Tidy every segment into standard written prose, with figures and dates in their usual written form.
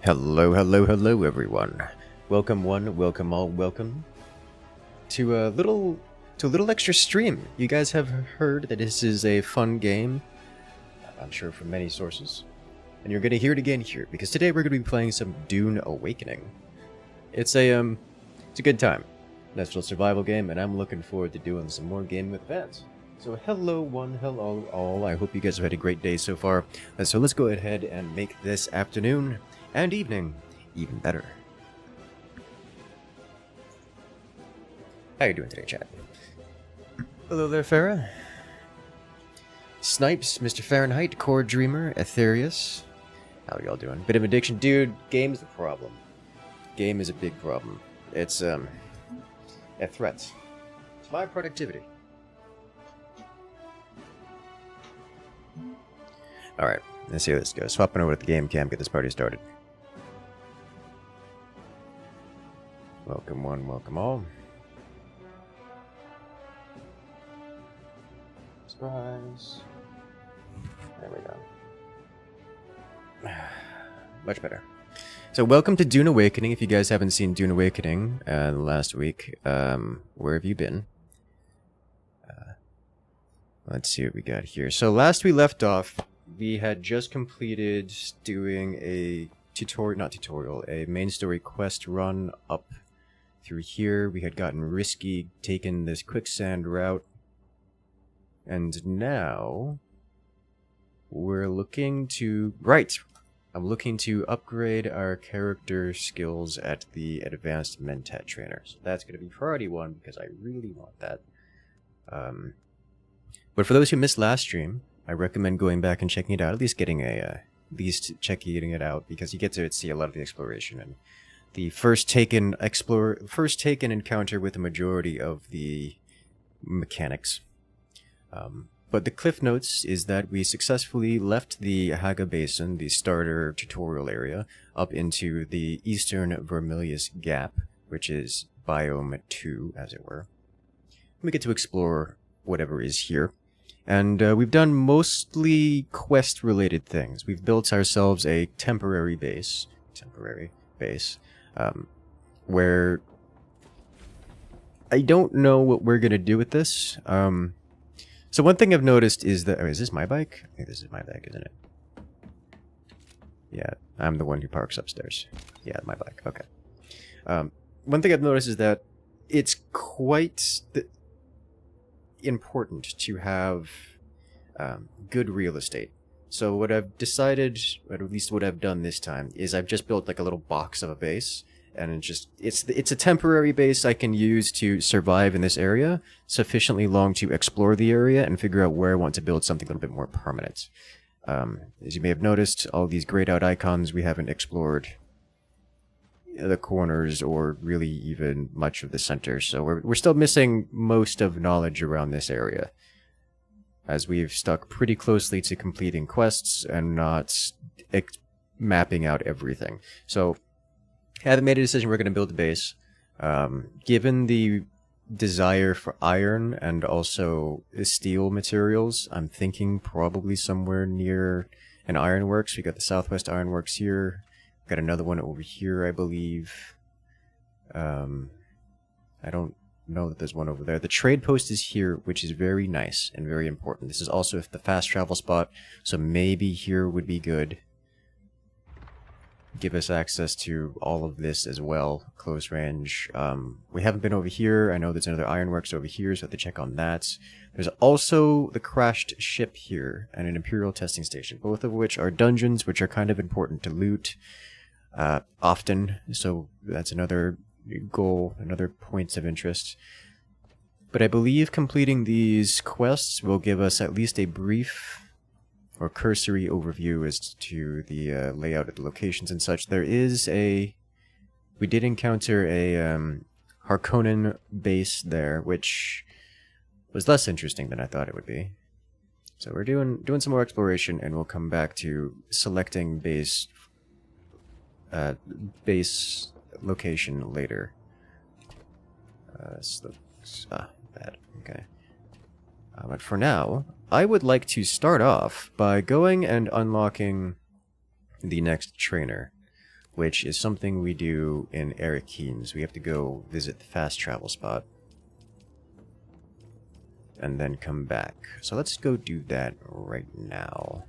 Hello, hello, hello, everyone. Welcome one, welcome all, welcome to a little extra stream. You guys have heard that this is a fun game, I'm sure from many sources, and you're gonna hear it again here because today we're gonna be playing some Dune Awakening. It's a good time. Natural survival game, and I'm looking forward to doing some more gaming with fans. So hello one, hello all. I hope you guys have had a great day so far. So let's go ahead and make this afternoon and evening even better. How you doing today, chat? Hello there, Farah. Snipes, Mr. Fahrenheit, Core Dreamer, Aetherius. How y'all doing? Bit of addiction, dude. Game's the problem. Game is a big problem. It's a threat to my productivity. Alright, let's see how this goes. Swapping over to the game cam, get this party started. Welcome one, welcome all. Surprise. There we go. Much better. So welcome to Dune Awakening. If you guys haven't seen Dune Awakening last week, where have you been? Let's see what we got here. So last we left off, we had just completed doing a a main story quest run up through here. We had gotten risky, taken this quicksand route, and now we're looking to... Right! I'm looking to upgrade our character skills at the advanced Mentat trainer. So that's going to be priority one because I really want that. But for those who missed last stream, I recommend going back and checking it out. At least checking it out because you get to see a lot of the exploration and the first taken encounter with the majority of the mechanics. But the cliff notes is that we successfully left the Haga Basin, the starter tutorial area, up into the eastern Vermilius Gap, which is Biome 2, as it were. We get to explore whatever is here. And we've done mostly quest-related things. We've built ourselves a temporary base, where I don't know what we're going to do with this. So one thing I've noticed is that... Oh, is this my bike? I think this is my bike, isn't it? Yeah, I'm the one who parks upstairs. Yeah, my bike. Okay. One thing I've noticed is that it's quite important to have good real estate. So what I've decided, or at least what I've done this time, is I've just built like a little box of a base. And it's a temporary base I can use to survive in this area, sufficiently long to explore the area and figure out where I want to build something a little bit more permanent. As you may have noticed, all these grayed out icons, we haven't explored the corners or really even much of the center, so we're still missing most of knowledge around this area, as we've stuck pretty closely to completing quests and not mapping out everything. So I haven't made a decision we're going to build a base. Given the desire for iron and also steel materials, I'm thinking probably somewhere near an ironworks. We got the Southwest Ironworks here. Got another one over here, I believe. I don't know that there's one over there. The trade post is here, which is very nice and very important. This is also the fast travel spot, so maybe here would be good. Give us access to all of this as well, close range. We haven't been over here. I know there's another ironworks over here, so I have to check on that. There's also the crashed ship here and an Imperial testing station, both of which are dungeons, which are kind of important to loot often. So that's another goal, another points of interest. But I believe completing these quests will give us at least a brief or cursory overview as to the layout of the locations and such. We did encounter a Harkonnen base there, which was less interesting than I thought it would be. So we're doing some more exploration, and we'll come back to selecting base location later. This looks bad. Okay. But for now, I would like to start off by going and unlocking the next trainer. which is something we do in Arrakeen. So we have to go visit the fast travel spot and then come back. So let's go do that right now.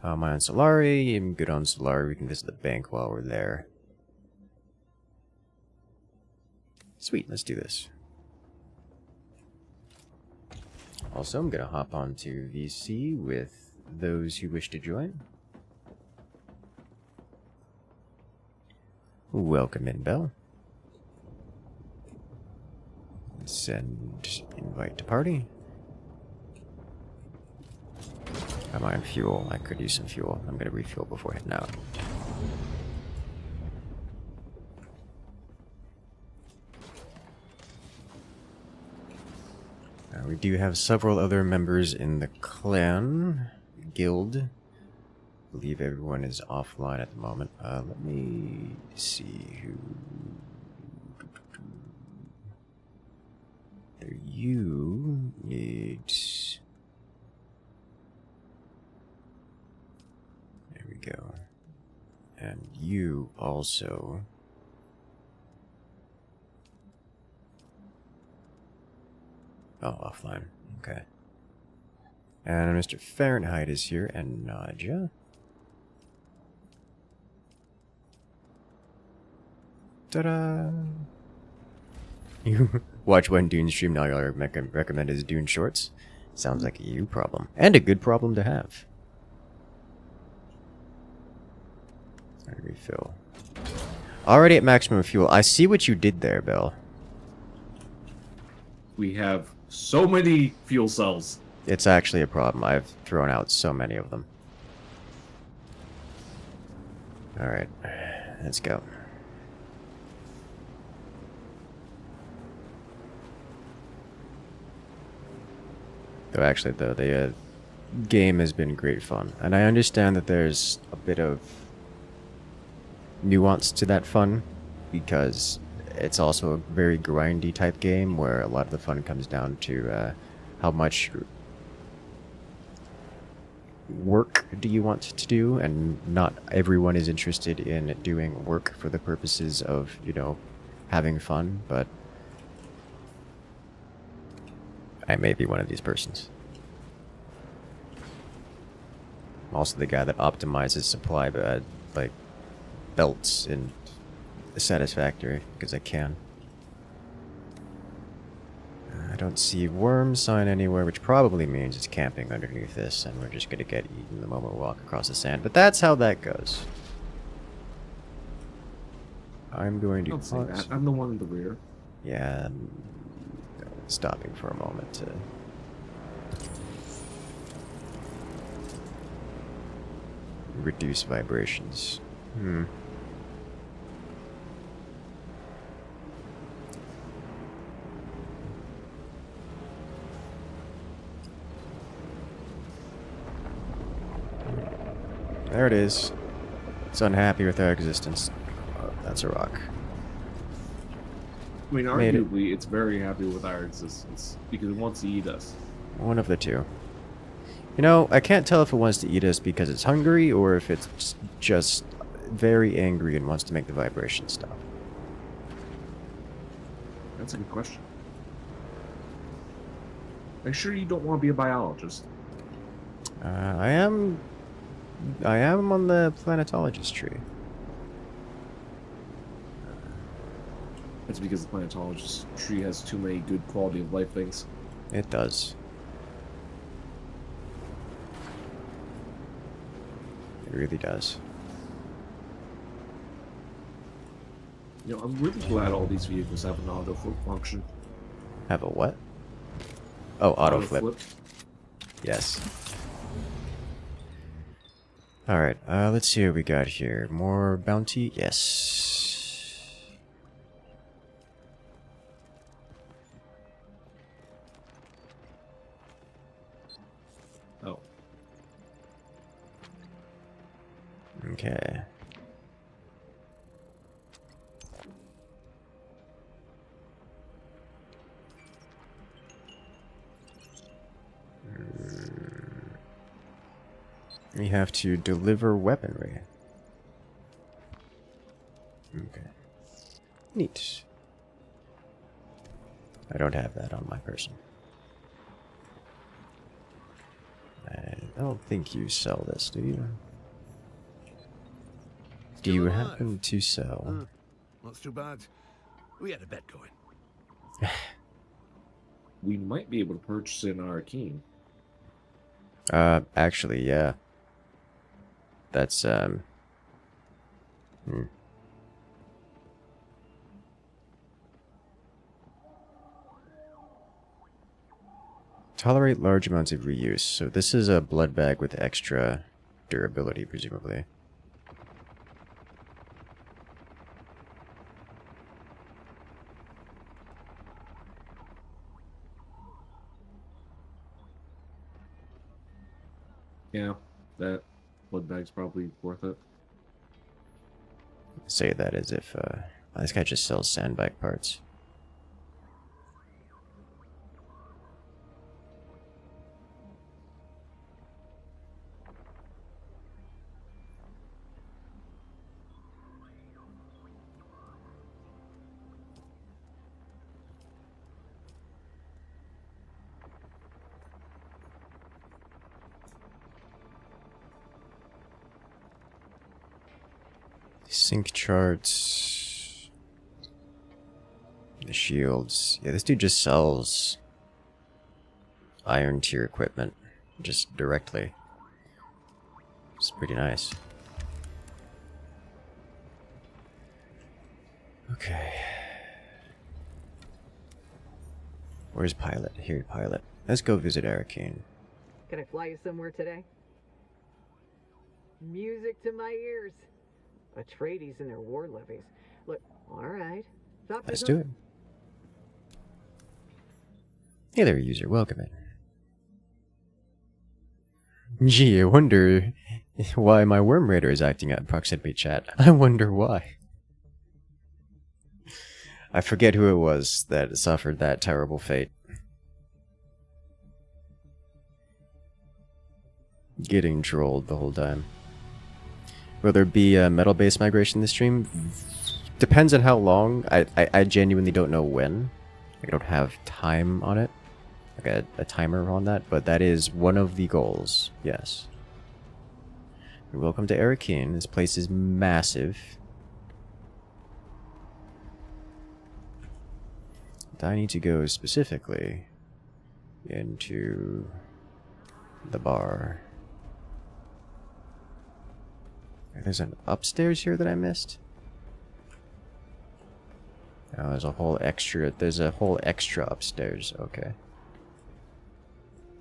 Am I on Solari? I'm good on Solari. We can visit the bank while we're there. Sweet, let's do this. Also, I'm going to hop onto VC with those who wish to join. Welcome in, Bell. Send invite to party. Am I on fuel? I could use some fuel. I'm going to refuel before heading out. We do have several other members in the clan guild. I believe everyone is offline at the moment. Let me see who... You need... There we go. And you also... Oh, offline. Okay. And Mr. Fahrenheit is here, and Nadja. Ta-da! You watch one Dune stream, now you'll recommend his Dune shorts. Sounds like a you problem. And a good problem to have. Refill. Already at maximum fuel. I see what you did there, Bill. We have so many fuel cells. It's actually a problem. I've thrown out so many of them. Alright, let's go. Though actually, though, the game has been great fun. And I understand that there's a bit of nuance to that fun, because it's also a very grindy type game where a lot of the fun comes down to how much work do you want to do, and not everyone is interested in doing work for the purposes of, you know, having fun, but I may be one of these persons. I'm also the guy that optimizes supply, like, belts in Satisfactory, because I can. I don't see worm sign anywhere, which probably means it's camping underneath this, and we're just going to get eaten the moment we walk across the sand. But that's how that goes. I'm going to... Don't say that. I'm the one in the rear. Yeah, I'm stopping for a moment to... reduce vibrations. There it is. It's unhappy with our existence. Oh, that's a rock. I mean, arguably, it's very happy with our existence because it wants to eat us. One of the two. You know, I can't tell if it wants to eat us because it's hungry or if it's just very angry and wants to make the vibration stop. That's a good question. Make sure you don't want to be a biologist. I am on the planetologist tree. That's because the planetologist tree has too many good quality of life things. It does. It really does. You know, I'm really glad all these vehicles have an auto flip function. Have a what? Oh, auto flip. Yes. Alright, let's see what we got here. More bounty? Yes. Oh. Okay. We have to deliver weaponry. Okay. Neat. I don't have that on my person. I don't think you sell this, do you? Do you happen to sell? Not too bad. We had a bet going. We might be able to purchase an Arrakeen. Actually, yeah. That's, Tolerate large amounts of reuse. So this is a blood bag with extra durability, presumably. Yeah, that blood bag's probably worth it. Say that as if, this guy just sells sandbag parts. Sync charts. The shields. Yeah, this dude just sells iron tier equipment just directly. It's pretty nice. Okay. Where's Pilot? Here, Pilot. Let's go visit Arrakeen. Can I fly you somewhere today? Music to my ears. Atreides and their war levies. Look, alright. Let's do it. Hey there, user. Welcome in. Gee, I wonder why my worm raider is acting out in proximity chat. I wonder why. I forget who it was that suffered that terrible fate. Getting trolled the whole time. Will there be a metal-based migration this stream? Depends on how long. I genuinely don't know when. I don't have time on it. Like a timer on that, but that is one of the goals, yes. Welcome to Arrakeen. This place is massive. I need to go specifically into the bar. There's an upstairs here that I missed. Oh, there's a whole extra upstairs. Okay.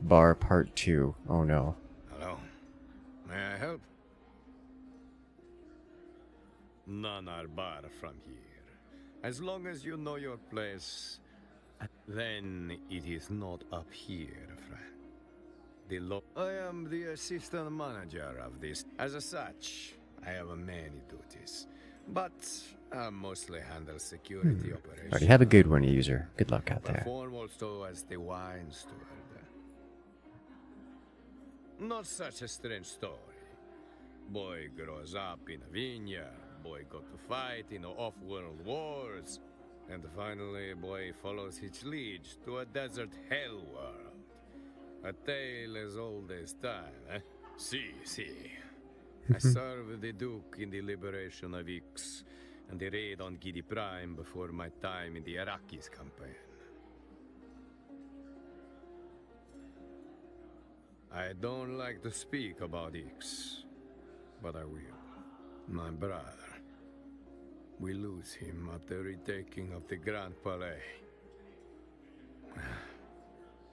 Bar part 2. Oh no. Hello. May I help? None are bar from here. As long as you know your place, then it is not up here, friend. I am the assistant manager of this. As such, I have many duties, but I mostly handle security operations. Alright, have a good one, user. Good luck out there. Perform also as the wine steward. Not such a strange story. Boy grows up in a vineyard, boy got to fight in off-world wars, and finally boy follows his liege to a desert hell world. A tale as old as time, eh? See. I served the Duke in the liberation of Ix, and the raid on Gidi Prime before my time in the Arrakis campaign. I don't like to speak about Ix, but I will. My brother. We lose him at the retaking of the Grand Palais.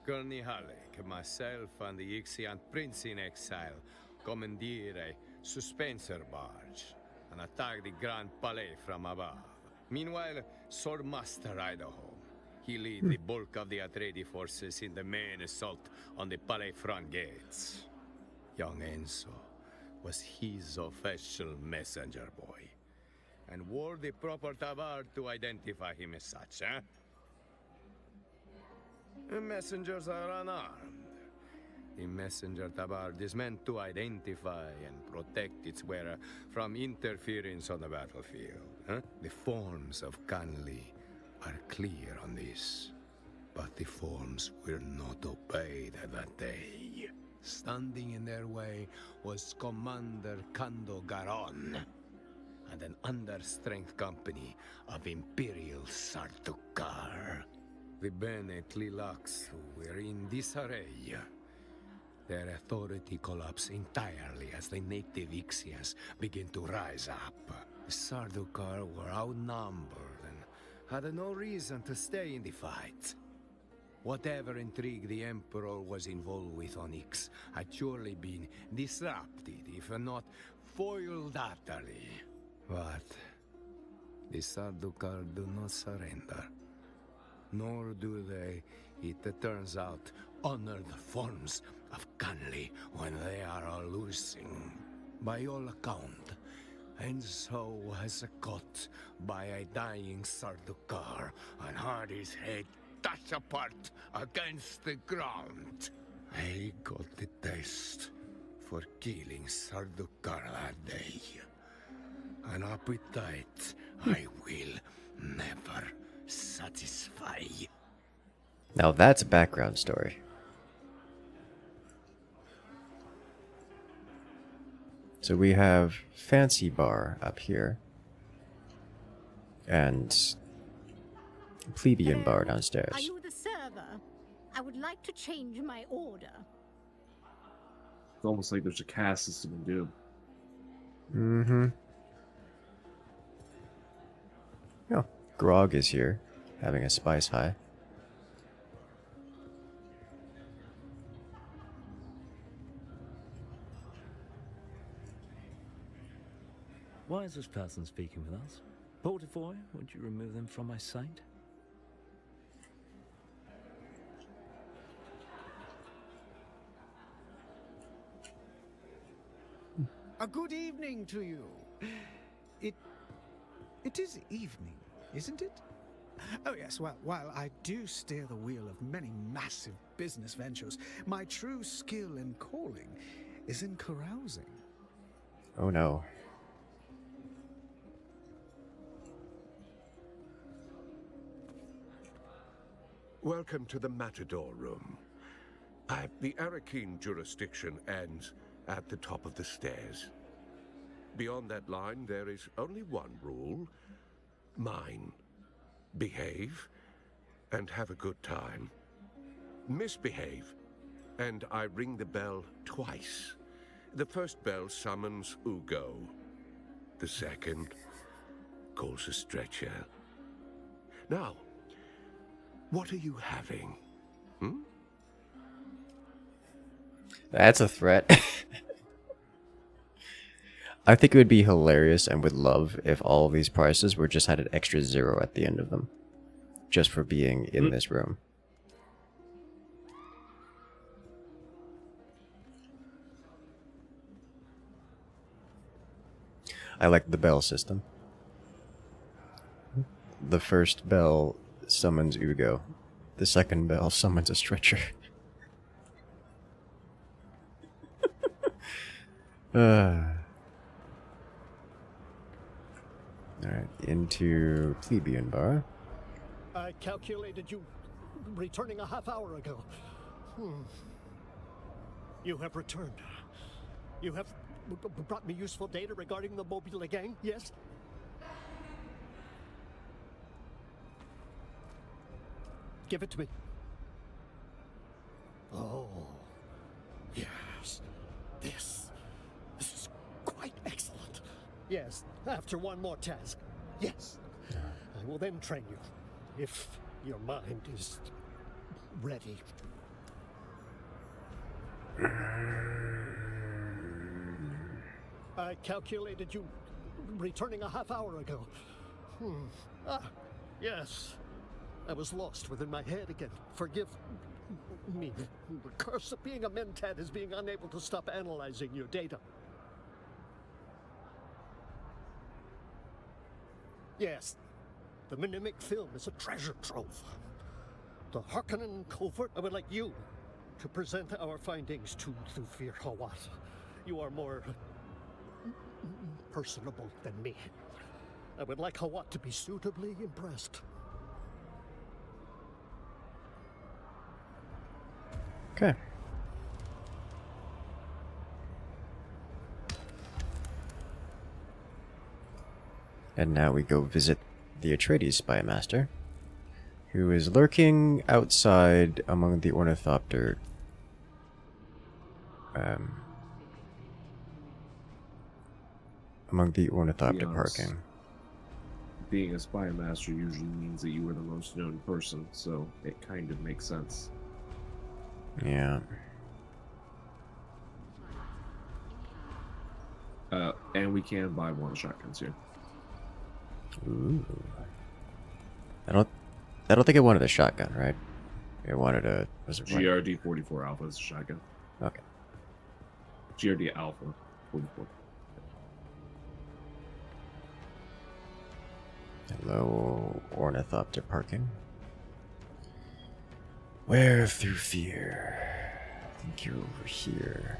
Gurney Halleck, myself, and the Ixian prince in exile commandeer a suspenser barge and attack the Grand Palais from above. Meanwhile, Sword Master Idaho. He leads the bulk of the Atreides forces in the main assault on the Palais front gates. Young Enzo was his official messenger boy, and wore the proper tabard to identify him as such, eh? The messengers are unarmed. The messenger tabard is meant to identify and protect its wearer from interference on the battlefield. The forms of Kanli are clear on this, but the forms were not obeyed that day. Standing in their way was Commander Kando Garon and an understrength company of Imperial Sardaukar. The Bene Tlilax who were in disarray. Their authority collapsed entirely as the native Ixians began to rise up. The Sardaukar were outnumbered and had no reason to stay in the fight. Whatever intrigue the Emperor was involved with on Ix had surely been disrupted, if not foiled utterly. But the Sardaukar do not surrender. Nor do they, it turns out, honor the forms of Kanli when they are losing. By all account, and so was caught by a dying Sardaukar and had his head touch apart against the ground. I got the taste for killing Sardaukar that day. An appetite I will never satisfy. Now that's a background story. So we have Fancy Bar up here. And Plebeian Bar downstairs. Are you the server? I would like to change my order. It's almost like there's a caste system in Doom. Mm-hmm. Oh, Grog is here, having a spice high. Why is this person speaking with us? Portafoy, would you remove them from my sight? A good evening to you. It is evening, isn't it? Oh yes, well, while I do steer the wheel of many massive business ventures, my true skill and calling is in carousing. Oh no. Welcome to the Matador Room. The Arrakeen jurisdiction ends at the top of the stairs. Beyond that line, there is only one rule. Mine. Behave, and have a good time. Misbehave, and I ring the bell twice. The first bell summons Ugo. The second calls a stretcher. Now, what are you having? That's a threat. I think it would be hilarious and would love if all of these prices were just had an extra 0 at the end of them. Just for being in this room. I like the bell system. The first bell summons Ugo. The second bell summons a stretcher. Alright, into Plebeian Bar. I calculated you returning a half hour ago. You have returned. You have brought me useful data regarding the Mobile gang, yes? Give it to me. Oh, yes. This is quite excellent. Yes, after one more task. Yes. I will then train you, if your mind is ready. I calculated you returning a half hour ago. Yes. I was lost within my head again. Forgive me. The curse of being a Mentat is being unable to stop analyzing your data. Yes, the Mimic film is a treasure trove. The Harkonnen covert, I would like you to present our findings to Thufir Hawat. You are more personable than me. I would like Hawat to be suitably impressed. Okay. And now we go visit the Atreides spy master, who is lurking outside among the ornithopter. Among the ornithopter parking. Being a spy master usually means that you are the most known person, so it kind of makes sense. Yeah. And we can buy one shotguns here. Ooh. I don't think I wanted a shotgun, right? I wanted a... Was it GRD 44 Alpha is a shotgun. Okay. GRD Alpha 44. Hello, ornithopter parking. Where through fear? I think you're over here.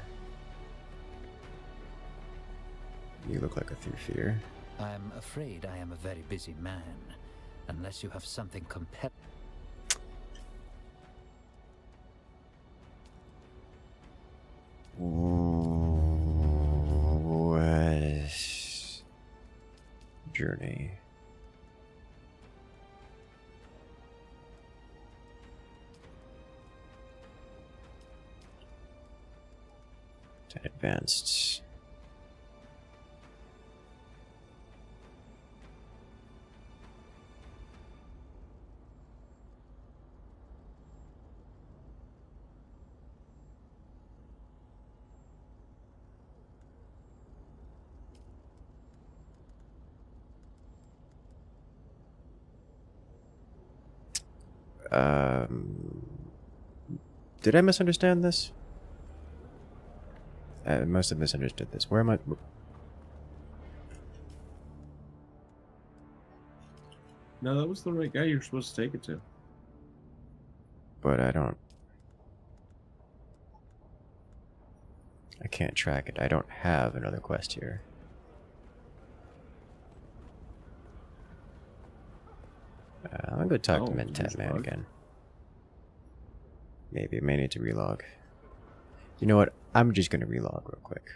You look like a through fear. I'm afraid I am a very busy man. Unless you have something compelling. West journey. Advanced. Did I misunderstand this? I must have misunderstood this. Where am I? No, that was the right guy you're supposed to take it to. But I don't... I can't track it. I don't have another quest here. I'm gonna go talk to Mentat Man again. Maybe I may need to relog. You know what? I'm just gonna relog real quick.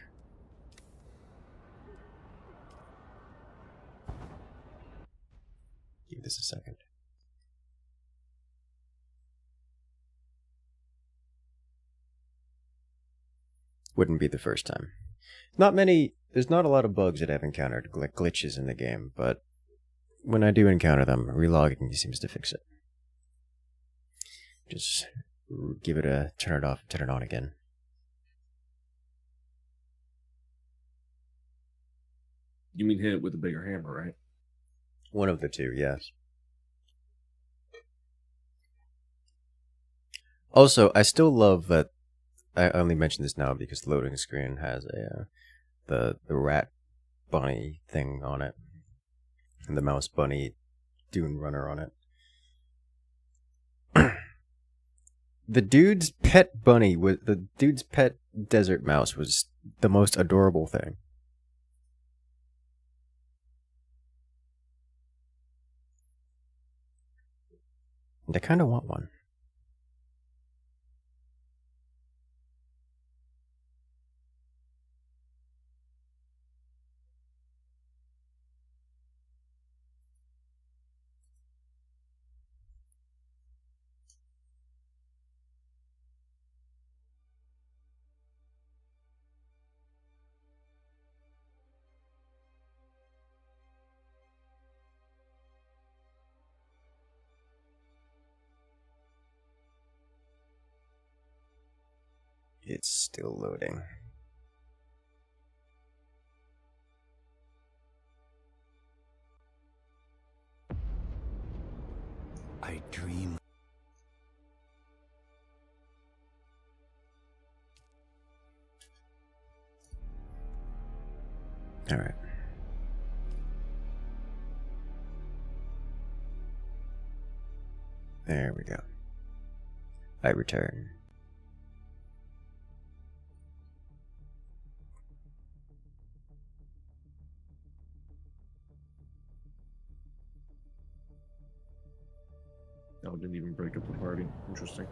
Give this a second. Wouldn't be the first time. There's not a lot of bugs that I've encountered, like glitches in the game, but when I do encounter them, relogging seems to fix it. Just give it a turn it off, turn it on again. You mean hit it with a bigger hammer, right? One of the two, yes. Also, I still love that. I only mention this now because the loading screen has a the rat bunny thing on it, and the mouse bunny Dune runner on it. The dude's pet bunny was the dude's pet desert mouse was the most adorable thing. And I kind of want one. It's still loading. I dream. All right. There we go. I return. Oh, didn't even break up the party. Interesting.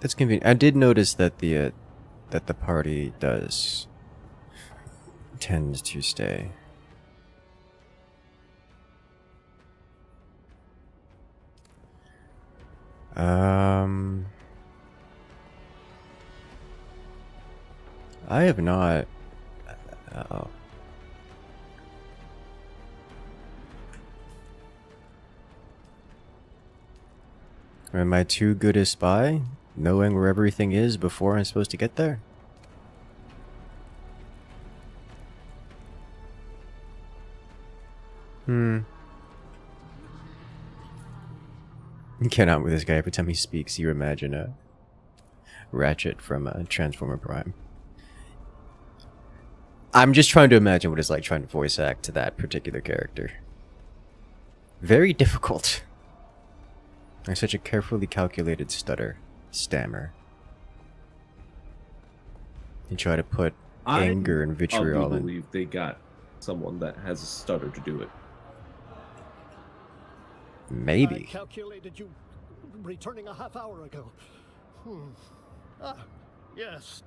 That's convenient. I did notice that the party does tend to stay. I have not. Uh-oh. Am I too good a spy, knowing where everything is before I'm supposed to get there? You cannot with this guy. Every time he speaks, you imagine a Ratchet from Transformer Prime. I'm just trying to imagine what it's like trying to voice act to that particular character. Very difficult. Like such a carefully calculated stammer. And try to put anger and vitriol I in. believe they got someone that has a stutter to do it. Maybe. I calculated you returning a half hour ago. Yes.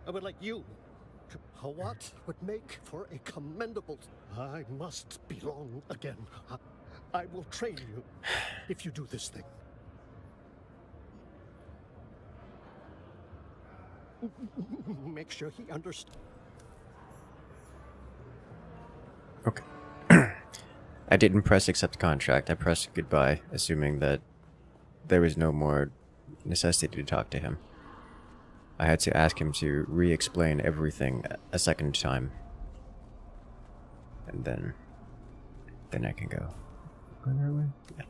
I would like you. What would make for a commendable... I must belong again. I will train you if you do this thing. Make sure he understands. Okay. I didn't press accept contract. I pressed goodbye, assuming that there was no more necessity to talk to him. I had to ask him to re-explain everything a second time. And then I can go. Going the right way? Yeah.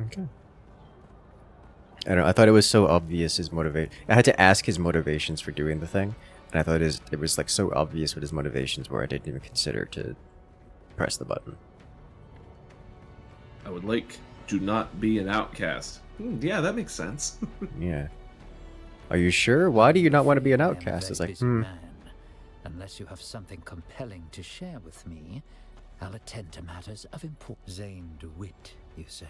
Okay. I don't know, I thought it was so obvious his motivation. I had to ask his motivations for doing the thing, and I thought it was like so obvious what his motivations were. I didn't even consider to press the button. I would like to not be an outcast. Yeah, that makes sense. Yeah. Are you sure? Why do you not want to be an outcast? It's like, Man. Unless you have something compelling to share with me, I'll attend to matters of importance. Zane DeWitt, you say?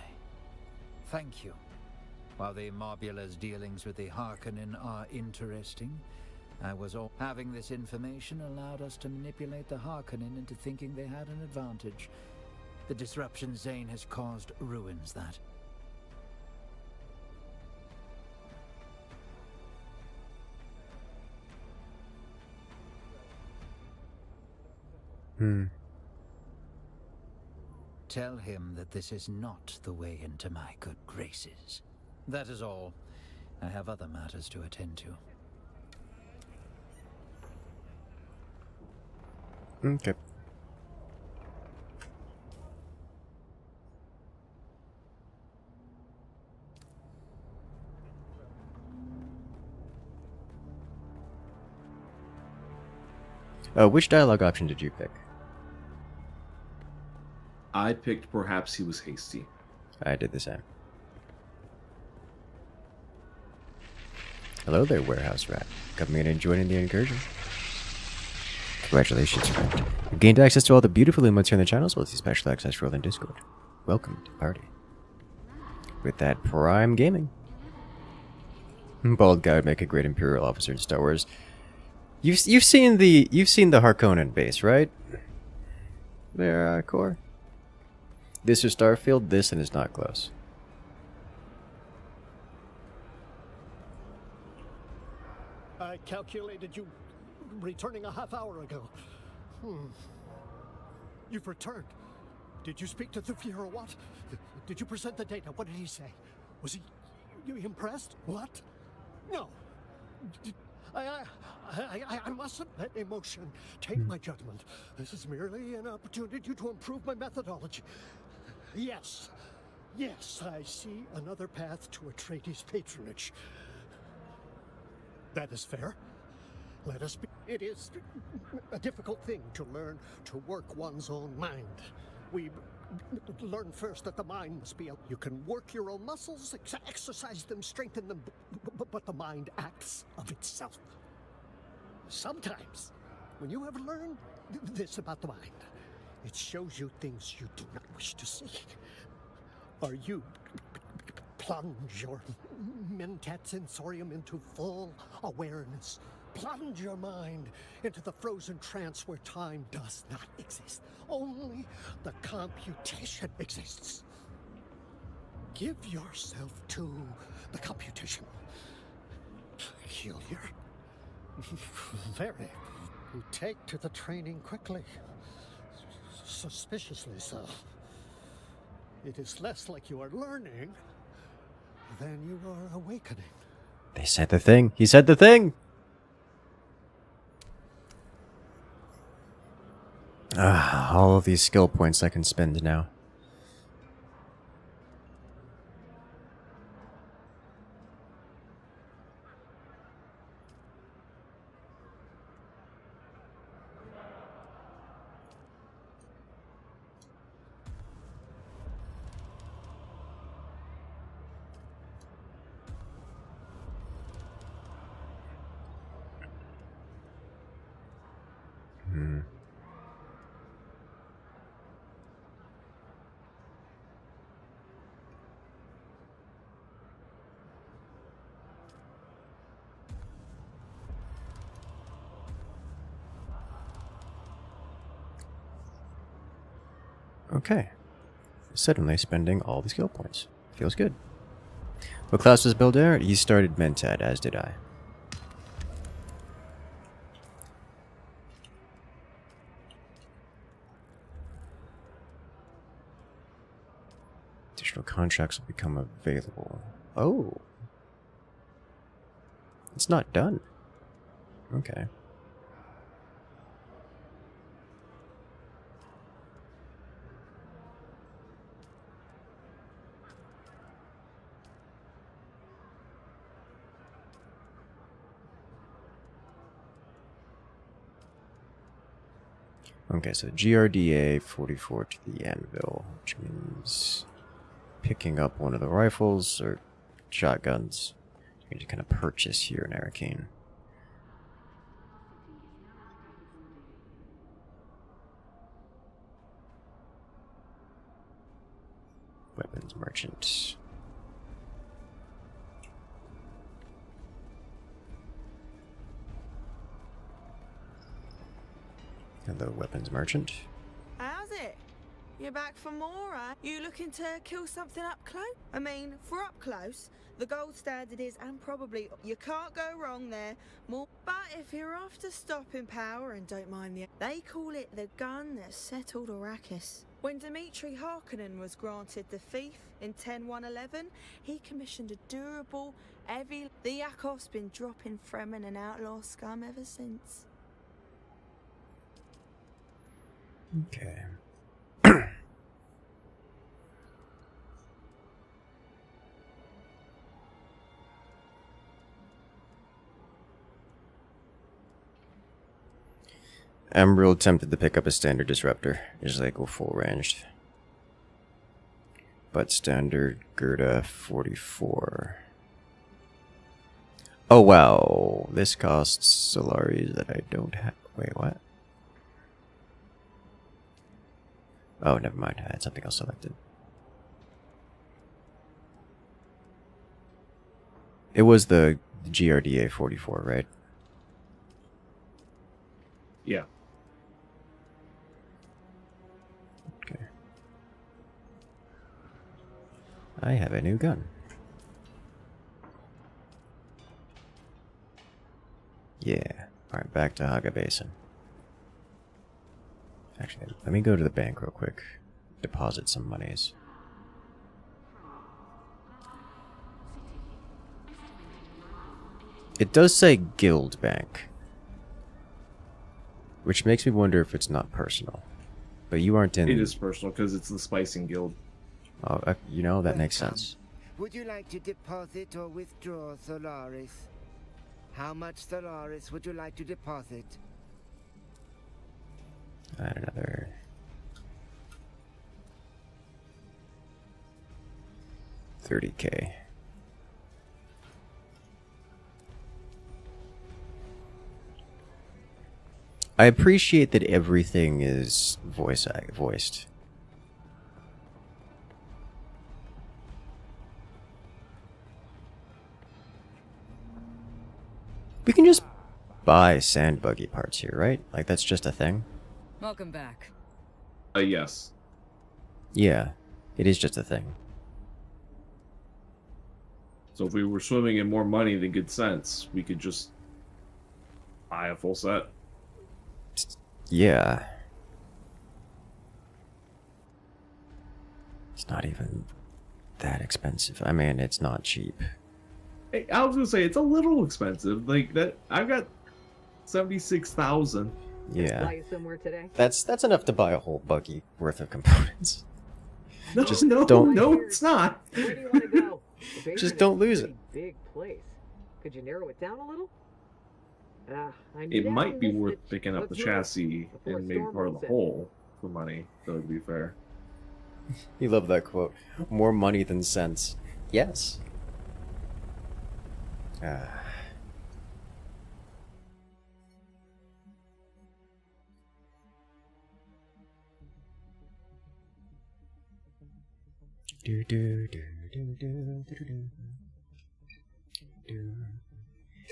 Thank you. While the Marbula's dealings with the Harkonnen are interesting, having this information allowed us to manipulate the Harkonnen into thinking they had an advantage. The disruption Zane has caused ruins that. Tell him that this is not the way into my good graces. That is all. I have other matters to attend to. okay. Which dialogue option did you pick? I picked perhaps he was hasty. I did the same. Hello there, warehouse rat. Coming in and joining the incursion. Congratulations, friend. You've gained access to all the beautiful emotes here on the channel, as well as the special access role in Discord. Welcome to the party. With that Prime Gaming. Bald guy would make a great Imperial officer in Star Wars. You've seen the Harkonnen base, right? There, core. This is Starfield. This and is not close. I calculated you returning a half hour ago. You've returned. Did you speak to Thufir or what? Did you present the data? What did he say? Was he impressed? What? No. I mustn't let emotion take my judgment. This is merely an opportunity to improve my methodology. Yes, I see another path to Atreides' patronage. That is fair. Let us be. It is a difficult thing to learn to work one's own mind. We learn first that the mind must be. You can work your own muscles, exercise them, strengthen them, but the mind acts of itself. Sometimes, when you have learned this about the mind, it shows you things you do not wish to see. Or you plunge your Mentat sensorium into full awareness. Plunge your mind into the frozen trance where time does not exist. Only the computation exists. Give yourself to the computation. Peculiar. Very. You take to the training quickly. Suspiciously so. It is less like you are learning than you are awakening. They said the thing. He said the thing. All of these skill points I can spend now. Okay. Suddenly spending all the skill points. Feels good. What class was Builder? He started Mentat, as did I. Additional contracts will become available. Oh. It's not done. Okay. Okay, so GRDA 44 to the anvil, which means picking up one of the rifles or shotguns you can kind of purchase here in Arrakeen. Weapons merchant. Hello, weapons merchant. How's it? You're back for more, eh? You looking to kill something up close? I mean, for up close, the gold standard is, and probably, you can't go wrong there. More, but if you're after stopping power and don't mind they call it the gun that settled Arrakis. When Dimitri Harkonnen was granted the fief in 10-111, he commissioned a durable, heavy. The Yakov's been dropping Fremen and outlaw scum ever since. Okay. I'm real tempted to pick up a standard disruptor. Just like go full ranged. But standard Gerda 44. Oh wow. This costs Solaris that I don't have. Wait, what? Oh, never mind. I had something else selected. It was the GRDA 44, right? Yeah. Okay. I have a new gun. Yeah. Alright, back to Haga Basin. Actually, let me go to the bank real quick. Deposit some monies. It does say Guild Bank. Which makes me wonder if it's not personal. But you aren't in... It is personal because it's the Spicing Guild. Oh, you know, that makes sense. Would you like to deposit or withdraw Solaris? How much Solaris would you like to deposit? Add another 30K. I appreciate that everything is voiced. We can just buy sand buggy parts here, right? Like, that's just a thing? Welcome back. Yes. Yeah, it is just a thing. So if we were swimming in more money than good sense, we could just buy a full set. Yeah. It's not even that expensive. I mean, it's not cheap. Hey, I was gonna say it's a little expensive. Like that, I've got 76,000. Yeah. Buy you somewhere today? That's enough to buy a whole buggy worth of components. No, Just no, don't. no, it's not. Where do you want to go? The Just basement don't is a lose pretty it. Big place. Could you narrow it down a little? It might be worth picking up the chassis before a and maybe storm part of rolls the in. whole for money. That would be fair. You love that quote. More money than sense. Yes. Do do do do do do do do do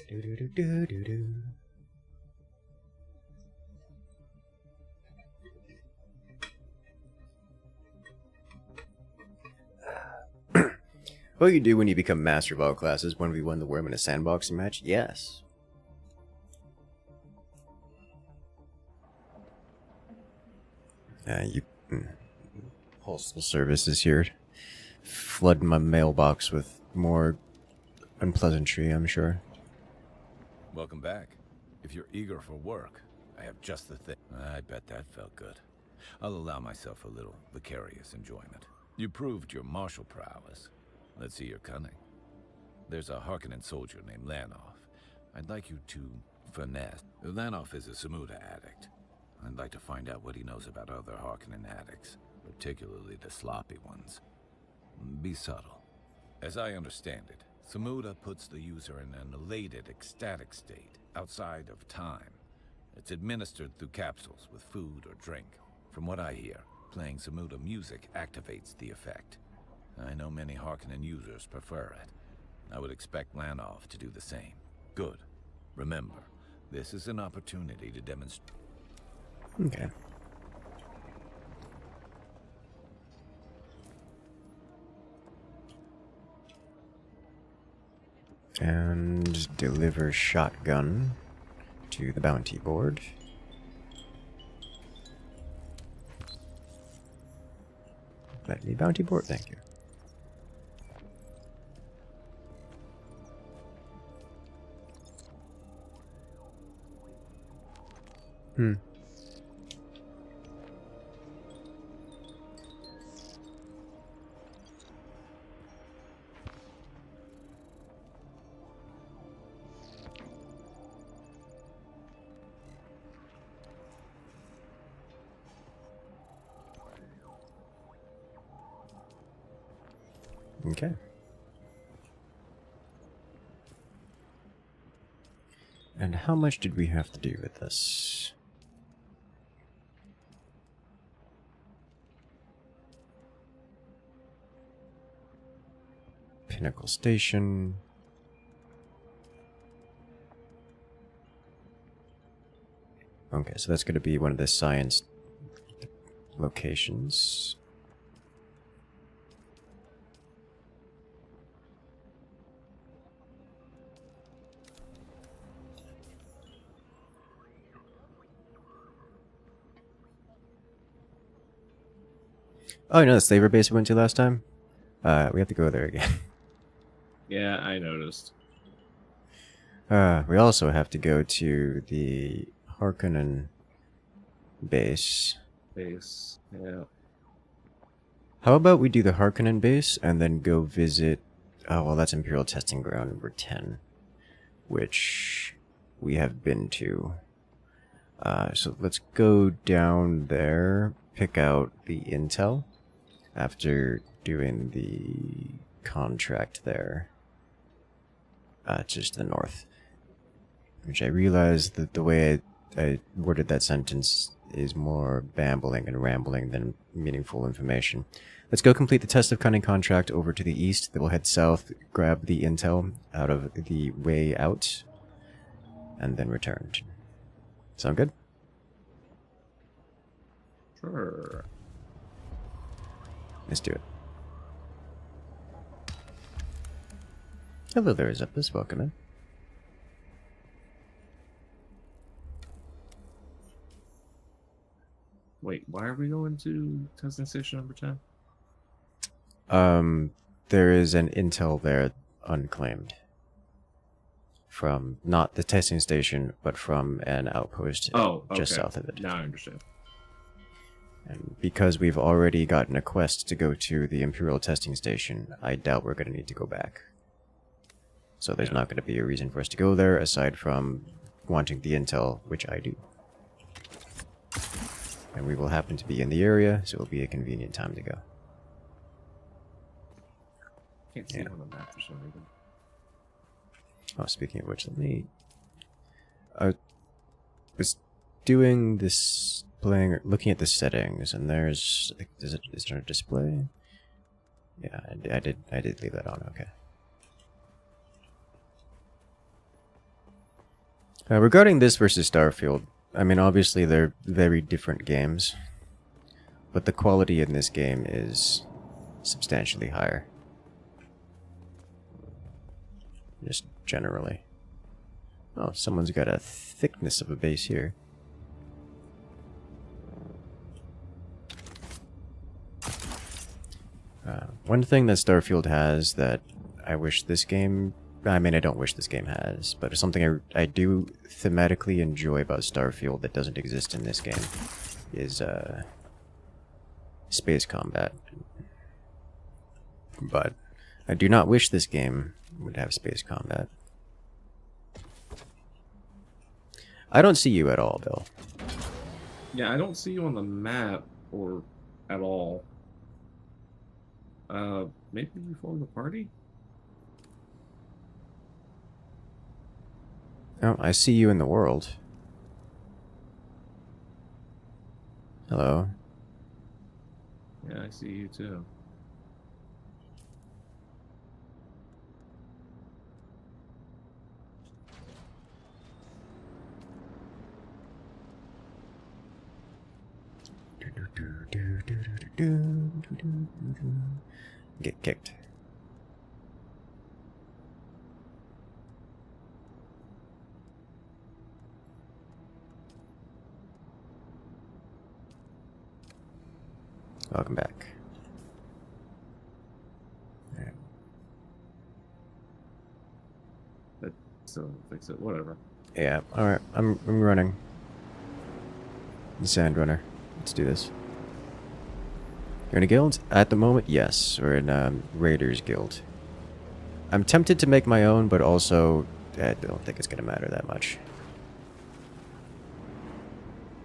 do do do do do. What you do when you become master of all classes, 1v1 the worm in a sandboxing match? Yes. Postal service is here. Flooding my mailbox with more unpleasantry, I'm sure. Welcome back. If you're eager for work, I have just the thing. I bet that felt good. I'll allow myself a little vicarious enjoyment. You proved your martial prowess. Let's see your cunning. There's a Harkonnen soldier named Lanoff. I'd like you to finesse. Lanoff is a Samuda addict. I'd like to find out what he knows about other Harkonnen addicts, particularly the sloppy ones. Be subtle. As I understand it, Samuda puts the user in an elated, ecstatic state, outside of time. It's administered through capsules with food or drink. From what I hear, playing Samuda music activates the effect. I know many Harkonnen users prefer it. I would expect Lanoff to do the same. Good. Remember, this is an opportunity to demonstrate. Okay. And deliver shotgun to the bounty board. Let me bounty board, thank you. Okay. And how much did we have to do with this? Pinnacle Station. Okay, so that's going to be one of the science locations. Oh, you know the slaver base we went to last time? We have to go there again. Yeah, I noticed. We also have to go to the Harkonnen base. Yeah. How about we do the Harkonnen base and then go visit... Oh, well, that's Imperial Testing Ground number 10, which we have been to. So let's go down there, pick out the intel after doing the contract there. Just to the north. Which I realize that the way I worded that sentence is more bambling and rambling than meaningful information. Let's go complete the test of cunning contract over to the east. Then we'll head south, grab the intel out of the way out, and then return. Sound good? Sure. Let's do it. Hello there, Zeppis. Welcome in. Wait, why are we going to testing station number 10? There is an intel there unclaimed. From not the testing station, but from an outpost just south of it. Now I understand. And because we've already gotten a quest to go to the Imperial testing station, I doubt we're going to need to go back. So there's not going to be a reason for us to go there, aside from wanting the intel, which I do. And we will happen to be in the area, so it'll be a convenient time to go. Can't see it on the map for some reason. Oh, speaking of which, let me... I was doing this, looking at the settings, and there's... Is there a display? Yeah, I did leave that on, okay. Regarding this versus Starfield, I mean, obviously they're very different games, but the quality in this game is substantially higher. Just generally. Oh, someone's got a thickness of a base here. One thing that Starfield has that I wish this game... I mean, I don't wish this game has, but something I do thematically enjoy about Starfield that doesn't exist in this game is space combat. But I do not wish this game would have space combat. I don't see you at all, Bill. Yeah, I don't see you on the map or at all. Maybe you formed the party? Oh, I see you in the world. Hello. Yeah, I see you too. Get kicked. Welcome back. Right. That still doesn't fix it. Whatever. Yeah. All right. I'm running. The Sand Runner. Let's do this. You're in a guild? At the moment, yes. We're in Raiders Guild. I'm tempted to make my own, but also I don't think it's going to matter that much.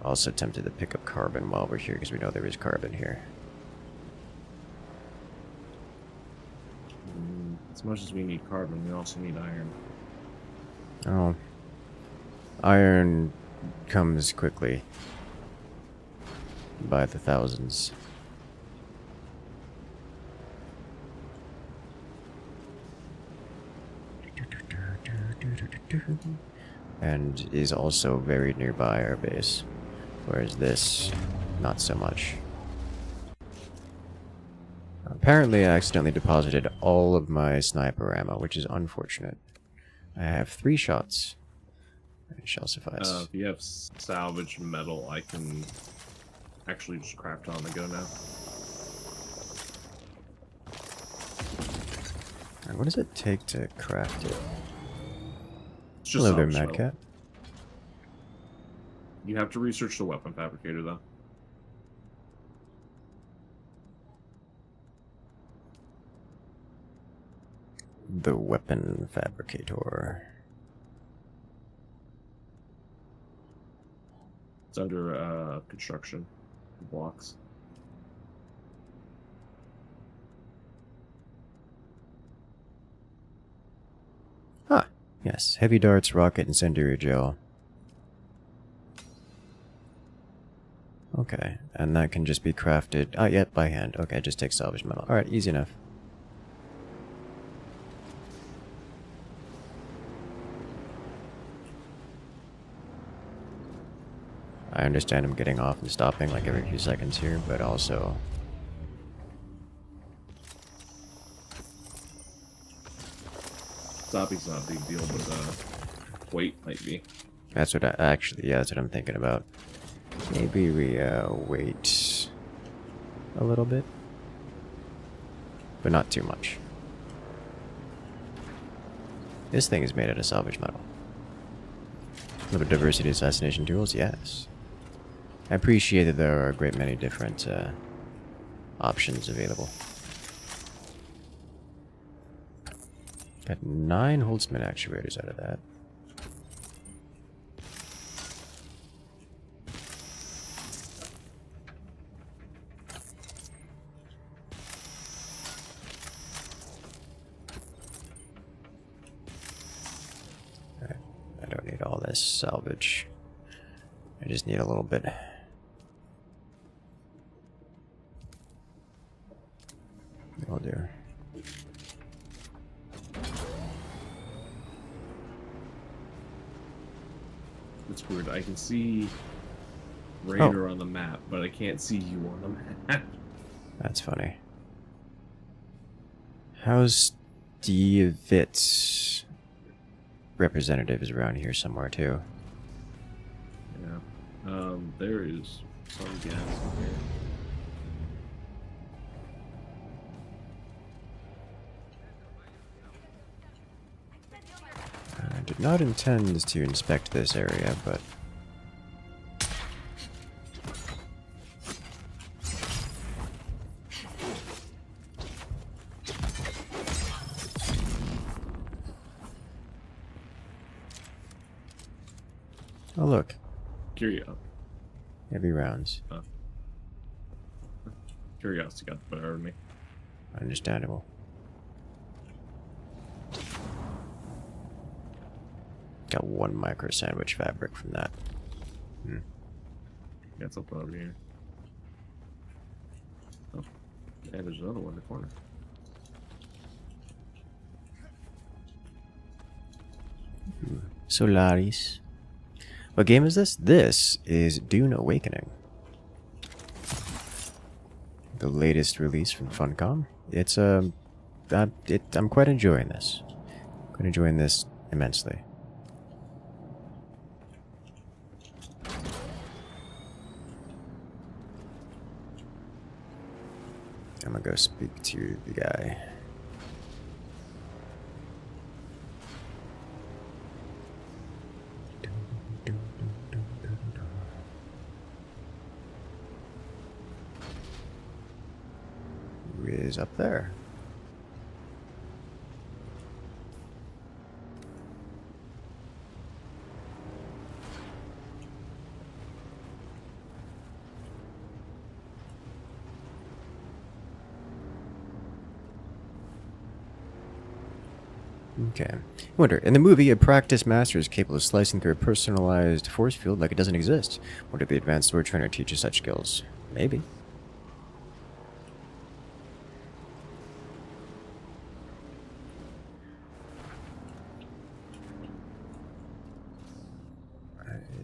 Also tempted to pick up carbon while we're here, because we know there is carbon here. As much as we need carbon, we also need iron. Oh. Iron comes quickly. By the thousands. And is also very nearby our base. Whereas this, not so much. Apparently I accidentally deposited all of my sniper ammo, which is unfortunate. I have 3 shots. It shall suffice. If you have salvage metal, I can actually just craft on the go now. And what does it take to craft it? It's just Hello there, salvage metal. Madcat. You have to research the weapon fabricator, though. The weapon fabricator. It's under construction blocks. Yes, heavy darts, rocket, incendiary gel. Okay, and that can just be crafted. Ah, yeah, by hand. Okay, just take salvage metal. Alright, easy enough. I understand I'm getting off and stopping like every few seconds here, but also... Stopping's not a big deal, but wait might be. That's what I actually, yeah, that's what I'm thinking about. Maybe we wait a little bit, but not too much. This thing is made out of salvage metal. A little diversity assassination tools, yes. I appreciate that there are a great many different options available. Got 9 Holtzman actuators out of that. I don't need all this salvage. I just need a little bit. I'll do. It's weird. I can see Raider on the map, but I can't see you on the map. That's funny. How's Divit's representative is around here somewhere too? Yeah. There is some gas in here. I did not intend to inspect this area, but... Oh look. Curio. Heavy rounds. Curiosity got the better of me. Understandable. Got 1 micro sandwich fabric from that. Got something over here. Oh, and there's another one in the corner. Solaris. What game is this? This is Dune Awakening. The latest release from Funcom. It's I'm quite enjoying this. Quite enjoying this immensely. I'm gonna go speak to the guy. Who is up there? Okay. I wonder, in the movie, a practiced master is capable of slicing through a personalized force field like it doesn't exist. What if the advanced sword trainer teaches such skills? Maybe.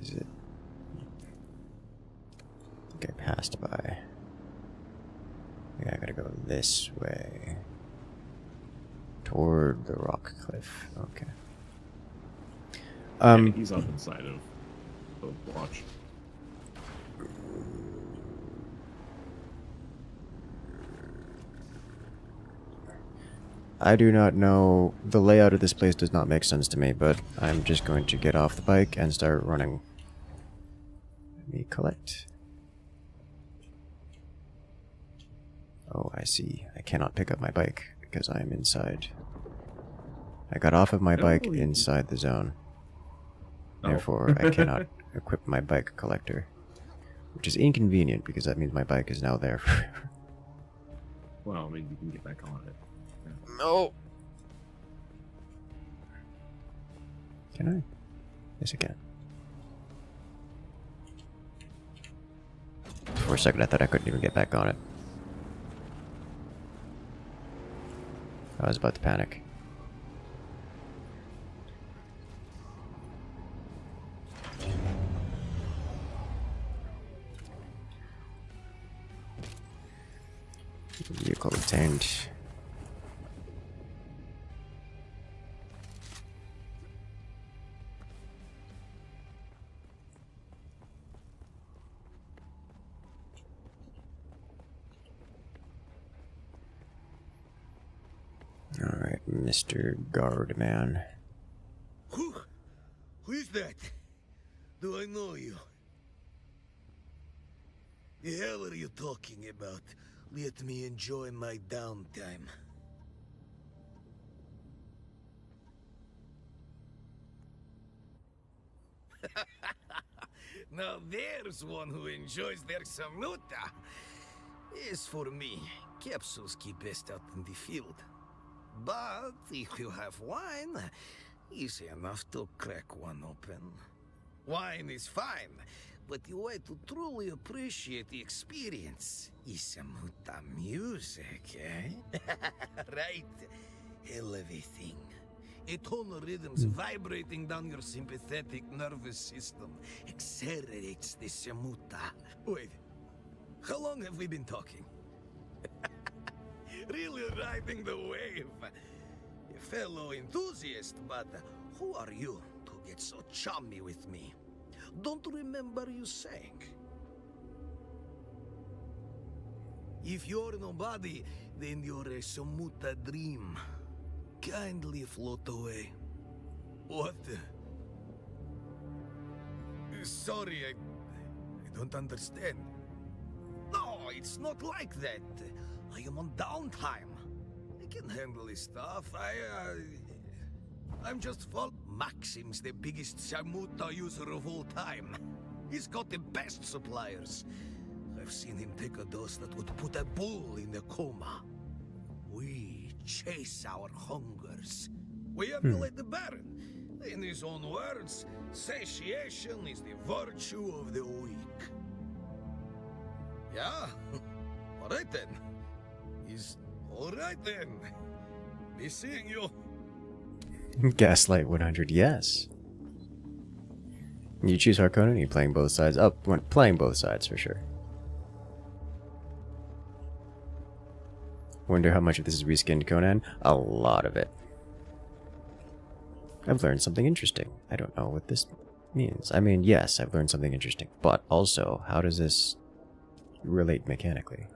Is it? I think I passed by. Yeah, I gotta go this way. Toward the rock cliff. Okay. Yeah, he's up inside of the watch. I do not know. The layout of this place does not make sense to me, but I'm just going to get off the bike and start running. Let me collect. Oh, I see. I cannot pick up my bike because I am inside. I got off of my bike inside the zone. Therefore, I cannot equip my bike collector. Which is inconvenient because that means my bike is now there forever. Well, maybe you can get back on it. Yeah. No. Can I? Yes, I can. For a second, I thought I couldn't even get back on it. I was about to panic. Vehicle obtained. Alright, Mr. Guardman. Who is that? Do I know you? The hell are you talking about? Let me enjoy my downtime. Now there's one who enjoys their samuta. As for me, capsules keep best out in the field. But if you have wine, easy enough to crack one open. Wine is fine, but the way to truly appreciate the experience is samuta music, eh? Right? Elevating. Tonal rhythms vibrating down your sympathetic nervous system accelerates the samuta. Wait, how long have we been talking? Really riding the wave. A fellow enthusiast, but who are you to get so chummy with me? Don't remember you saying. If you're nobody, then you're a samuta dream. Kindly float away. What? Sorry, I don't understand. No, it's not like that. I am on downtime. I can handle this stuff. I'm just full. Maxim's the biggest samuta user of all time. He's got the best suppliers. I've seen him take a dose that would put a bull in a coma. We chase our hungers. We emulate the Baron. In his own words, satiation is the virtue of the weak. Yeah? Alright then. He's alright then. Be seeing you. Gaslight 100, yes. You choose Harkonnen, you playing both sides? Oh, playing both sides for sure. Wonder how much of this is reskinned Conan? A lot of it. I've learned something interesting. I don't know what this means. I mean, yes, I've learned something interesting, but also, how does this relate mechanically?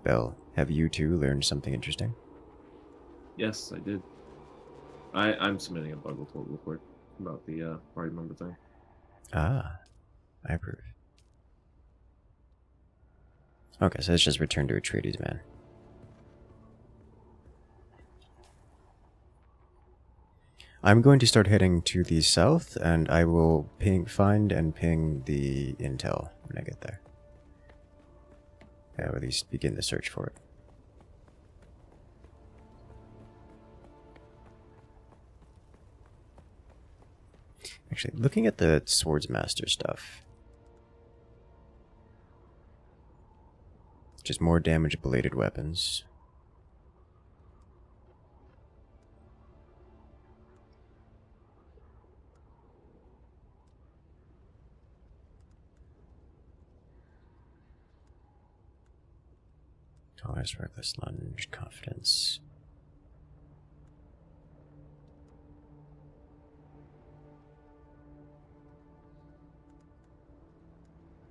Bell, have you too learned something interesting? Yes, I did. I'm submitting a bug report real quick about the party member thing. Ah, I approve. Okay, so let's just return to Atreides, man. I'm going to start heading to the south, and I will find and ping the intel when I get there. Or at least begin the search for it. Actually, looking at the Swordsmaster stuff. Just more damage-belated weapons. Tolerance, reckless lunge, confidence.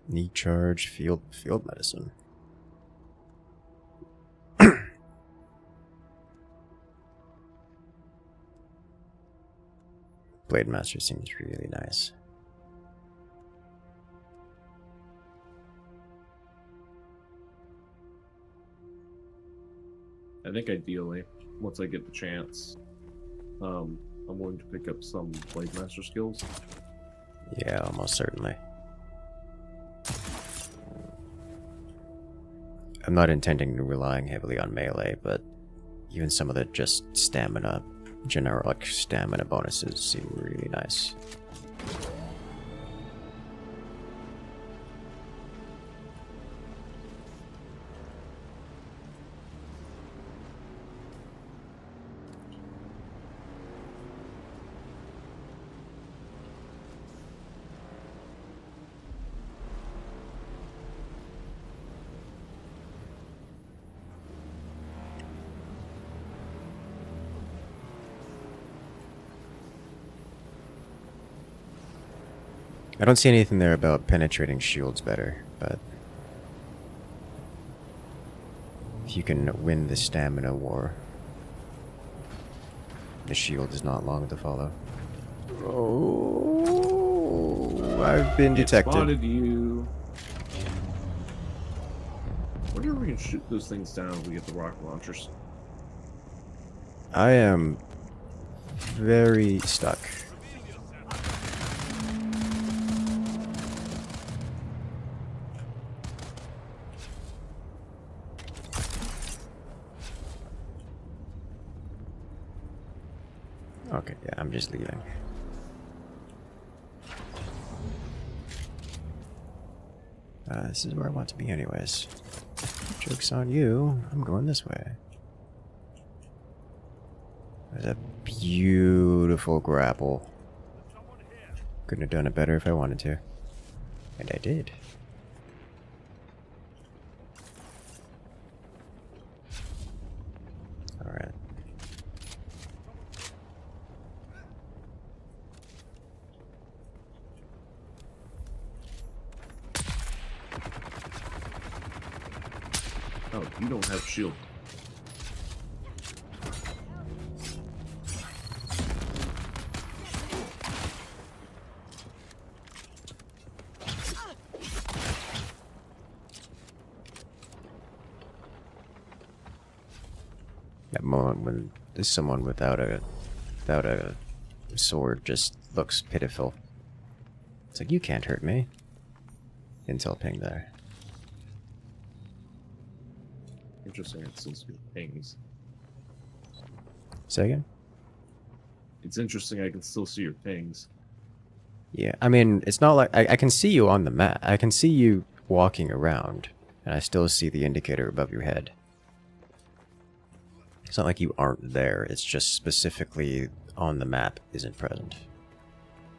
Knee charge, field medicine. Blade Master seems really nice. I think ideally, once I get the chance, I'm going to pick up some Blade Master skills. Yeah, almost certainly. I'm not intending to relying heavily on melee, but even some of the just stamina, generic stamina bonuses seem really nice. I don't see anything there about penetrating shields better, but if you can win the stamina war, the shield is not long to follow. Oh, I've been detected. Spotted you. I wonder if we can shoot those things down if we get the rocket launchers. I am very stuck. Okay, yeah, I'm just leaving. This is where I want to be anyways. Joke's on you. I'm going this way. There's a beautiful grapple. Couldn't have done it better if I wanted to. And I did. Alright. Oh, you don't have shield. That moment when there's someone without a sword just looks pitiful. It's like, you can't hurt me. Intel ping there. Interesting, it still see pings. Say again? It's interesting I can still see your pings. Yeah, I mean, it's not like... I can see you on the map. I can see you walking around, and I still see the indicator above your head. It's not like you aren't there, it's just specifically on the map isn't present.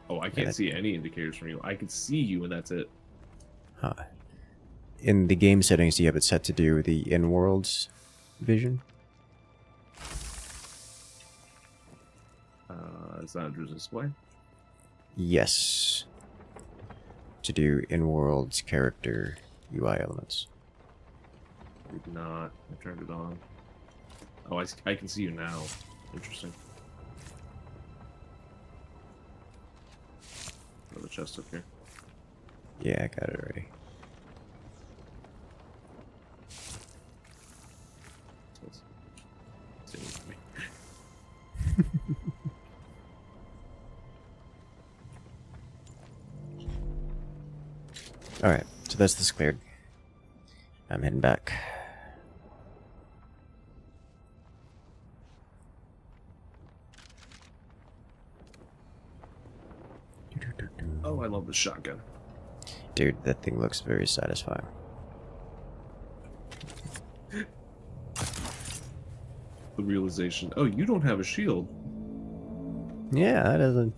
Oh, I can't see any indicators from you. I can see you and that's it. Huh. In the game settings, do you have it set to do the in-worlds vision? Is that under display? Yes. To do in-worlds character UI elements. Did not. I turned it on. Oh, I can see you now. Interesting. Another chest up here. Yeah, I got it already. Alright, so that's this cleared. I'm heading back. Oh, I love the shotgun. Dude, that thing looks very satisfying. The realization. Oh, you don't have a shield. Yeah, that doesn't...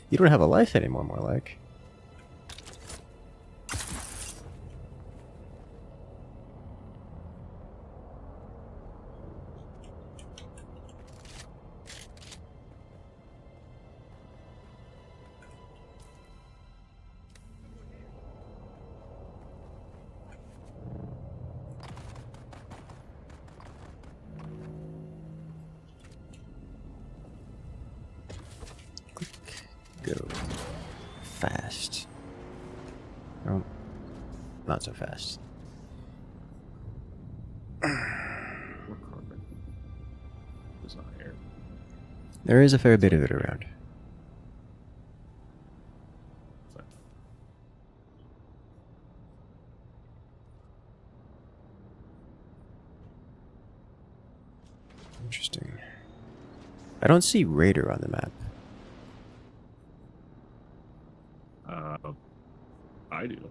You don't have a life anymore, more like. Go fast. Oh, not so fast. What carpet? There's not here. There is a fair bit of it around. I don't see Raider on the map. I do.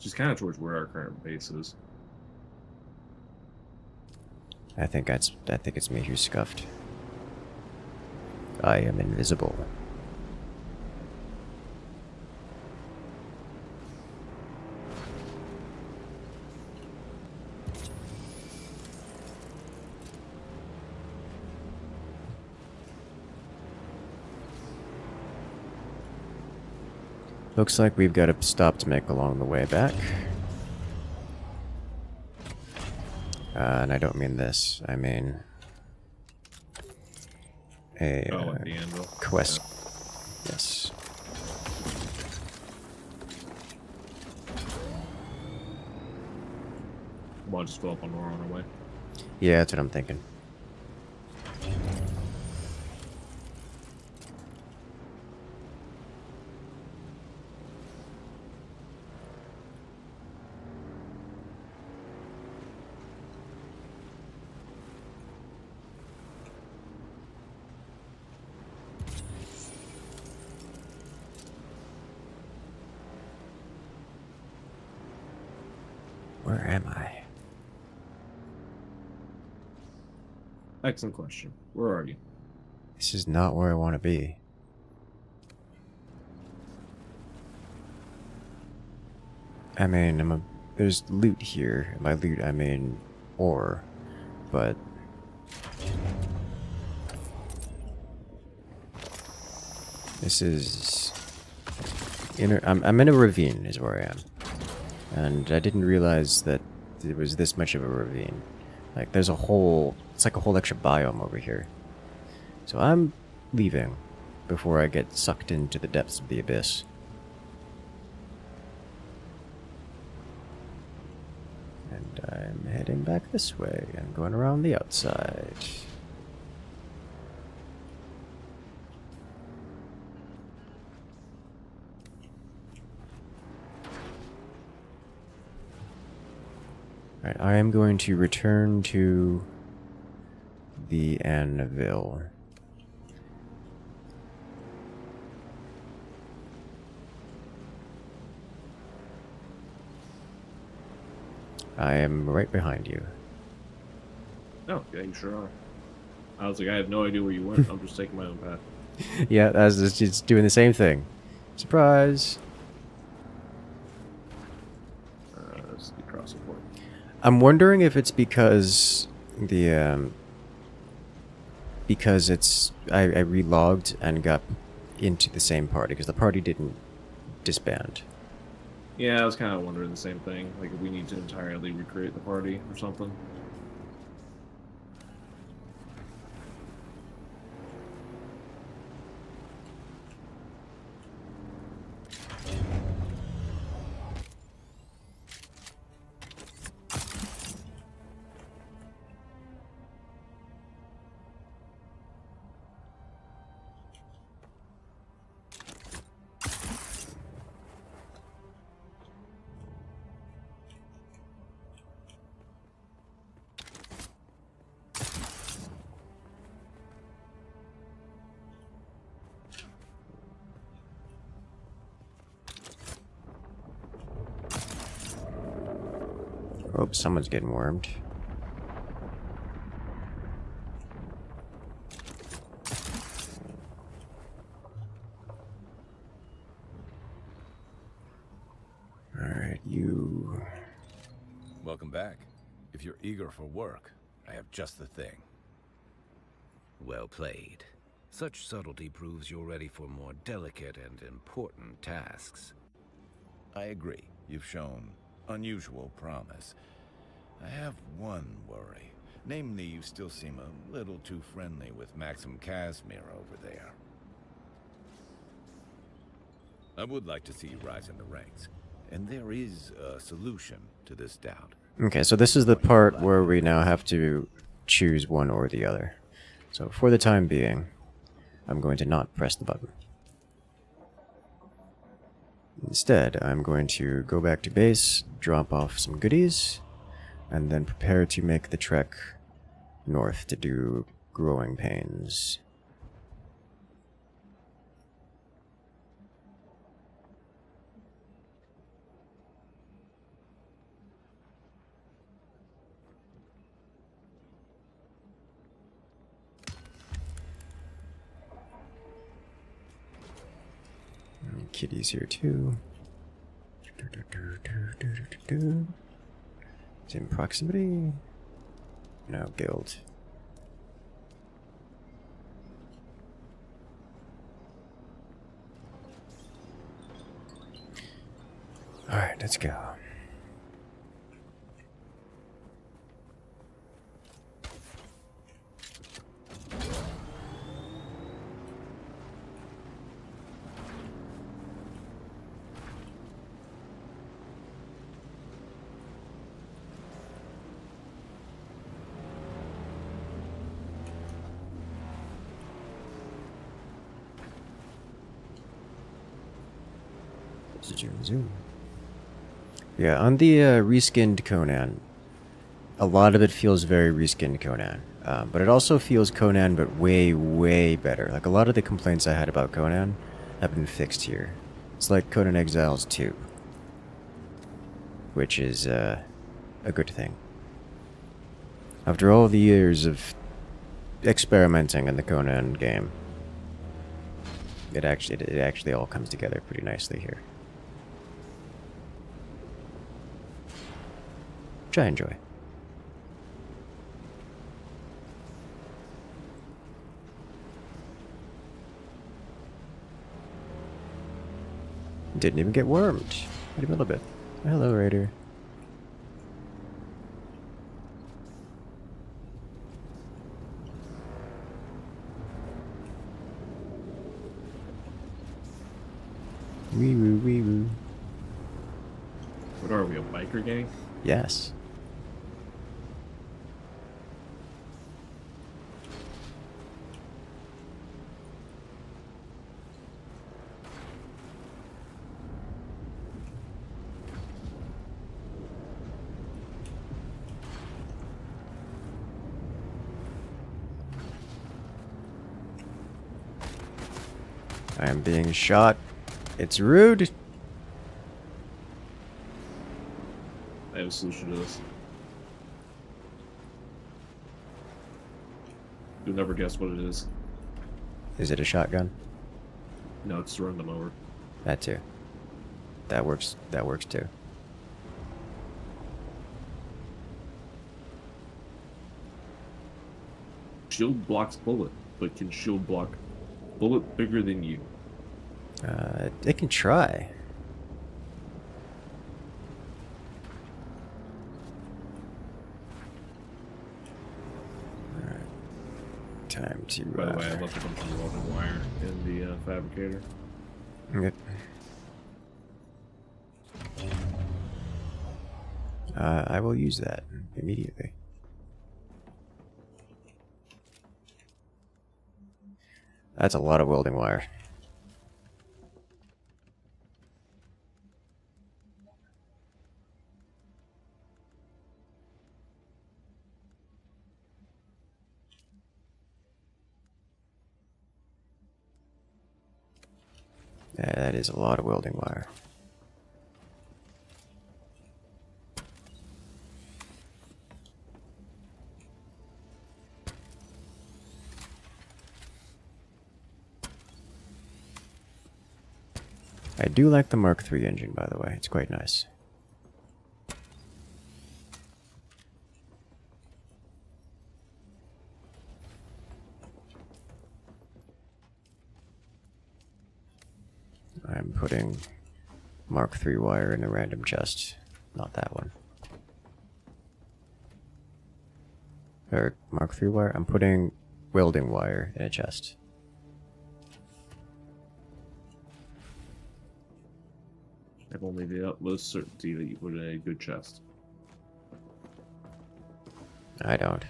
Just kind of towards where our current base is. I think it's me who scuffed. I am invisible. Looks like we've got a stop to make along the way back. And I don't mean this. I mean a at the anvil. quest. Yes. We'll just go up on our own way. Yeah, that's what I'm thinking. Where am I? Excellent question. Where are you? This is not where I want to be. I mean, there's loot here. And by loot, I mean ore. But this is I'm in a ravine, is where I am. And I didn't realize that it was this much of a ravine. Like, there's a whole... It's like a whole extra biome over here. So I'm leaving before I get sucked into the depths of the abyss. And I'm heading back this way. I'm going around the outside. Alright, I am going to return to the anvil. I am right behind you. Oh, yeah, you sure are. I was like, I have no idea where you went. I'm just taking my own path. Yeah, it's doing the same thing. Surprise! Let's get cross support. I'm wondering if it's because the because it's I relogged and got into the same party because the party didn't disband. Yeah, I was kind of wondering the same thing. Like, if we need to entirely recreate the party or something. Oh, someone's getting wormed. Alright, you... Welcome back. If you're eager for work, I have just the thing. Well played. Such subtlety proves you're ready for more delicate and important tasks. I agree. You've shown unusual promise. I have one worry. Namely, you still seem a little too friendly with Maxim Casimir over there. I would like to see you rise in the ranks. And there is a solution to this doubt. Okay, so this is the part where we now have to choose one or the other. So for the time being, I'm going to not press the button. Instead, I'm going to go back to base, drop off some goodies, and then prepare to make the trek north to do Growing pains. Kitty's here too. It's in proximity. No, guild. Alright, let's go. Zoom. Yeah, on the reskinned Conan, a lot of it feels very reskinned Conan. But it also feels Conan, but way, way better. Like, a lot of the complaints I had about Conan have been fixed here. It's like Conan Exiles 2. Which is, a good thing. After all the years of experimenting in the Conan game, it actually all comes together pretty nicely here. Which I enjoy. Didn't even get wormed. Wait a little bit. Hello, Raider. Wee woo, wee woo. What are we, a biker gang? Yes. I am being shot. It's rude. I have a solution to this. You'll never guess what it is. Is it a shotgun? No, it's to run them over. That too. That works. That works too. Shield blocks bullet, but can shield block bullet bigger than you? It can try. Alright. Time to... By the way, I left a bunch of welding wire in the fabricator. Yep. I will use that immediately. That's a lot of welding wire. Yeah, that is a lot of welding wire. I do like the Mark III engine, by the way. It's quite nice. I'm putting Mark III wire in a random chest. Not that one. Or Mark III wire? I'm putting welding wire in a chest. I have only the utmost certainty that you put in a good chest. I don't.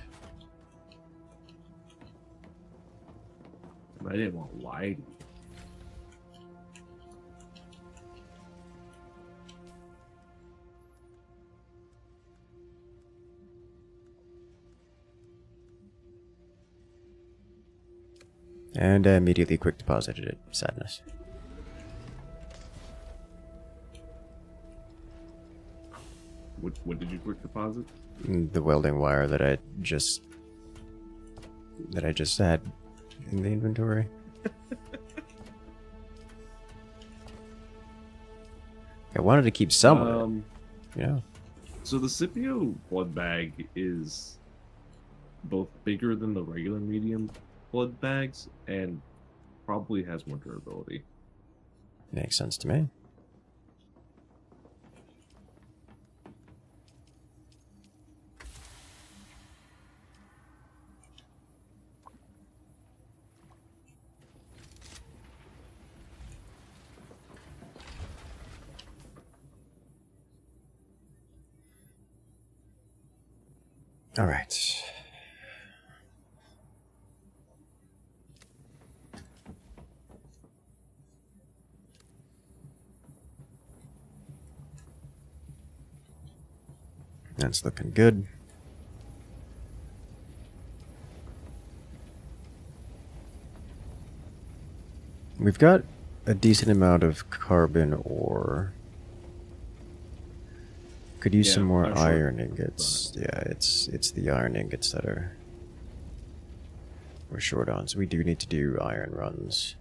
I didn't want to lie to you. And I immediately quick deposited it. Sadness. What did you quick deposit? The welding wire that I just had in the inventory. I wanted to keep some of it. Yeah. So the Scipio blood bag is both bigger than the regular medium blood bags and probably has more durability. Makes sense to me. All right. That's looking good. We've got a decent amount of carbon ore. Could use some more iron ingots. Yeah, it's the iron ingots that we're short on, so we do need to do iron runs.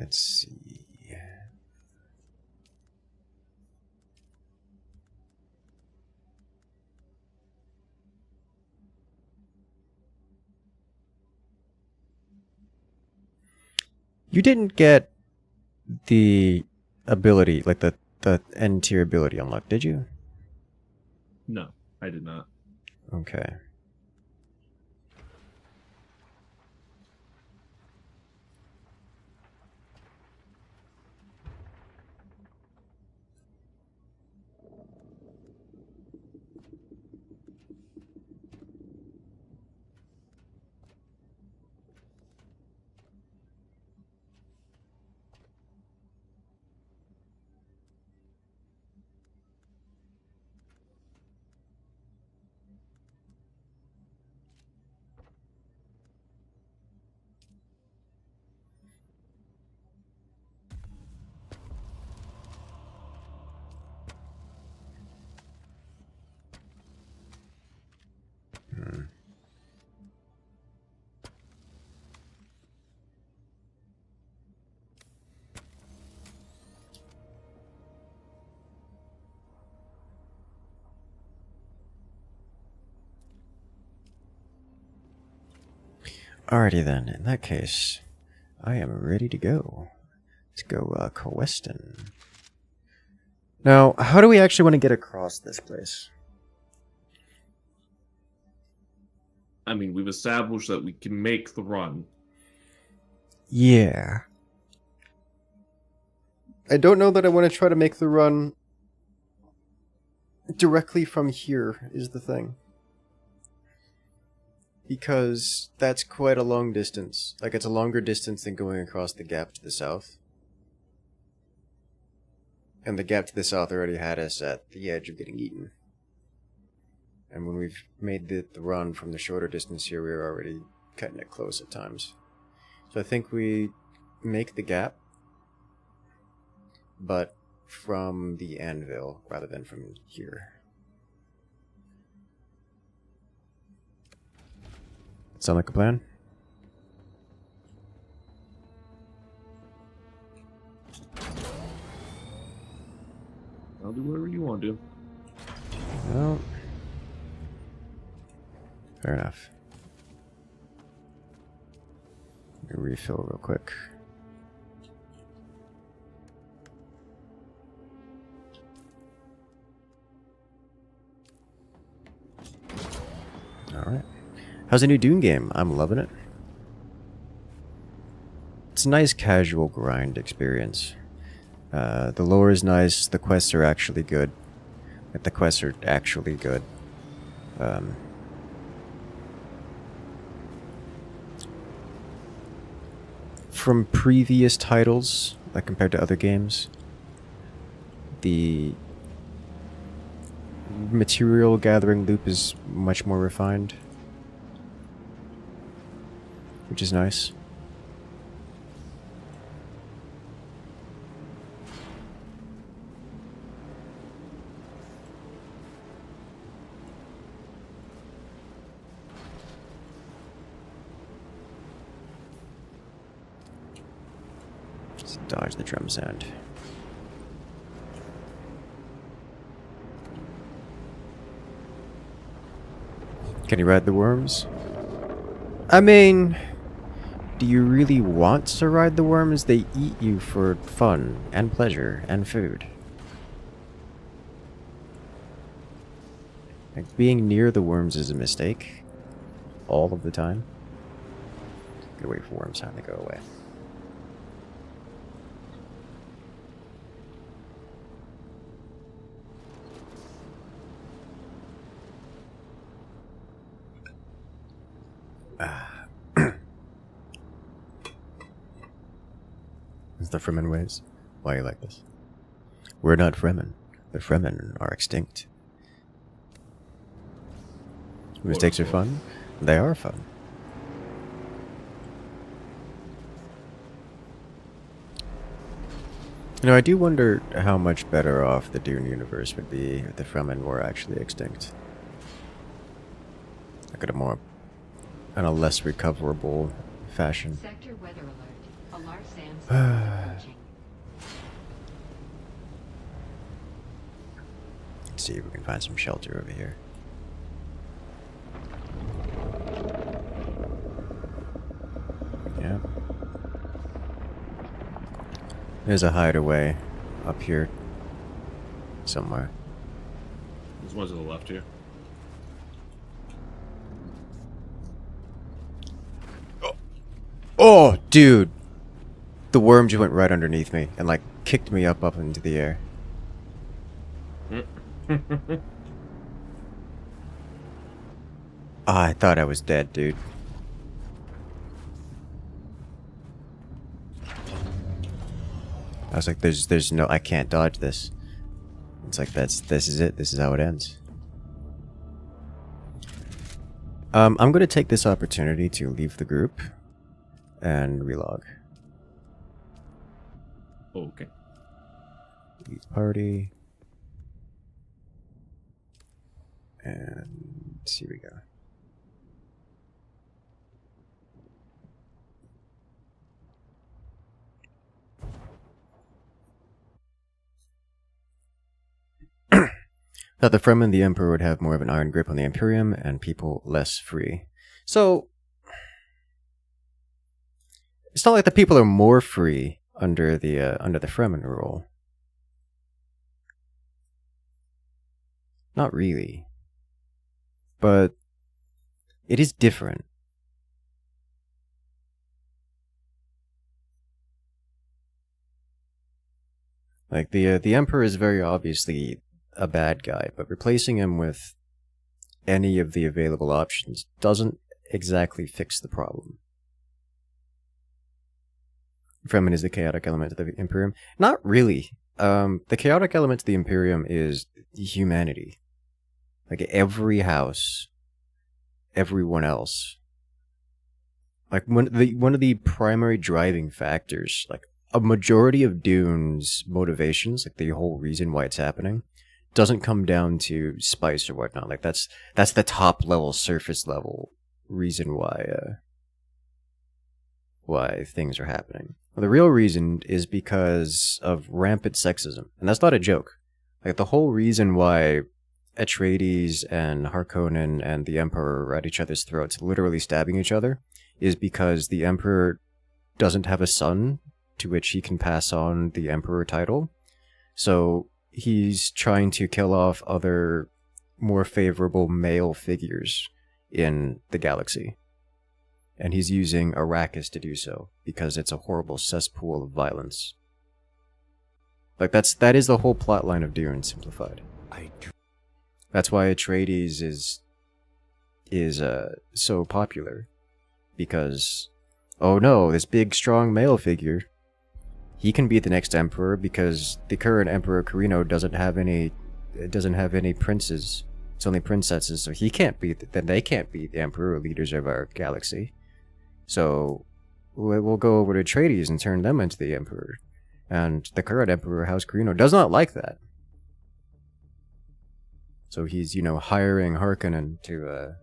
Let's see. You didn't get the ability, like the end tier ability unlocked, did you? No, I did not. Okay. Alrighty then, in that case, I am ready to go. Let's go questing. Now, how do we actually want to get across this place? I mean, we've established that we can make the run. Yeah. I don't know that I want to try to make the run directly from here, is the thing. Because that's quite a long distance. Like, it's a longer distance than going across the gap to the south. And the gap to the south already had us at the edge of getting eaten. And when we've made the run from the shorter distance here, we were already cutting it close at times. So I think we make the gap, but from the anvil rather than from here. Sound like a plan? I'll do whatever you want to. Well, fair enough. Let me refill real quick. Alright. How's the new Dune game? I'm loving it. It's a nice casual grind experience. The lore is nice. The quests are actually good. Like, the quests are actually good. From previous titles, like compared to other games, the material gathering loop is much more refined, which is nice. Let's dodge the drum sound. Can you ride the worms? I mean, do you really want to ride the worms? They eat you for fun and pleasure and food. Like, being near the worms is a mistake. All of the time. Gotta wait for worms time to go away. It's the Fremen ways. Why are you like this? We're not Fremen. The Fremen are extinct. Mistakes are fun? They are fun. You know, I do wonder how much better off the Dune universe would be if the Fremen were actually extinct. Like in a less recoverable fashion. Sector weather alert. A large sandstorm is approaching. Let's see if we can find some shelter over here. Yeah. There's a hideaway up here somewhere. There's one to the left here. Oh, dude! The worm just went right underneath me and, like, kicked me up into the air. I thought I was dead, dude. I was like, there's no, I can't dodge this. It's like, this is it. This is how it ends. I'm going to take this opportunity to leave the group and relog. Okay. Leave party. And here we go. That the Fremen, the Emperor, would have more of an iron grip on the Imperium and people less free. So, it's not like the people are more free under the Fremen rule. Not really. But it is different. Like, the Emperor is very obviously a bad guy, but replacing him with any of the available options doesn't exactly fix the problem. Fremen is the chaotic element of the Imperium. Not really. The chaotic element of the Imperium is humanity. Like, every house, everyone else. Like, one of the primary driving factors, like, a majority of Dune's motivations, like the whole reason why it's happening, doesn't come down to spice or whatnot. Like, that's the top level, surface level reason why things are happening. Well, the real reason is because of rampant sexism, and that's not a joke. Like, the whole reason why Atreides and Harkonnen and the Emperor are at each other's throats, literally stabbing each other, is because the Emperor doesn't have a son to which he can pass on the Emperor title. So he's trying to kill off other more favorable male figures in the galaxy. And he's using Arrakis to do so, because it's a horrible cesspool of violence. Like that is the whole plot line of Dune simplified. That's why Atreides is so popular, because oh no, this big strong male figure, he can be the next emperor because the current Emperor Carino doesn't have any princes. It's only princesses, so he can't be. Then they can't be the emperor or leaders of our galaxy. So we'll go over to Atreides and turn them into the emperor. And the current emperor, House Carino, does not like that. So he's, hiring Harkonnen to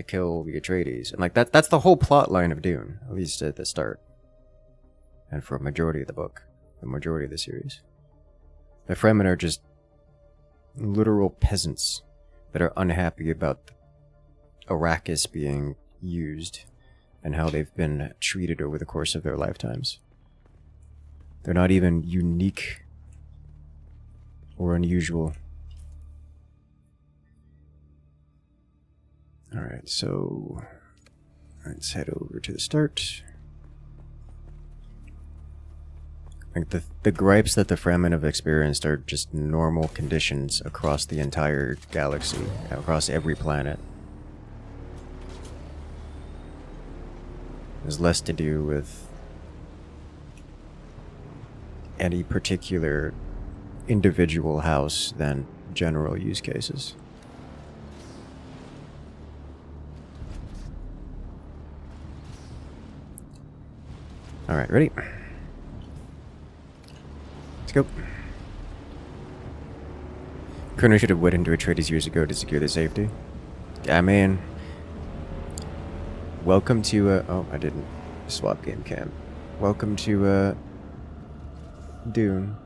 kill the Atreides. And like that's the whole plot line of Dune, at least at the start. And for a majority of the book, the majority of the series. The Fremen are just literal peasants that are unhappy about Arrakis being used and how they've been treated over the course of their lifetimes. They're not even unique or unusual. Alright, so let's head over to the start. Like the gripes that the Fremen have experienced are just normal conditions across the entire galaxy, across every planet. It has less to do with any particular individual house than general use cases. Alright, ready? Let's go. Colonel should have went into Atreides years ago to secure their safety. Yeah, man. Welcome to, oh, I didn't swap game cam. Welcome to, Dune.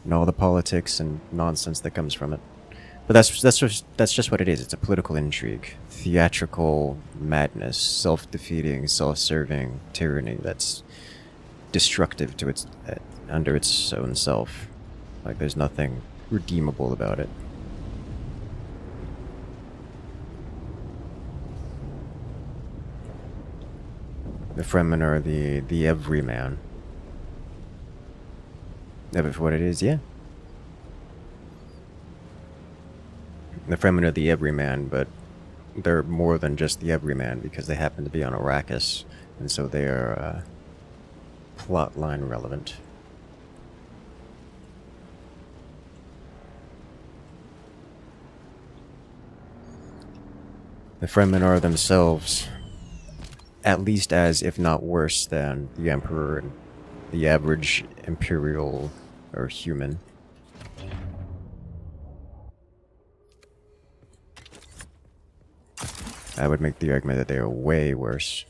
And all the politics and nonsense that comes from it. But that's just what it is. It's a political intrigue, theatrical madness, self-defeating, self-serving tyranny that's destructive to its under its own self. Like there's nothing redeemable about it. The Fremen are the everyman. Never for what it is, yeah. The Fremen are the everyman, but they're more than just the everyman because they happen to be on Arrakis, and so they are plotline relevant. The Fremen are themselves at least as, if not worse than, the Emperor and the average Imperial or human. I would make the argument that they are way worse.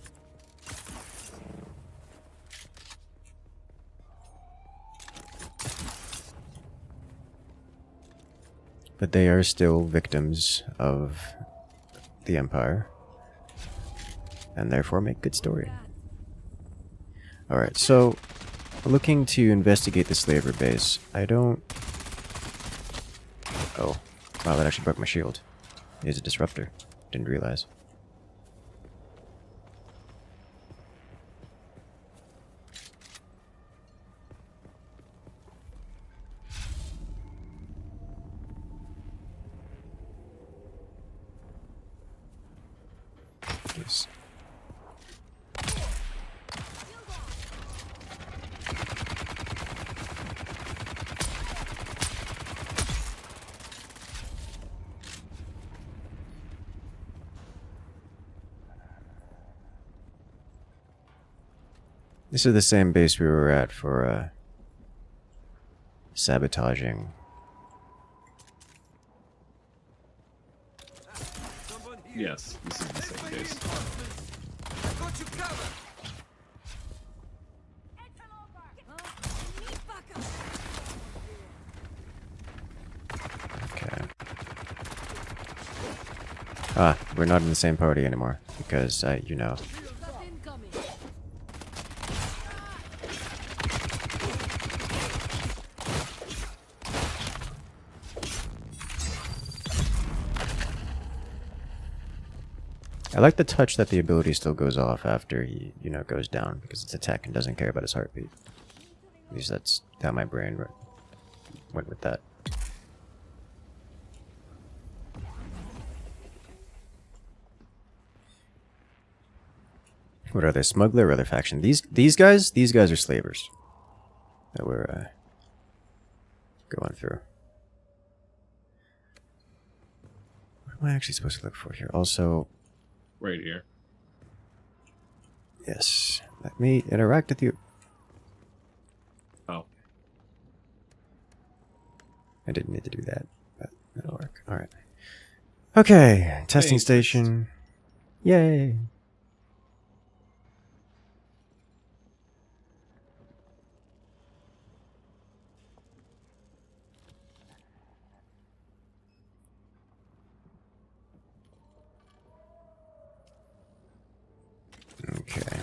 But they are still victims of the Empire. And therefore make good story. Alright, so looking to investigate the slaver base. I don't... Oh. Wow, that actually broke my shield. It's a disruptor. Didn't realize. Yes. This is the same base we were at for sabotaging. Yes, this is the same base. Okay. Ah, we're not in the same party anymore because you know. I like the touch that the ability still goes off after he, you know, goes down, because it's attack and doesn't care about his heartbeat. At least that's how my brain went with that. What are they? Smuggler or other faction? These guys are slavers that we're going through. What am I actually supposed to look for here? Also, right here. Yes. Let me interact with you. Oh. I didn't need to do that, but that'll work. Alright. Okay. Testing Thanks. station. Yay. Okay.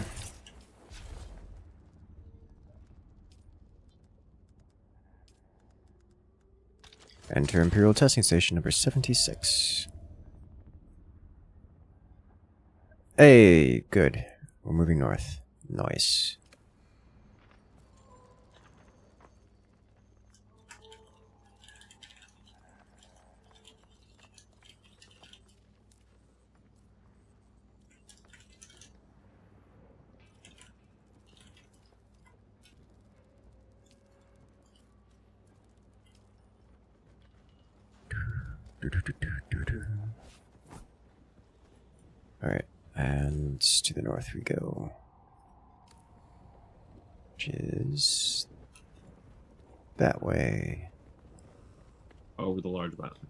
Enter Imperial Testing Station number 76. Hey, good. We're moving north. Nice. Alright, and to the north we go. Which is that way. Over the large mountain.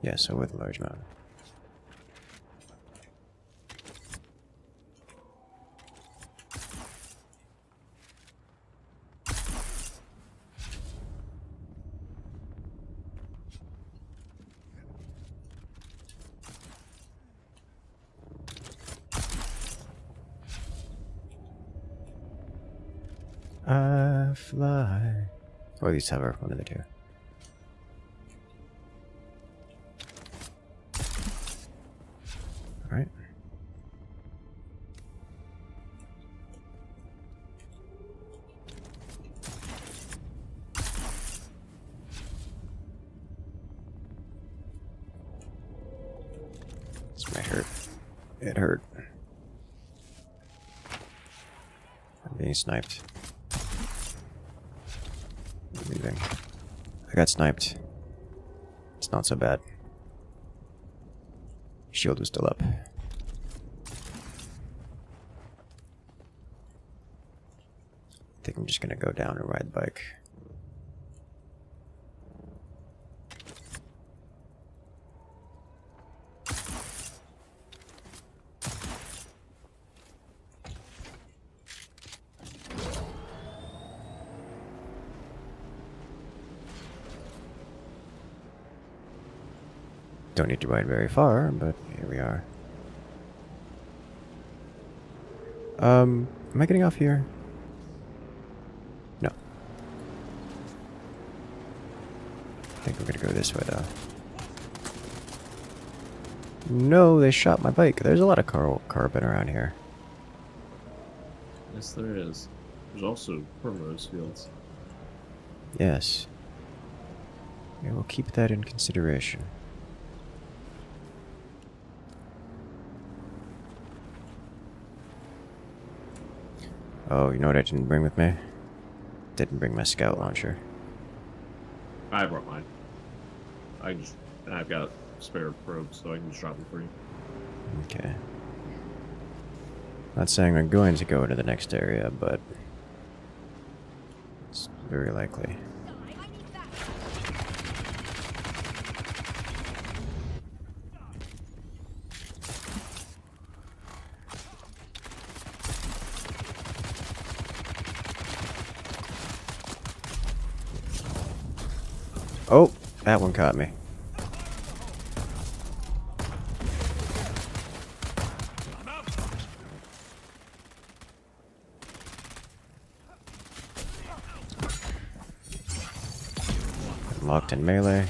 Yes, over the large mountain. I fly. Or at least have our one of the two. Alright. This might hurt. It hurt. I'm being sniped. I'm leaving. I got sniped. It's not so bad. Shield was still up. I think I'm just gonna go down and ride the bike. Don't need to ride very far, but here we are. Am I getting off here? No. I think we're gonna go this way, though. No, they shot my bike. There's a lot of carbon around here. Yes, there is. There's also primrose fields. Yes. Yeah, we'll keep that in consideration. Oh, you know what I didn't bring with me? Didn't bring my scout launcher. I brought mine. I've got spare probes, so I can just drop them for you. Okay. Not saying we're going to go into the next area, but it's very likely. Oh, that one caught me. I'm locked in melee.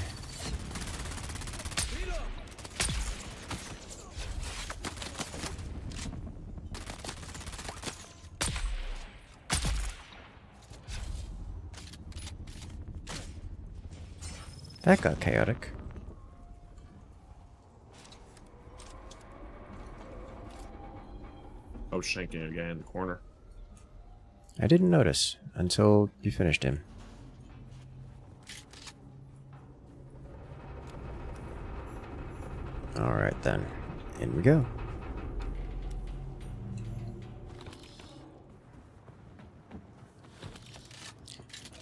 That got chaotic. I was shanking a guy in the corner. I didn't notice until you finished him. Alright then, in we go.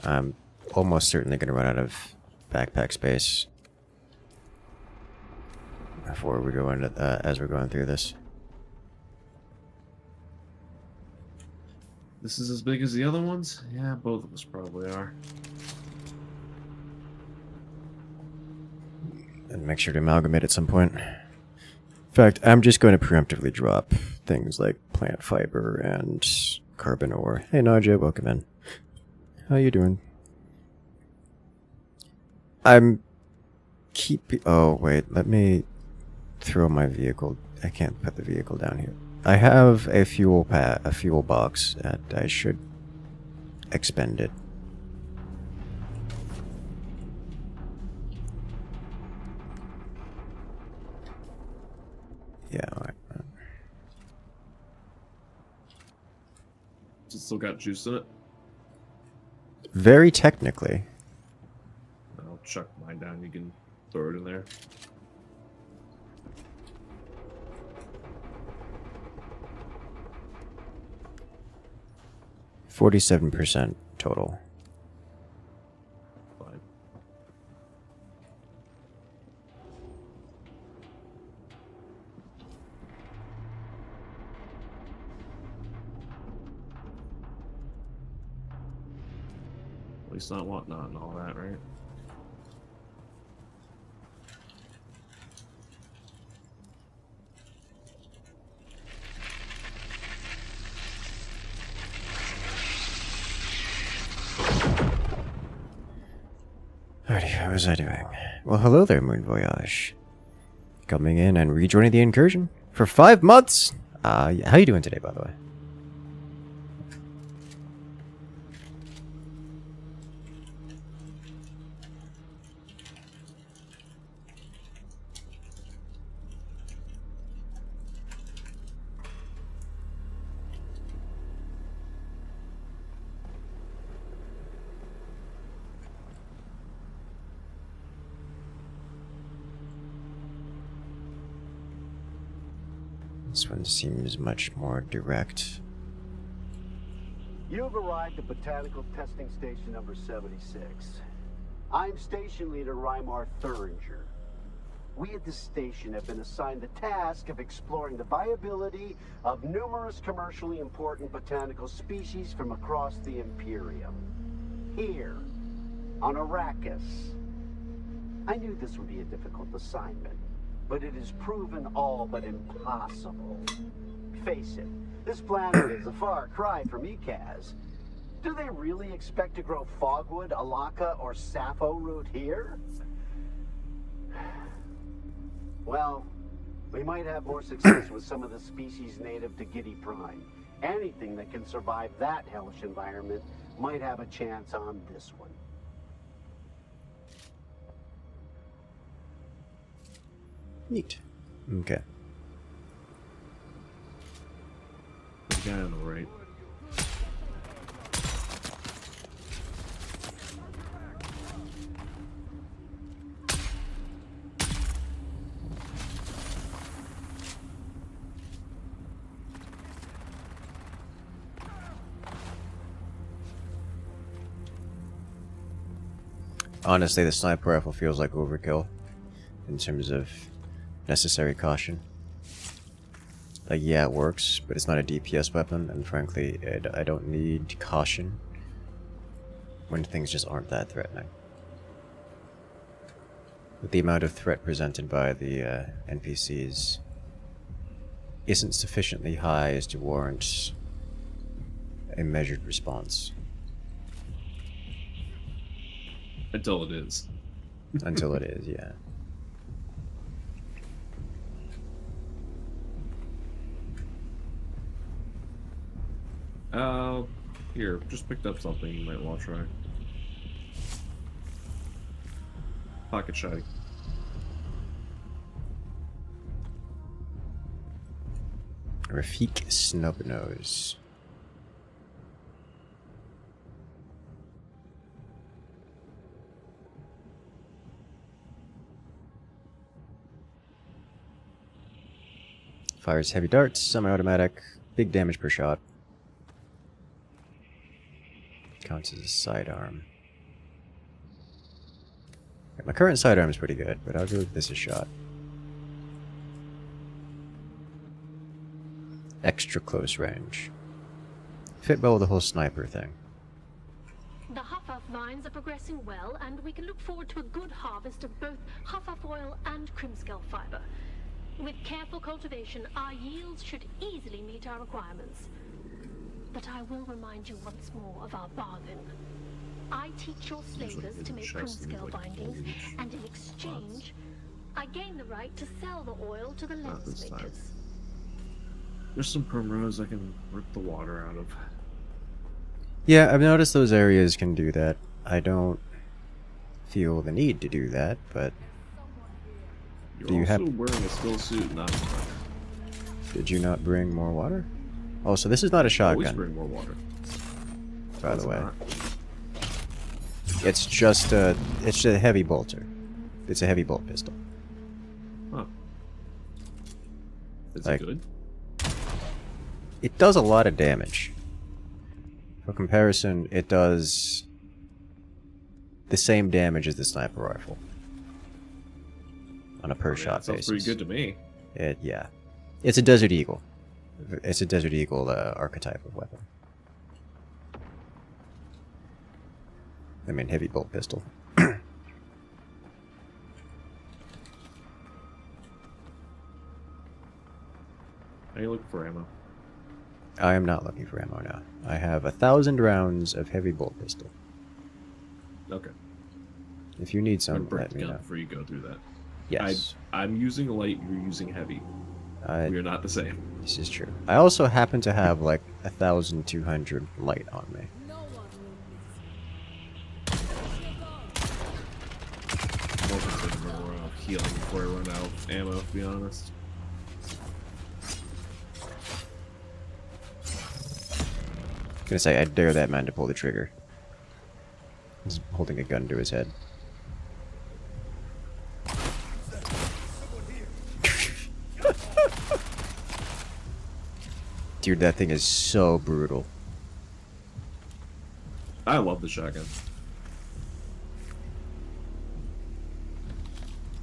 I'm almost certainly going to run out of backpack space before we go into as we're going through this. This is as big as the other ones? Yeah, both of us probably are. And make sure to amalgamate at some point. In fact, I'm just going to preemptively drop things like plant fiber and carbon ore. Hey Naja, welcome in. How you doing? I'm oh wait, let me throw my vehicle. I can't put the vehicle down here. I have a fuel box, and I should expend it. Yeah, alright. Does it still got juice in it? Very technically. I'll chuck mine down. You can throw it in there. %47 total. Fine. At least not whatnot and all that, right? Alrighty, how was I doing? Well, hello there, Moon Voyage. Coming in and rejoining the incursion for 5 months. How you doing today, by the way? This one seems much more direct. You have arrived at Botanical Testing Station number 76. I'm Station Leader Reimar Thuringer. We at this station have been assigned the task of exploring the viability of numerous commercially important botanical species from across the Imperium. Here, on Arrakis. I knew this would be a difficult assignment, but it has proven all but impossible. Face it, this planet is a far cry from Ikaz. Do they really expect to grow fogwood, alaka, or sappho root here? Well, we might have more success with some of the species native to Giddy Prime. Anything that can survive that hellish environment might have a chance on this one. Neat. Okay. The guy on the right. Honestly, the sniper rifle feels like overkill in terms of necessary caution. Like, yeah, it works, but it's not a DPS weapon, and frankly, I don't need caution when things just aren't that threatening. But the amount of threat presented by the NPCs isn't sufficiently high as to warrant a measured response. Until it is. Until it is, yeah. Here, just picked up something you might want to try. Pocket shotty. Rafik Snubnose. Fires heavy darts, semi-automatic, big damage per shot. Counts as a sidearm. My current sidearm is pretty good, but I'll give this a shot. Extra close range. Fit well with the whole sniper thing. The Huff-Huff vines are progressing well, and we can look forward to a good harvest of both Huff-Huff oil and Crimskull fiber. With careful cultivation, our yields should easily meet our requirements. But I will remind you once more of our bargain. I teach your slavers to make Crimskull bindings, and in exchange, I gain the right to sell the oil to the lens makers. There's some primrose I can rip the water out of. Yeah, I've noticed those areas can do that. I don't feel the need to do that, but... You're also wearing a skill suit, not... Did you not bring more water? Oh, so this is not a shotgun. Always bring more water. By the way. It's just a heavy bolter. It's a heavy bolt pistol. Huh. Is it good? It does a lot of damage. For comparison, it does the same damage as the sniper rifle. On a per shot basis. Sounds pretty good to me. Yeah. It's a Desert Eagle. It's a Desert Eagle archetype of weapon. I mean, heavy bolt pistol. Are you looking for ammo? I am not looking for ammo now. I have 1,000 rounds of heavy bolt pistol. Okay. If you need some, break let me know. before you go through that. Yes. I'm using light, you're using heavy. We are not the same. This is true. I also happen to have like 1,200 light on me. I'm more concerned about healing before I run out of ammo, to be honest. I was gonna say, I dare that man to pull the trigger. He's holding a gun to his head. Dude, that thing is so brutal. I love the shotgun.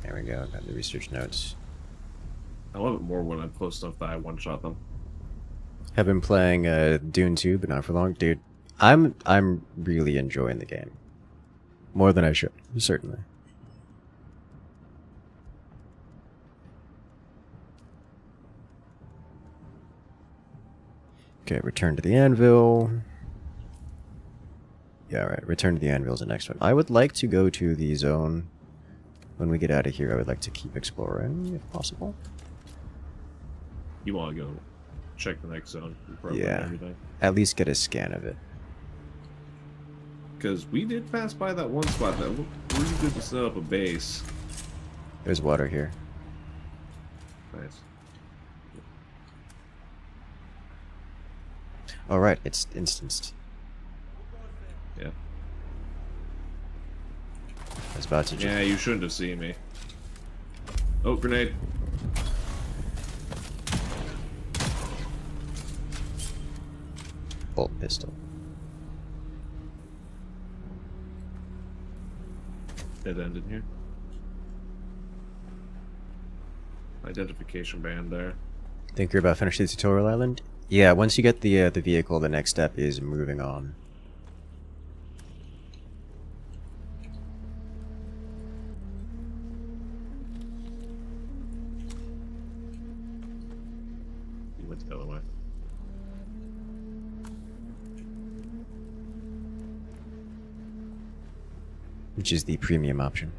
There we go, got the research notes. I love it more when I'm close enough that I one-shot them. Have been playing Dune 2, but not for long. Dude, I'm really enjoying the game. More than I should, certainly. Okay, return to the anvil. Yeah, right. Return to the anvil is the next one. I would like to go to the zone. When we get out of here, I would like to keep exploring, if possible. You want to go check the next zone? Yeah. Everything. At least get a scan of it. Because we did pass by that one spot that looked pretty good to set up a base. There's water here. Nice. Alright, it's instanced. Yeah. I was about to just... Yeah, you shouldn't have seen me. Oh, grenade. Bolt pistol. Dead end in here. Identification band there. Think you're about finished the tutorial island? Yeah, once you get the vehicle, the next step is moving on. You went the other way. Which is the premium option.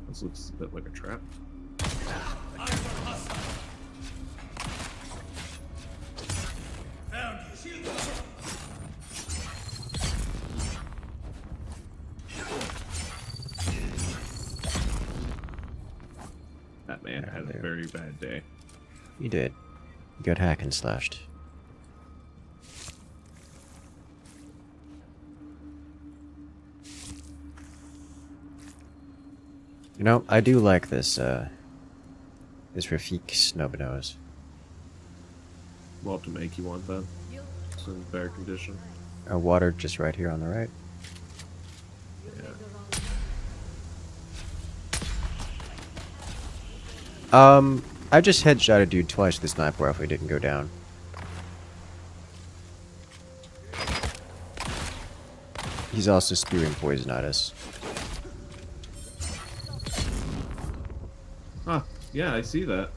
This looks a bit like a trap. Found you. That man had a very bad day. You did. You got hack and slashed. You know, I do like this, this Rafik Snubnose. We'll have to make you one then. It's in fair condition. Water just right here on the right. Yeah. I just headshot a dude twice with the sniper rifle. He didn't go down. He's also spewing poison at us. Huh. Yeah, I see that.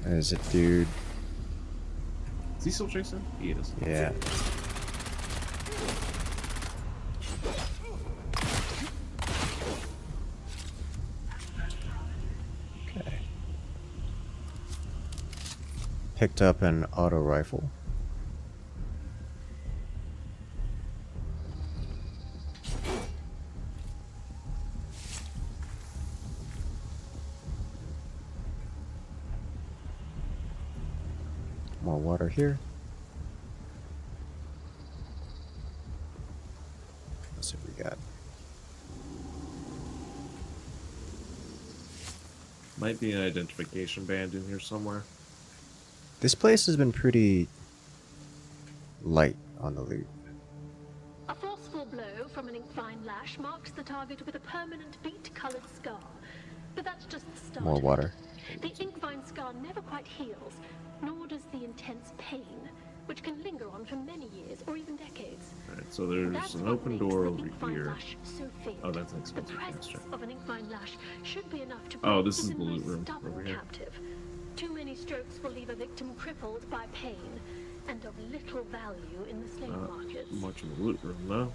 Is it, dude? Is he still chasing? He is. Yeah. Okay. Picked up an auto rifle. More water here. Let's see what we got. Might be an identification band in here somewhere. This place has been pretty light on the loot. A forceful blow from an ink-fine lash marks the target with a permanent beet-colored scar. But that's just the start. More water. The ink-fine scar never quite heals, nor does the intense pain, which can linger on for many years or even decades. Alright, so there's That's an what open makes door the over ink-fine here. lash so faint. Oh, that's an The expensive presence caster. of an ink-fine lash should be enough to Oh, break this is even the loot my room stubborn over here. captive. Too many strokes will leave a victim crippled by pain and of little value in the slave markets. Much in the loot room, though.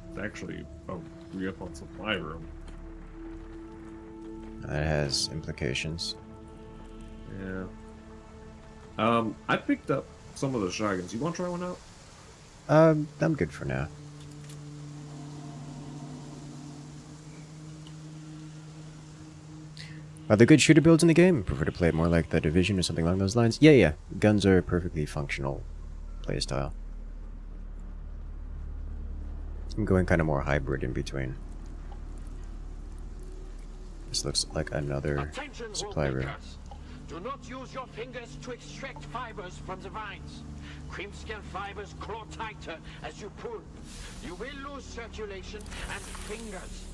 It's actually a re-up supply room. That has implications. Yeah. I picked up some of the shotguns. You want to try one out? I'm good for now. Are there good shooter builds in the game? Prefer to play it more like the Division or something along those lines? Yeah. Guns are a perfectly functional playstyle. I'm going kind of more hybrid in between. This looks like another supply room. Do not use your fingers to extract fibers from the vines. Creamscale fibers claw tighter as you pull. You will lose circulation and fingers.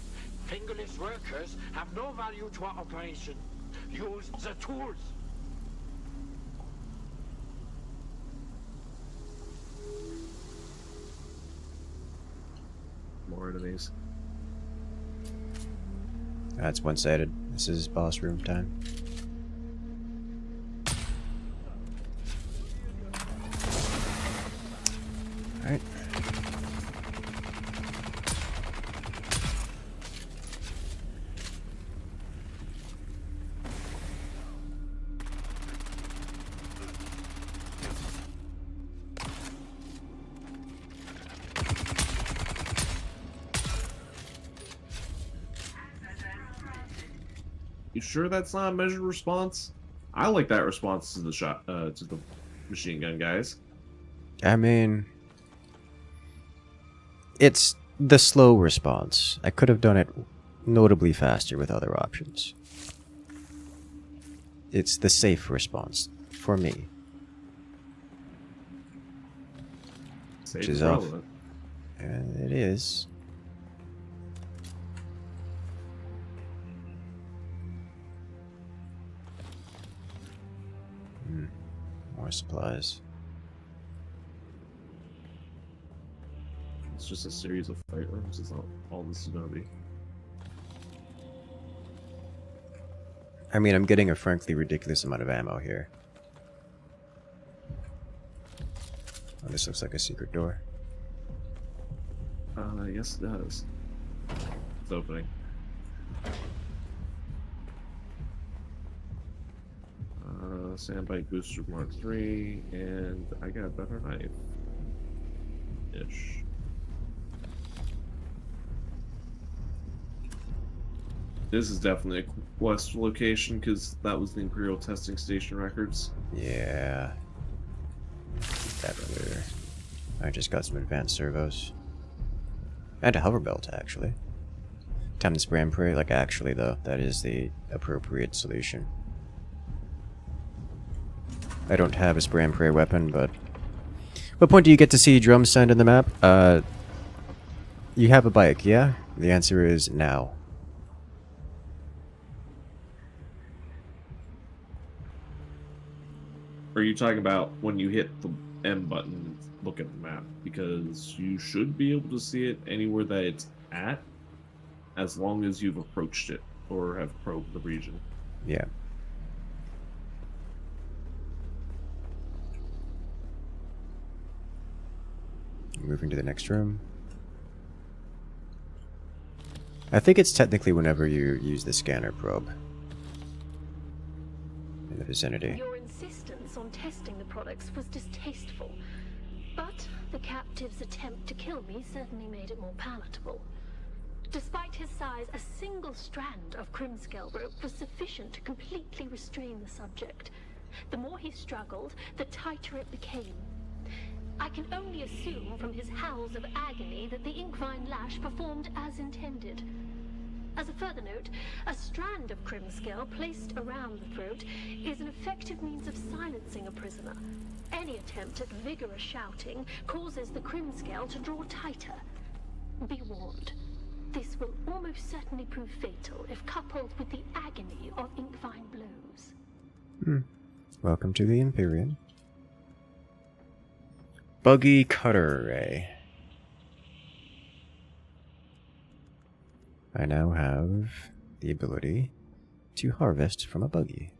Fingerless workers have no value to our operation. Use the tools. More enemies. That's one-sided. This is boss room time. Alright. You sure that's not a measured response? I like that response to the to the machine gun guys. I mean, it's the slow response. I could have done it notably faster with other options. It's the safe response for me. Safe Which is off. And it is. More supplies. It's just a series of fight rooms. It's not all this is gonna be. I mean, I'm getting a frankly ridiculous amount of ammo here. Oh, this looks like a secret door. Yes, it does. It's opening. Sandbite booster Mark 3, and I got a better knife. Ish. This is definitely a quest location because that was the Imperial testing station records. Yeah. Keep that clear. I just got some advanced servos. And a hover belt, actually. Time to spray and pray. Like, actually, though, that is the appropriate solution. I don't have a spray and pray weapon, but... What point do you get to see drum sound in the map? You have a bike, yeah? The answer is now. Are you talking about when you hit the M button and look at the map? Because you should be able to see it anywhere that it's at, as long as you've approached it or have probed the region. Yeah. Moving to the next room. I think it's technically whenever you use the scanner probe in the vicinity. Your insistence on testing the products was distasteful, but the captive's attempt to kill me certainly made it more palatable. Despite his size, a single strand of crimscale rope was sufficient to completely restrain the subject. The more he struggled, the tighter it became. I can only assume from his howls of agony that the inkvine lash performed as intended. As a further note, a strand of crimscale placed around the throat is an effective means of silencing a prisoner. Any attempt at vigorous shouting causes the crimscale to draw tighter. Be warned, this will almost certainly prove fatal if coupled with the agony of inkvine blows. Welcome to the Imperium. Buggy cutter array. I now have the ability to harvest from a buggy.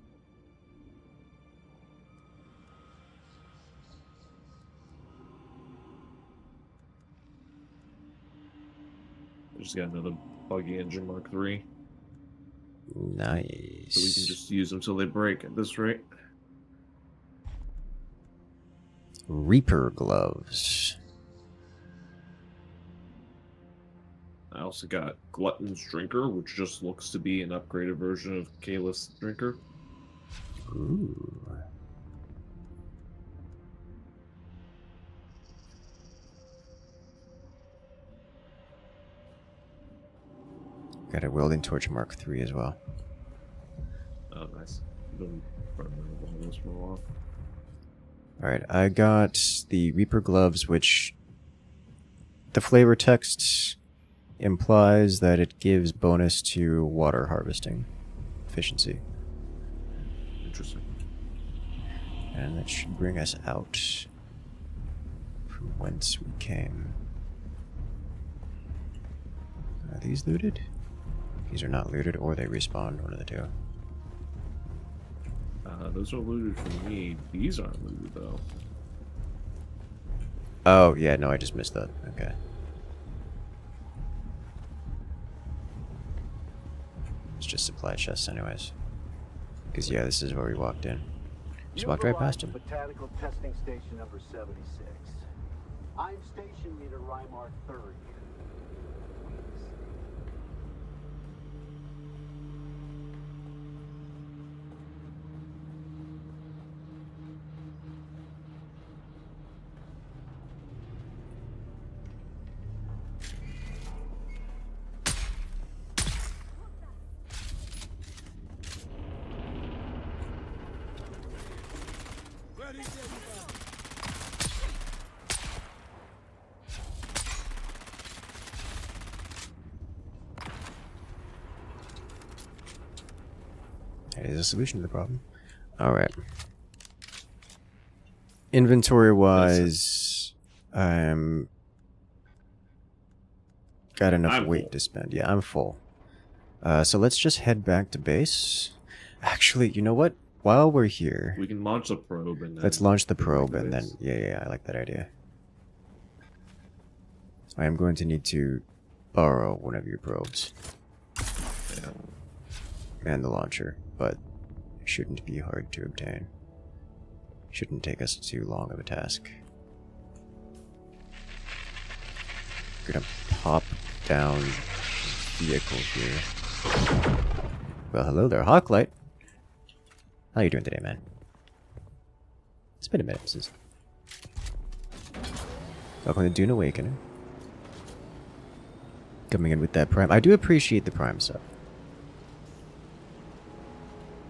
I just got another buggy engine Mark 3. Nice. So we can just use them till they break at this rate. Reaper gloves. I also got Glutton's Drinker, which just looks to be an upgraded version of Kalis Drinker. Ooh. Got a welding torch Mark 3 as well. Oh, nice. Been burning one of those for a while. Alright, I got the Reaper gloves, which the flavor text implies that it gives bonus to water harvesting efficiency. Interesting. And that should bring us out from whence we came. Are these looted? These are not looted, or they respawn, one of the two. Those are looted for me. These aren't looted, though. Oh, yeah, no, I just missed that. Okay. It's just supply chests anyways. Because, yeah, this is where we walked in. Just walked right past him. Botanical testing station number 76. I'm station leader Rymar 3rd. That is a solution to the problem. Alright. Inventory-wise, I'm... got enough weight to spend. Yeah, I'm full. So let's just head back to base. Actually, you know what? While we're here... We can launch the probe and then... Let's launch the probe and then... Yeah, I like that idea. I am going to need to borrow one of your probes. And the launcher, but it shouldn't be hard to obtain. Shouldn't take us too long of a task. Gonna pop down vehicle here. Well, hello there, Hawklight. How you doing today, man? It's been a minute since. Welcome to Dune Awakening. Coming in with that Prime. I do appreciate the Prime sub.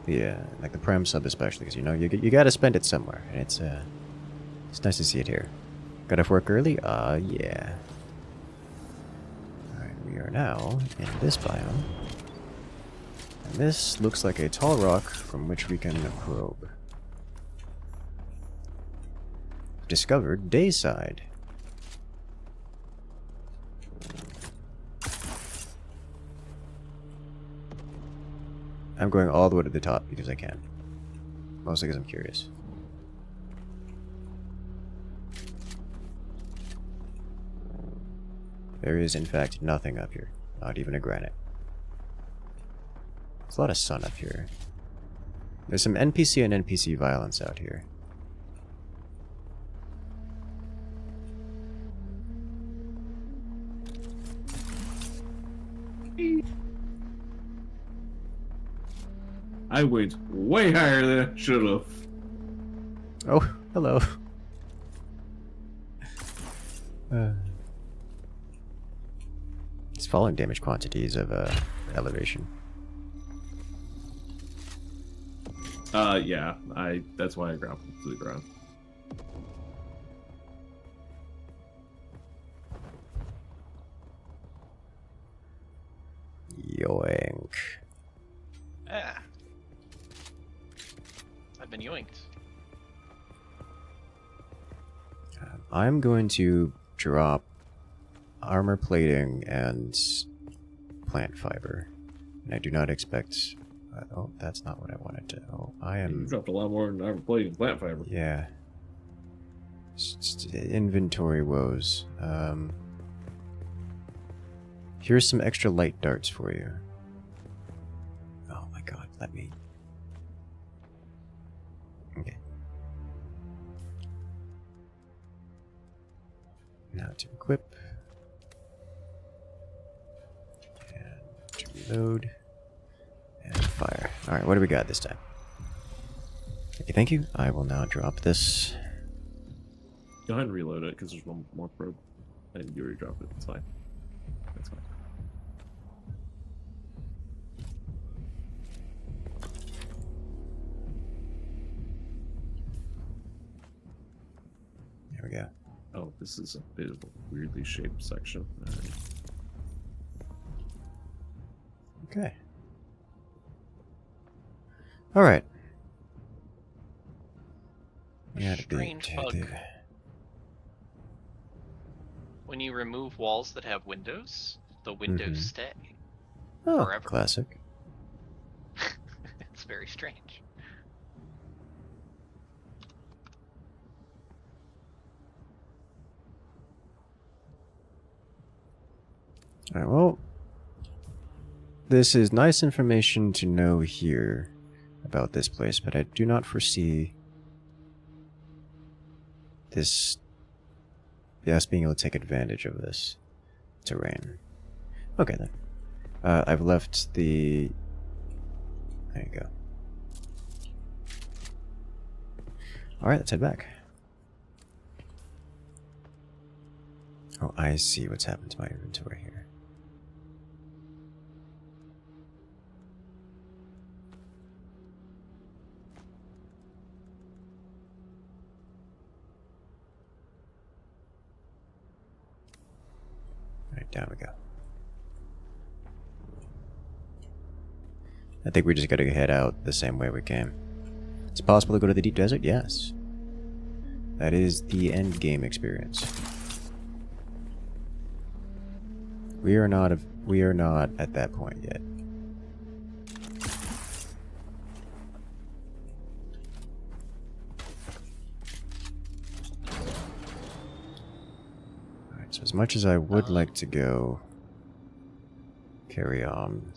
Yeah, like the Prime sub especially, because you know you gotta spend it somewhere, and it's nice to see it here. Got off work early? Yeah. All right, we are now in this biome, and this looks like a tall rock from which we can probe. Discovered Dayside. I'm going all the way to the top because I can. Mostly because I'm curious. There is, in fact, nothing up here. Not even a granite. There's a lot of sun up here. There's some NPC and NPC violence out here. I went way higher than I should have. Oh, hello. It's falling damage quantities of elevation. Yeah, that's why I grappled to the ground. Yoink. Ah. I've been yoinked. I'm going to drop armor plating and plant fiber. And I do not expect... oh, that's not what I wanted to... Oh, I am... You dropped a lot more than armor plating and plant fiber. Yeah. Inventory woes. Here's some extra light darts for you. Oh my god, let me... Okay. Now to equip. And to reload. And fire. Alright, what do we got this time? Okay, thank you. I will now drop this. Go ahead and reload it, because there's one more probe. And you already dropped it. It's fine. That's fine. There we go. Oh, this is a bit of a weirdly shaped section. Okay. Alright. Yeah, Strange bug. When you remove walls that have windows, the windows stay. Oh, forever. Classic. It's very strange. Alright, well, this is nice information to know here about this place, but I do not foresee us being able to take advantage of this terrain. Okay then. I've left the... There you go. Alright, let's head back. Oh, I see what's happened to my inventory here. Alright, down we go. I think we just gotta head out the same way we came. Is it possible to go to the deep desert? Yes. That is the end game experience. We are not at that point yet. Alright, so as much as I would like to go Carry on.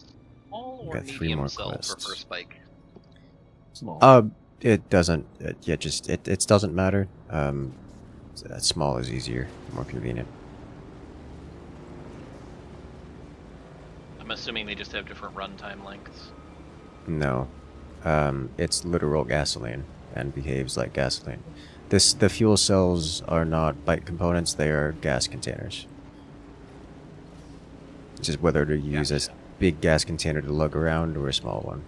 Small or Got 3 medium more cell for quests. first bike? Small. It doesn't. It doesn't matter. Small is easier, more convenient. I'm assuming they just have different runtime lengths. No, it's literal gasoline and behaves like gasoline. The fuel cells are not bike components; they are gas containers. It's just whether to use a big gas container to lug around or a small one.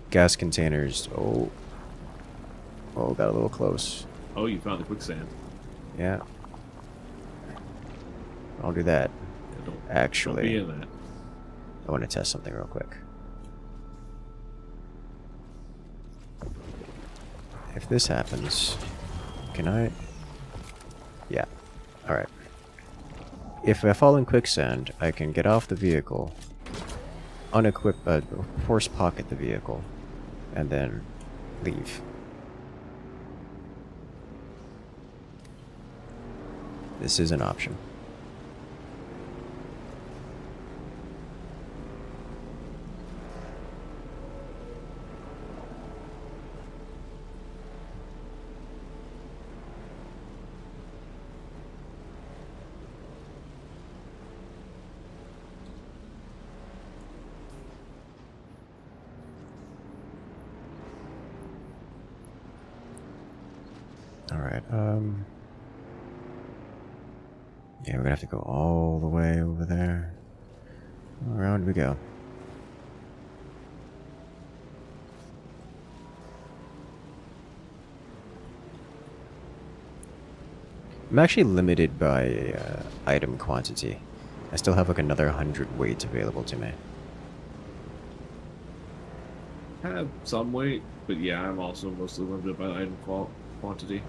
Gas containers. Oh, got a little close. Oh, you found the quicksand. Yeah. I'll do that. Yeah, Actually, don't be in that. I want to test something real quick. If this happens, can I? Yeah. Alright. If I fall in quicksand, I can get off the vehicle, horse pocket the vehicle, and then leave. This is an option. Alright, yeah, we're gonna have to go all the way over there. Around we go. I'm actually limited by item quantity. I still have like another 100 weight available to me. I have some weight, but yeah, I'm also mostly limited by item quantity.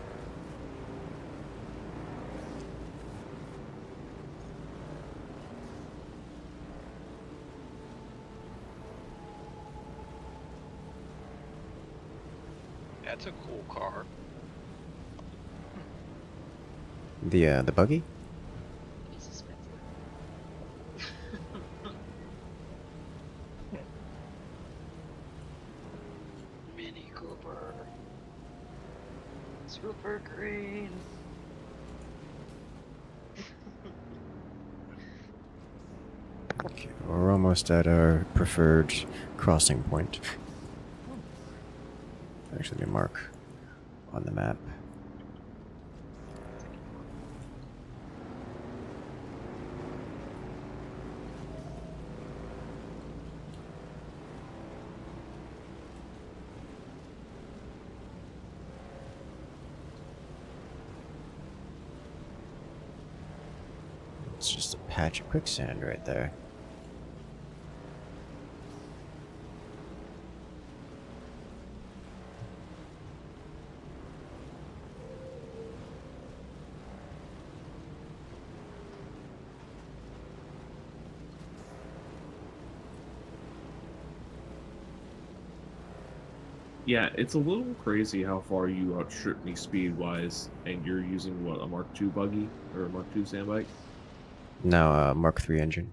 That's a cool car. The buggy? Mini Cooper. Super green. Okay, we're almost at our preferred crossing point. Actually, let me mark on the map. It's just a patch of quicksand right there. Yeah, it's a little crazy how far you outstrip me speed-wise, and you're using, what, a Mark II buggy? Or a Mark II sandbike? No, Mark III engine.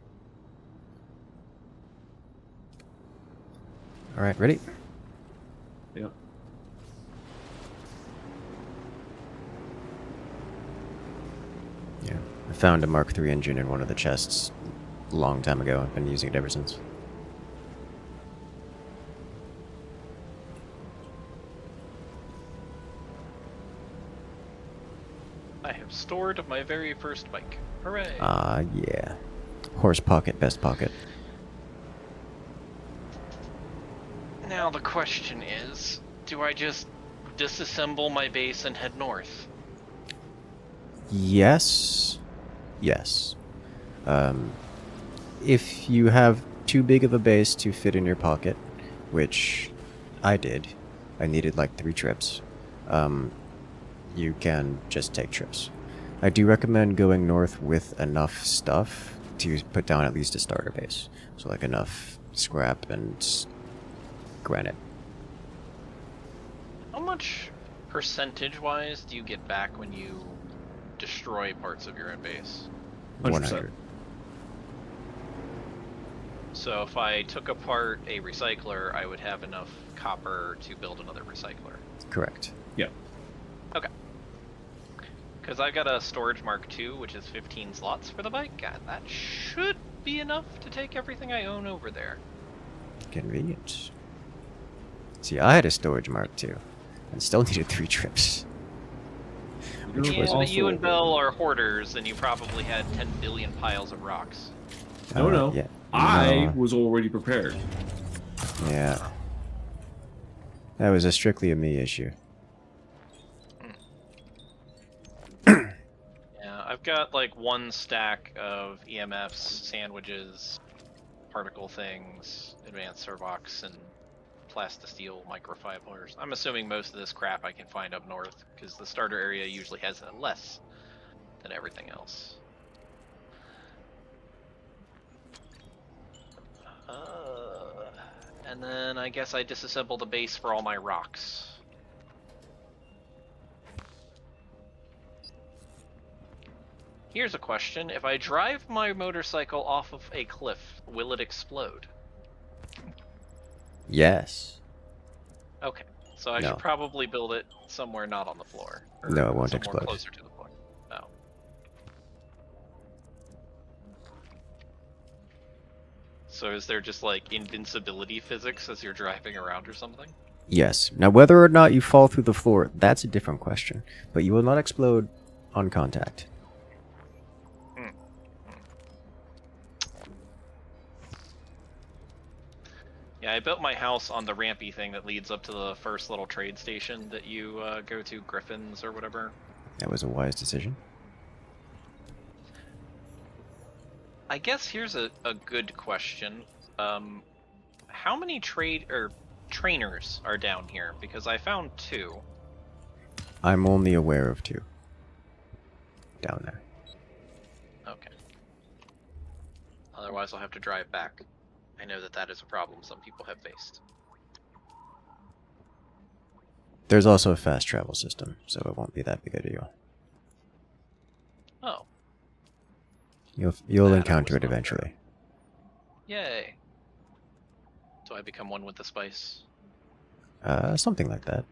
Alright, ready? Yep. Yeah, I found a Mark III engine in one of the chests a long time ago. I've been using it ever since. I have stored my very first bike. Hooray! Yeah. Horse pocket, best pocket. Now the question is, do I just disassemble my base and head north? Yes. Yes. If you have too big of a base to fit in your pocket, which I did, I needed like 3 trips, you can just take trips. I do recommend going north with enough stuff to put down at least a starter base. So like enough scrap and granite. How much percentage-wise do you get back when you destroy parts of your own base? 100. So if I took apart a recycler, I would have enough copper to build another recycler. Correct. Yeah. Okay. Because I've got a storage Mark II, which is 15 slots for the bike, and that should be enough to take everything I own over there. Convenient. See, I had a storage Mark II, and still needed 3 trips. Yeah, but you and Bell are hoarders, and you probably had 10 billion piles of rocks. No. Yeah. I No. was already prepared. Yeah. That was strictly a me issue. Yeah, I've got like 1 stack of EMFs, sandwiches, particle things, advanced servox, and plastisteel microfibers. I'm assuming most of this crap I can find up north, because the starter area usually has less than everything else. And then I guess I disassemble the base for all my rocks. Here's a question. If I drive my motorcycle off of a cliff, will it explode? Yes. Okay, so I No. should probably build it somewhere not on the floor. Or No, it won't somewhere explode. closer to the floor. No. So is there just like invincibility physics as you're driving around or something? Yes. Now, whether or not you fall through the floor, that's a different question. But you will not explode on contact. Yeah, I built my house on the rampy thing that leads up to the first little trade station that you go to, Griffins or whatever. That was a wise decision. I guess here's a good question. How many trainers are down here? Because I found 2. I'm only aware of 2. Down there. Okay. Otherwise I'll have to drive back. I know that is a problem some people have faced. There's also a fast travel system, so it won't be that big a deal. Oh. You'll encounter it eventually. Yay. Do I become one with the spice? Something like that.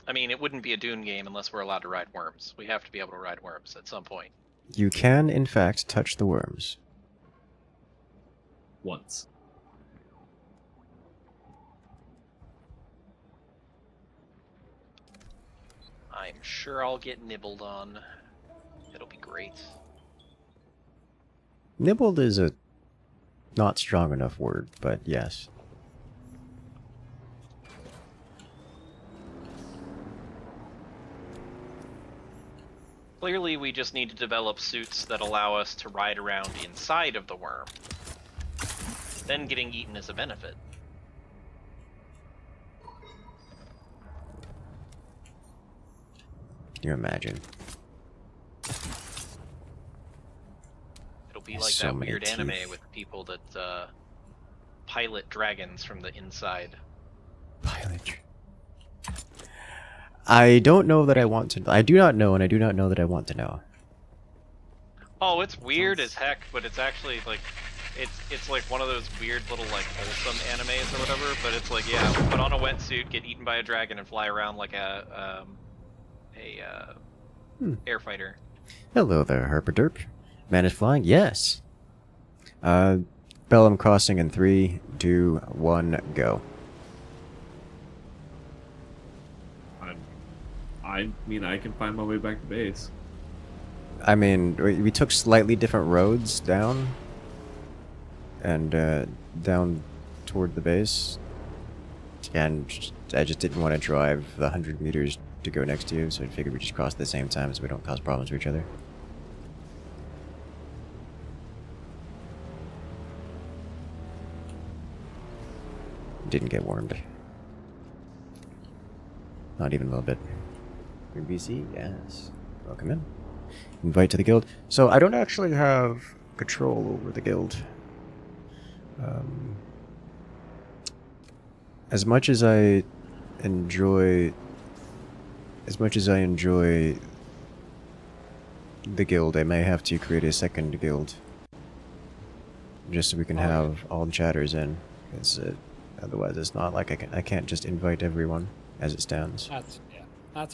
I mean, it wouldn't be a Dune game unless we're allowed to ride worms. We have to be able to ride worms at some point. You can, in fact, touch the worms. Once. I'm sure I'll get nibbled on. It'll be great. Nibbled is a not strong enough word, but yes. Clearly, we just need to develop suits that allow us to ride around inside of the worm. Then getting eaten is a benefit. Can you imagine? It'll be like So that many weird teeth. anime with people that pilot dragons from the inside. Pilot. I don't know that I want to. I do not know, and I do not know that I want to know. Oh, it's weird as heck, but it's actually like, it's like one of those weird little like wholesome animes or whatever. But it's like, yeah, put on a wetsuit, get eaten by a dragon, and fly around like a air fighter. Hello there, Herpaderp. Man is flying? Yes. Bellum crossing in 3, 2, 1, go. I mean, I can find my way back to base. I mean, we took slightly different roads down. And, down toward the base. And I just didn't want to drive the 100 meters to go next to you, so I figured we just cross at the same time so we don't cause problems for each other. Didn't get warmed. Not even a little bit. Green BC? Yes. Welcome in. Invite to the guild. So I don't actually have control over the guild. As much as I enjoy the guild, I may have to create a second guild. Just so we can have all the chatters in. Because otherwise it's not like I can't just invite everyone as it stands. That's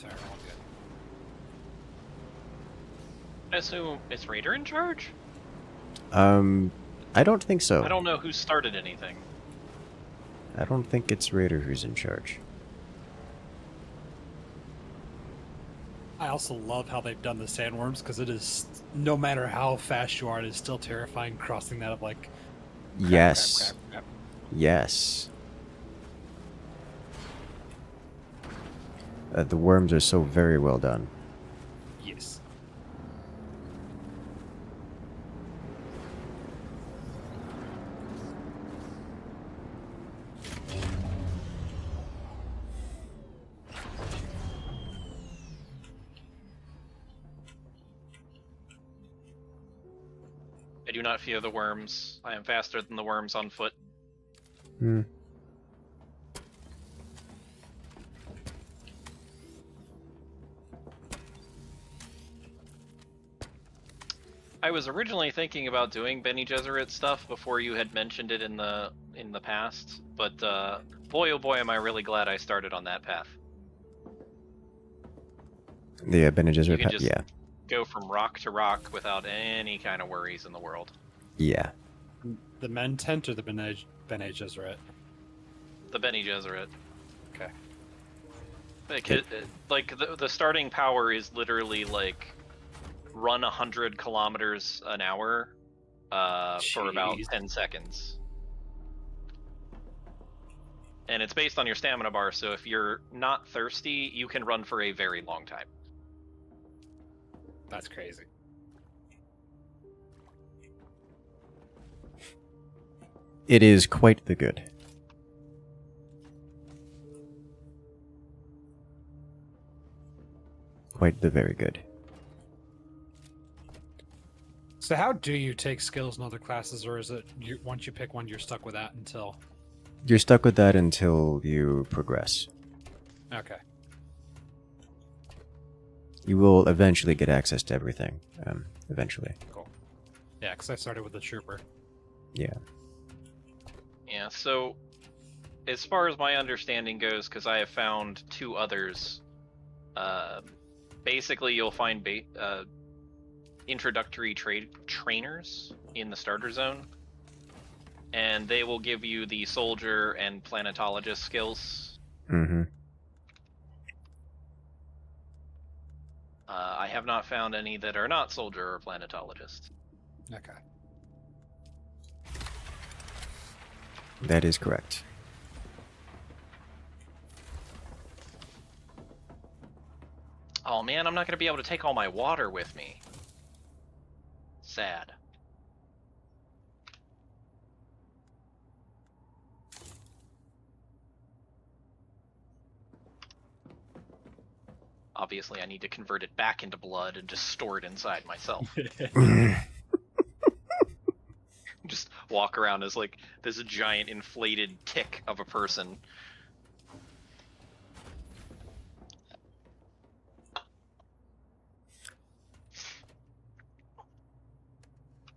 fair. All good. I assume is Raider in charge? I don't think so. I don't know who started anything. I don't think it's Raider who's in charge. I also love how they've done the sandworms, because it is, no matter how fast you are, it is still terrifying crossing that of like... Crap, Yes. crap. Yes. The worms are so very well done. Yes. I do not fear the worms. I am faster than the worms on foot. Hmm. I was originally thinking about doing Bene Gesserit stuff before you had mentioned it in the past, but boy oh boy am I really glad I started on that path. The Bene Gesserit You can just yeah. go from rock to rock without any kind of worries in the world. Yeah. The Mentat or the Bene Gesserit? The Bene Gesserit. Okay. Like the starting power is literally like run 100 kilometers an hour for about 10 seconds. And it's based on your stamina bar, so if you're not thirsty, you can run for a very long time. That's crazy. It is quite the good. Quite the very good. So how do you take skills in other classes, or is it once you pick one, you're stuck with that until... You're stuck with that until you progress. Okay. You will eventually get access to everything. Eventually. Cool. Yeah, because I started with the trooper. Yeah. Yeah, so as far as my understanding goes, because I have found two others, basically you'll find introductory trainers in the starter zone, and they will give you the soldier and planetologist skills. Mm-hmm. I have not found any that are not soldier or planetologist. Okay. That is correct. Oh man, I'm not going to be able to take all my water with me. Sad. Obviously, I need to convert it back into blood and just store it inside myself. Just walk around as like this giant inflated tick of a person.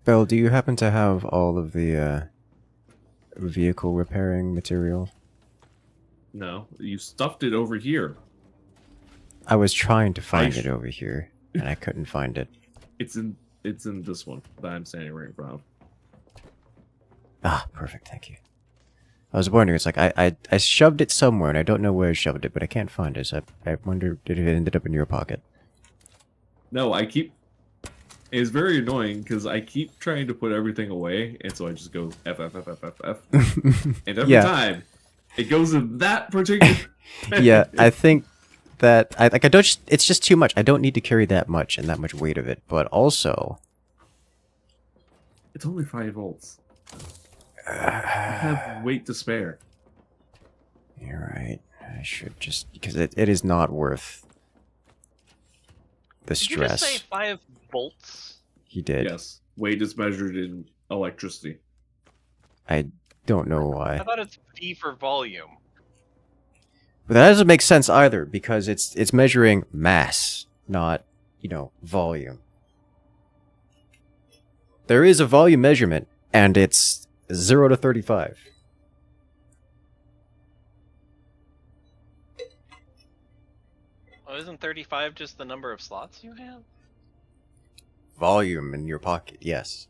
Belle, do you happen to have all of the vehicle repairing material? No, you stuffed it over here. I was trying to find it over here, and I couldn't find it. It's in this one that I'm standing right in front of. Ah, perfect, thank you. I was wondering, it's like, I shoved it somewhere, and I don't know where I shoved it, but I can't find it, so I wonder if it ended up in your pocket. No, it's very annoying, because I keep trying to put everything away, and so I just go F, F, F, F, F, F. And every time, it goes in that particular... Yeah, I think that, it's just too much. I don't need to carry that much, and that much weight of it, but also... It's only 5 volts. I have weight to spare. You're right. I should just... Because it is not worth the stress. Did you just say 5 volts? He did. Yes. Weight is measured in electricity. I don't know why. I thought it's V for volume. But that doesn't make sense either, because it's measuring mass, not, volume. There is a volume measurement, and it's 0 to 35. Oh, isn't 35 just the number of slots you have? Volume in your pocket, yes.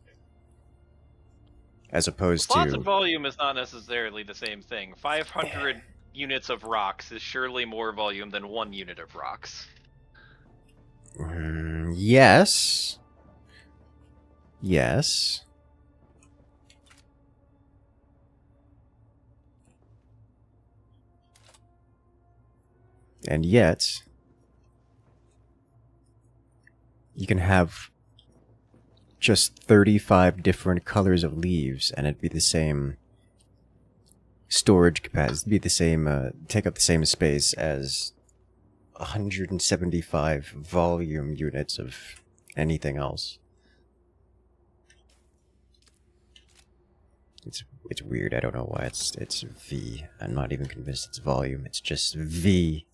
As opposed Slots to... and volume is not necessarily the same thing. 500 units of rocks is surely more volume than 1 unit of rocks. Yes. Yes. And yet, you can have just 35 different colors of leaves, and it'd be the same storage capacity, be the same, take up the same space as 175 volume units of anything else. It's weird. I don't know why it's V. I'm not even convinced it's volume. It's just V.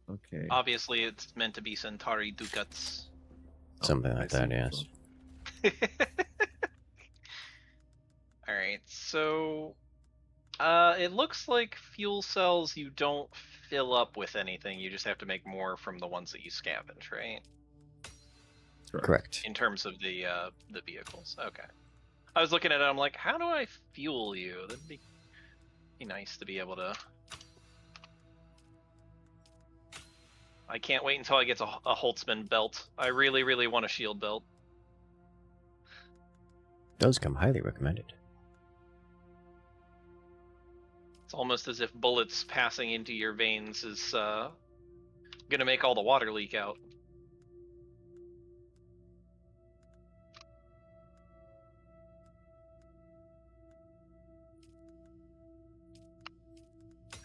Okay. Obviously, it's meant to be Centauri Ducats. Something like that, yes. Alright, so... it looks like fuel cells you don't fill up with anything, you just have to make more from the ones that you scavenge, right? Correct. In terms of the vehicles, okay. I was looking at it, I'm like, how do I fuel you? That'd be nice to be able to... I can't wait until I get a Holtzman belt. I really, really want a shield belt. Does come highly recommended. It's almost as if bullets passing into your veins is gonna make all the water leak out.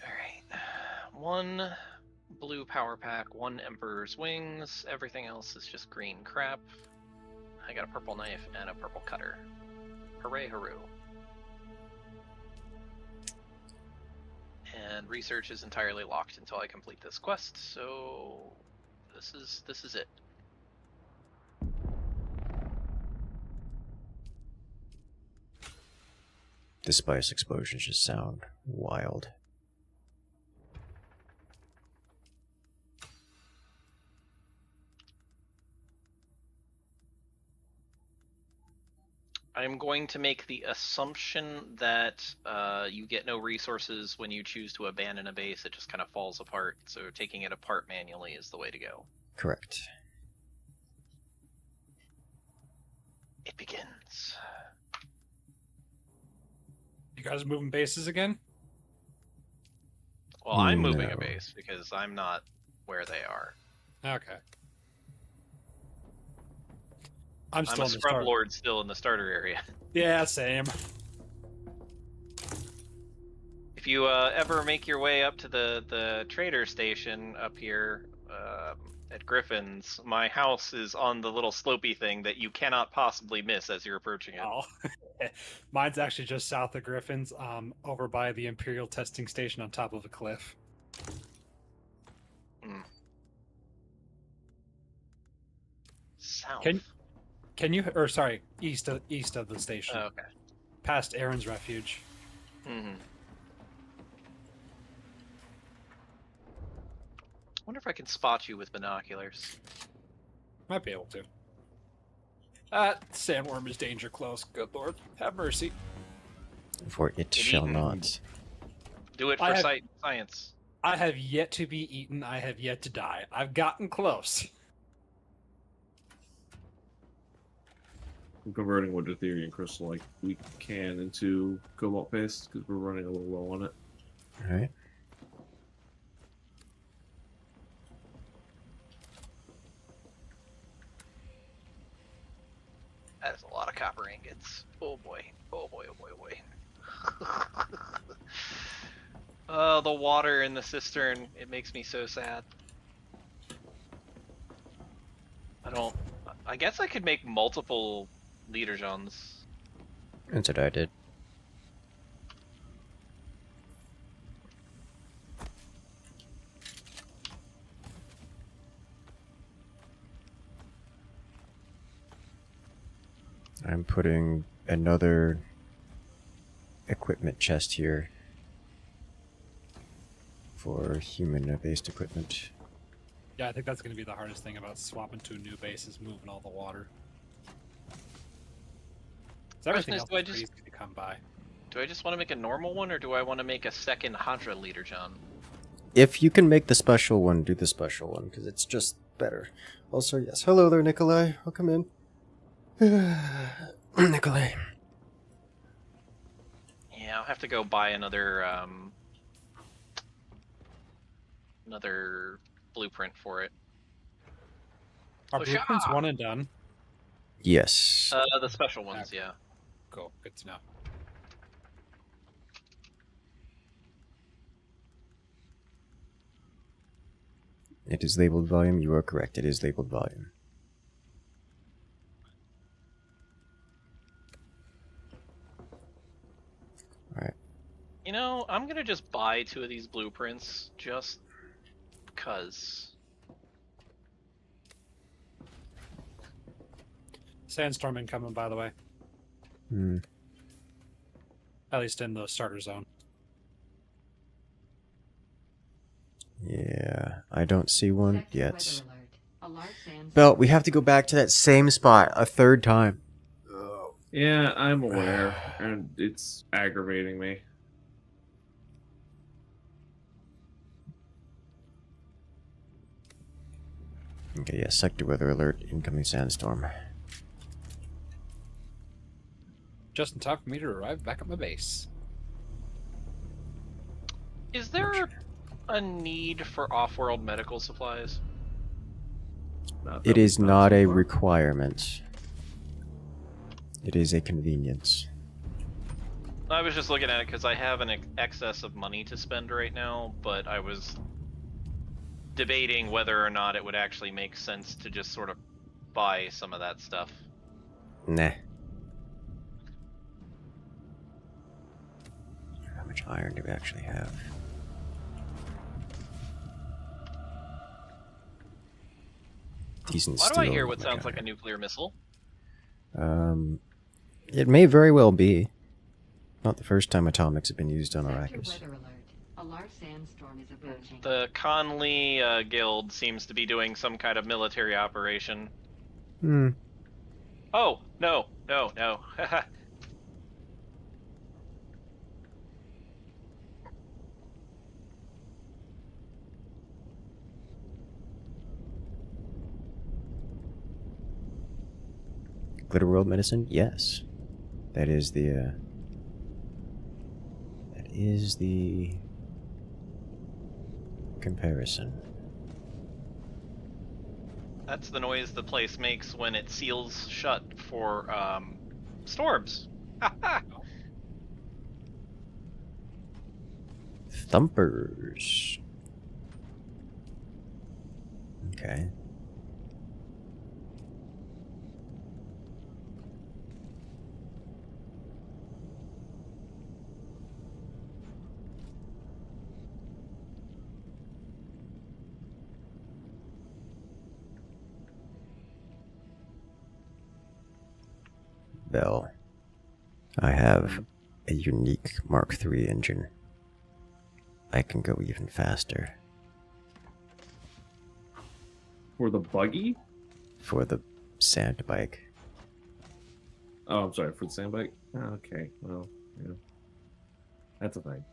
Alright. 1 blue power pack, 1 Emperor's Wings, everything else is just green crap. I got a purple knife and a purple cutter. Hooray, hooroo. And research is entirely locked until I complete this quest, so this is it. The spice explosions just sound wild. I'm going to make the assumption that you get no resources when you choose to abandon a base. It just kind of falls apart, so taking it apart manually is the way to go. Correct. It begins. You guys moving bases again? Well, I'm moving No. a base because I'm not where they are. Okay. I'm still a in the scrub start. lord still in the starter area. Yeah, same. If you ever make your way up to the trader station up here at Griffin's, my house is on the little slopey thing that you cannot possibly miss as you're approaching it. Oh. Mine's actually just south of Griffin's, over by the Imperial testing station on top of a cliff. South. Can you, or sorry, east of the station. Oh, okay. Past Aaron's Refuge. Mm-hmm. Wonder if I can spot you with binoculars. Might be able to. Sandworm is danger close. Good lord, have mercy. For it shall not. Do it for science. I have yet to be eaten. I have yet to die. I've gotten close. I'm converting wood to Ethereum crystal like we can into cobalt paste because we're running a little low on it. Alright. That is a lot of copper ingots. Oh boy. Oh boy, oh boy, oh boy. The water in the cistern, it makes me so sad. I guess I could make multiple leader Johns. That's what I did. I'm putting another equipment chest here for human-based equipment. Yeah, I think that's going to be the hardest thing about swapping to a new base is moving all the water. So everything else is pretty easy to come by. Do I just want to make a normal one, or do I want to make a second Hydra leader, John? If you can make the special one, do the special one, because it's just better. Also, yes. Hello there, Nikolai. Welcome in. Nikolai. Yeah, I'll have to go buy another another blueprint for it. Are blueprints one and done? Yes. The special ones, yeah. Cool. Good to know. It is labeled volume. You are correct. It is labeled volume. Alright. You know, I'm gonna just buy 2 of these blueprints, just because. Sandstorm incoming, by the way. Hmm. At least in the starter zone. Yeah, I don't see one yet. Belt, we have to go back to that same spot a third time. Yeah, I'm aware, and it's aggravating me. Okay, yeah, sector weather alert, incoming sandstorm. Just in time for me to arrive back at my base. Is there a need for off-world medical supplies? It is not a requirement. It is a convenience. I was just looking at it because I have an excess of money to spend right now, but I was debating whether or not it would actually make sense to just sort of buy some of that stuff. Nah. How much iron do we actually have? Decent Why do steel. I hear what sounds like a nuclear missile? It may very well be. Not the first time atomics have been used on Arrakis. A large sandstorm is approaching. The Conley Guild seems to be doing some kind of military operation. Hmm. Oh, no, no, no. Glitter World Medicine? Yes. That is the comparison. That's the noise the place makes when it seals shut for storms. Thumpers. Okay. Bell. I have a unique Mark III engine. I can go even faster. For the buggy? For the sand bike. Oh, I'm sorry, for the sand bike? Oh, okay, well, yeah. That's a thing.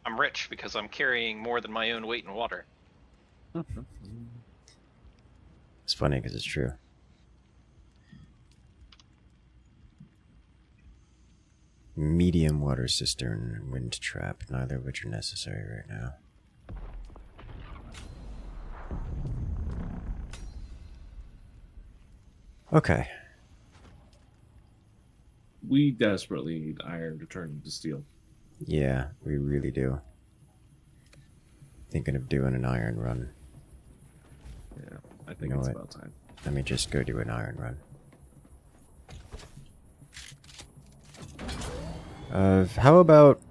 I'm rich because I'm carrying more than my own weight in water. It's funny because it's true. Medium water cistern, wind trap, neither of which are necessary right now. Okay. We desperately need iron to turn into steel. Yeah, we really do. thinking of doing an iron run. Yeah, I think it's about time. Let me just go do an iron run. How about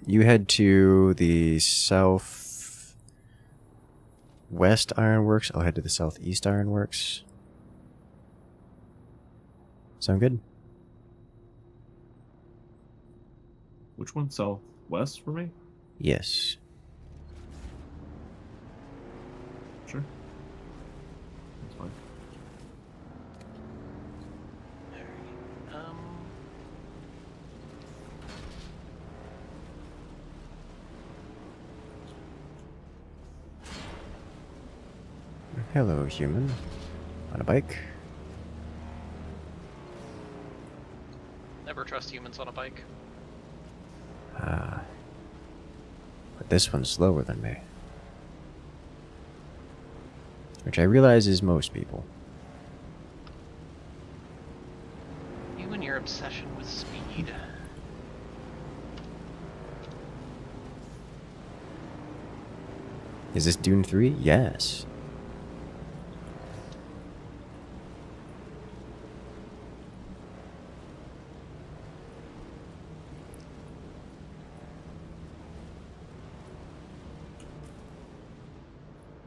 you head to the southwest ironworks? I'll head to the southeast ironworks. Sound good? Which one? Southwest for me? Yes. Sure. That's fine. Hello, human. On a bike? Never trust humans on a bike. Ah. But this one's slower than me. Which I realize is most people. You and your obsession with speed. Is this Dune 3? Yes.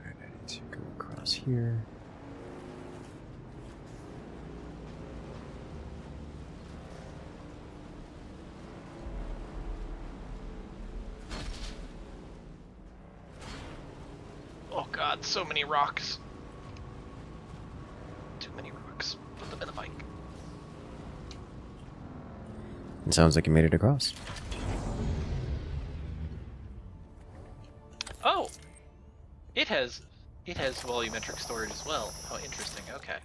Alright, I need to go across here. Oh god, so many rocks. Too many rocks. Put them in the bike. It sounds like you made it across. Oh! It has volumetric storage as well. Oh, interesting. Okay.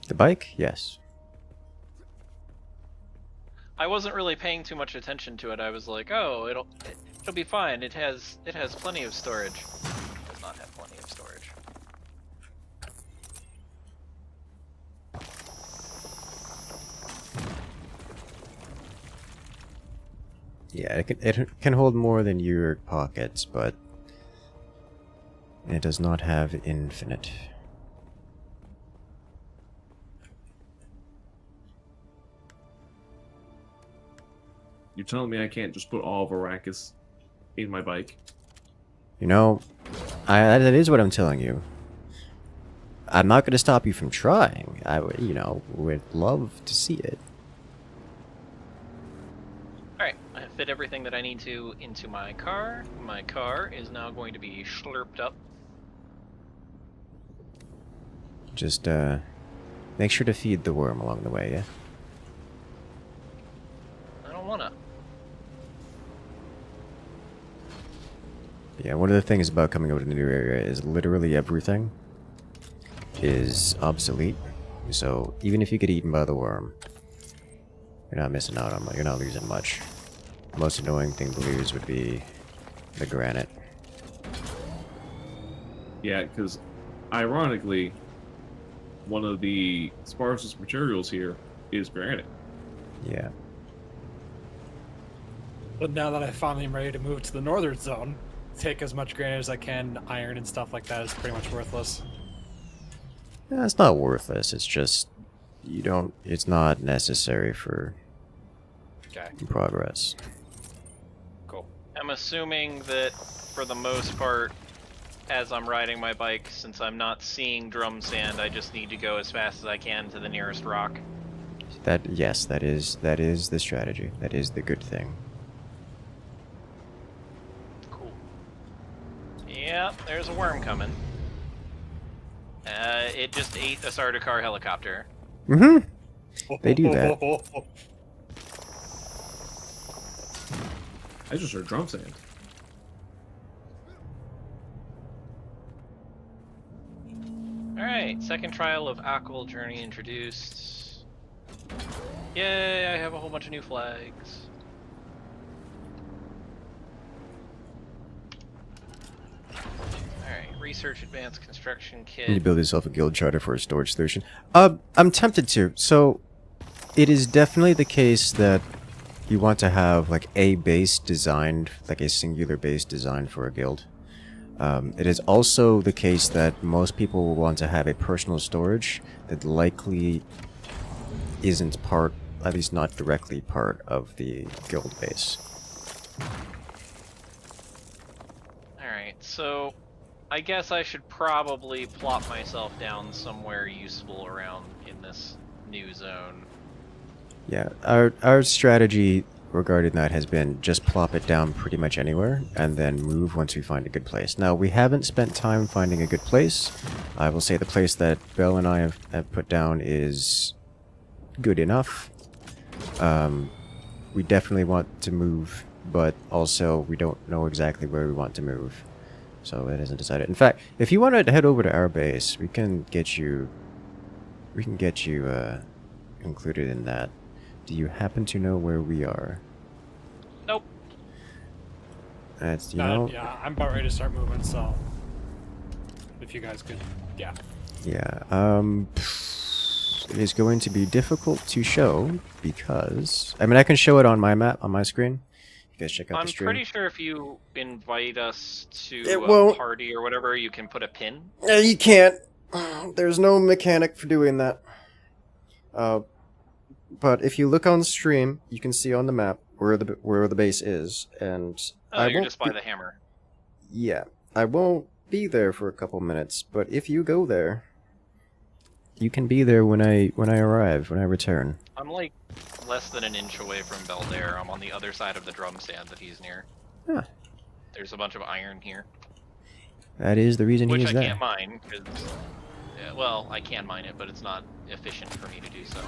The bike? Yes. I wasn't really paying too much attention to it. I was like, oh, it'll be fine. It has plenty of storage. It does not have plenty of storage. Yeah, it can hold more than your pockets, but it does not have infinite. You're telling me I can't just put all of Arrakis in my bike? You know, that is what I'm telling you. I'm not going to stop you from trying. I would, would love to see it. Alright, I have fit everything that I need to into my car. My car is now going to be slurped up. Just, make sure to feed the worm along the way, yeah? I don't wanna. Yeah, one of the things about coming over to the new area is literally everything is obsolete. So even if you get eaten by the worm, you're not missing out on much. You're not losing much. The most annoying thing to lose would be the granite. Yeah, because ironically, one of the sparsest materials here is granite. Yeah. But now that I finally am ready to move to the northern zone, take as much granite as I can, iron and stuff like that is pretty much worthless. Yeah, it's not worthless. It's just it's not necessary for progress. Cool. I'm assuming that for the most part, as I'm riding my bike, since I'm not seeing drum sand, I just need to go as fast as I can to the nearest rock. Yes, that is the strategy. That is the good thing. Cool. Yeah, there's a worm coming. It just ate a Sardaukar helicopter. Mm-hmm. They do that. I just heard drum sand. Alright, second trial of Aquil Journey introduced. Yay, I have a whole bunch of new flags. Alright, research advanced construction kit. You build yourself a guild charter for a storage solution. I'm tempted to. So, it is definitely the case that you want to have like a base designed, like a singular base designed for a guild. It is also the case that most people will want to have a personal storage that likely isn't part, at least not directly part of the guild base. Alright, so I guess I should probably plop myself down somewhere useful around in this new zone. Yeah, our strategy regarding that has been just plop it down pretty much anywhere and then move once we find a good place. Now, we haven't spent time finding a good place. I will say the place that Belle and I have put down is good enough. We definitely want to move, but also we don't know exactly where we want to move. So it isn't decided. In fact, if you want to head over to our base, we can get you included in that. Do you happen to know where we are? Nope. That's, you know... Yeah, I'm about ready to start moving, so... If you guys could... Yeah. Yeah, it is going to be difficult to show, because... I mean, I can show it on my map, on my screen. You guys check out the stream. I'm pretty sure if you invite us to It a won't. party or whatever, you can put a pin. Yeah, you can't. There's no mechanic for doing that. But if you look on stream, you can see on the map where the base is, and Oh, you're just by the hammer. Yeah, I won't be there for a couple minutes, but if you go there, you can be there when I arrive, when I return. I'm like less than an inch away from Beldair. I'm on the other side of the drum stand that he's near. Huh. There's a bunch of iron here. That is the reason he is Which I there. can't mine, because... well, I can mine it, but it's not efficient for me to do so.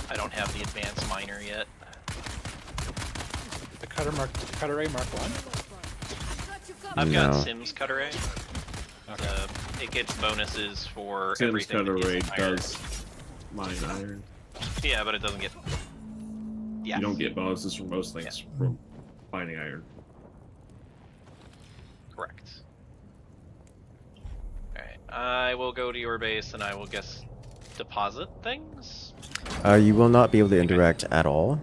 I don't have the advanced miner yet. The Cutter Ray Mark 1? I've No. got Sims Cutter Ray. It gets bonuses for Sims everything. Cutter that Ray isn't iron. does mine iron. Yeah, but it doesn't get... Yeah. You don't get bonuses from most things from mining iron. Correct. Alright, I will go to your base and I will guess deposit things? You will not be able to interact at all,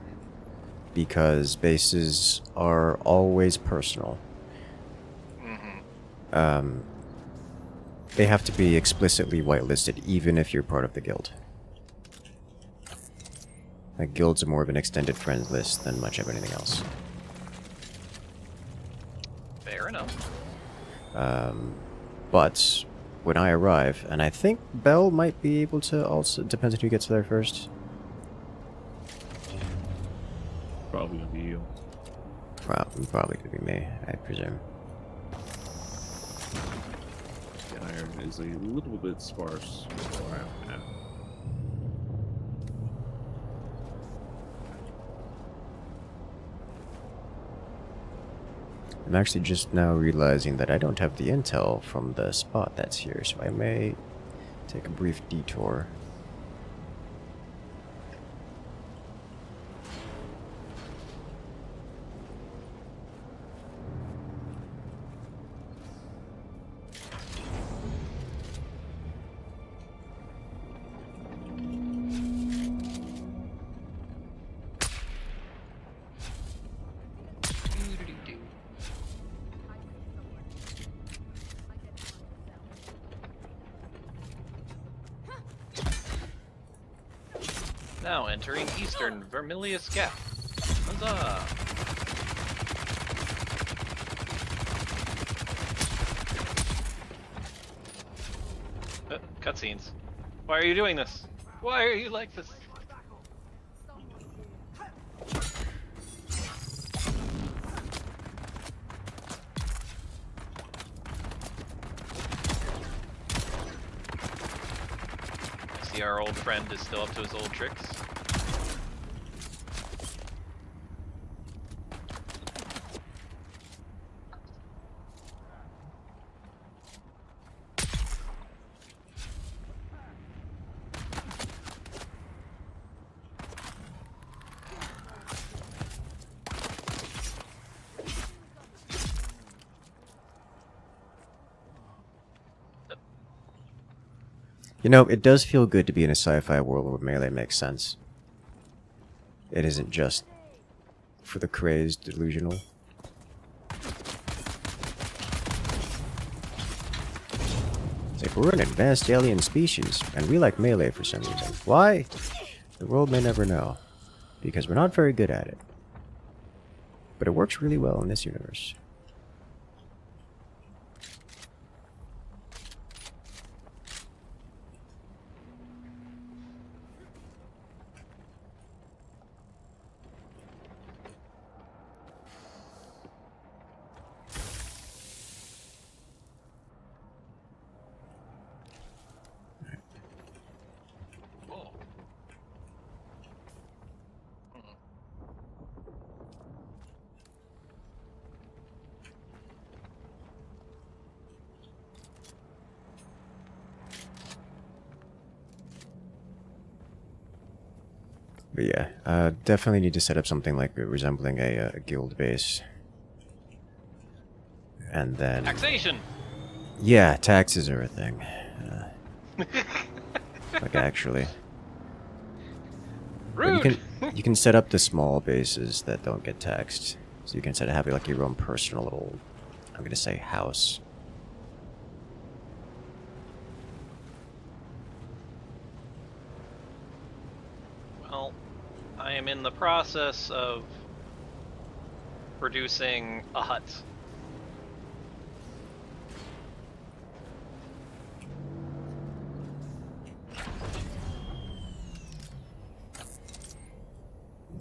because bases are always personal. They have to be explicitly whitelisted, even if you're part of the guild. Like, guilds are more of an extended friends list than much of anything else. Fair enough. But when I arrive, and I think Belle might be able to also, depends on who gets there first. Probably gonna be you. Probably gonna be me, I presume. The iron is a little bit sparse where I'm at. I'm actually just now realizing that I don't have the intel from the spot that's here, so I may take a brief detour. Now entering Eastern Vermilius Gap. Huzzah! Cutscenes. Why are you doing this? Why are you like this? See, our old friend is still up to his old tricks. You know, it does feel good to be in a sci-fi world where melee makes sense. It isn't just for the crazed, delusional. It's like, we're an advanced alien species, and we like melee for some reason. Why? The world may never know, because we're not very good at it. But it works really well in this universe. But yeah, definitely need to set up something like resembling a guild base. And then... Taxation! Yeah, taxes are a thing. Like, actually. Rude! You can set up the small bases that don't get taxed. So you can instead of having like your own personal little, I'm gonna say, house. Well, I am in the process of producing a hut.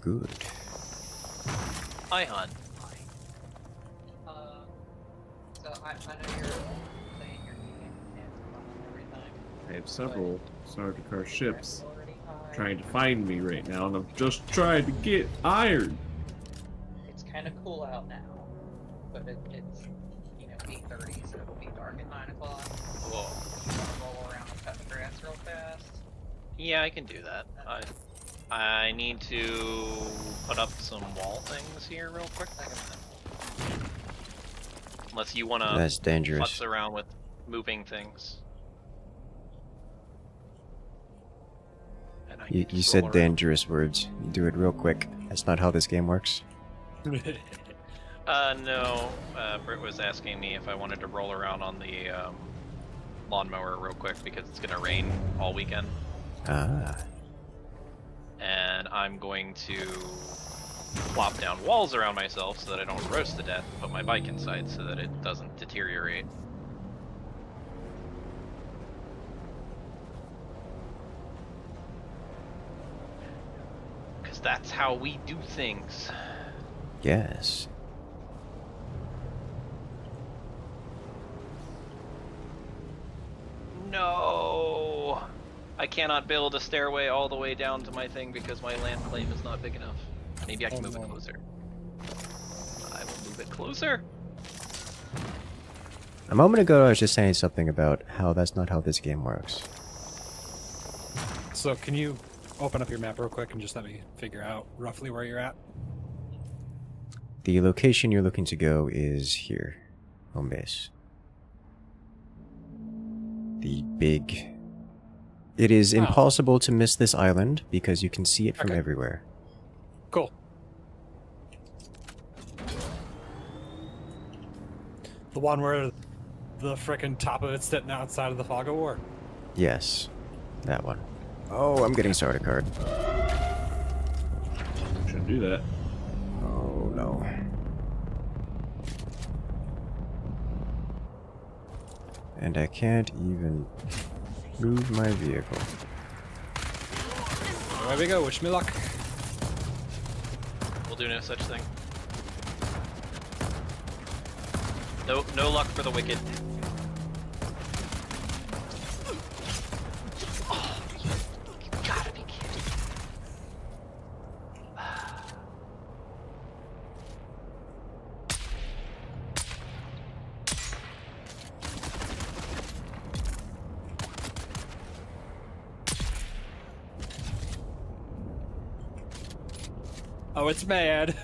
Good. Hi, hon. So I know you're saying your game and everything. I have several Sardaukar ships trying to find me right now, and I'm just trying to get iron. It's kind of cool out now, but it's 8:30, so it'll be dark at 9 o'clock. Whoa. You want to roll around and cut the grass real fast? Yeah, I can do that. I need to put up some wall things here real quick. Unless you want to That's dangerous. futz around with moving things. You said dangerous words. You do it real quick. That's not how this game works. No. Britt was asking me if I wanted to roll around on the lawnmower real quick because it's going to rain all weekend. Ah. And I'm going to plop down walls around myself so that I don't roast to death and put my bike inside so that it doesn't deteriorate. Because that's how we do things. Yes. No! I cannot build a stairway all the way down to my thing because my land claim is not big enough. Maybe I can move it closer. I will move it closer. A moment ago I was just saying something about how that's not how this game works. So can you open up your map real quick and just let me figure out roughly where you're at? The location you're looking to go is here. Home base. The big... It is impossible to miss this island because you can see it from everywhere. Cool. The one where the frickin' top of it's sitting outside of the fog of war. Yes. That one. Oh, I'm getting started card. Shouldn't do that. Oh, no. And I can't even move my vehicle. There we go, wish me luck. We'll do no such thing. No luck for the wicked. Oh, you gotta be kidding. Oh, it's mad.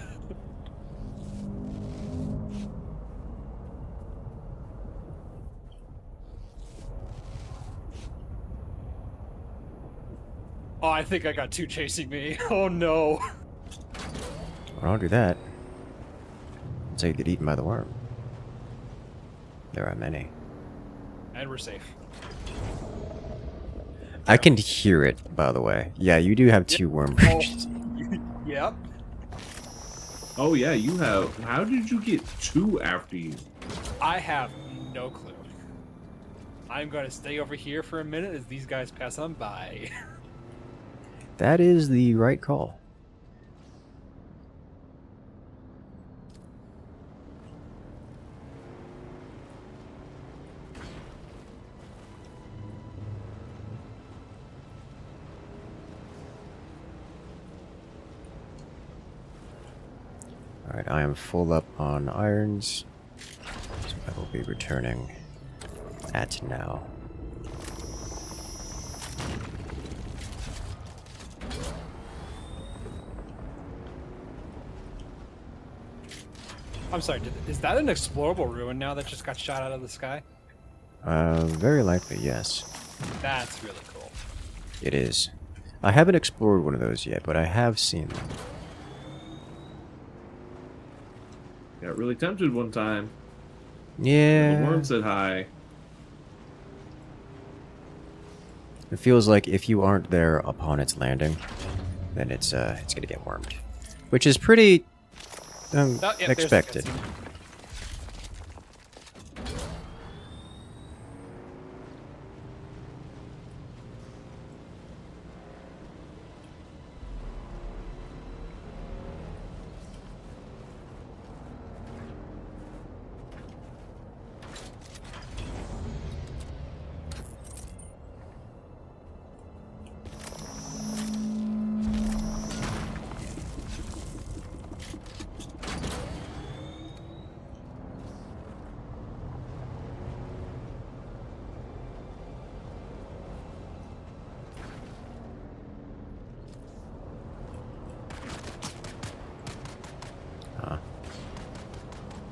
Oh, I think I got two chasing me. Oh no. Well, don't do that. So you get eaten by the worm. There are many. And we're safe. I can hear it, by the way. Yeah, you do have two worm breaches. Yep. Oh yeah, you have. How did you get two after you? I have no clue. I'm going to stay over here for a minute as these guys pass on by. That is the right call. Alright, I am full up on irons, so I will be returning at now. I'm sorry, is that an explorable ruin now that just got shot out of the sky? Very likely, yes. That's really cool. It is. I haven't explored one of those yet, but I have seen them. Got really tempted one time. Yeah. The worm said hi. It feels like if you aren't there upon its landing, then it's gonna get wormed, which is pretty expected.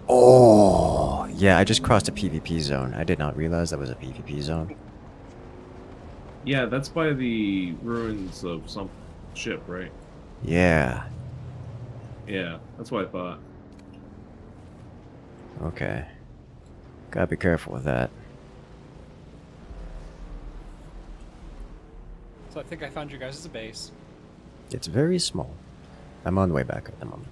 Oh, yeah, I just crossed a PvP zone. I did not realize that was a PvP zone. Yeah, that's by the ruins of some ship, right? Yeah. Yeah, that's what I thought. Okay. Gotta be careful with that. So I think I found you guys' base. It's very small. I'm on the way back at the moment.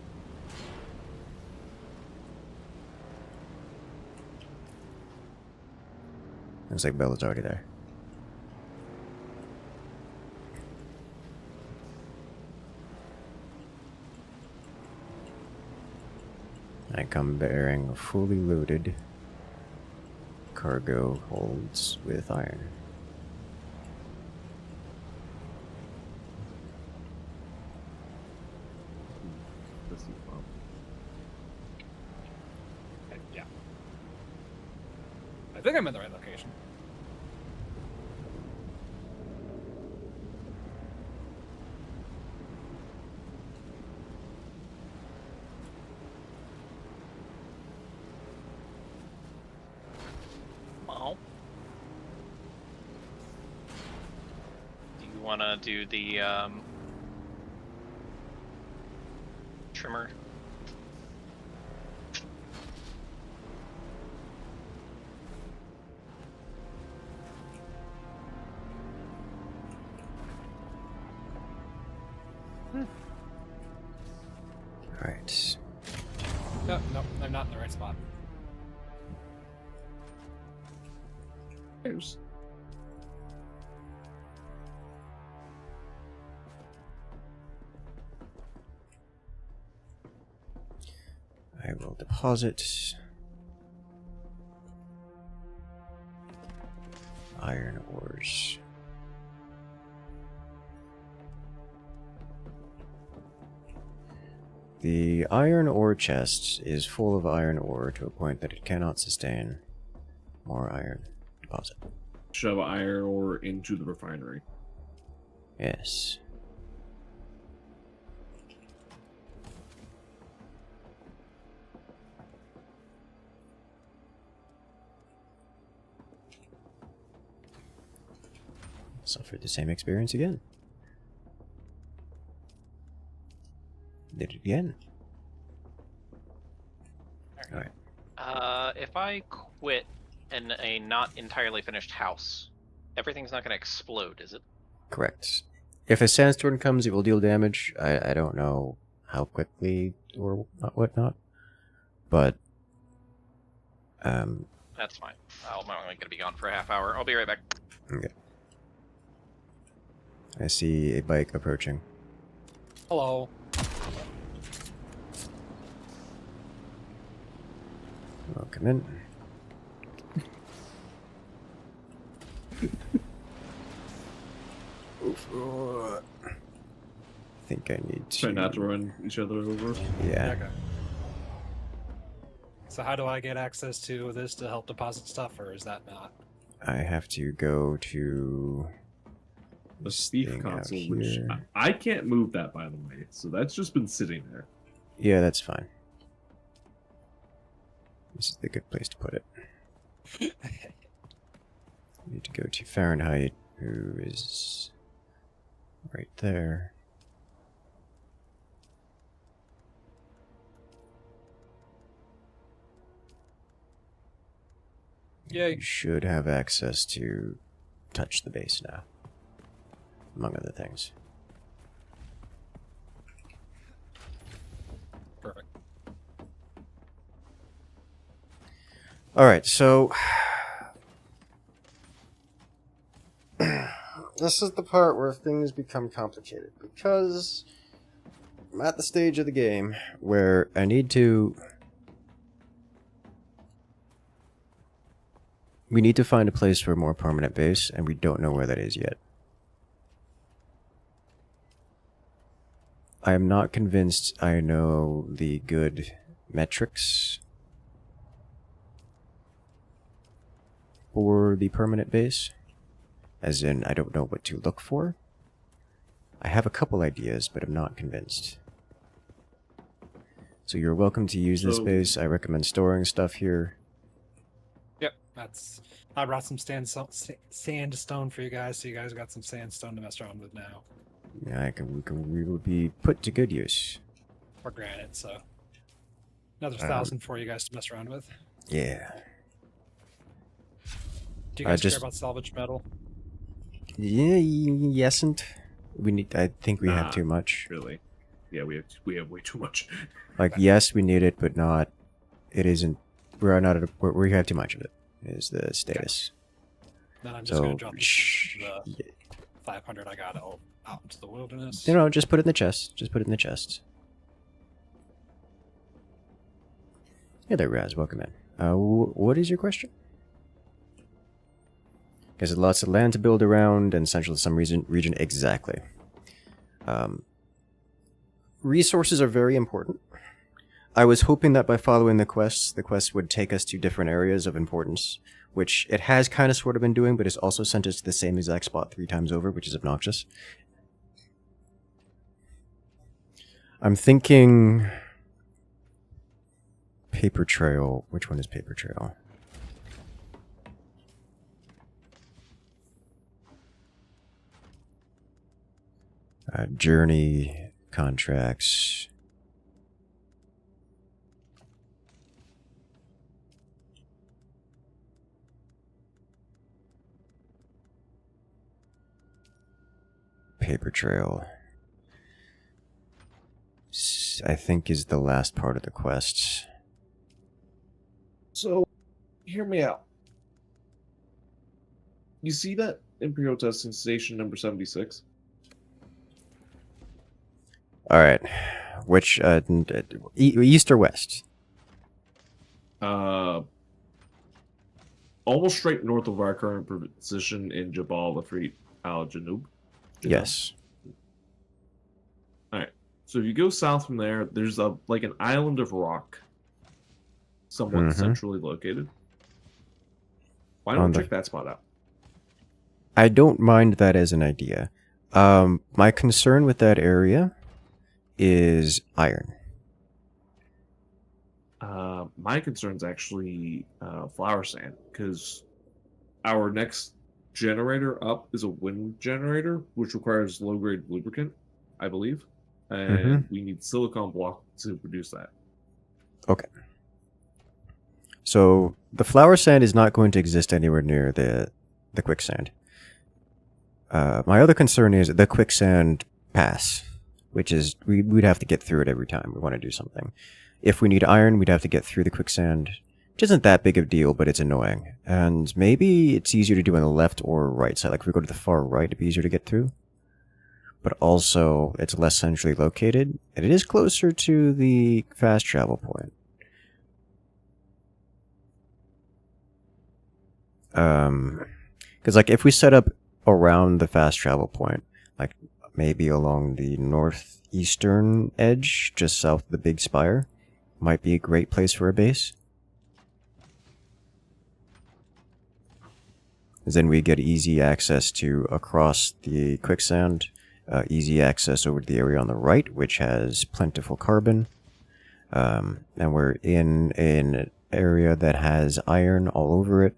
Looks like Bella's already there. I come bearing fully loaded cargo holds with iron. Yeah. I think I'm in the right location. Well, do you want to do the trimmer? Alright. No, I'm not in the right spot. There's. I will deposit iron ores. The iron ore chest is full of iron ore to a point that it cannot sustain more iron deposit. Shove iron ore into the refinery. Yes. Suffered the same experience again. Did it again. Alright. If I quit in a not entirely finished house, everything's not going to explode, is it? Correct. If a sandstorm comes, it will deal damage. I don't know how quickly or whatnot. But, That's fine. I'm only going to be gone for a half hour. I'll be right back. Okay. I see a bike approaching. Hello. Welcome in. I think I need to... Try not to run each other over. Yeah. Okay. So how do I get access to this to help deposit stuff, or is that not? I have to go to... The thief console, which I can't move that, by the way. So that's just been sitting there. Yeah, that's fine. This is the good place to put it. Need to go to Fahrenheit, who is right there. Yeah. You should have access to touch the base now, among other things. Perfect. Alright, so... this is the part where things become complicated, because I'm at the stage of the game where I need to... We need to find a place for a more permanent base, and we don't know where that is yet. I am not convinced I know the good metrics for the permanent base. As in, I don't know what to look for. I have a couple ideas, but I'm not convinced. So you're welcome to use this base. I recommend storing stuff here. Yep, that's. I brought some sandstone for you guys, so you guys got some sandstone to mess around with now. Yeah, we will be put to good use. Or granite, so another 1,000 for you guys to mess around with. Yeah. Do you guys care about salvage metal? Yeah, yesn't. We need. I think we have too much. Really? Yeah, we have way too much. Like, yes, we need it, but not. It isn't. We have too much of it. Is the status. Then I'm just gonna drop the 500 I got out into the wilderness. No, just put it in the chest. Just put it in the chest. Hey there, Raz. Welcome in. What is your question? Because there's lots of land to build around and central to some region. Exactly. Resources are very important. I was hoping that by following the quest would take us to different areas of importance, which it has kind of sort of been doing, but it's also sent us to the same exact spot 3 times over, which is obnoxious. I'm thinking... Paper Trail. Which one is Paper Trail? Journey, contracts... Paper Trail, I think, is the last part of the quest. So, hear me out. You see that Imperial testing station number 76? Alright. Which, east or west? Almost straight north of our current position in Jabal Lafrit al-Janub. Yes. Alright. So if you go south from there, there's like an island of rock. Somewhat centrally located. Why don't we check that spot out? I don't mind that as an idea. My concern with that area is iron. My concern is actually flower sand, because our next generator up is a wind generator, which requires low-grade lubricant, I believe. and we need silicon block to produce that. Okay. So the flower sand is not going to exist anywhere near the quicksand. My other concern is the quicksand pass, which is we'd have to get through it every time we want to do something. If we need iron, we'd have to get through the quicksand, which isn't that big of a deal, but it's annoying. And maybe it's easier to do on the left or right side. Like if we go to the far right, it'd be easier to get through. But also, it's less centrally located, and it is closer to the fast travel point. Because like if we set up around the fast travel point, like maybe along the northeastern edge, just south of the big spire, might be a great place for a base. Then we get easy access to across the quicksand, easy access over to the area on the right, which has plentiful carbon. And we're in an area that has iron all over it.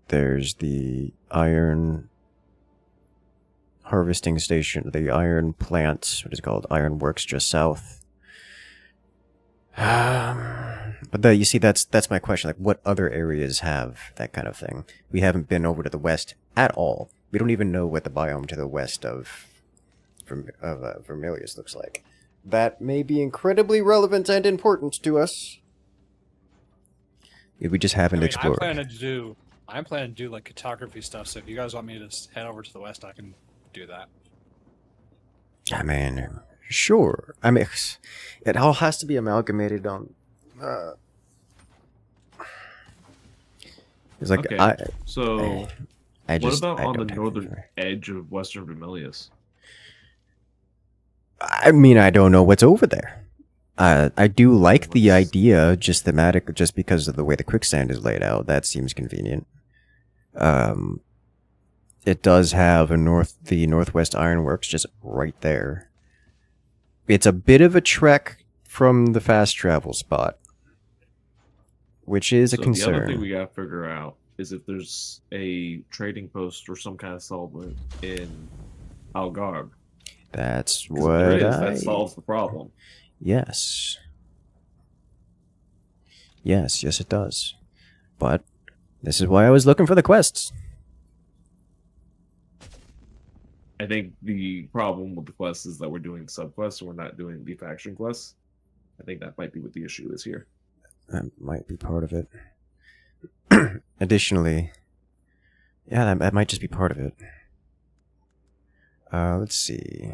There's the iron harvesting station, the iron plants, what is it called? Iron Works just south. But you see, that's my question. Like, what other areas have that kind of thing? We haven't been over to the west at all. We don't even know what the biome to the west of Vermilius looks like. That may be incredibly relevant and important to us. We just haven't explored. I'm planning to do like cartography stuff, so if you guys want me to head over to the west, I can do that. I mean, sure. I mean, it all has to be amalgamated on... it's like, okay, I what about on the northern edge of Western Vermilius? I mean, I don't know what's over there. I do like the idea, just thematic, just because of the way the quicksand is laid out. That seems convenient. It does have the Northwest Ironworks just right there. It's a bit of a trek from the fast travel spot, which is a concern. The other thing we gotta figure out is if there's a trading post or some kind of settlement in Algarve. That's If what there is, that solves the problem. Yes. Yes, it does. But this is why I was looking for the quests. I think the problem with the quests is that we're doing subquests and we're not doing the faction quests. I think that might be what the issue is here. That might be part of it. Additionally, yeah, that might just be part of it. Let's see.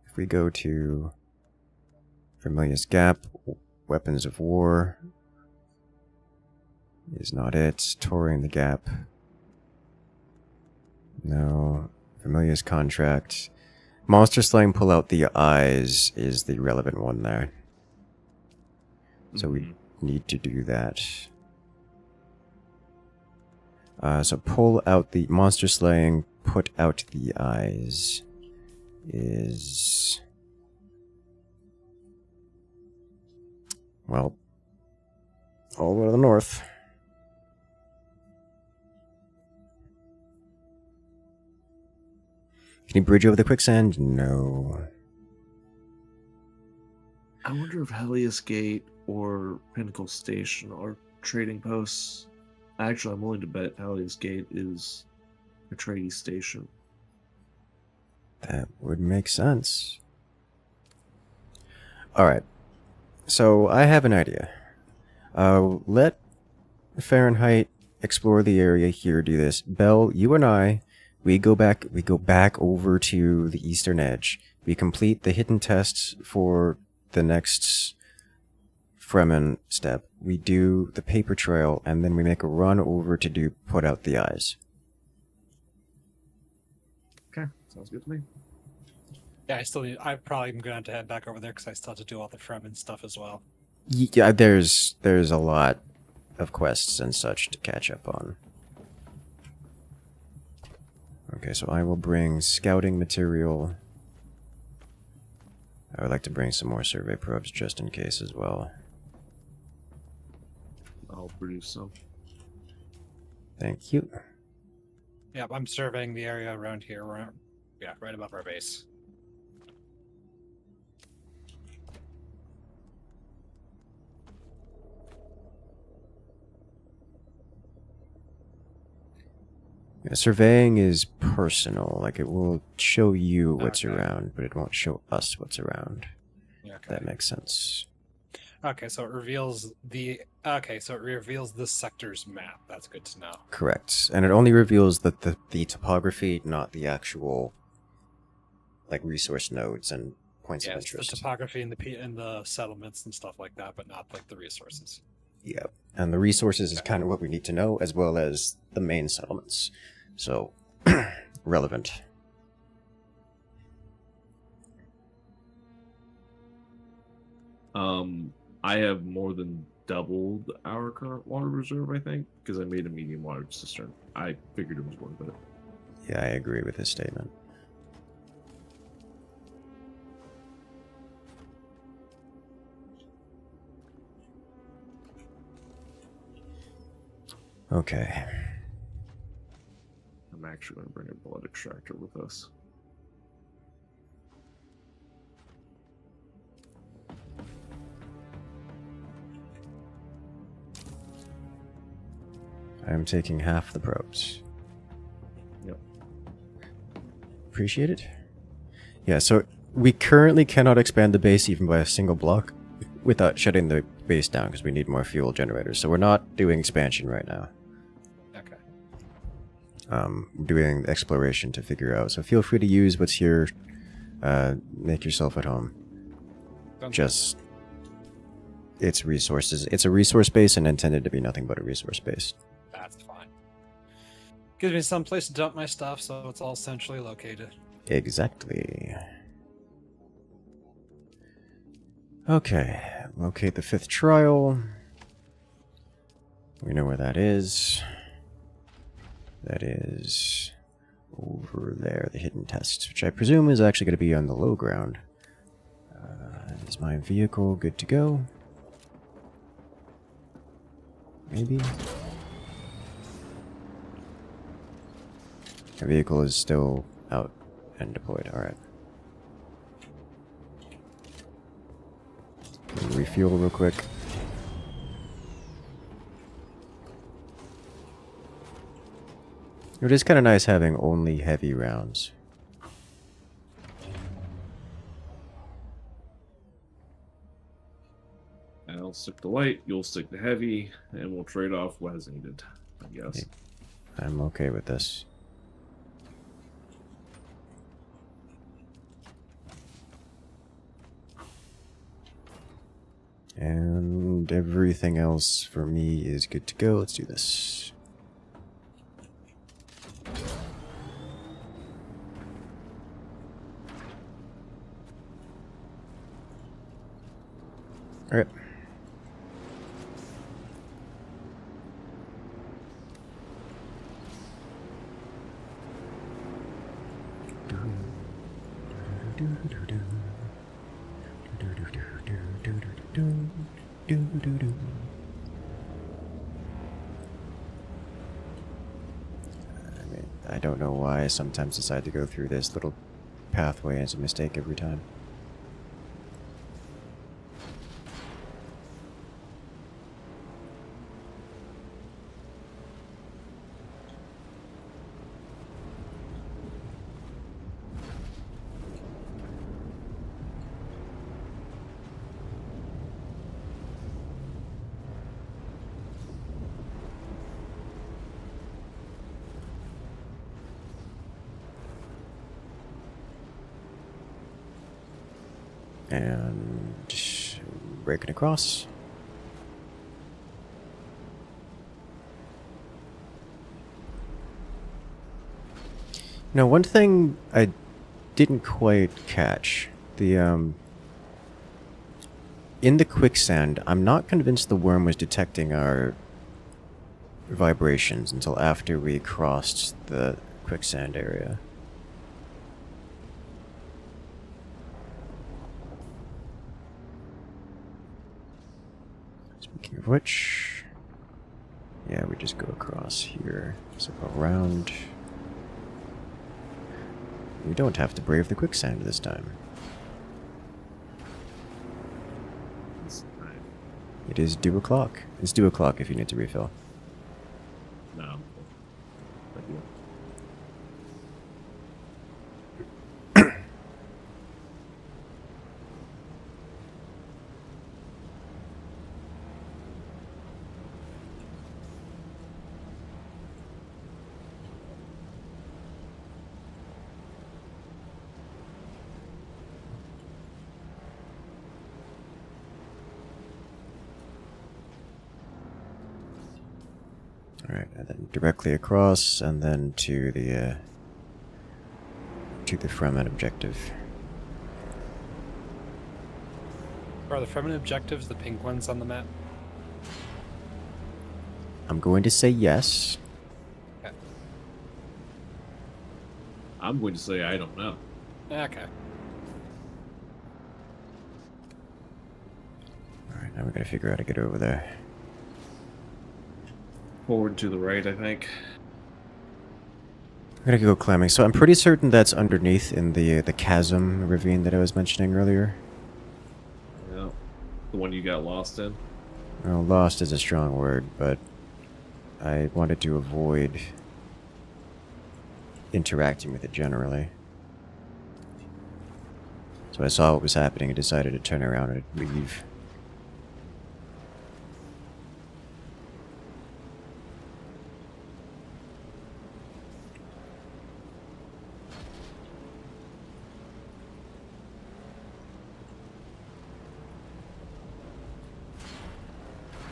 If we go to Vermilius Gap, Weapons of War is not it. Touring the Gap. No. Vermilius Contract. Monster Slaying, pull out the eyes is the relevant one there. So we need to do that. So pull out the Monster Slaying, put out the eyes is... well, all the way to the north. Can you bridge over the quicksand? No. I wonder if Helios Gate or Pinnacle Station are trading posts. Actually, I'm willing to bet Helios Gate is a trading station. That would make sense. Alright. So, I have an idea. Let Fahrenheit explore the area here, do this. Bell, you and I, we go back over to the eastern edge. We complete the hidden tests for the next Fremen step. We do the paper trail, and then we make a run over to put out the eyes. Okay, sounds good to me. Yeah, I probably am going to have to head back over there because I still have to do all the Fremen stuff as well. Yeah, there's a lot of quests and such to catch up on. Okay, so I will bring scouting material. I would like to bring some more survey probes just in case as well. I'll produce some. Thank you. Yeah, I'm surveying the area around here. Yeah, right above our base. Yeah, surveying is personal. Like, it will show you what's around, but it won't show us what's around. Okay. If that makes sense. Okay, so it reveals this sector's map. That's good to know. Correct. And it only reveals the topography, not the actual, like, resource nodes and points of Yes, interest. the topography and the settlements and stuff like that, but not like the resources. Yeah. And the resources is kind of what we need to know, as well as the main settlements. So, relevant. I have more than doubled our current water reserve, I think, because I made a medium water cistern. I figured it was worth it. Yeah, I agree with this statement. Okay. I'm actually going to bring a blood extractor with us. I'm taking half the probes. Yep. Appreciate it. Yeah, so we currently cannot expand the base even by a single block without shutting the base down because we need more fuel generators. So we're not doing expansion right now. Okay. We're doing exploration to figure out. So feel free to use what's here. Make yourself at home. Just, it's resources. It's a resource base and intended to be nothing but a resource base. That's fine. Gives me some place to dump my stuff, so it's all centrally located. Exactly. Okay, locate the 5th trial. We know where that is. That is over there, the hidden test, which I presume is actually going to be on the low ground. Is my vehicle good to go? Maybe? The vehicle is still out and deployed, alright. Refuel real quick. It is kind of nice having only heavy rounds. I'll stick to light, you'll stick to heavy, and we'll trade off as needed, I guess. I'm okay with this. And everything else for me is good to go. Let's do this. All right. I don't know why I sometimes decide to go through this little pathway as a mistake every time. And breaking across. Now, one thing I didn't quite catch, in the quicksand, I'm not convinced the worm was detecting our vibrations until after we crossed the quicksand area. Speaking of which, yeah, we just go across here. So go around. We don't have to brave the quicksand this time. It is 2 o'clock. It's 2 o'clock if you need to refill. No. Thank you. Alright, and then directly across, and then to the Fremen objective. Are the Fremen objectives the pink ones on the map? I'm going to say yes. Okay. I'm going to say I don't know. Okay. Alright, now we gotta figure out how to get over there. Forward to the right, I think. I'm gonna go climbing. So I'm pretty certain that's underneath in the chasm ravine that I was mentioning earlier. Yeah. The one you got lost in? Well, lost is a strong word, but I wanted to avoid interacting with it generally. So I saw what was happening and decided to turn around and leave.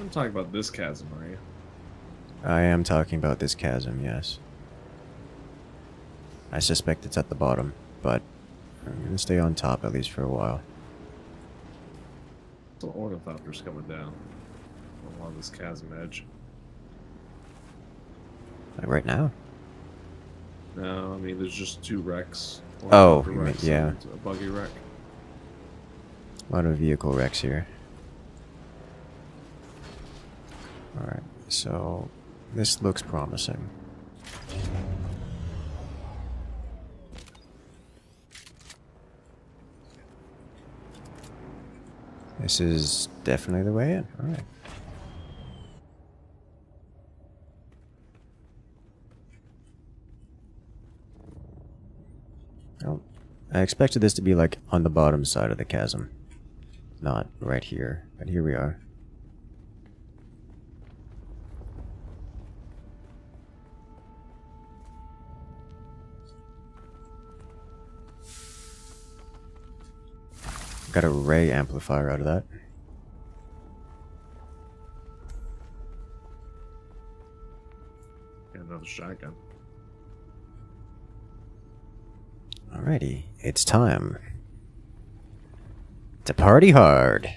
I'm talking about this chasm, are you? I am talking about this chasm, yes. I suspect it's at the bottom, but I'm gonna stay on top at least for a while. So ornithopter's coming down along this chasm edge. Like right now? No, I mean there's just 2 wrecks. Oh, Ornithopter wrecks yeah. and a buggy wreck. A lot of vehicle wrecks here. Alright, so this looks promising. This is definitely the way in. Alright. Well, I expected this to be like on the bottom side of the chasm. Not right here, but here we are. Got a ray amplifier out of that. And another shotgun. Alrighty, it's time to party hard.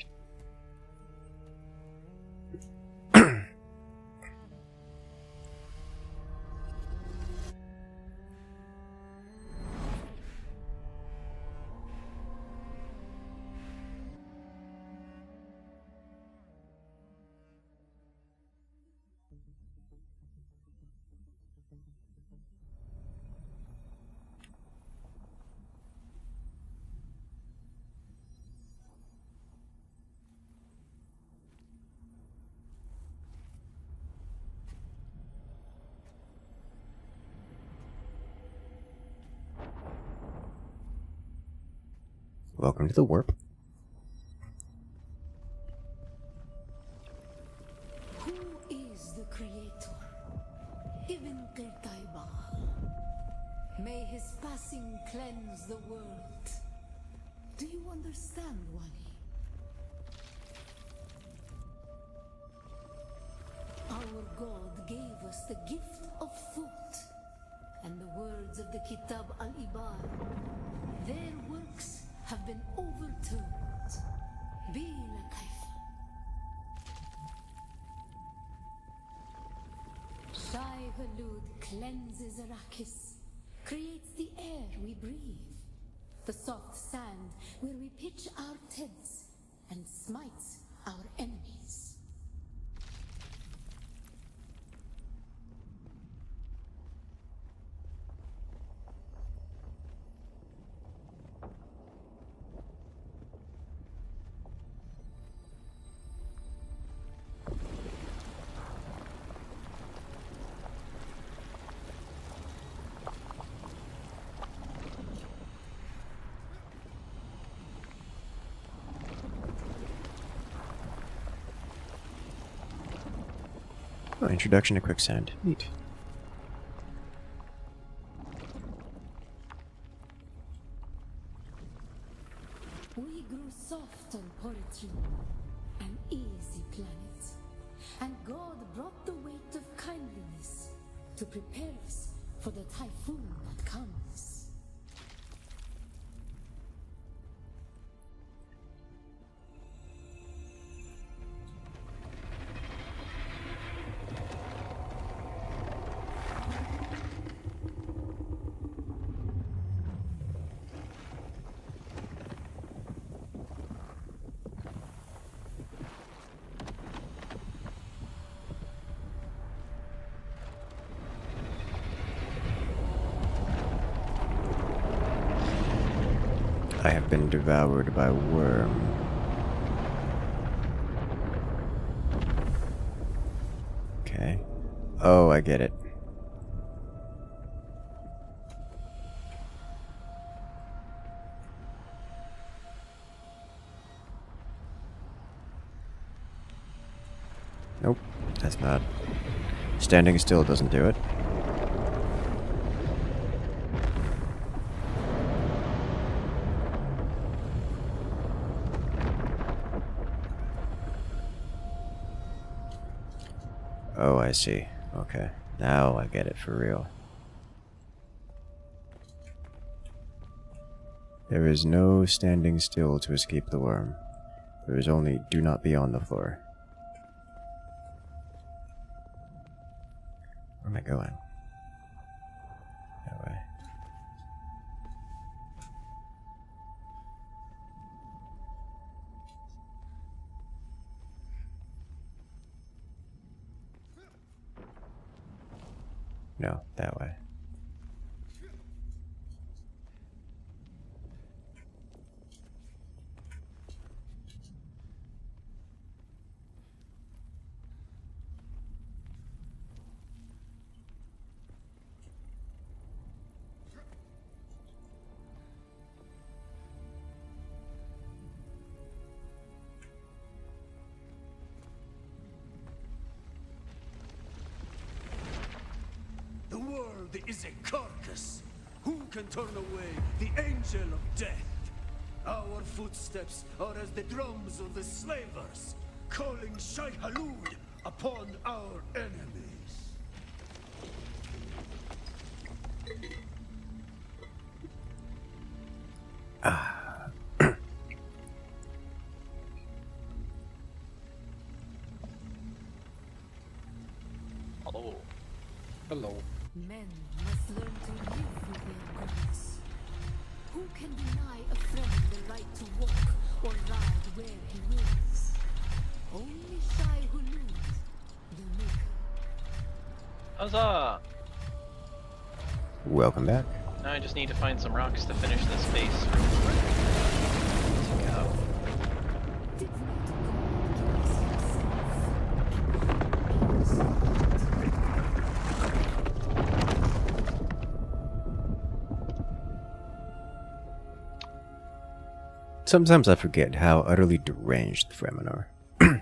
Welcome to the warp. Who is the creator? Ibn Qirtaiba. May his passing cleanse the world. Do you understand, Wali? Our God gave us the gift of thought, and the words of the Kitab al-Ibar. Their works have been overturned. Bila kaifa. Shai Hulud cleanses Arrakis, creates the air we breathe, the soft sand where we pitch our tents, and smites our enemies. Oh, introduction to quicksand. Neat. We grew soft on poetry, an easy planet, and God brought the weight of kindliness to prepare us for the typhoon that comes. I have been devoured by a worm. Okay. Oh, I get it. Nope, that's not. Standing still doesn't do it. Oh, I see. Okay. Now I get it for real. There is no standing still to escape the worm. There is only do not be on the floor. Where am I going? That way. No, that way. The world is a carcass. Who can turn away the angel of death? Our footsteps are as the drums of the slavers, calling Shai Halud upon our enemies. Hello. Hello. Men must learn to live with their gods. Who can deny a friend the right to walk or ride where he wills? Only Shai Hulud, the maker. Huzzah! Welcome back. Now I just need to find some rocks to finish this base. Let's go. Sometimes I forget how utterly deranged the Fremen are. Ibn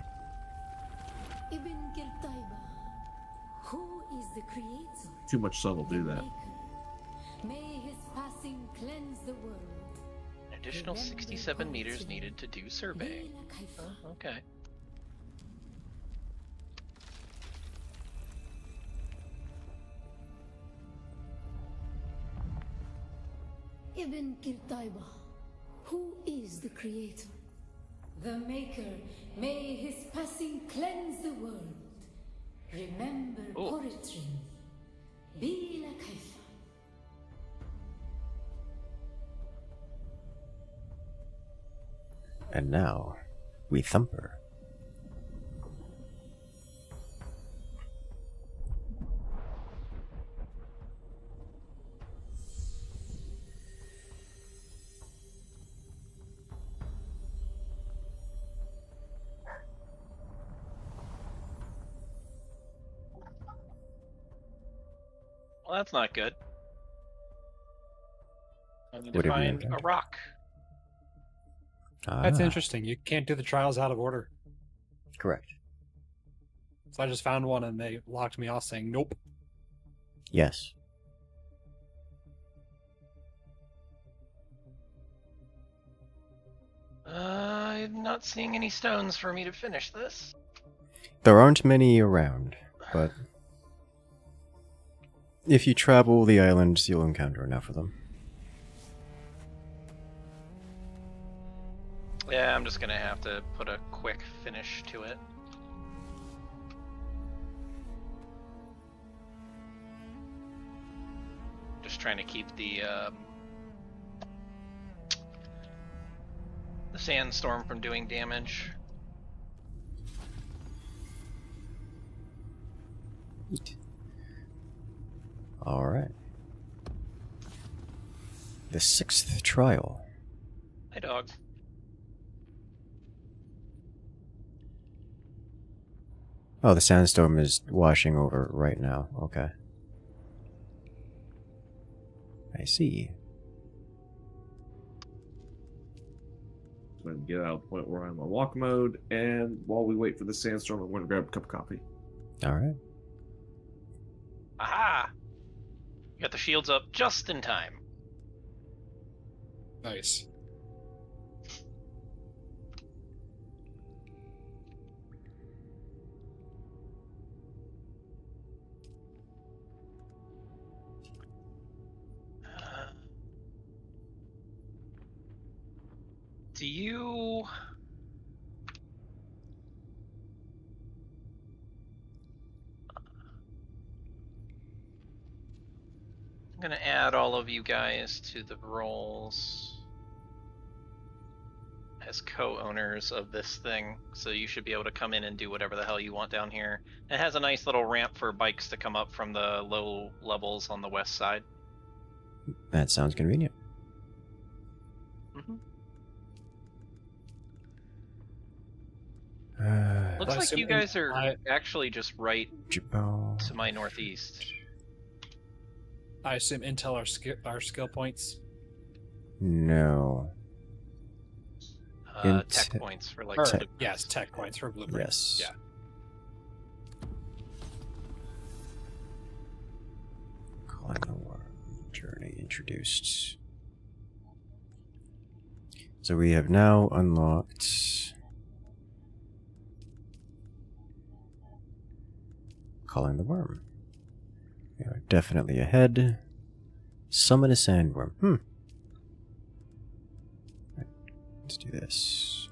Kirtaiba, who is the creator? Too much sun will do that. May his passing cleanse the world. An additional 67 meters needed to do surveying. Oh, okay. Ibn Kirtaiba, who is the creator? The maker, may his passing cleanse the world. Remember poetry. Be like Haifa. And now, we thumper. Well, that's not good. I need What to have you find a encountered? rock. That's Ah, interesting. You can't do the trials out of order. correct. So I just found one and they locked me off saying nope. Yes. I'm not seeing any stones for me to finish this. There aren't many around, but if you travel the islands, you'll encounter enough of them. Yeah, I'm just gonna have to put a quick finish to it. Just trying to keep the sandstorm from doing damage. Alright. The 6th trial. Hi, dog. Oh, the sandstorm is washing over right now. Okay. I see. I'm going to get out of the point where I'm in walk mode, and while we wait for the sandstorm, I'm going to grab a cup of coffee. Alright. Aha! Got the shields up just in time. Nice. Do you... I'm gonna add all of you guys to the roles as co-owners of this thing, so you should be able to come in and do whatever the hell you want down here. It has a nice little ramp for bikes to come up from the low levels on the west side. That sounds convenient. Mm-hmm. Uh, Looks like you guys are actually just right Jabal. to my northeast. I assume intel our skill points. No. Tech points for like yes, tech points for blueprints. Yes. Yeah. Calling the Worm journey introduced. So we have now unlocked Calling the Worm. We are definitely ahead. Summon a sandworm. Right, let's do this.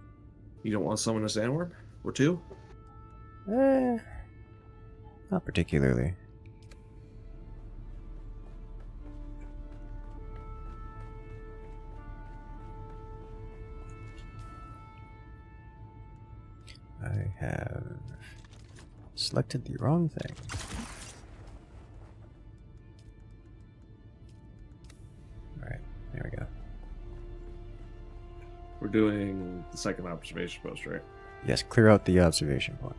You don't want to summon a sandworm? Or two? Not particularly. I have selected the wrong thing. Alright, there we go. We're doing the second observation post, right? Yes, clear out the observation point.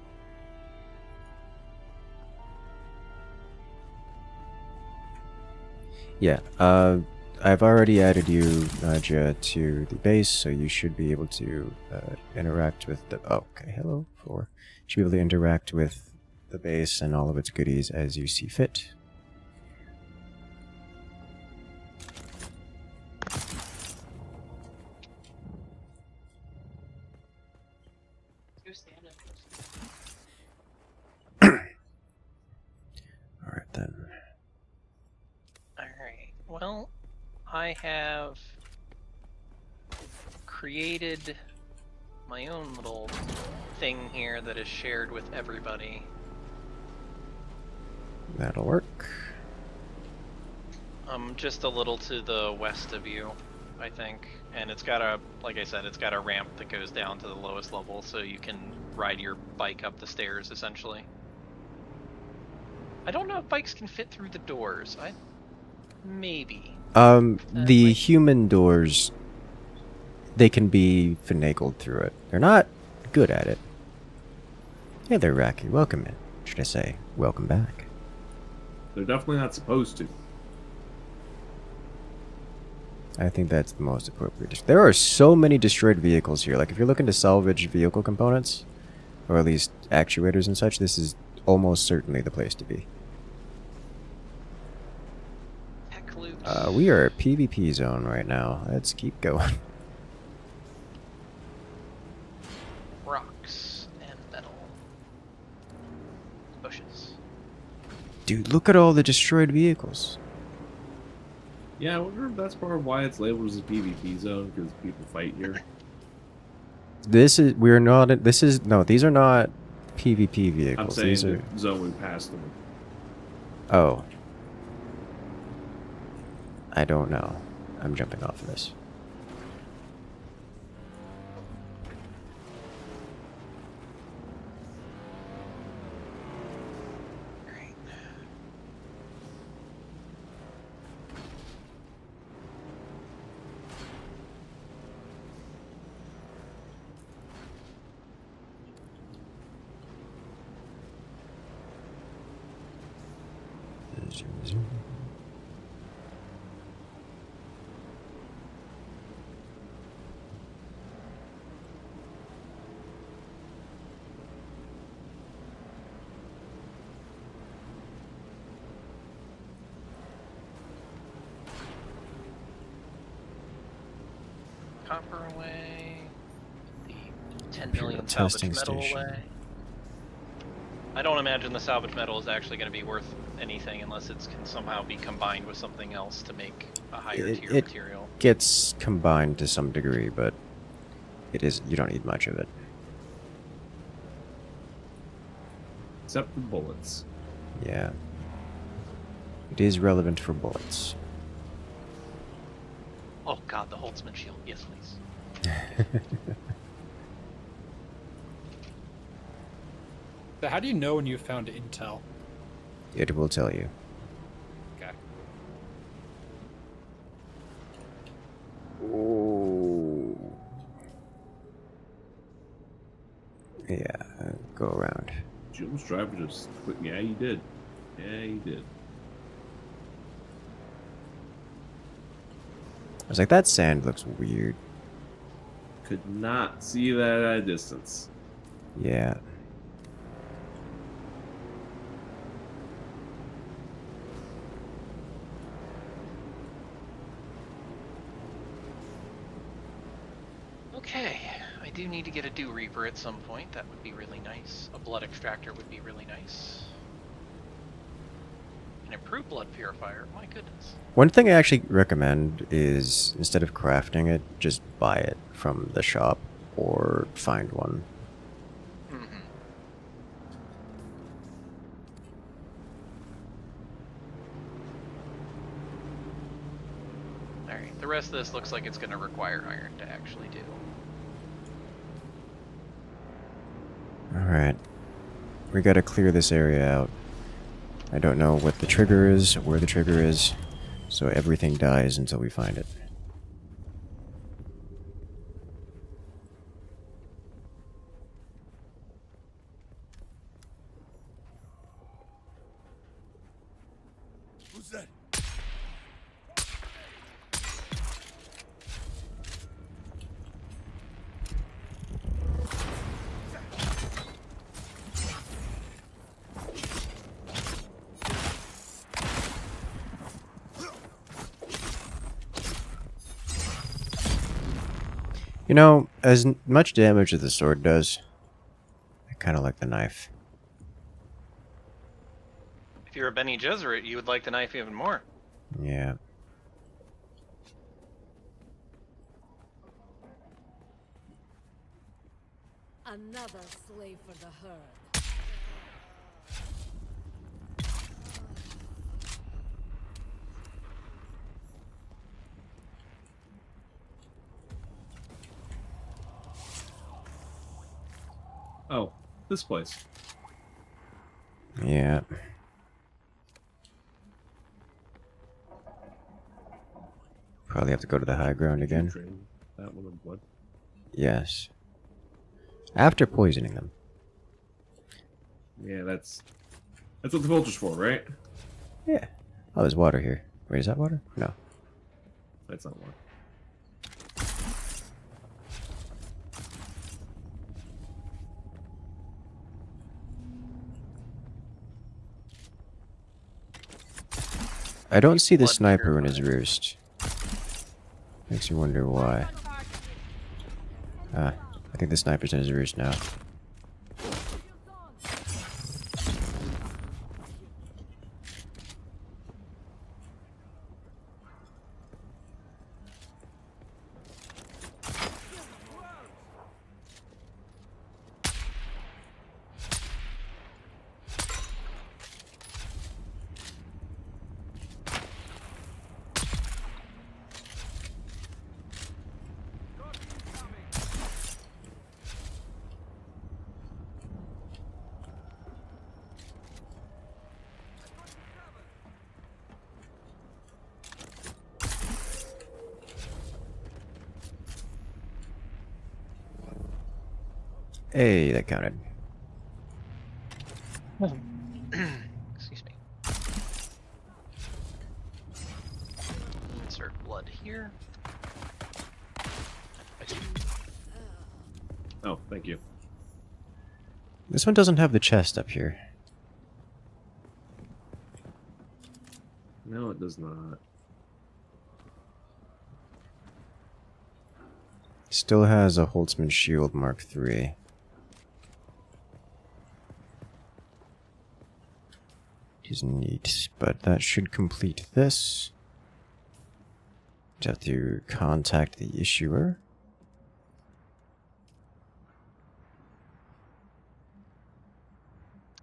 Yeah, I've already added you, Naja, to the base, so you should be able to interact with the... Oh, okay, hello, 4. Should be able to interact with the base and all of its goodies as you see fit. Alright then. Alright, well, I have created my own little thing here that is shared with everybody. That'll work. Just a little to the west of you, I think. And it's got a, like I said, it's got a ramp that goes down to the lowest level, so you can ride your bike up the stairs, essentially. I don't know if bikes can fit through the doors. Maybe. The human doors, they can be finagled through it. They're not good at it. Hey there, Raki. Welcome in. Should I say, welcome back? They're definitely not supposed to. I think that's the most appropriate. There are so many destroyed vehicles here. Like, if you're looking to salvage vehicle components, or at least actuators and such, this is almost certainly the place to be. Tech loot. We are a PvP zone right now. Let's keep going. Rocks and metal. Bushes. Dude, look at all the destroyed vehicles. Yeah, I wonder if that's part of why it's labeled as a PvP zone, because people fight here. This is we're not. This is no. These are not PvP vehicles. I'm saying These the are. zone we passed them. Oh. I don't know. I'm jumping off of this. Copper away. The 10 million salvage testing metal station. away. I don't imagine the salvage metal is actually going to be worth anything unless it can somehow be combined with something else to make a higher tier It material. gets combined to some degree, but it is. You don't need much of it. Except for bullets. Yeah. It is relevant for bullets. Oh god, the Holtzman shield. Yes, please. So how do you know when you found intel? It will tell you. Okay. Ooh. Yeah, go around. Did you almost drive just quick? Yeah, you did. Yeah, you did. I was like, that sand looks weird. Could not see that at a distance. Yeah. Okay, I do need to get a Dew Reaper at some point. That would be really nice. A blood extractor would be really nice. An improved blood purifier, my goodness. One thing I actually recommend is, instead of crafting it, just buy it from the shop or find one. Alright, the rest of this looks like it's going to require iron to actually do. Alright. We gotta clear this area out. I don't know what the trigger is, where the trigger is, so everything dies until we find it. Who's that? You know, as much damage as the sword does, I kind of like the knife. If you're a Bene Gesserit, you would like the knife even more. Yeah. Another slave for the herd. Oh, this place. Yeah. Probably have to go to the high ground again. Drain that one of blood. Yes. After poisoning them. Yeah, that's what the filter's for, right? Yeah. Oh, there's water here. Wait, is that water? No. That's not water. I don't see the blood sniper in his purifier. roost. Makes me wonder why. Ah, I think the sniper's in his roost now. Hey, that counted. Excuse me. Insert blood here. Oh, thank you. This one doesn't have the chest up here. No, it does not. Still has a Holtzman Shield Mark III. Which is neat, but that should complete this. Just have to contact the issuer.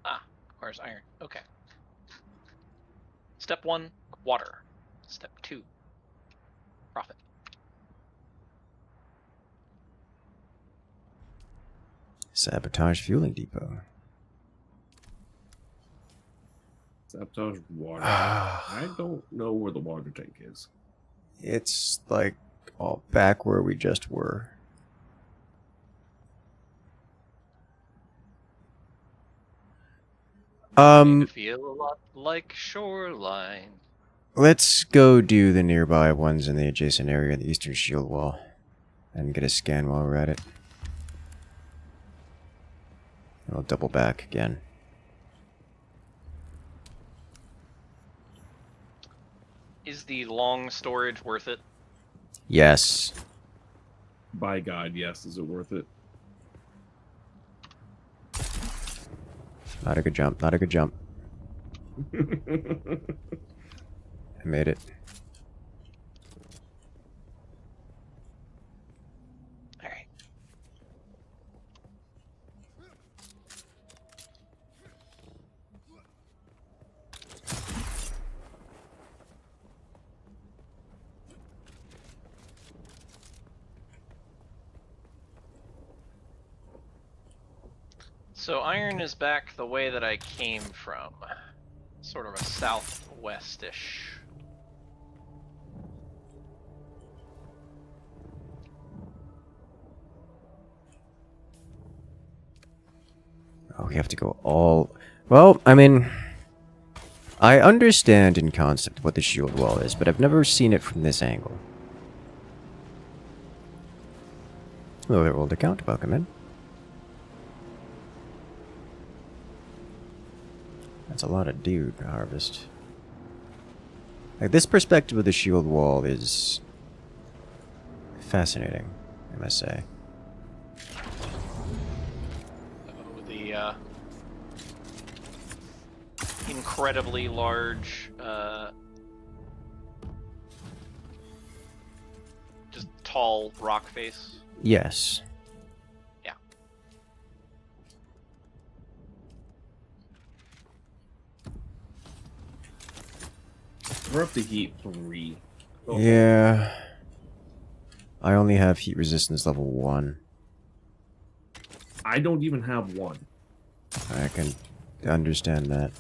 Ah, requires iron. Okay. Step 1, water. Step 2, profit. Sabotage fueling depot. Sabotage water. I don't know where the water tank is. It's like all back where we just were. Feel a lot like shoreline. Let's go do the nearby ones in the adjacent area in the eastern shield wall. And get a scan while we're at it. And I'll double back again. Is the long storage worth it? Yes. By God, yes. Is it worth it? Not a good jump, not a good jump. I made it. Alright. So iron is back the way that I came from. Sort of a southwest-ish. Oh, we have to go all... Well, I mean... I understand in concept what the shield wall is, but I've never seen it from this angle. Hello there, old account. Welcome in. That's a lot of dude to harvest. Like, this perspective of the shield wall is fascinating, I must say. The incredibly large, just tall rock face. Yes. Yeah. We're up to heat 3. Oh. Yeah. I only have heat resistance level 1. I don't even have 1. I can understand that.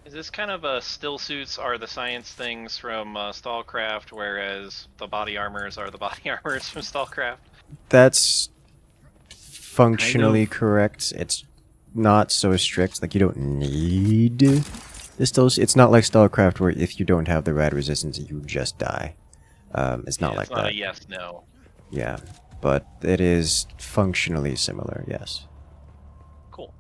Is this kind of a still suits are the science things from Stallcraft, whereas the body armors are the body armors from Stallcraft? That's functionally correct. It's not so strict. Like, you don't need the still. It's not like Stallcraft where if you don't have the rad resistance, you just die. It's not like It's not that. a yes, no. Yeah, but it is functionally similar. Yes. Cool.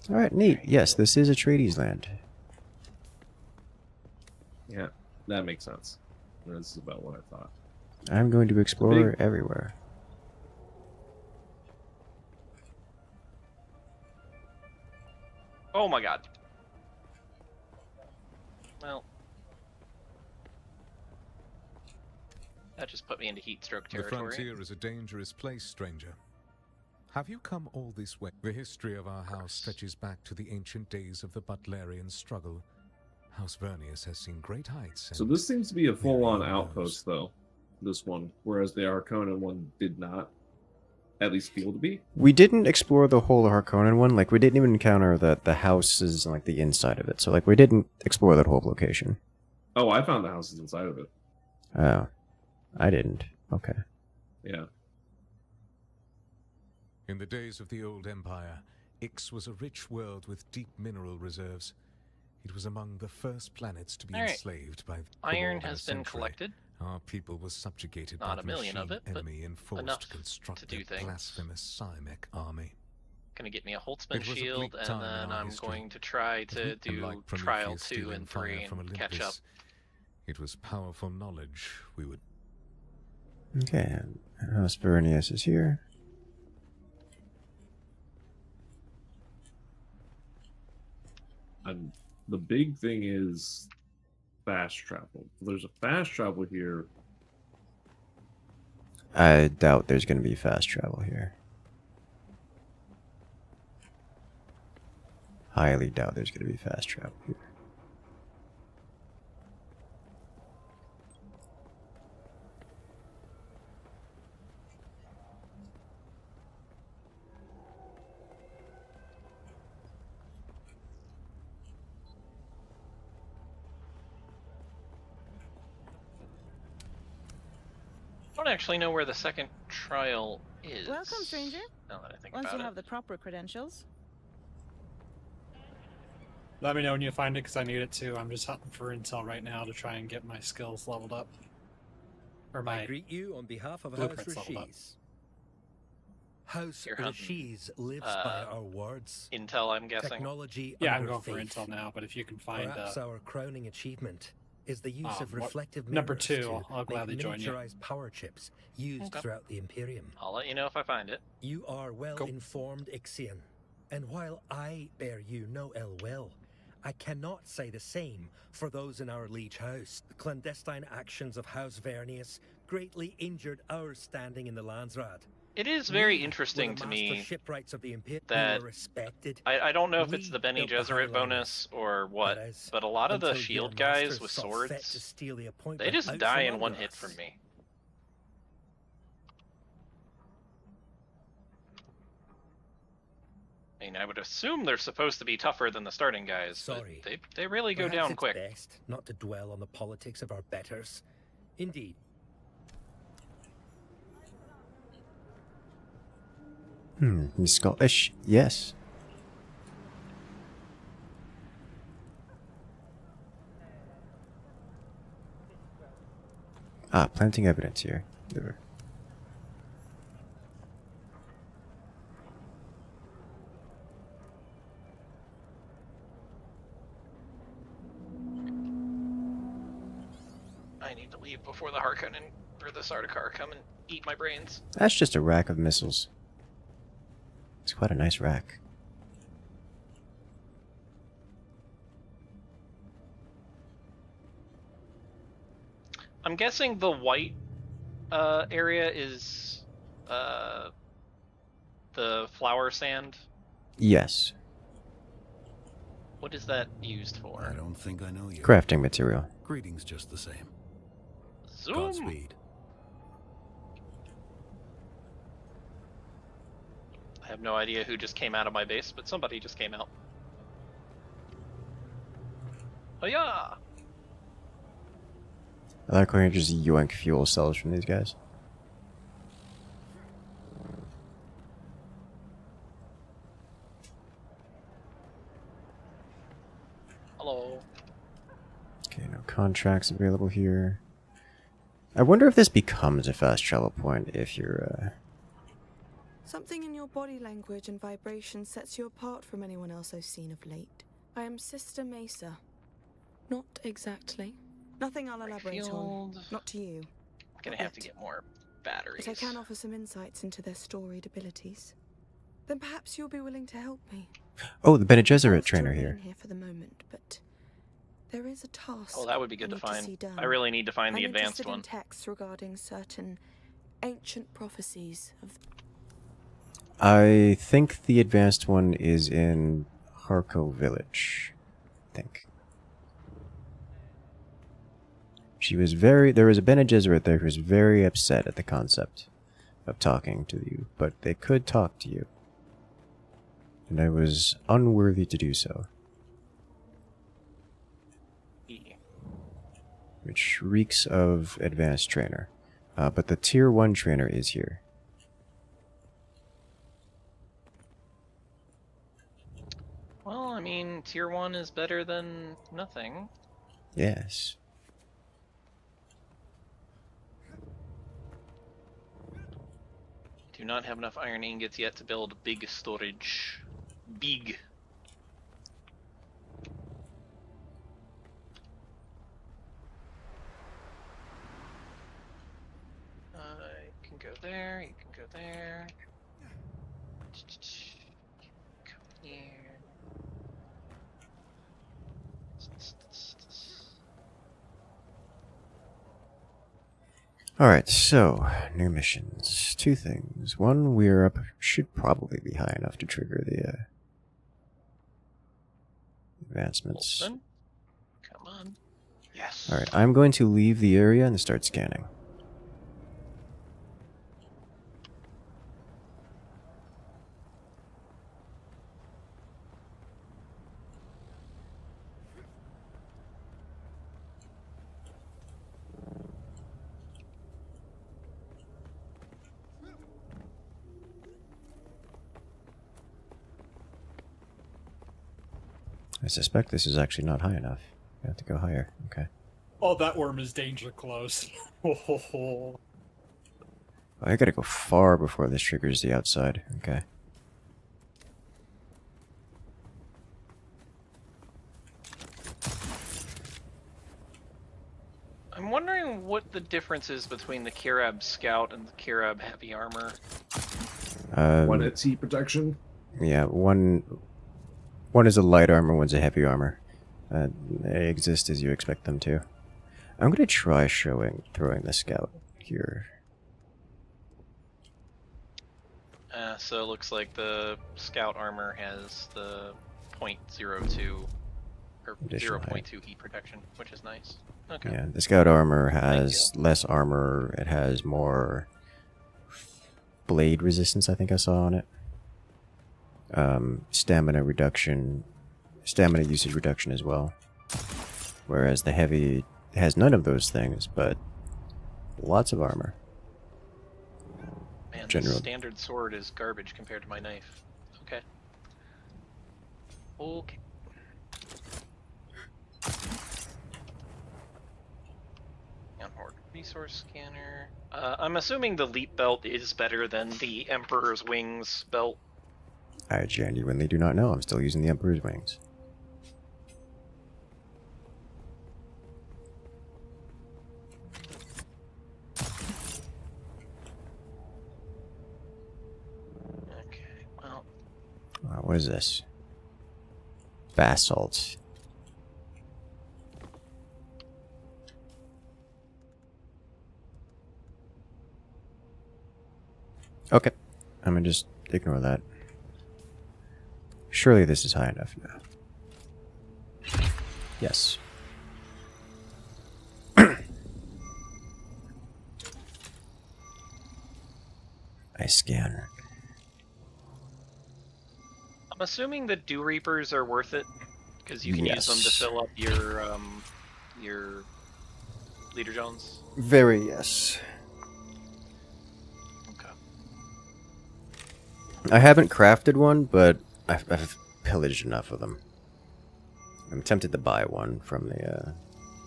Alright, neat. Yes, this is Atreides land. Yeah, that makes sense. This is about what I thought. I'm going to explore everywhere. Oh my god. Well. That just put me into heat stroke The territory. frontier is a dangerous place, stranger. Have you come all this way? The history of our house stretches back to the ancient days of the Butlerian struggle. House Vernius has seen great heights. So this seems to be a full-on outpost, though. This one, whereas the Harkonnen one did not, at least feel to be. We didn't explore the whole Harkonnen one. Like, we didn't even encounter the houses and, like, the inside of it. So, like, we didn't explore that whole location. Oh, I found the houses inside of it. Oh. I didn't. Okay. Yeah. In the days of the old empire, Ix was a rich world with deep mineral reserves. It was among the first planets to be enslaved by the iron has been collected. Our people was subjugated Not by a million the of it, but enemy and forced enough to construct to do a things. blasphemous Simek army. Gonna get me a Holtzman It was a shield, bleak and time in then our I'm history. going to try to And do like Trial Prometheus 2 stealing and fire 3 from and catch up. Olympus, it was powerful knowledge we would. Okay. House Vernius is here. And the big thing is fast travel. There's a fast travel here. I doubt there's going to be fast travel here. Highly doubt there's going to be fast travel here. I don't actually know where the second trial is. Welcome, stranger. Now that I think Once about you it. have the proper credentials. Let me know when you find it, because I need it too. I'm just hunting for intel right now to try and get my skills leveled up. Or my I greet you on behalf of House blueprints leveled up. Rashis. House You're hunting, Rashis lives by our words. Intel, I'm guessing. Technology Yeah, I'm under going for faith. intel now, but if you can find Perhaps our crowning achievement is the use of what- reflective number mirrors 2, to I'll gladly make join you. miniaturized power chips used Okay. throughout the Imperium. I'll let you know if I find it. You are well informed, Ixian, and while I bear you no ill will, I cannot say the same for those in our liege house. The clandestine actions of House Vernius greatly injured our standing in the Landsraad. It is very We interesting were the to master me shipwrights of the Imperium. that We were respected. I don't know if it's We the Bene built the Gesserit High bonus or what, as but a lot of the until shield your guys masters with saw fit to swords, steal the they appointment just out die from in one under hit us. from me. I mean, I would assume they're supposed to be tougher than the starting guys, Sorry. but they really go Perhaps down it's quick. best not to dwell on the politics of our betters. Indeed. He's Scottish? Yes. Ah, planting evidence here. There. I need to leave before the Harkonnen or the Sardaukar come and eat my brains. That's just a rack of missiles. It's quite a nice rack. I'm guessing the white area is the flower sand. Yes. What is that used for? I don't think I know you. Crafting material. Greetings just the same. Zoom. Godspeed. I have no idea who just came out of my base, but somebody just came out. Oh yeah! I like how you just yoink fuel cells from these guys. Hello. Okay, no contracts available here. I wonder if this becomes a fast travel point if you're Something in your body language and vibration sets you apart from anyone else I've seen of late. I am Sister Mesa. Not exactly. Nothing I'll elaborate on. Not to you. I'm gonna have to get more batteries. But I can offer some insights into their storied abilities. Then perhaps you'll be willing to help me. Oh, the Bene Gesserit trainer here. Here for the moment, but there is a task. Oh, that would be good to find. I really need to find the advanced one. I'm interested in texts regarding certain ancient prophecies of. I think the advanced one is in Harco Village. I think. There was a Bene Gesserit there who was very upset at the concept of talking to you, but they could talk to you. And I was unworthy to do so. Which reeks of advanced trainer. But the tier 1 trainer is here. Well, I mean, tier 1 is better than nothing. Yes. Do not have enough iron ingots yet to build big storage. Big. You can go there, you can go there. Come here. Alright, so, new missions. 2 things. One, we're up, should probably be high enough to trigger the advancements. Come on. Yes. Alright, I'm going to leave the area and start scanning. I suspect this is actually not high enough. I have to go higher. Okay. Oh, that worm is danger close. I gotta go far before this triggers the outside. Okay. I'm wondering what the difference is between the Kirab Scout and the Kirab Heavy Armor. One hits heat protection. Yeah, one is a light armor, one's a heavy armor. They exist as you expect them to. I'm gonna try throwing the scout here. So it looks like the Scout Armor has the 0.02 or Additional 0.2 heat protection, which is nice. Okay. Yeah, the scout armor has less armor. It has more blade resistance, I think I saw on it. Stamina usage reduction as well. Whereas the heavy has none of those things, but lots of armor. Man, the standard sword is garbage compared to my knife. Okay. Okay. Onboard resource scanner. I'm assuming the leap belt is better than the Emperor's Wings belt. I genuinely do not know. I'm still using the Emperor's Wings. Okay, well. What is this? Basalt. Okay. I'm gonna just ignore that. Surely this is high enough now. Yes. I scan. I'm assuming the Dew Reapers are worth it, because you can use them to fill up your Leader Jones. Very yes. Okay. I haven't crafted one, but I've pillaged enough of them. I'm tempted to buy one from the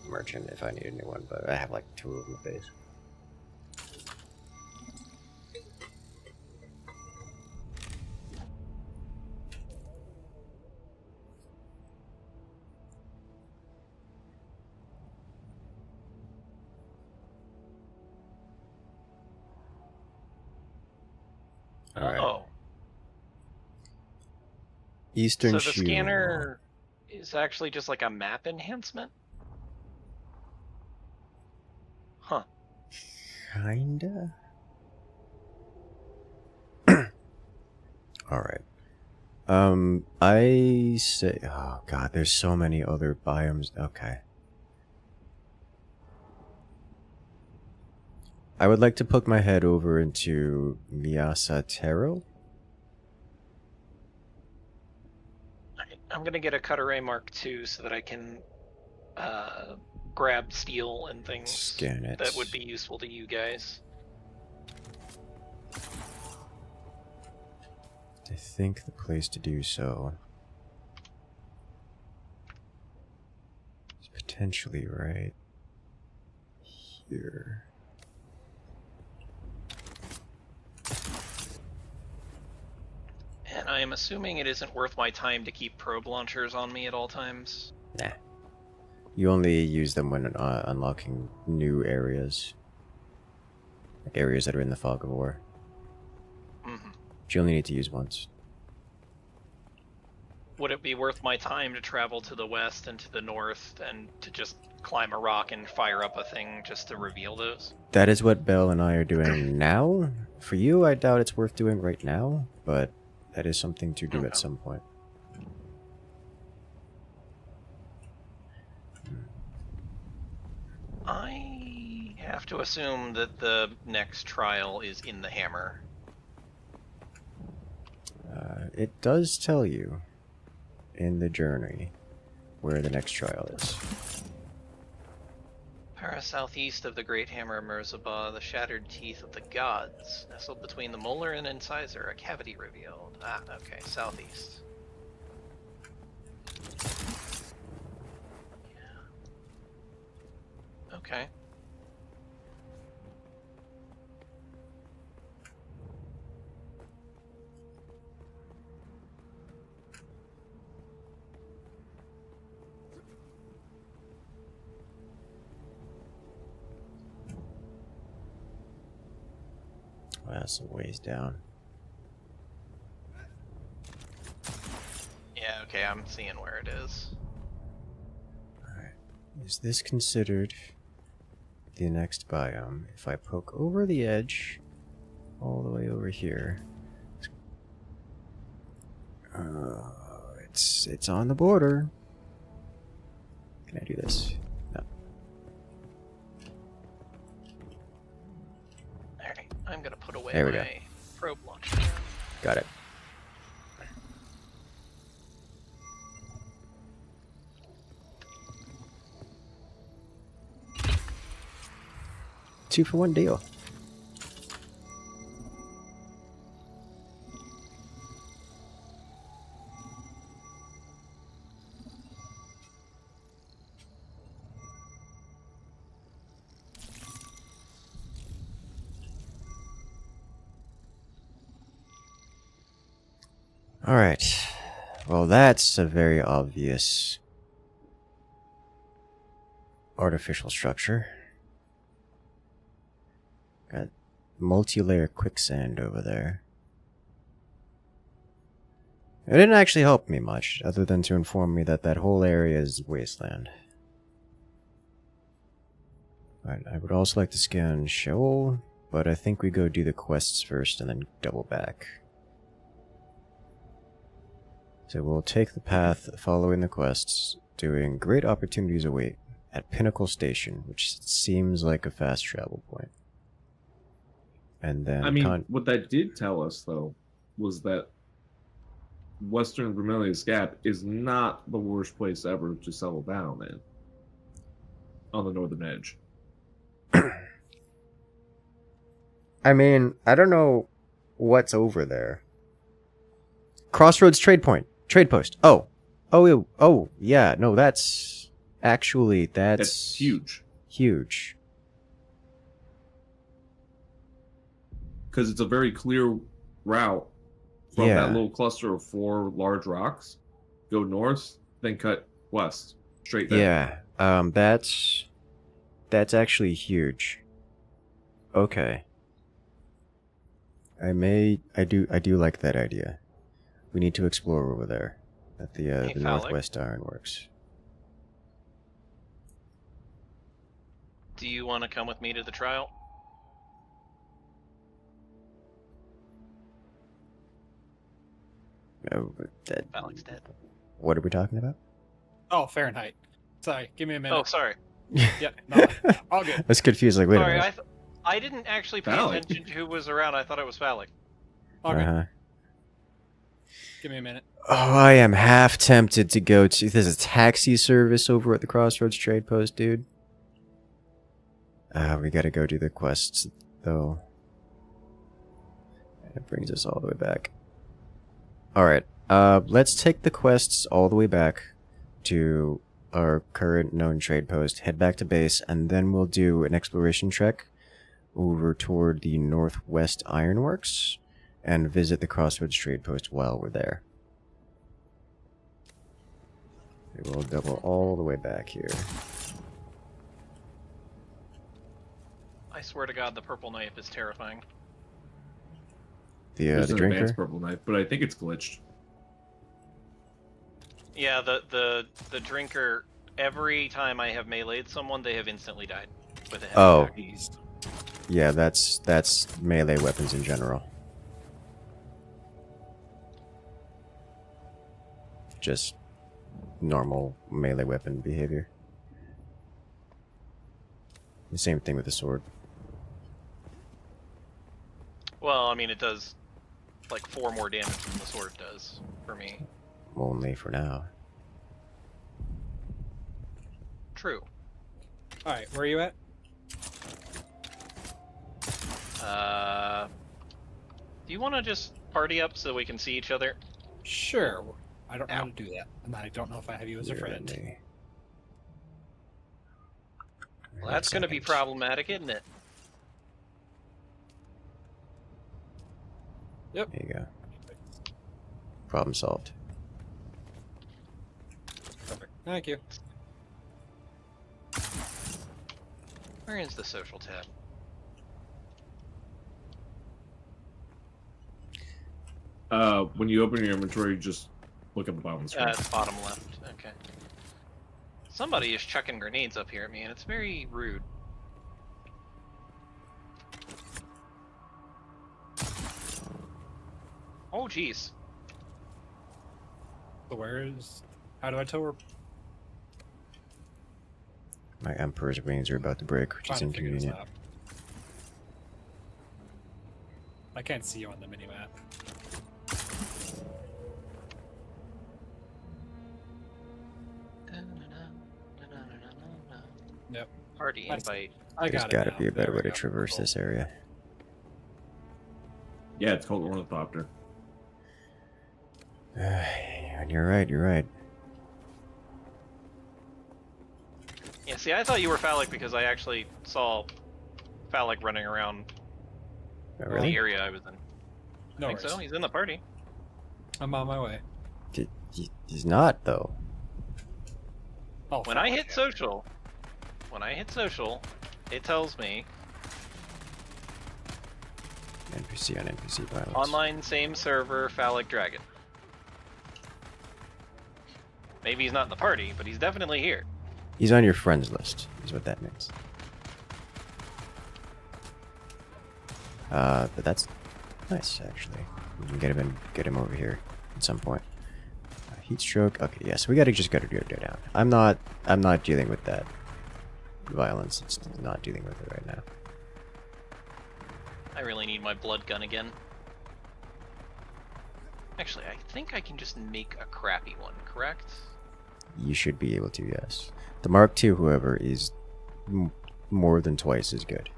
merchant if I need a new one, but I have like 2 of them at base. Alright. Oh. Eastern So the Shield. scanner is actually just like a map enhancement? Huh. Kinda? Alright. I say... Oh god, there's so many other biomes. Okay. I would like to poke my head over into Miasatero. I'm gonna get a Cutter Mark II so that I can grab steel and things Scan it. that would be useful to you guys. I think the place to do so is potentially right here. And I am assuming it isn't worth my time to keep probe launchers on me at all times. Nah. You only use them when unlocking new areas. Like areas that are in the fog of war. Mm-hmm. Which you only need to use once. Would it be worth my time to travel to the west and to the north and to just climb a rock and fire up a thing just to reveal those? That is what Belle and I are doing now. For you, I doubt it's worth doing right now, but that is something to do at some point. I have to assume that the next trial is in the hammer. It does tell you in the journey where the next trial is. Para southeast of the Great Hammer Merzabah, the shattered teeth of the gods, nestled between the molar and incisor, a cavity revealed. Ah, okay, southeast. Yeah. Okay. Well, that's a ways down. Yeah, okay, I'm seeing where it is. Alright. Is this considered the next biome? If I poke over the edge, all the way over here. It's on the border. Can I do this? No. Alright, I'm gonna put away There we go. my probe launcher. Got it. Two for one deal. Alright. Well, that's a very obvious artificial structure. Got multi-layer quicksand over there. It didn't actually help me much, other than to inform me that that whole area is wasteland. Alright, I would also like to scan Sheol, but I think we go do the quests first and then double back. So we'll take the path following the quests, doing great opportunities await at Pinnacle Station, which seems like a fast travel point. And then I mean, what that did tell us, though, was that Western Vermilius Gap is not the worst place ever to settle down in. On the northern edge. I mean, I don't know what's over there. Crossroads Trade Point. Trade Post. Oh, yeah. No, that's huge. Huge. Because it's a very clear route from that little cluster of 4 large rocks. Go north, then cut west. Straight down. Yeah. That's actually huge. Okay. I do like that idea. We need to explore over there at the Hey, the Phallic. Northwest Ironworks. Do you want to come with me to the trial? Oh, that, Phallic's dead. what are we talking about? Oh, Fahrenheit. Sorry, give me a minute. Oh, sorry. Yep, no, all good. I was confused. Like, wait Sorry, a minute. I didn't actually pay Phallic. attention to who was around. I thought it was Phallic. All good. Uh-huh. Give me a minute. Oh, I am half tempted to go to. There's a taxi service over at the Crossroads Trade Post, dude. We gotta go do the quests, though. It brings us all the way back. Alright, let's take the quests all the way back to our current known trade post, head back to base, and then we'll do an exploration trek over toward the Northwest Ironworks and visit the Crossroads Trade Post while we're there. We will double all the way back here. I swear to God, the purple knife is terrifying. There's The an drinker? advanced purple knife, but I think it's glitched. Yeah, the drinker. Every time I have meleeed someone, they have instantly died with a heavy Oh. attack. Yeah, that's melee weapons in general. Just normal melee weapon behavior. The same thing with the sword. Well, I mean, it does like 4 more damage than the sword does for me. Only for now. True. All right, where are you at? Do you want to just party up so we can see each other? Sure. I don't know how to do that, and I don't know if I have you as a friend. Well, that's going to be problematic, isn't it? Yep. There you go. Problem solved. Perfect. Thank you. Where is the social tab? When you open your inventory, just look at the bottom of the screen. It's bottom left. Okay. Somebody is chucking grenades up here at me, and it's very rude. Oh, jeez. So where is... How do I tell where... My Emperor's wings are about to break, which is Trying to figure this inconvenient. out. I can't see you on the minimap. Yep. Party invite. There's gotta be a better way to traverse this area. Yeah, it's called ornithopter. And you're right, you're right. Yeah, see, I thought you were Phallic because I actually saw Phallic running around really? the area I was in. No I think so. worries. He's in the party. I'm on my way. He's not, though. Oh, When I hit social, it tells me NPC on NPC violence. online same server Phallic Dragon. Maybe he's not in the party, but he's definitely here. He's on your friends list, is what that means. But that's nice, actually. We can get him over here at some point. Heat stroke. Okay, yes, we gotta just gotta go down. I'm not dealing with that violence. It's not dealing with it right now. I really need my blood gun again. Actually, I think I can just make a crappy one, correct? You should be able to, yes. The Mark II, however, is more than twice as good.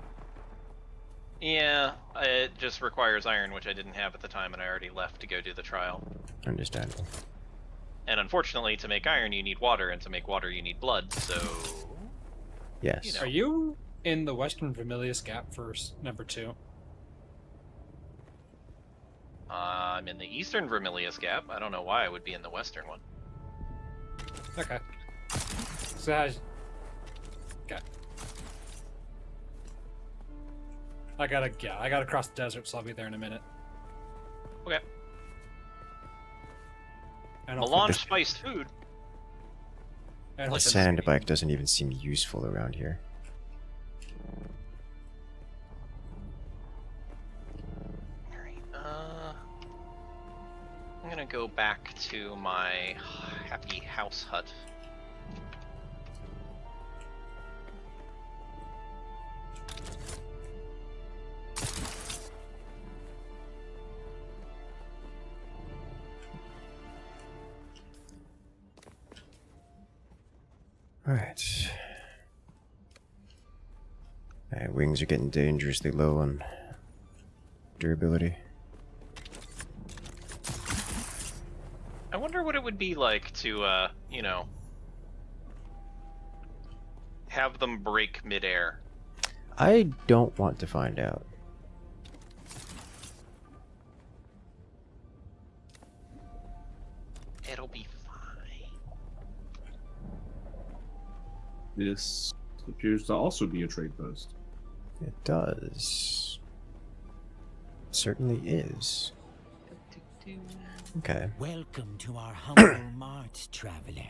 Yeah, it just requires iron, which I didn't have at the time, and I already left to go do the trial. Understandable. And unfortunately, to make iron, you need water, and to make water, you need blood, so... Yes. You know. Are you in the Western Vermilius Gap for number 2? I'm in the Eastern Vermilius Gap. I don't know why I would be in the Western one. Okay. So how's... Okay. I gotta cross the desert, so I'll be there in a minute. Okay. And Melange spiced food. The sand bike doesn't even seem useful around here. I'm gonna go back to my happy house hut. Alright. My wings are getting dangerously low on durability. I wonder what it would be like to, you know, have them break midair. I don't want to find out. It'll be fine. This appears to also be a trade post. It does. It certainly is. Okay. Welcome to our humble mart, traveler.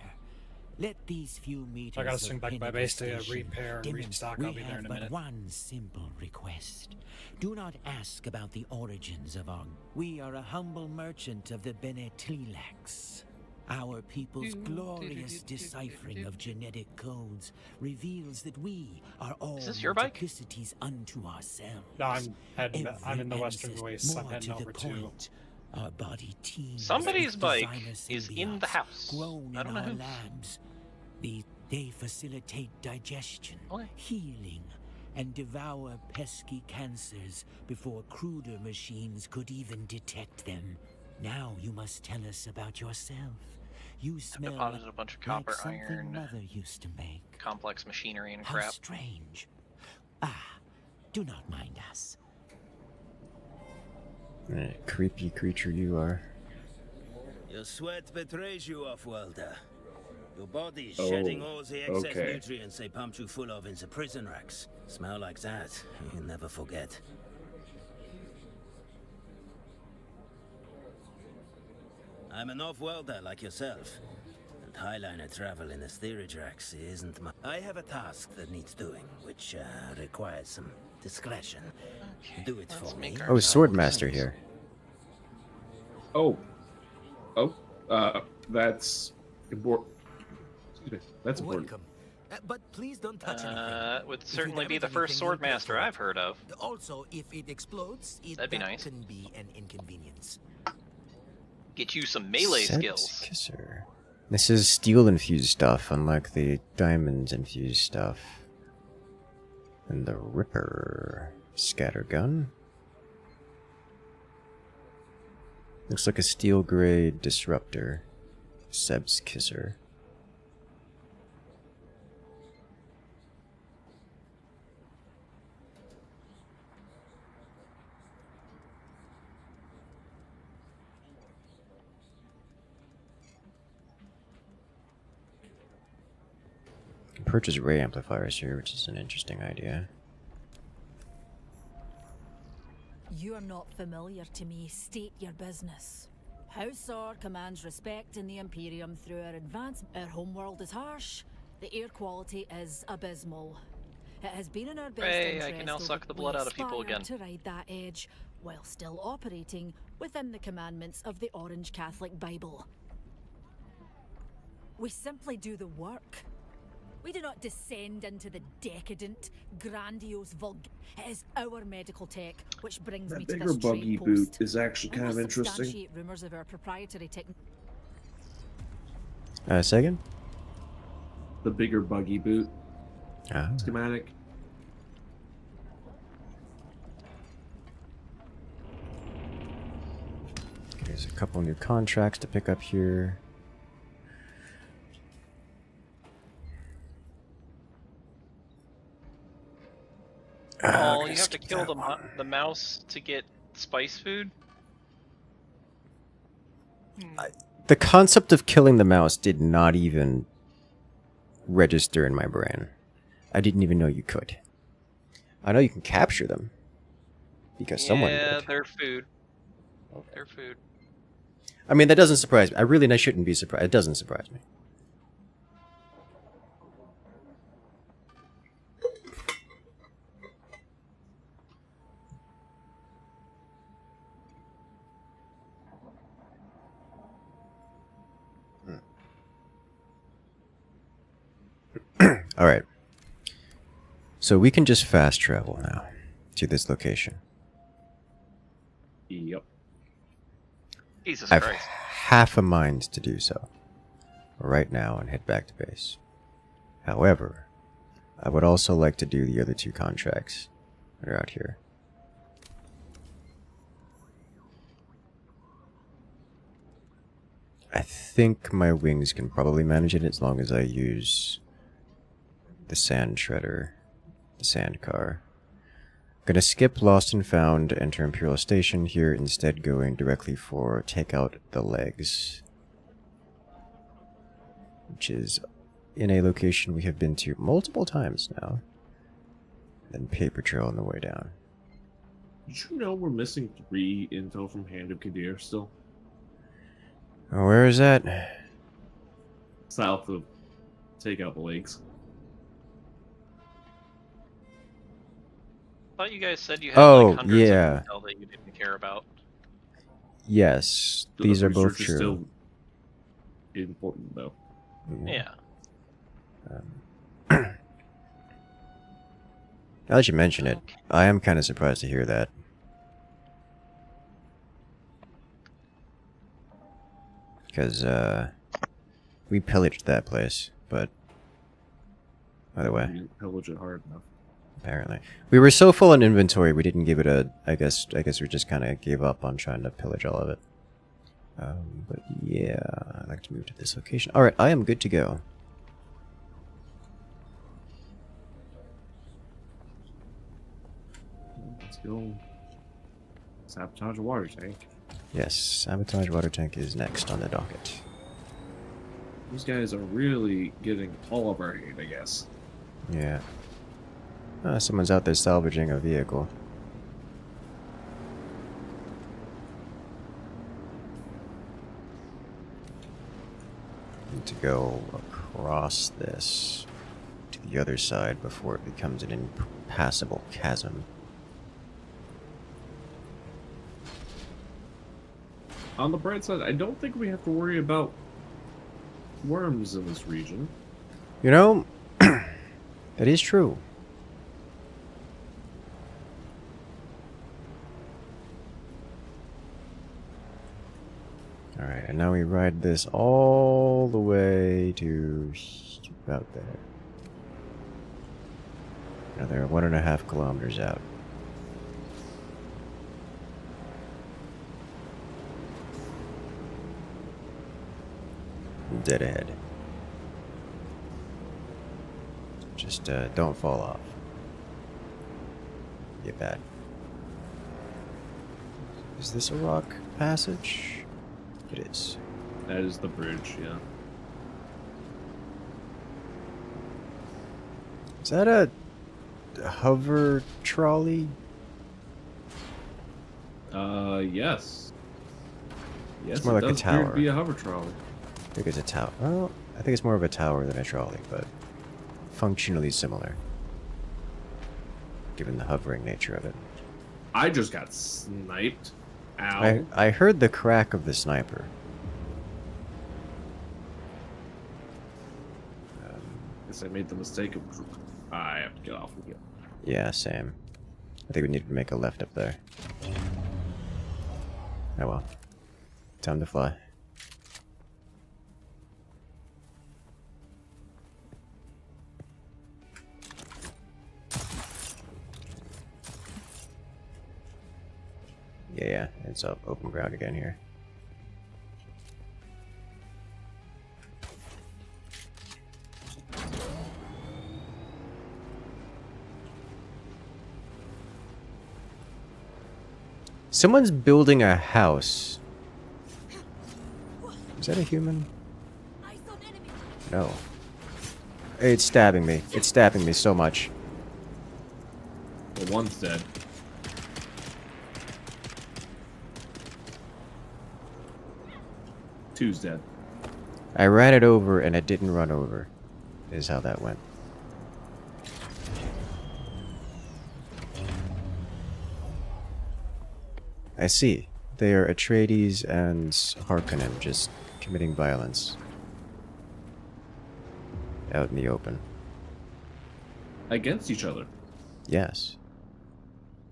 Let these few meters I gotta swing of back to my Pinnacle base to Station repair and restock. I'll be there in a We minute. have but one simple request. Do not ask about the origins of our... We are a humble merchant of the Bene Tlilax. Our people's glorious deciphering of genetic codes reveals that we are all Is this your bike? multiplicities unto ourselves. No, I'm in the Every western ancestor- voice. I'm more heading to the over to. point, our body teems Somebody's with bike designer is in the symbiotes house. grown I in don't know our whose. labs. They facilitate digestion, healing, and devour pesky cancers before cruder machines could even detect them. Now you must tell us about yourself. You smell Deposited a bunch of like copper, something iron, Mother used to make. complex machinery and How crap. strange. Ah, do not mind us. Creepy creature you are. Your sweat betrays you, off-worlder. Your body's Oh, shedding all the excess okay. nutrients they pumped you full of in the prison racks. Smell like that, you'll never forget. I'm an off-worlder like yourself. And Highliner travel in the steerage racks isn't my... I have a task that needs doing, which requires some discretion. Do it for me. Oh, Swordmaster here. Oh, that's important. That's important. Welcome. But please don't touch anything. Would If you certainly be damage the first anything, you'll pay Swordmaster for it. I've heard of. Also, if it explodes, That'd be that nice. can be an inconvenience. Get you some melee Scent skills. Kisser. This is steel infused stuff, unlike the diamonds infused stuff. And the Ripper scattergun. Looks like a steel gray disruptor. Seb's Kisser. Can purchase ray amplifiers here, which is an interesting idea. You are not familiar to me. State your business. House R commands respect in the Imperium through our advance. Our homeworld is harsh. The air quality is abysmal. It has been in our best Hooray, interest I can now over- suck the we blood out of people aspire again. to ride that edge while still operating within the commandments of the Orange Catholic Bible. We simply do the work. We do not descend into the decadent, grandiose It is our medical tech which brings me That to bigger this buggy trade boot post. is actually We kind of must interesting. substantiate rumors of our proprietary technology. Second? The bigger buggy boot Ah. schematic. There's a couple new contracts to pick up here. Oh, you have to kill the mouse to get spice food? The concept of killing the mouse did not even register in my brain. I didn't even know you could. I know you can capture them, Because someone Yeah, did. they're food. They're food. I mean, that doesn't surprise me. I shouldn't be surprised. It doesn't surprise me. Alright. So we can just fast travel now to this location. Yep. Jesus I've Christ. half a mind to do so right now and head back to base. However, I would also like to do the other 2 contracts that are out here. I think my wings can probably manage it as long as I use the sand shredder, the sand car. Gonna skip Lost and Found, enter Imperial Station here, instead going directly for take out the legs, which is in a location we have been to multiple times now. Then paper trail on the way down. Did you know we're missing 3 intel from Hand of Kadir still? Oh, where is that? South of Take Out the Lakes. I thought you guys said you had like hundreds yeah. of intel that you didn't care about. Yes, So these the are both research is true. still important, though. Yeah. Now that you mention it, I am kind of surprised to hear that. Because, we pillaged that place, but... By the way... You didn't pillage it hard enough. Apparently. We were so full on inventory, we didn't give it a... I guess we just kind of gave up on trying to pillage all of it. But yeah, I'd like to move to this location. Alright, I am good to go. Let's go sabotage a water tank. Yes, sabotage water tank is next on the docket. These guys are really getting all of our hate, I guess. Yeah. Someone's out there salvaging a vehicle. Need to go across this to the other side before it becomes an impassable chasm. On the bright side, I don't think we have to worry about worms in this region. You know, that is true. Alright, and now we ride this all the way to about there. Now they're 1.5 kilometers out. Dead ahead. Just don't fall off. Get bad. Is this a rock passage? It is. That is the bridge, yeah. Is that a hover trolley? Yes. Yes, It's more like it a does appear to tower. be a hover trolley. I think it's a tower. Well, I think it's more of a tower than a trolley, but functionally similar, given the hovering nature of it. I just got sniped. Ow. I heard the crack of the sniper. Guess I made the mistake of... I have to get off again. Yeah, same. I think we need to make a left up there. Oh well. Time to fly. Yeah, it's up open ground again here. Someone's building a house. Is that a human? No. It's stabbing me. It's stabbing me so much. Well, one's dead. Two's dead. I ran it over and it didn't run over, is how that went. I see. They are Atreides and Harkonnen just committing violence out in the open. Against each other. Yes.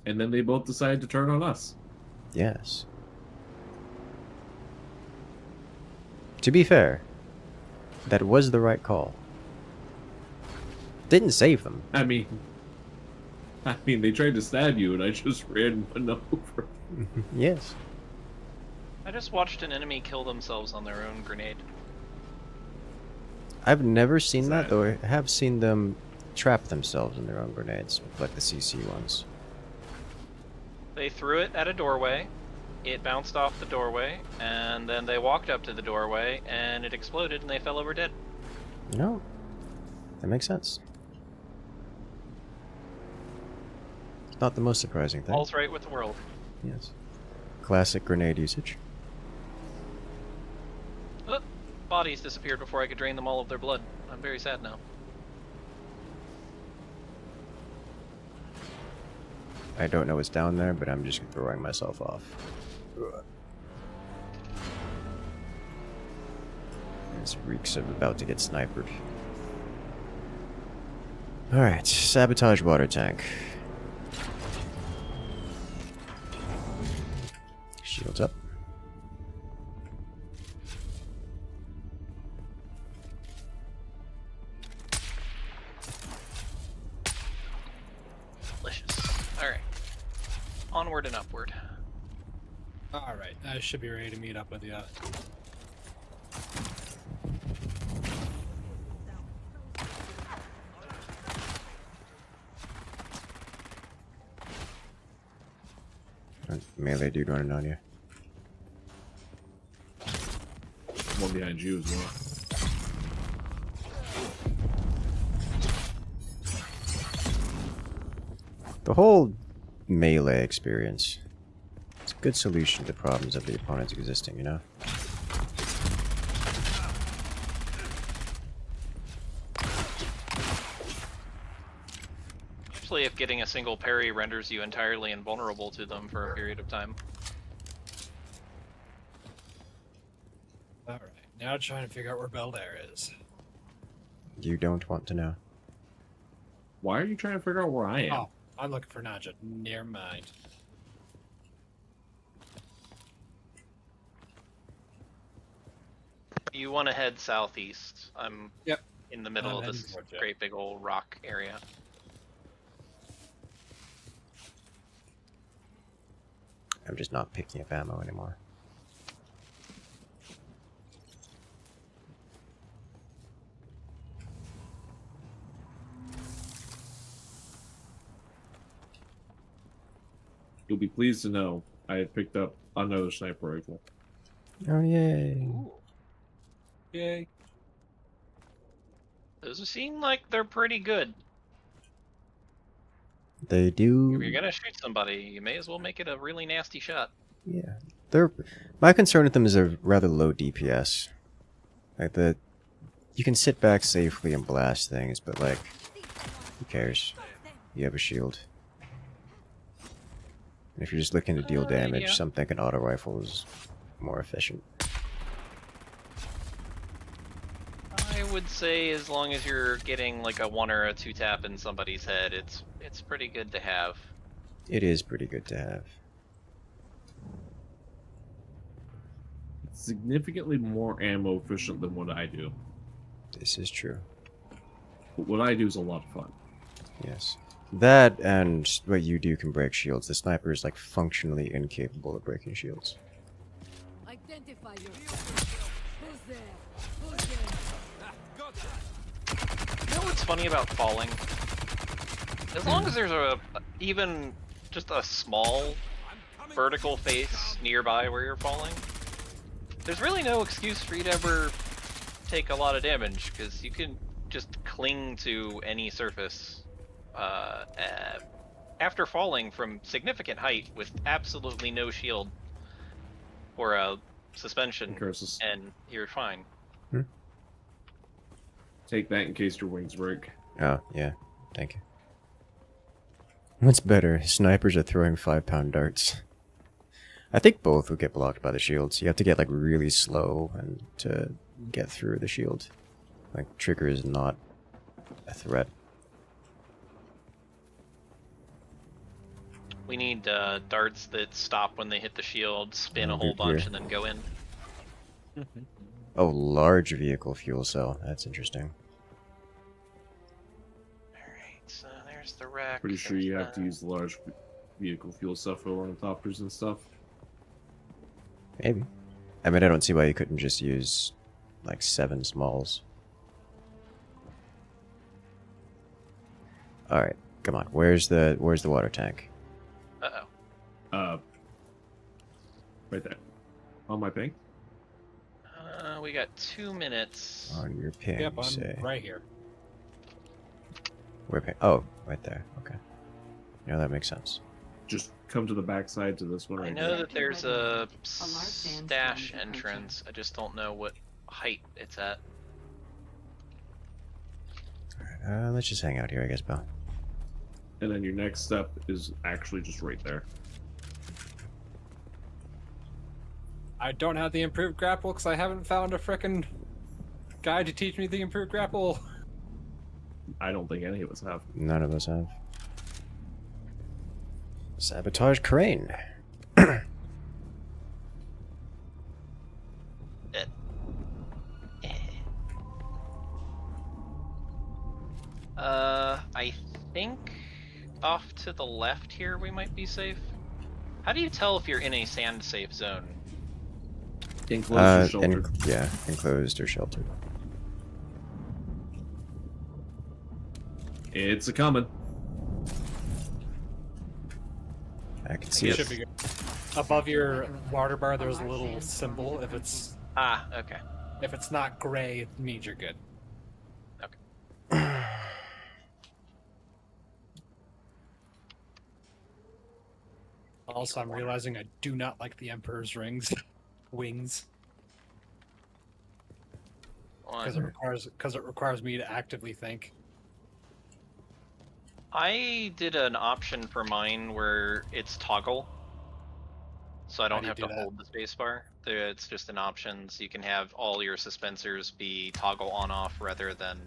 And then they both decided to turn on us. Yes. To be fair, that was the right call. Didn't save them. I mean, they tried to stab you, and I just ran one over. Yes. I just watched an enemy kill themselves on their own grenade. I've never seen that, though I have seen them trap themselves in their own grenades, like the CC ones. They threw it at a doorway, it bounced off the doorway, and then they walked up to the doorway, and it exploded, and they fell over dead. No. That makes sense. It's not the most surprising thing. All's right with the world. Yes. Classic grenade usage. Oh, bodies disappeared before I could drain them all of their blood. I'm very sad now. I don't know what's down there, but I'm just throwing myself off. This reeks of about to get sniped. Alright, sabotage water tank. Shields up. Delicious. Alright. Onward and upward. Alright, I should be ready to meet up with you. Melee dude running on you. One behind you as well. The whole melee experience. It's a good solution to the problems of the opponents existing, you know? Especially if getting a single parry renders you entirely invulnerable to them for a period of time. Alright, now trying to figure out where Beldair is. You don't want to know. Why are you trying to figure out where I am? Oh, I'm looking for Naja. Never mind. You want to head southeast. I'm in the middle of this great big old rock area. I'm just not picking up ammo anymore. You'll be pleased to know I had picked up another sniper rifle. Oh, yay. Ooh. Yay. Those seem like they're pretty good. They do. If you're gonna shoot somebody, you may as well make it a really nasty shot. Yeah. My concern with them is they're rather low DPS. Like you can sit back safely and blast things, but like, who cares? You have a shield. And if you're just looking to deal damage, yeah. something like an auto rifle is more efficient. I would say as long as you're getting like a 1 or a 2 tap in somebody's head, it's pretty good to have. It is pretty good to have. It's significantly more ammo efficient than what I do. This is true. But what I do is a lot of fun. Yes. That and what you do can break shields. The sniper is like functionally incapable of breaking shields. Identify yourself. Who's there? Who's there? You know what's funny about falling? As long as there's even just a small vertical face nearby where you're falling, there's really no excuse for you to ever take a lot of damage, because you can just cling to any surface after falling from significant height with absolutely no shield for a suspension, Incursus. and you're fine. Take that in case your wings break. Oh, yeah. Thank you. What's better, snipers or throwing 5-pound darts? I think both would get blocked by the shields. You have to get like really slow and to get through the shield. Like trigger is not a threat. We need darts that stop when they hit the shield, spin a Oh, whole good bunch, gear. and then go in. Oh, large vehicle fuel cell. That's interesting. Alright, so there's the wreck. Pretty sure you have to use the large vehicle fuel stuff for ornithopters and stuff. Maybe. I mean, I don't see why you couldn't just use like 7 smalls. All right, come on. Where's the water tank? Right there. On my ping. We got 2 minutes. On your ping, Yep, you I'm say. right here. Where ping? Oh, right there. Okay. Yeah, that makes sense. Just come to the backside to this one I right know here. that there's a stash entrance. I just don't know what height it's at. Let's just hang out here, I guess, Bill. And then your next step is actually just right there. I don't have the improved grapple because I haven't found a frickin' guide to teach me the improved grapple. I don't think any of us have. None of us have. Sabotage crane. I think off to the left here we might be safe. How do you tell if you're in a sand safe zone? Enclosed or sheltered? Yeah, enclosed or sheltered. It's a coming. I can see It it. should be good. Above your water bar, there's a little symbol. If it's okay. If it's not gray, it means you're good. Also, I'm realizing I do not like the Emperor's wings, because it requires me to actively think. I did an option for mine where it's toggle, so I don't have to hold the spacebar. It's just an option, so you can have all your suspensors be toggle on-off rather than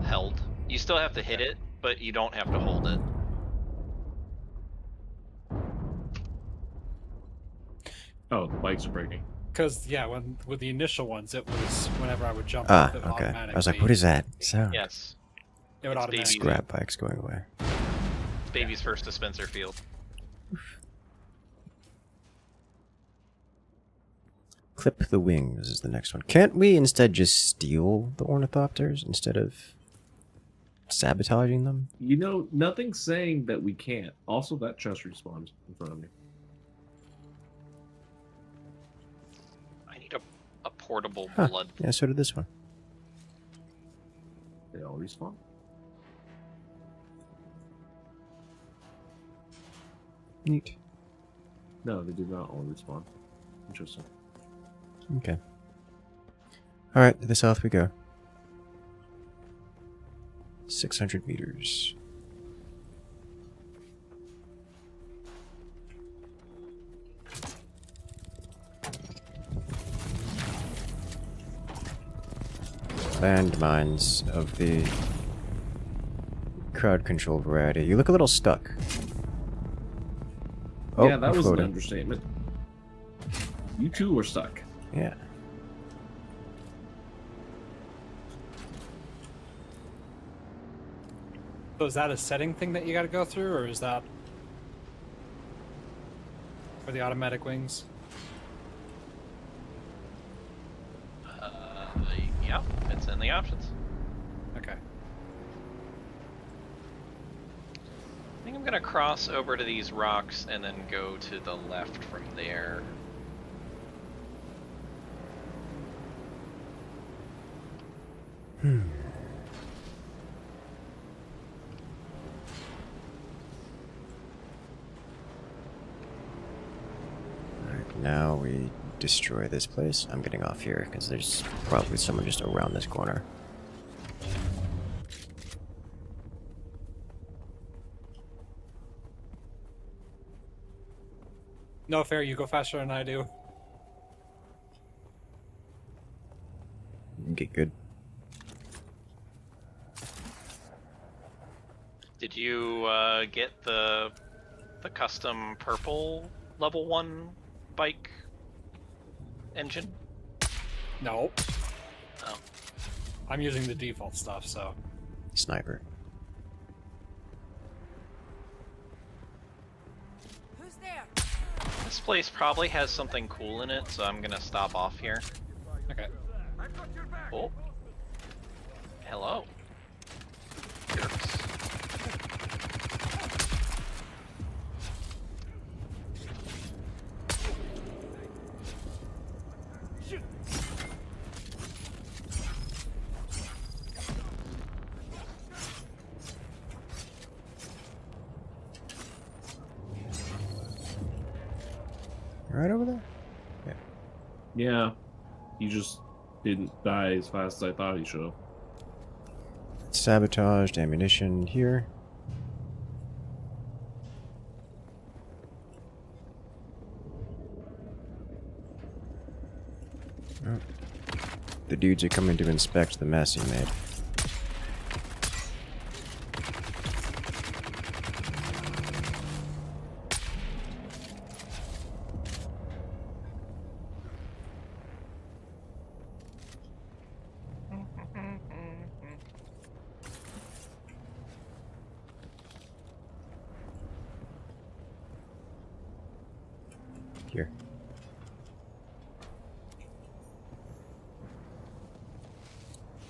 held. You still have to hit it, but you don't have to hold it. Oh, the bikes are breaking. Because yeah, with the initial ones, it was whenever I would jump Ah, up, it okay. automatically. I was like, what is that sound? Yes. It would automatically. Scrap bikes going away. It's baby's first dispenser field. Clip the wings is the next one. Can't we instead just steal the ornithopters instead of sabotaging them? You know, nothing's saying that we can't. Also, that chest respawned in front of me. I need a portable Huh. blood. Yeah, so did this one. They all respawn? Neat. No, they did not all respawn. Interesting. Okay. Alright, to the south we go. 600 meters. Landmines of the crowd control variety. You look a little stuck. Oh, yeah, that I'm was floating. an understatement. You too were stuck. Yeah. So is that a setting thing that you got to go through, or is that for the automatic wings? Yeah, it's in the options. Okay. I think I'm gonna cross over to these rocks and then go to the left from there. Now we destroy this place. I'm getting off here because there's probably someone just around this corner. No fair, you go faster than I do. Get good. Did you get the custom purple level 1 bike engine? No. Oh. I'm using the default stuff, so. Sniper. Who's there? This place probably has something cool in it, so I'm gonna stop off here. Okay. Oh. Hello. Jerks. Right over there? Yeah. Yeah. He just didn't die as fast as I thought he should have. Sabotaged ammunition here. Oh. The dudes are coming to inspect the mess he made. Here.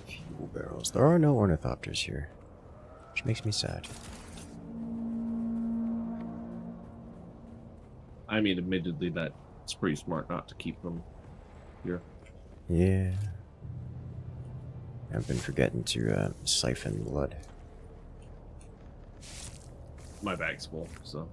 Fuel barrels. There are no ornithopters here, which makes me sad. I mean, admittedly, that's pretty smart not to keep them here. Yeah. I've been forgetting to siphon blood. My bag's full, so.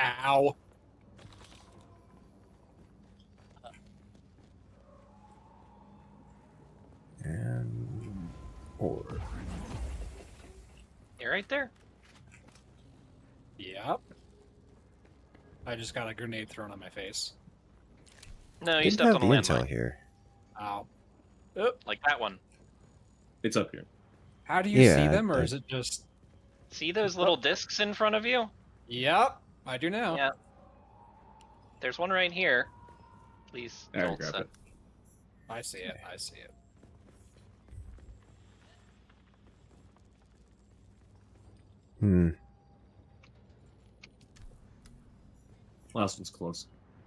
Ow. And ore. You right there? Yep. I just got a grenade thrown on my face. No, you Didn't stepped have on the a intel landmine. here. Ow. Like that one. It's up here. How do you Yeah, see them, or I- is it just... See those little discs in front of you? Yep, I do now. Yeah. There's one right here. Please There, don't grab set. it. I see it, I see it. Hmm. Last one's close.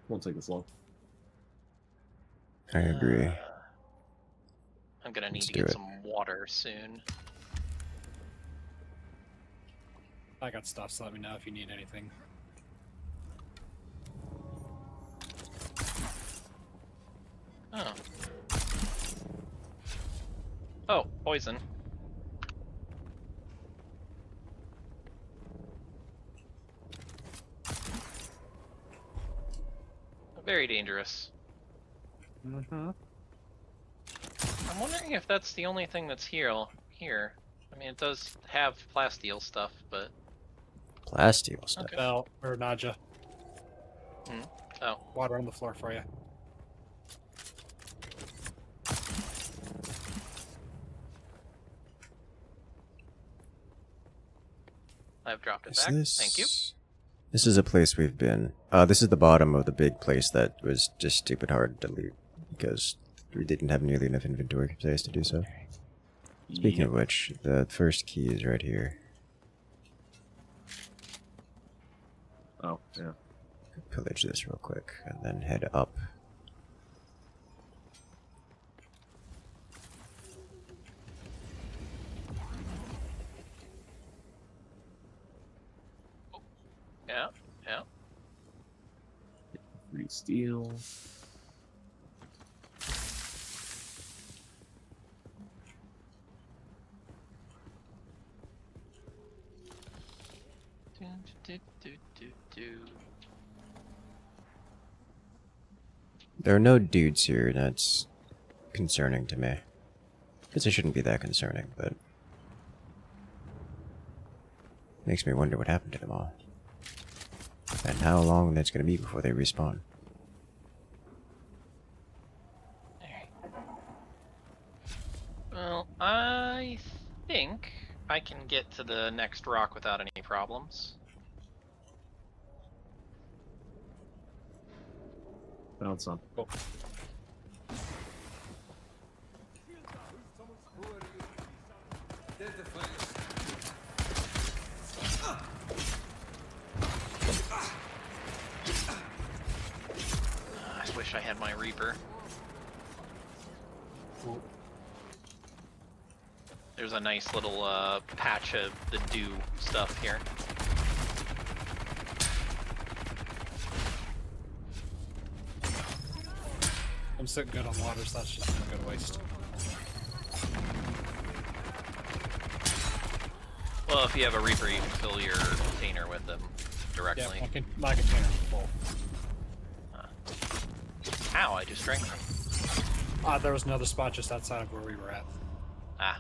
Won't take us long. I agree. I'm gonna need Let's to do get it. some water soon. I got stuff, so let me know if you need anything. Oh. Oh, poison. Very dangerous. Mm-hmm. I'm wondering if that's the only thing that's here. I mean, it does have plasteel stuff, but... Plasteel stuff. Okay. Bell, or Nadja. Oh. Water on the floor for you. I've dropped it Is back. this... Thank you. This is a place we've been. This is the bottom of the big place that was just stupid hard to loot because we didn't have nearly enough inventory space to do so. Speaking of which, the first key is right here. Oh, yeah. Pillage this real quick, and then head up. Yeah, yeah. Free steel. There are no dudes here, that's concerning to me. Guess it shouldn't be that concerning, but makes me wonder what happened to them all. And how long that's gonna be before they respawn. Well, I think I can get to the next rock without any problems. Found some. Cool. I wish I had my Reaper. There's a nice little patch of the dew stuff here. I'm sitting good on water, so that's just gonna go to waste. Well, if you have a Reaper, you can fill your container with them directly. Yeah, my container's full. Ow, I just drank them. There was another spot just outside of where we were at. Ah.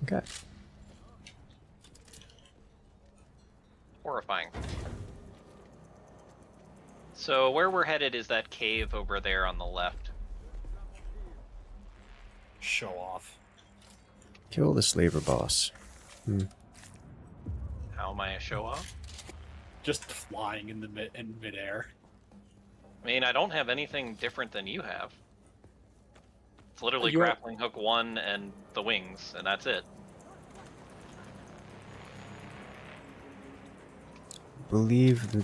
Okay. Horrifying. So where we're headed is that cave over there on the left. Show off. Kill the slaver boss. How am I a show off? Just flying in midair. I mean, I don't have anything different than you have. It's literally You are- grappling hook 1 and the wings, and that's it. Believe the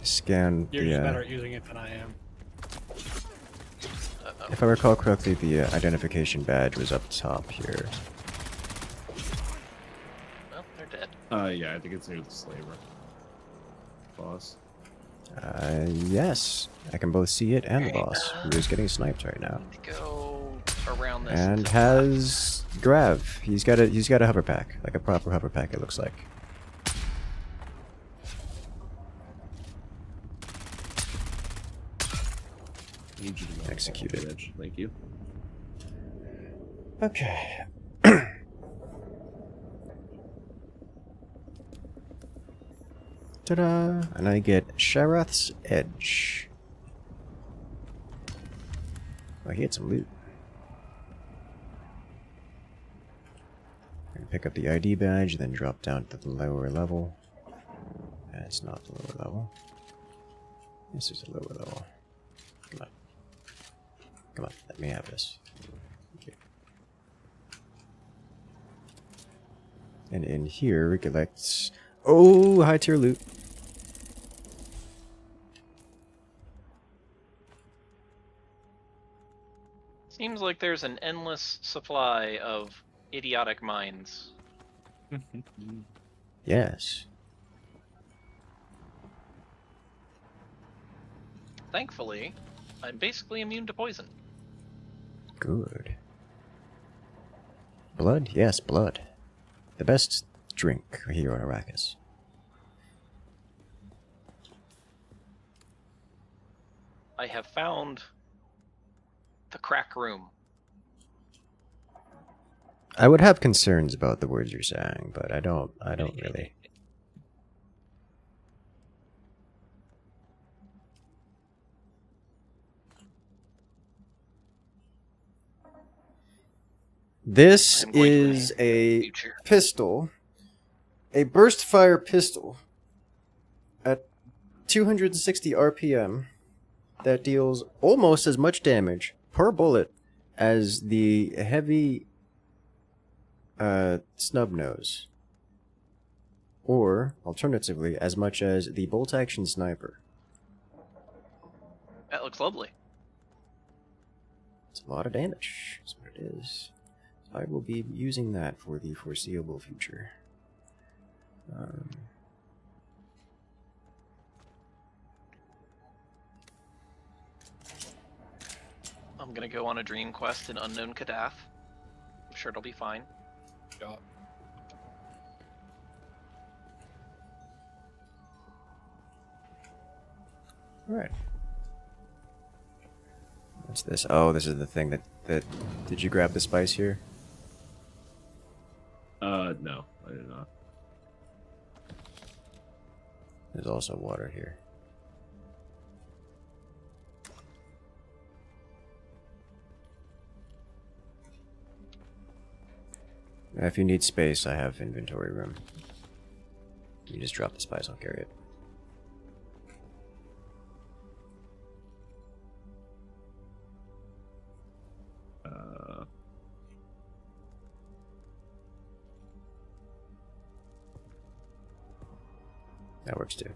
scan You're the. just better at using it than I am. If I recall correctly, the identification badge was up top here. Well, they're dead. Yeah, I think it's near the slaver boss. Yes, I can both see it and the boss, who is getting sniped right now. Go around this. And has grav. He's got a hover pack, like a proper hover pack. It looks like. Need you to go execute it. Edge. Thank you. Okay. Ta-da! And I get Sharath's Edge. Oh, he had some loot. I can pick up the ID badge, then drop down to the lower level. That's not the lower level. This is a lower level. Come on. Come on, let me have this. Thank you. And in here, we collect... Oh, high tier loot. Seems like there's an endless supply of idiotic mines. Yes. Thankfully, I'm basically immune to poison. Good. Blood? Yes, blood. The best drink here on Arrakis. I have found the crack room. I would have concerns about the words you're saying, but I don't really. This is a pistol, a burst fire pistol at 260 RPM that deals almost as much damage per bullet as the heavy snub nose. or alternatively, as much as the bolt-action sniper. That looks lovely. It's a lot of damage. That's what it is. So I will be using that for the foreseeable future. I'm gonna go on a dream quest in Unknown Kadath. I'm sure it'll be fine. Yeah. Alright. What's this? Oh, this is the thing that... Did you grab the spice here? No, I did not. There's also water here. If you need space, I have inventory room. You just drop the spice, I'll carry it. That works too.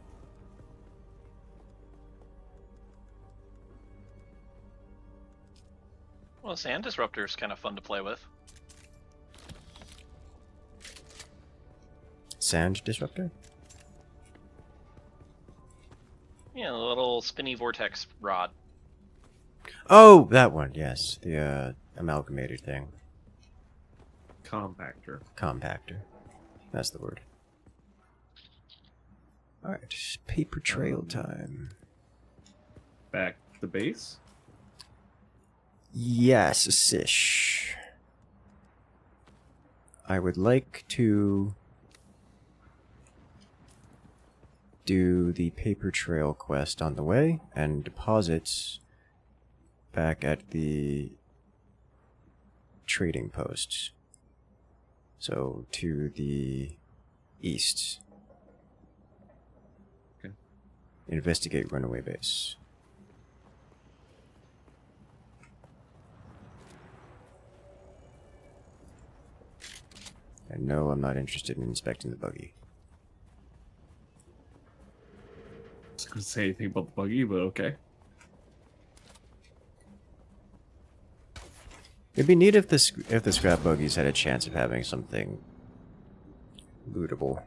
Well, Sand Disruptor's kind of fun to play with. Sand Disruptor? Yeah, the little spinny vortex rod. Oh, that one, yes. The amalgamated thing. Compactor. Compactor. That's the word. Alright, paper trail time. Back to the base? Yes, Sish. I would like to do the paper trail quest on the way and deposit back at the trading post. So to the east. Okay. Investigate runaway base. And no, I'm not interested in inspecting the buggy. I was going to say anything about the buggy, but okay. It'd be neat if the scrap buggies had a chance of having something lootable.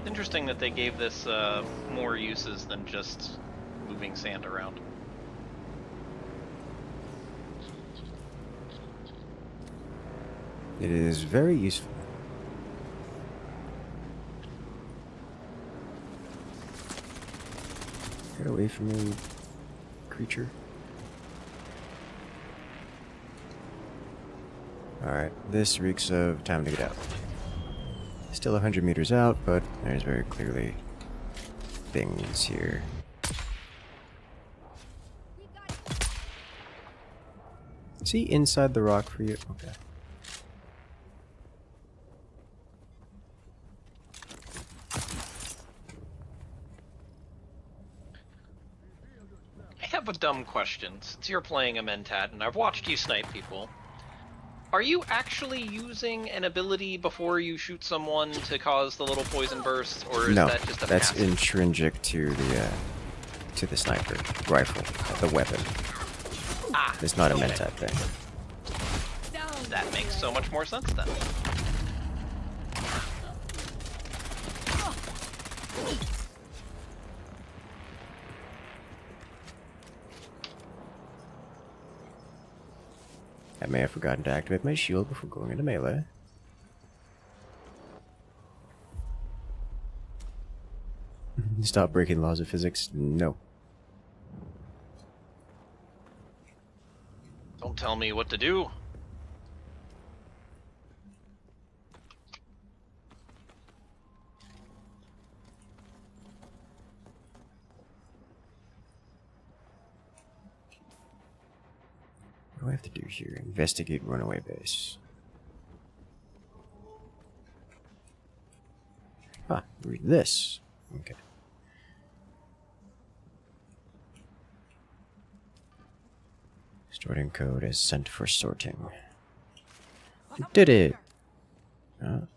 Interesting that they gave this more uses than just moving sand around. It is very useful. Get away from me, creature. Alright, this reeks of time to get out. Still 100 meters out, but there's very clearly things here. Is he inside the rock for you? Okay. I have a dumb question. Since you're playing a Mentat, and I've watched you snipe people, are you actually using an ability before you shoot someone to cause the little poison bursts, or is that just a that's passive? intrinsic to the sniper rifle, the weapon. Ah, it's not a okay. Mentat thing. That makes so much more sense then. I may have forgotten to activate my shield before going into melee. Stop breaking laws of physics? No. Don't tell me what to do. do I have to do here? Investigate runaway base. Ah, read this. Okay. Sorting code is sent for sorting. We did it! There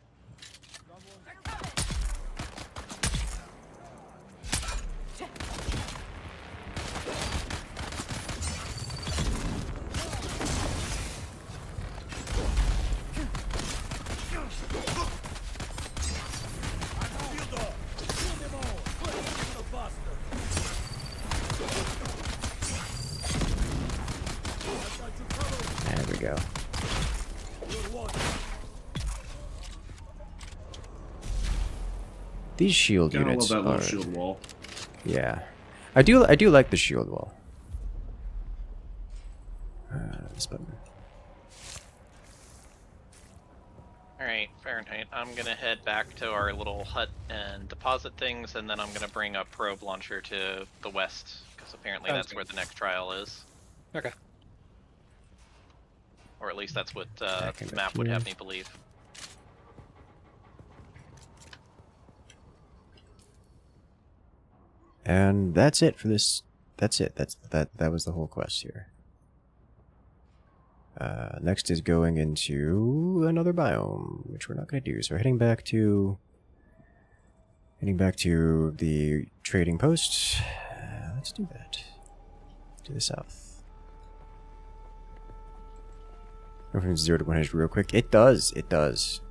we go. These shield Kinda units love that are... little shield wall. Yeah. I do like the shield wall. This button. Alright, Fahrenheit. I'm gonna head back to our little hut and deposit things, and then I'm gonna bring a probe launcher to the west, because apparently that's where the next trial is. Okay. Or at least that's what the map would have me believe. And that's it for this. That's it. That was the whole quest here. Next is going into another biome, which we're not going to do. So we're heading back to the trading post. Let's do that. To the south. Go from 0 to 100 real quick. It does. It does.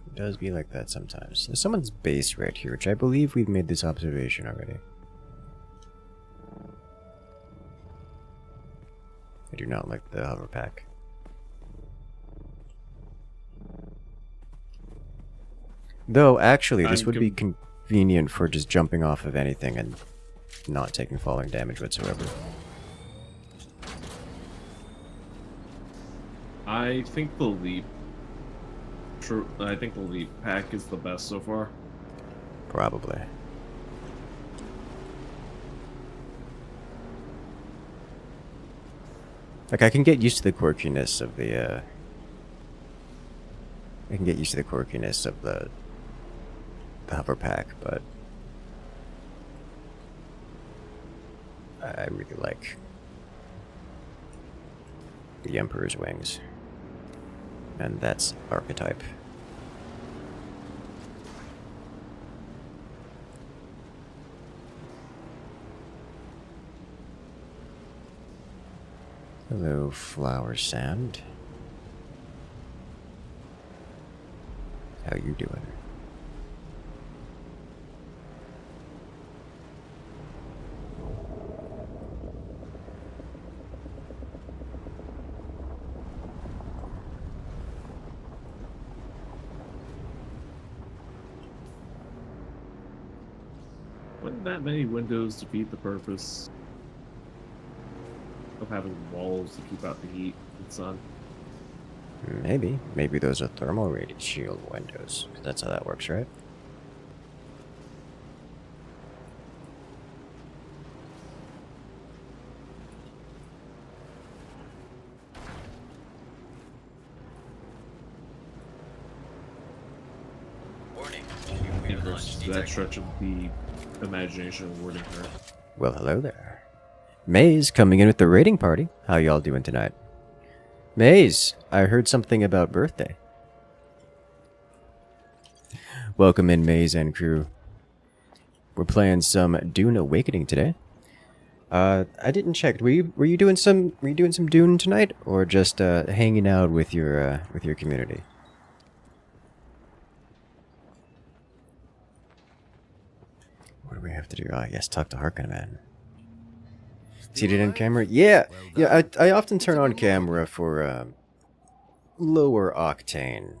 It does be like that sometimes. There's someone's base right here, which I believe we've made this observation already. I do not like the hover pack. Though, actually, this would be convenient for just jumping off of anything and not taking falling damage whatsoever. I think the leap pack is the best so far. Probably. Like, I can get used to the quirkiness of the, I can get used to the quirkiness of the hover pack, but I really like the Emperor's wings. And that's archetype. Hello, flower sand. How you doing? Wouldn't that many windows defeat the purpose of having walls to keep out the heat and sun? Maybe. Maybe those are thermal rated shield windows. 'Cause that's how that works, right? That stretch of the imagination of wording her. Well, hello there. Maze coming in with the raiding party. How y'all doing tonight? Maze, I heard something about birthday. Welcome in, Maze and crew. We're playing some Dune Awakening today. I didn't check. Were you doing some Dune tonight, or just hanging out with your community? What do we have to do? Ah, yes, talk to Harkonnen, man. Seated in camera? Yeah, yeah. I often turn on camera for lower octane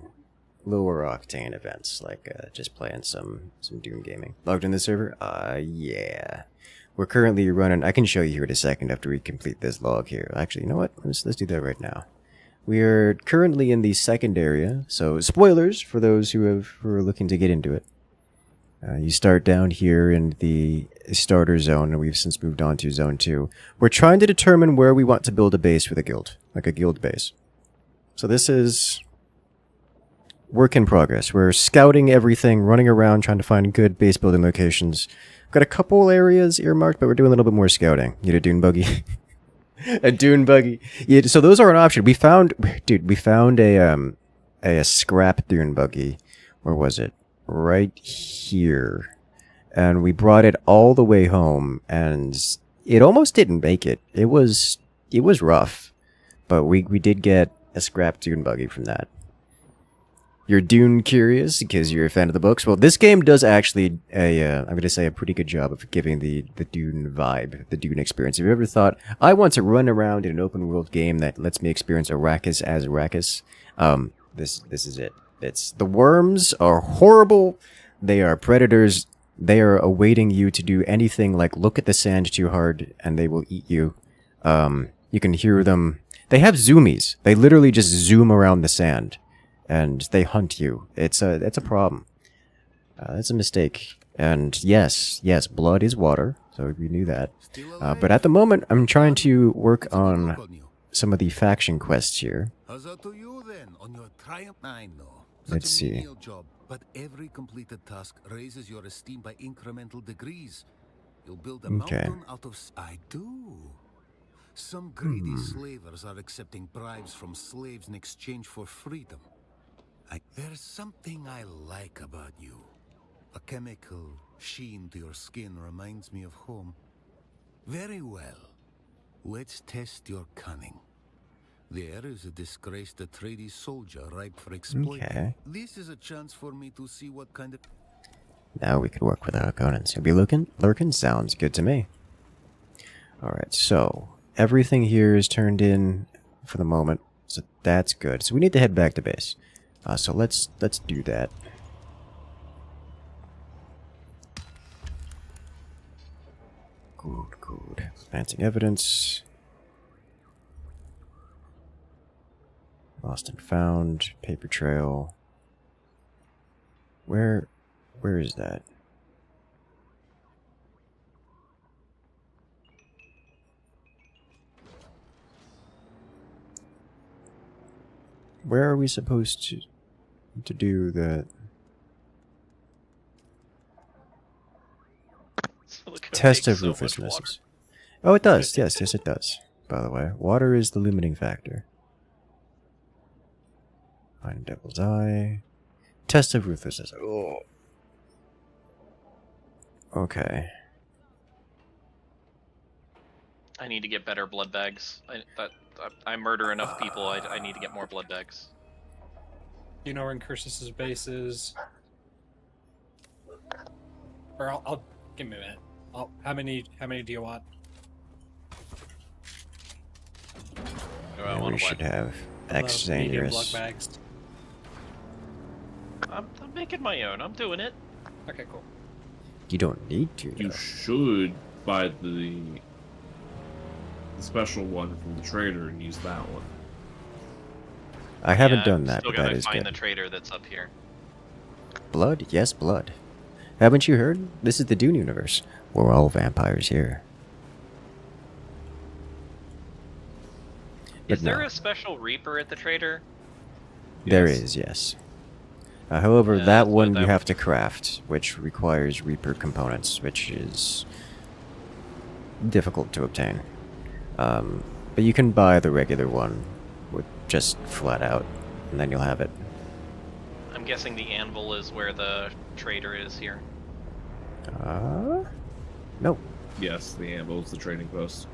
events, like just playing some Dune gaming. Logged in the server? Yeah. We're currently running. I can show you here in a second after we complete this log here. Actually, you know what? Let's do that right now. We are currently in the second area, so spoilers for those who are looking to get into it. You start down here in the starter zone, and we've since moved on to zone 2. We're trying to determine where we want to build a base for the guild, like a guild base. So this is work in progress. We're scouting everything, running around, trying to find good base building locations. We've got a couple areas earmarked, but we're doing a little bit more scouting. Need a dune buggy. A dune buggy. Yeah, so those are an option. We found a scrap dune buggy. Where was it? Right here. And we brought it all the way home, and it almost didn't make it. It was rough, but we did get a scrap dune buggy from that. You're Dune curious because you're a fan of the books. Well, this game does actually I'm going to say a pretty good job of giving the Dune vibe, the Dune experience. Have you ever thought, I want to run around in an open world game that lets me experience Arrakis as Arrakis? This is it. It's the worms are horrible. They are predators. They are awaiting you to do anything like look at the sand too hard and they will eat you. You can hear them. They have zoomies. They literally just zoom around the sand. And they hunt you. It's a problem. That's a mistake. And yes, blood is water, so we knew that. But at the moment, I'm trying to work on some of the faction quests here. Let's see. But every completed task raises your esteem by incremental degrees. You'll build a mountain out of... I do. Some greedy slavers are accepting bribes from slaves in exchange for freedom. There's something I like about you. A chemical sheen to your skin reminds me of home. Very well. Let's test your cunning. There is a disgraced Atreides soldier ripe for exploit. Okay. This is a chance for me to see what kind of... Now we can work with our opponents. You'll be lurking? Sounds good to me. Alright, so everything here is turned in for the moment. So that's good. So we need to head back to base. So let's do that. Good. Advancing evidence. Lost and found. Paper trail. Where is that? Where are we supposed to do that? Test of ruthlessness. Oh, it does. Yes, it does. By the way, water is the limiting factor. Find Devil's Eye. Test of ruthlessness. Oh. Okay. I need to get better blood bags. I murder enough people. I need to get more blood bags. You know where Incursus' base is? Or I'll give me a minute. How many do you want? We should have X dangerous. Blood bags. I'm making my own. I'm doing it. Okay, cool. You don't need to. You should buy the special one from the trader and use that one. I haven't done that, Still but that gotta is find good. the trader that's up here. Blood? Yes, blood. Haven't you heard? This is the Dune universe. We're all vampires here. Is there a special Reaper at the trader? There is, yes. However, that one you have to craft, which requires Reaper components, which is difficult to obtain. But you can buy the regular one, with just flat out, and then you'll have it. I'm guessing the anvil is where the trader is here. No. Yes, the anvil is the trading post.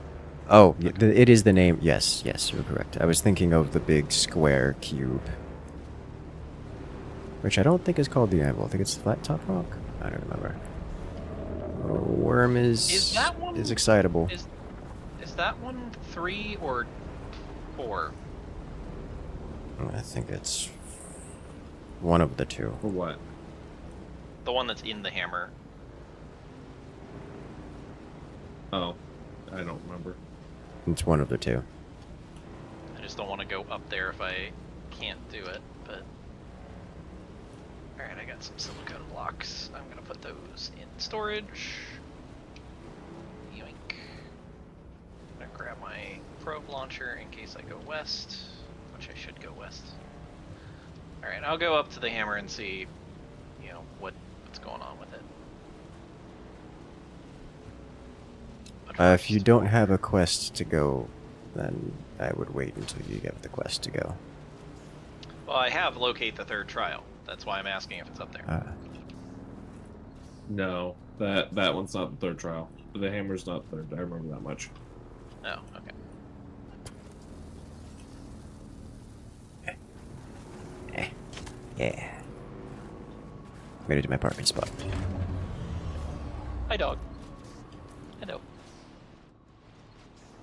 Oh, it is the name. Yes, you're correct. I was thinking of the big square cube. Which I don't think is called the anvil. I think it's Flat Top Rock? I don't remember. Worm is excitable. Is that one 3 or 4? I think it's one of the two. For what? The one that's in the hammer. Oh, I don't remember. It's one of the two. I just don't want to go up there if I can't do it, but... Alright, I got some silicone blocks. I'm gonna put those in storage. probe launcher in case I go west, which I should go west. Alright, I'll go up to the hammer and see, you know, what's going on with it. If you don't have a quest to go, then I would wait until you get the quest to go. Well, I have locate the third trial. That's why I'm asking if it's up there. No, that one's not the third trial. The hammer's not third. I remember that much. Oh, okay. Yeah. Made it to my parking spot. Hi, dog. Hello.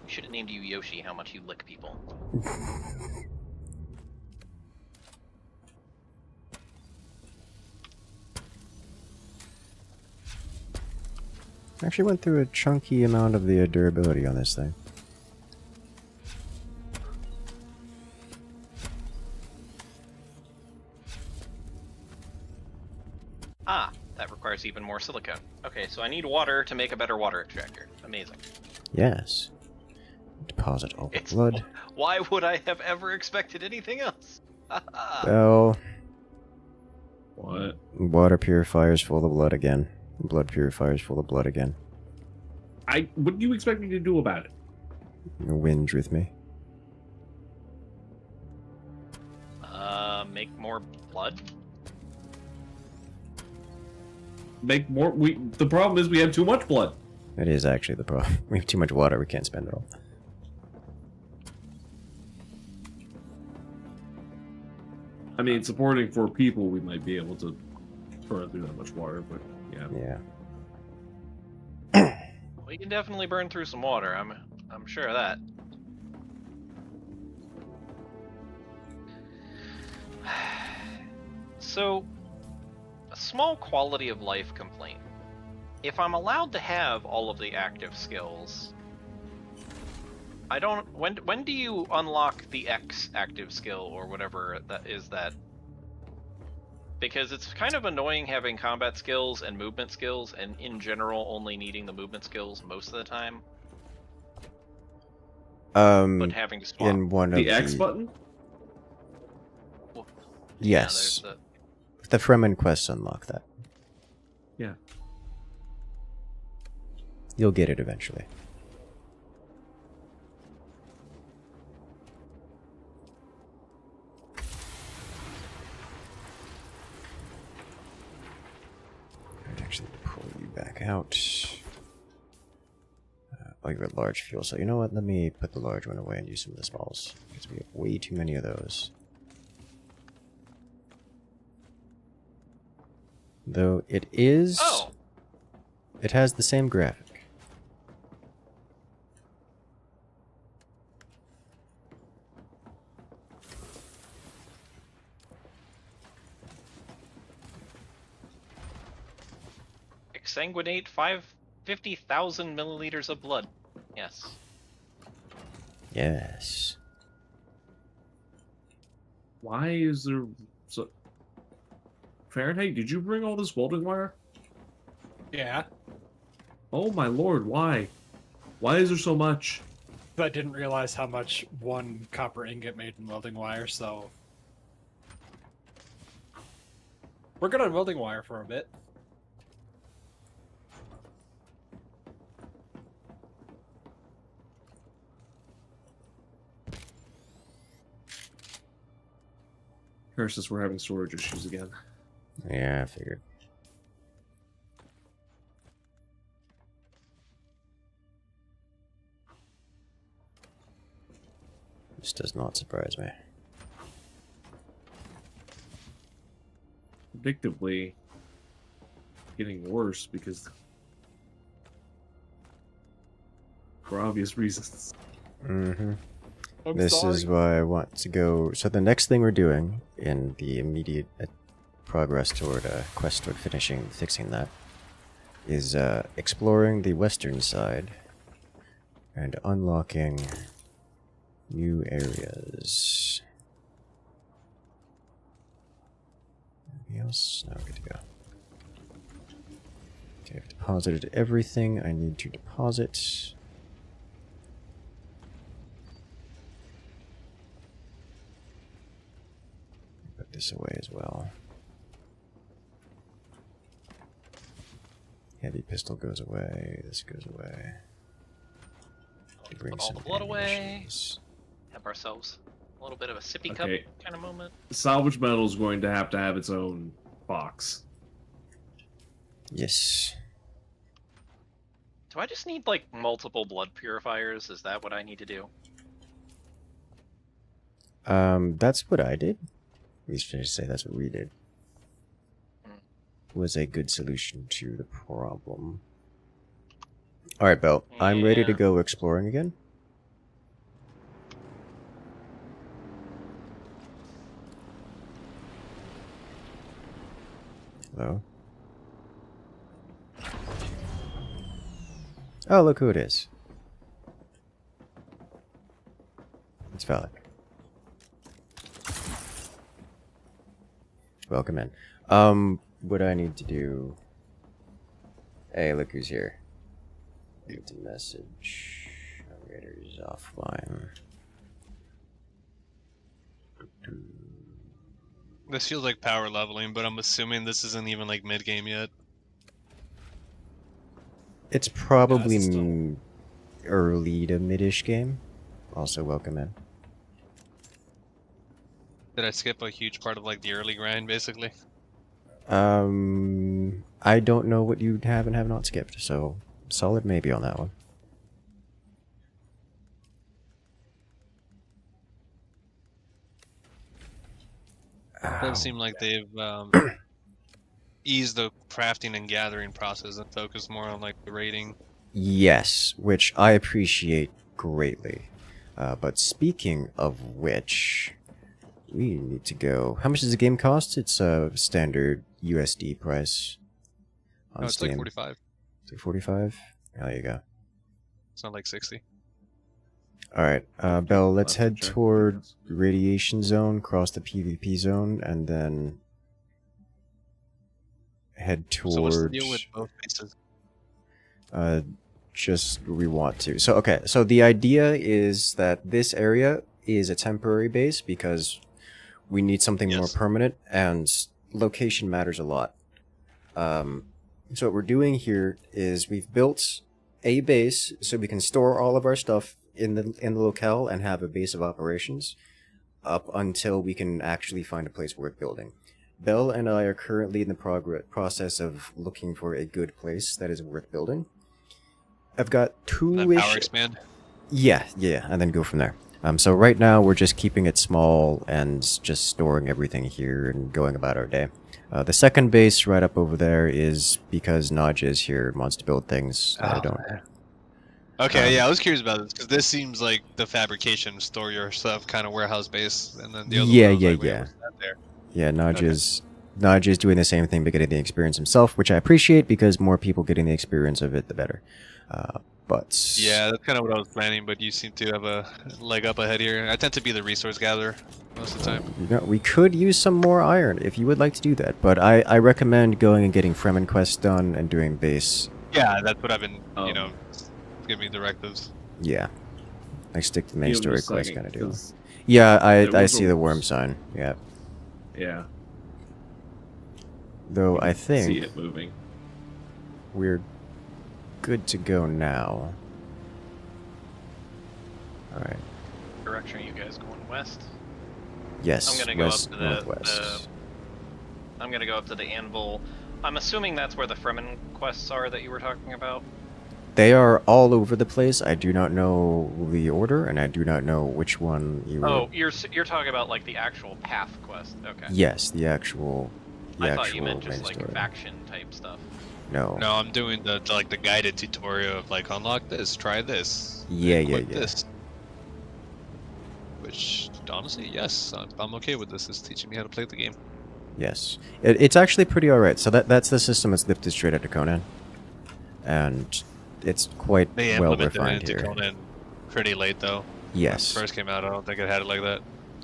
We should have named you Yoshi, how much you lick people. I actually went through a chunky amount of the durability on this thing. Ah, that requires even more silicone. Okay, so I need water to make a better water extractor. Amazing. Yes. Deposit all the blood. Why would I have ever expected anything else? Well... What? Water purifiers full of blood again. Blood purifiers full of blood again. What do you expect me to do about it? Whinge with me. Make more blood? Make more? The problem is we have too much blood. That is actually the problem. We have too much water, we can't spend it all. I mean, supporting 4 people, we might be able to burn through that much water, but yeah. Yeah. We can definitely burn through some water. I'm sure of that. So, a small quality of life complaint. If I'm allowed to have all of the active skills, I don't. When do you unlock the X active skill or whatever that is that? Because it's kind of annoying having combat skills and movement skills, and in general only needing the movement skills most of the time. But having to swap. In one of the X button? Well, yes. Yeah, the Fremen quests unlock that. Yeah. You'll get it eventually. I'd actually pull you back out. Oh, you're a large fuel cell. You know what? Let me put the large one away and use some of the smalls. Because we have way too many of those. Though it is... Oh! It has the same graphic. Exsanguinate 50,000 milliliters of blood. Yes. Yes. Why is there... So... Fahrenheit, did you bring all this welding wire? Yeah. Oh my lord, why? Why is there so much? I didn't realize how much one copper ingot made in welding wire, so... We're good on welding wire for a bit. Incursus, we're having storage issues again. Yeah, I figured. This does not surprise me. Predictably getting worse because for obvious reasons. Mm-hmm. I'm This sorry. is why I want to go... So the next thing we're doing in the immediate progress toward quest toward fixing that is exploring the western side and unlocking new areas. Anything else? No, we're good to go. Okay, I've deposited everything I need to deposit. this away as well. Heavy pistol goes away. This goes away. Put all the blood away. Have ourselves a little bit of a sippy cup kind of moment. Salvage metal is going to have its own box. Yes. Do I just need like multiple blood purifiers? Is that what I need to do? That's what I did. At least I should say that's what we did. Was a good solution to the problem. Alright, Belle. I'm ready to go exploring again. Hello? Oh, look who it is. It's Valak. Welcome in. What do I need to do? Hey, look who's here. Need to message. Raiders offline. This feels like power leveling, but I'm assuming this isn't even like mid game yet. It's probably early to mid-ish game. Also, welcome in. Did I skip a huge part of like the early grind, basically? I don't know what you have and have not skipped, so solid maybe on that one. It does seem like they've eased the crafting and gathering process and focused more on like the raiding. Yes, which I appreciate greatly. But speaking of which, we need to go. How much does the game cost? It's a standard USD price. On it's Steam. like 45. It's like 45? There you go. It's not like 60. Alright, Belle, let's head toward radiation zone, cross the PvP zone, and then head toward... So what's the deal with both bases? Just we want to. So, okay, so the idea is that this area is a temporary base because we need something more permanent, and location matters a lot. So what we're doing here is we've built a base so we can store all of our stuff in the locale and have a base of operations up until we can actually find a place worth building. Belle and I are currently in the process of looking for a good place that is worth building. I've got two-ish... Power expand? Yeah, and then go from there. So right now we're just keeping it small and just storing everything here and going about our day. The second base right up over there is because Naj is here and wants to build things that I don't. Okay, yeah, I was curious about this because this seems like the fabrication, store your stuff, kind of warehouse base, and then the other one, like, wait, what's that there? Yeah, Naj is doing the same thing but getting the experience himself, which I appreciate because more people getting the experience of it, the better. But yeah, that's kind of what I was planning, but you seem to have a leg up ahead here. I tend to be the resource gatherer most of the time. You know, we could use some more iron if you would like to do that, but I recommend going and getting Fremen quests done and doing base. Yeah, that's what I've been, you know, giving me directives. Yeah, like stick to the main Give story me a quest second, kind of deal. 'cause Yeah, I was see a- the worm sign. Yeah. Yeah. Though I think See it moving. we're good to go now. Alright. Direction are you guys going west? Yes, I'm gonna go west, up to the northwest. I'm gonna go up to the anvil. I'm assuming that's where the Fremen quests are that you were talking about. They are all over the place. I do not know the order, and I do not know which one you Oh, you're talking about like the actual path quest. Okay. Yes, the actual I thought you meant main just like story. faction type stuff. No. No, I'm doing the like the guided tutorial of like unlock this, try this. Yeah, click yeah. This. Which honestly, yes, I'm okay with this. It's teaching me how to play the game. Yes. It's actually pretty alright. So that's the system that's lifted straight out of Conan. And it's quite They well implemented it refined into here. Conan pretty late though. Yes. When it first came out, I don't think it had it like that.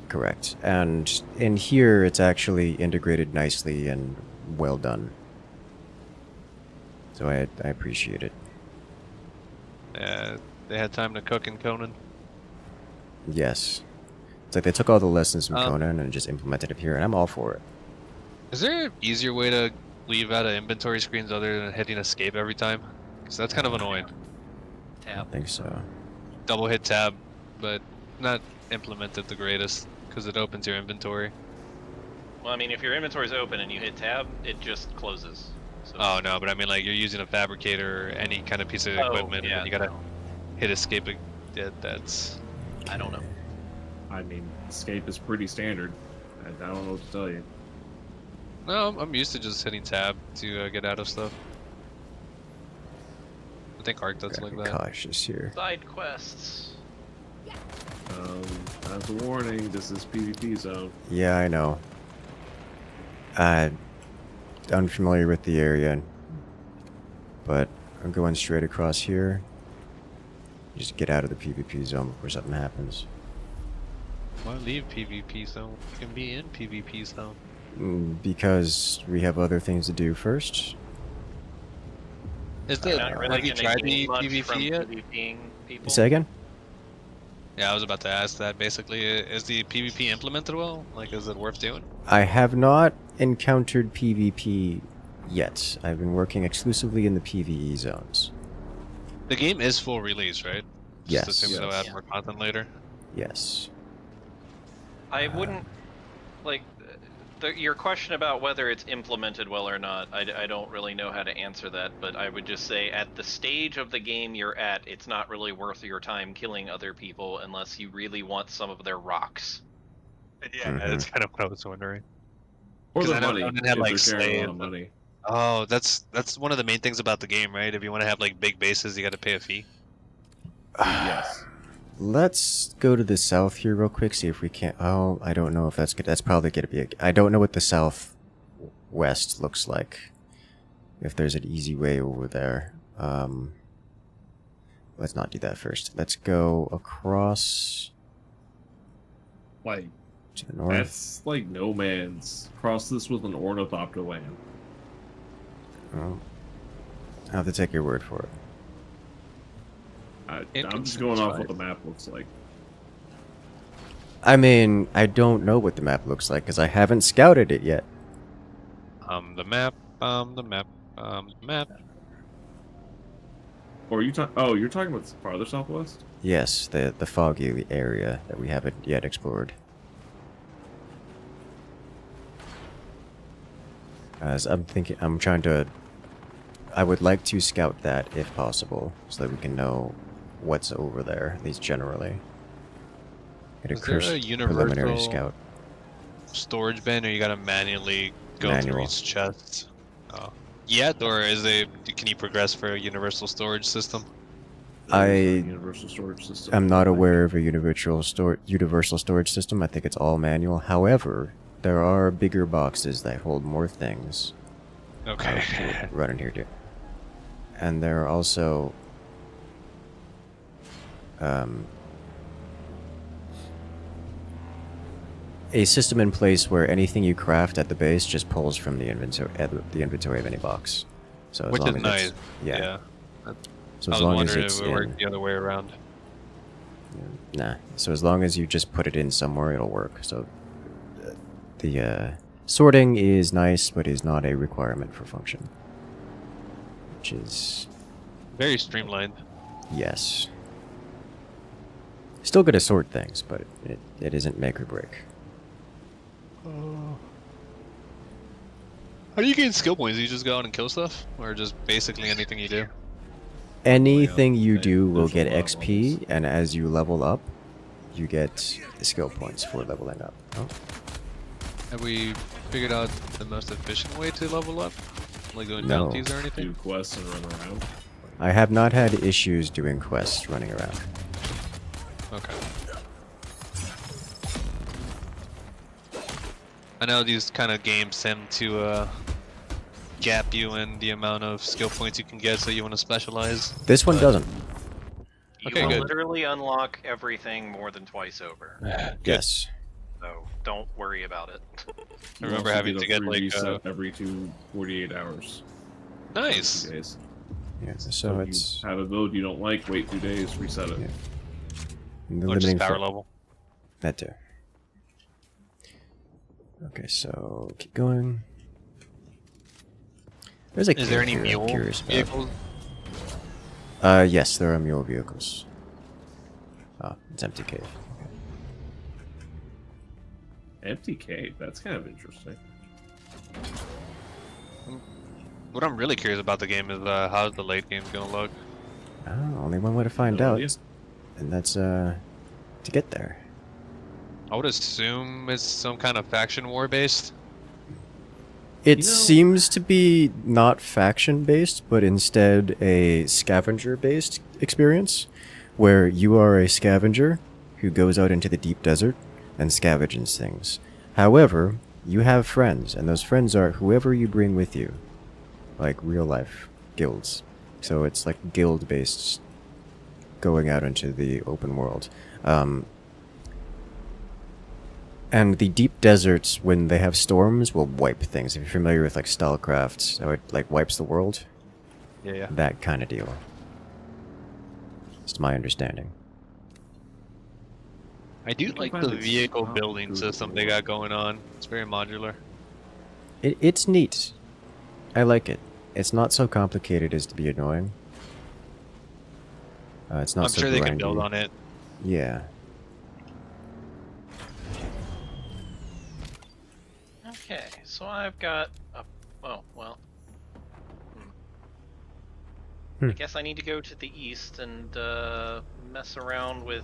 Correct. And in here, it's actually integrated nicely and well done. So I appreciate it. Yeah, they had time to cook in Conan. Yes. It's like they took all the lessons from Um, Conan and just implemented it here, and I'm all for it. Is there an easier way to leave out of inventory screens other than hitting escape every time? Because that's kind of annoying. I don't think so. Double hit tab, but not implemented the greatest because it opens your inventory. Well, I mean, if your inventory's open and you hit tab, it just closes. So Oh no, but I mean like you're using a fabricator or any kind of piece of equipment and yeah, then you gotta hit escape. That's I don't know. I mean, escape is pretty standard. I don't know what to tell you. No, I'm used to just hitting tab to get out of stuff. I think Ark does like that. Cautious here. Side quests. As a warning, this is PvP zone. Yeah, I know. I'm unfamiliar with the area, but I'm going straight across here. Just get out of the PvP zone before something happens. Why leave PvP zone? You can be in PvP zone. Because we have other things to do first. Is the have you tried the PvP yet? People? Say again? Yeah, I was about to ask that. Basically, is the PvP implemented well? Like, is it worth doing? I have not encountered PvP yet. I've been working exclusively in the PvE zones. The game is full release, right? Yes. Just assuming they'll add more content later. Yes. I wouldn't like your question about whether it's implemented well or not. I don't really know how to answer that, but I would just say at the stage of the game you're at, it's not really worth your time killing other people unless you really want some of their rocks. Yeah, that's kind of what I was wondering. Or the I know money, Conan had, if like, they're sharing a lot slaves. of money. Oh, that's one of the main things about the game, right? If you want to have like big bases, you got to pay a fee. Yes. Let's go to the south here real quick, see if we can. Oh, I don't know if that's good. That's probably going to be I don't know what the southwest looks like. If there's an easy way over there. Let's not do that first. Let's go across. Like, to the north. that's like no man's. Cross this with an ornithopter land. Oh. I'll have to take your word for it. I'm just going off what the map looks like. I mean, I don't know what the map looks like because I haven't scouted it yet. The map. Or you talk? Oh, you're talking about farther southwest? Yes, the foggy area that we haven't yet explored. As I would like to scout that if possible, so that we can know what's over there, at least generally. Get a Is there a preliminary universal scout. storage bin, or you gotta manually go through Manual. each chest? Yet, or can you progress for a universal storage system? Universal storage system. I'm not aware of a universal storage system. I think it's all manual. However, there are bigger boxes that hold more things. Okay. Run in here, dude. And there are also a system in place where anything you craft at the base just pulls from the inventory of any box. So as Which long is as nice. it's, yeah. I So as was long as wondering it's if it worked in, the other way around. nah. So as long as you just put it in somewhere, it'll work. So the sorting is nice, but is not a requirement for function. Which is Very streamlined. yes. Still good to sort things, but it isn't make or break. How do you gain skill points? Do you just go out and kill stuff? Or just basically anything you do? Anything you do will get XP, and as you level up, you get skill points for leveling up. Oh. Have we figured out the most efficient way to level up? Like doing No. bounties or anything? Do quests and run around. I have not had issues doing quests running around. Okay. I know these kind of games tend to gap you in the amount of skill points you can get, so you want to specialize. This one doesn't. You Okay, will good. literally unlock everything more than twice over. Yes. So don't worry about it. I remember having to get like reset every 48 hours. Nice. 2 days. Yeah, so So it's you have a build you don't like, wait 2 days, reset it. the Or just limiting power fa- level. That too. Okay, so keep going. There's a Is there any cave here I'm mule curious about. vehicles? Yes, there are mule vehicles. Oh, it's empty cave. Empty cave. That's kind of interesting. What I'm really curious about the game is how's the late game gonna look. Oh, only one way to find No out, idea. and that's to get there. I would assume it's some kind of faction war based. It seems to be not faction-based, but instead a scavenger-based experience, where you are a scavenger who goes out into the deep desert and scavenges things. However, you have friends, and those friends are whoever you bring with you, like real-life guilds. So it's like guild-based going out into the open world. And the deep deserts, when they have storms, will wipe things. If you're familiar with like StarCraft, how it like wipes the world. Yeah. That kind of deal. It's my understanding. I do like the vehicle building system they got going on. It's very modular. It's neat. I like it. It's not so complicated as to be annoying. It's not I'm so sure they can grindy. build on it. Yeah. Okay, so I've got a... Oh, well. I guess I need to go to the east and mess around with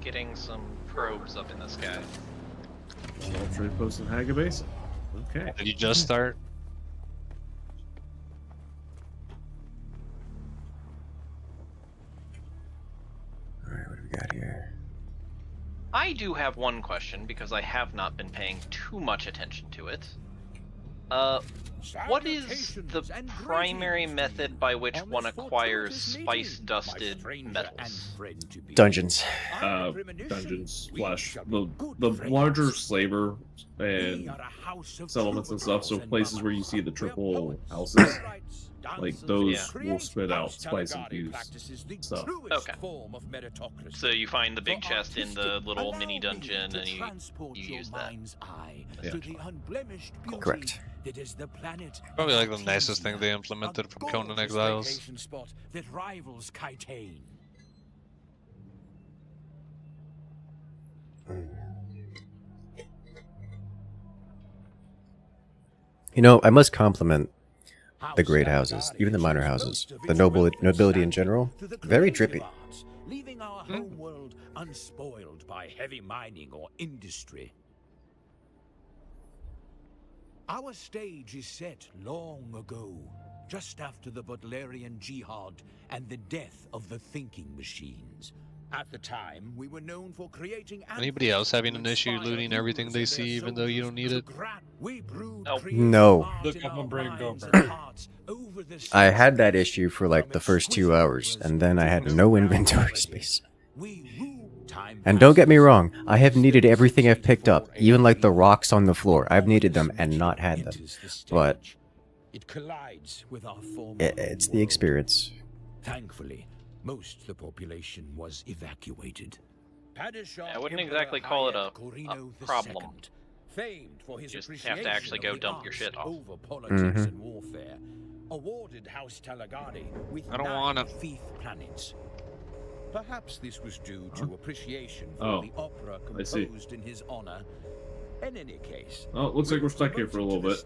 getting some probes up in the sky. Trade post in Haga Basin. Okay. Did you just start? Alright, what do we got here? I do have one question because I have not been paying too much attention to it. What is the primary method by which one acquires spice-dusted metals? Dungeons. Dungeons, flesh. The larger slaver and settlements and stuff, so places where you see the triple houses, like those will spit out spice-infused stuff. Okay. So you find the big chest in the little mini dungeon and you use that. Yeah. Correct. That is the planet. Probably like the nicest thing they implemented from Conan Exiles. Spot that rivals Kitane. You know, I must compliment the great houses, even the minor houses, the nobility in general. Very drippy. Leaving our home world unspoiled by heavy mining or industry. Our stage is set long ago, just after the Butlerian Jihad and the death of the thinking machines. At the time, we were known for creating... Anybody else having an issue looting everything they see even though you don't need it? No. Look, I'm gonna bring over. I had that issue for like the first 2 hours, and then I had no inventory space. And don't get me wrong, I have needed everything I've picked up, even like the rocks on the floor. I've needed them and not had them. But it collides with our former it's the experience. Thankfully, most of the population was evacuated. I wouldn't exactly call it a problem. Famed for his You just have to actually go dump your shit off. Over politics and warfare, awarded House Talagani with I don't 9 wanna. Thief planets. Perhaps this was due to appreciation for the opera composed in his honor. In any case, oh, it looks like we're stuck here for a little bit.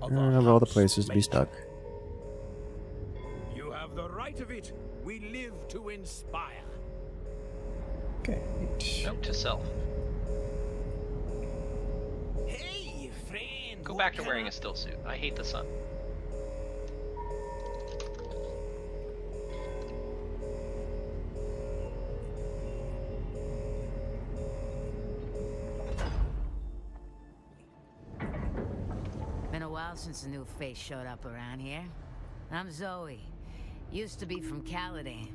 Of all the places to be stuck. You have the right of it. We live to inspire. Okay. Note to self. Hey, friend. Go back to wearing a still suit. I hate the sun. Been a while since a new face showed up around here. I'm Zoe. Used to be from Caladan.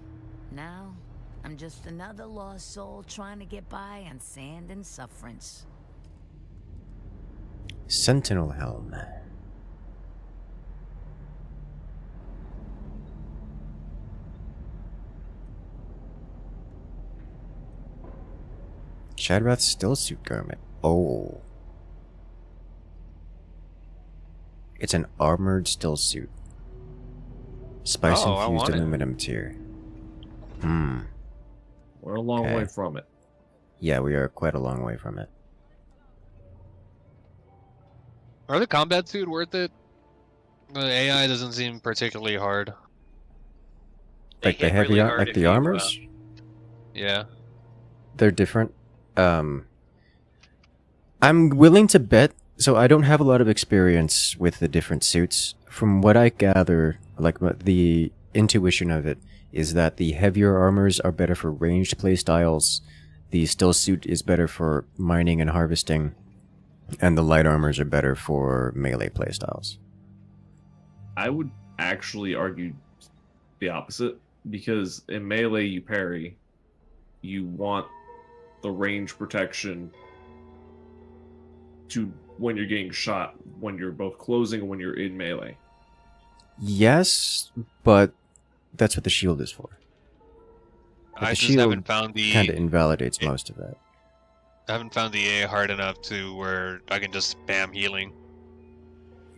Now, I'm just another lost soul trying to get by on sand and sufferance. Sentinel Helm. Shadrath's still suit garment. Oh. It's an armored still suit. Spice Oh, I infused want it. aluminum tier. We're a long Okay. way from it. Yeah, we are quite a long way from it. Are the combat suit worth it? The AI doesn't seem particularly hard. Like the heavy, like the armors, Yeah. they're different. I'm willing to bet. So I don't have a lot of experience with the different suits. From what I gather, like the intuition of it is that the heavier armors are better for ranged playstyles. The still suit is better for mining and harvesting, and the light armors are better for melee playstyles. I would actually argue the opposite, because in melee you parry, you want the range protection to when you're getting shot, when you're both closing and when you're in melee. Yes, but that's what the shield is for. But I the just haven't found the kind of invalidates most of that. I haven't found the AI hard enough to where I can just spam healing.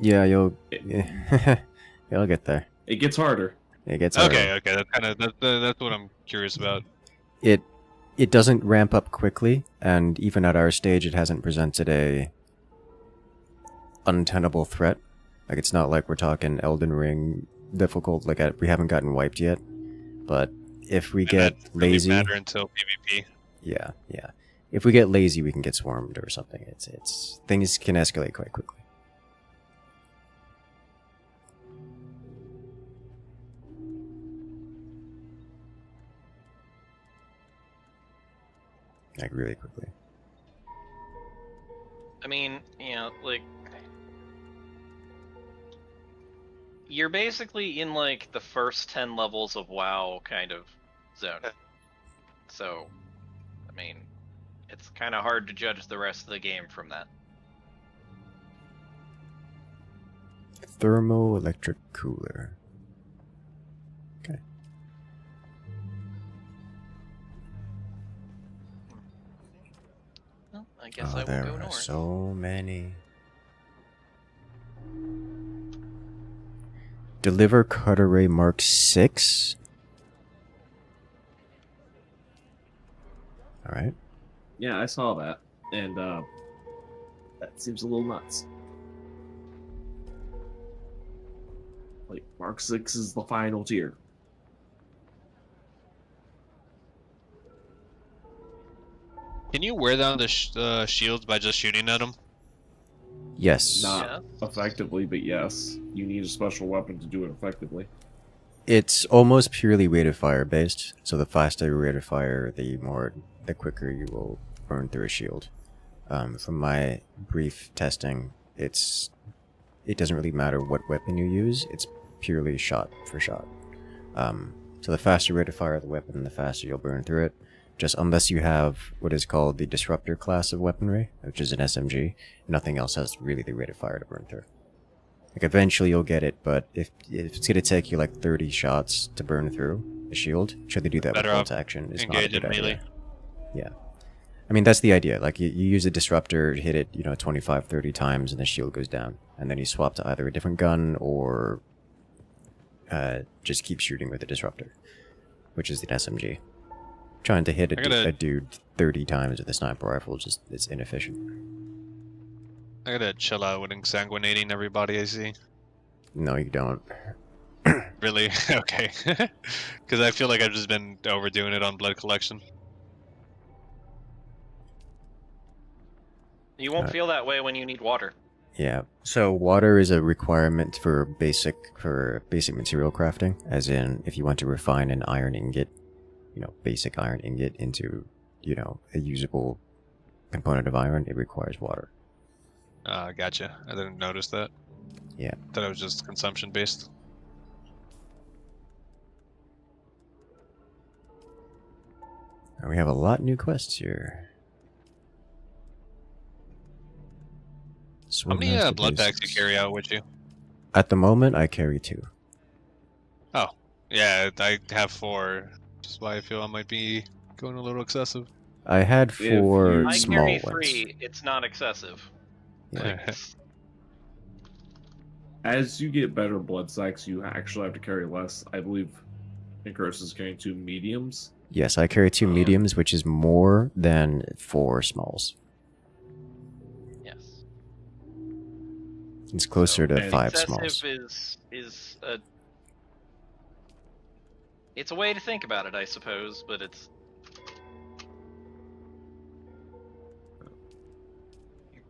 Yeah, you'll get there. It gets harder. It gets harder. Okay. That's what I'm curious about. It doesn't ramp up quickly, and even at our stage, it hasn't presented a untenable threat. Like, it's not like we're talking Elden Ring difficult. Like, we haven't gotten wiped yet. But if we get lazy, Really matter until PvP. yeah. If we get lazy, we can get swarmed or something. It's things can escalate quite quickly. Like, really quickly. I mean, you know, like, you're basically in like the first 10 levels of WoW kind of zone. So, I mean, it's kind of hard to judge the rest of the game from that. Thermoelectric cooler. Okay. Well, I guess I will there go are north. so many. Deliver cut array Mark 6. Alright. Yeah, I saw that, and that seems a little nuts. Like, Mark 6 is the final tier. Can you wear down the shields by just shooting at them? Yes. Not effectively, but yes. You need a special weapon to do it effectively. It's almost purely rate of fire based. So the faster your rate of fire, the quicker you will burn through a shield. From my brief testing, it doesn't really matter what weapon you use. It's purely shot for shot. So the faster rate of fire of the weapon, the faster you'll burn through it. Just unless you have what is called the disruptor class of weaponry, which is an SMG, nothing else has really the rate of fire to burn through. Like, eventually you'll get it, but if it's gonna take you like 30 shots to burn through a shield, trying to do that with bolt action is not a good idea. Yeah. I mean, that's the idea. Like, you use a disruptor, hit it, 25, 30 times, and the shield goes down. And then you swap to either a different gun or just keep shooting with the disruptor, which is the SMG. Trying to hit a dude 30 times with a sniper rifle it's inefficient. I gotta chill out with exsanguinating everybody I see. No, you don't. Really? Okay. Because I feel like I've just been overdoing it on blood collection. You won't feel that way when you need water. Yeah. So water is a requirement for basic material crafting, as in if you want to refine an iron ingot, basic iron ingot into, a usable component of iron, it requires water. Gotcha. I didn't notice that. Yeah. Thought it was just consumption based. We have a lot of new quests here. How many blood packs do you carry out with you? At the moment, I carry 2. Oh, yeah, I have 4. That's why I feel I might be going a little excessive. I had 4 small I carry ones. 3. It's not excessive. Yeah. As you get better blood sacks, you actually have to carry less. I believe Incursus is carrying 2 mediums. Yes, I carry 2 mediums, which is more than 4 smalls. Yes. It's closer to and 5 Excessive smalls. is a. It's a way to think about it, I suppose, but it's.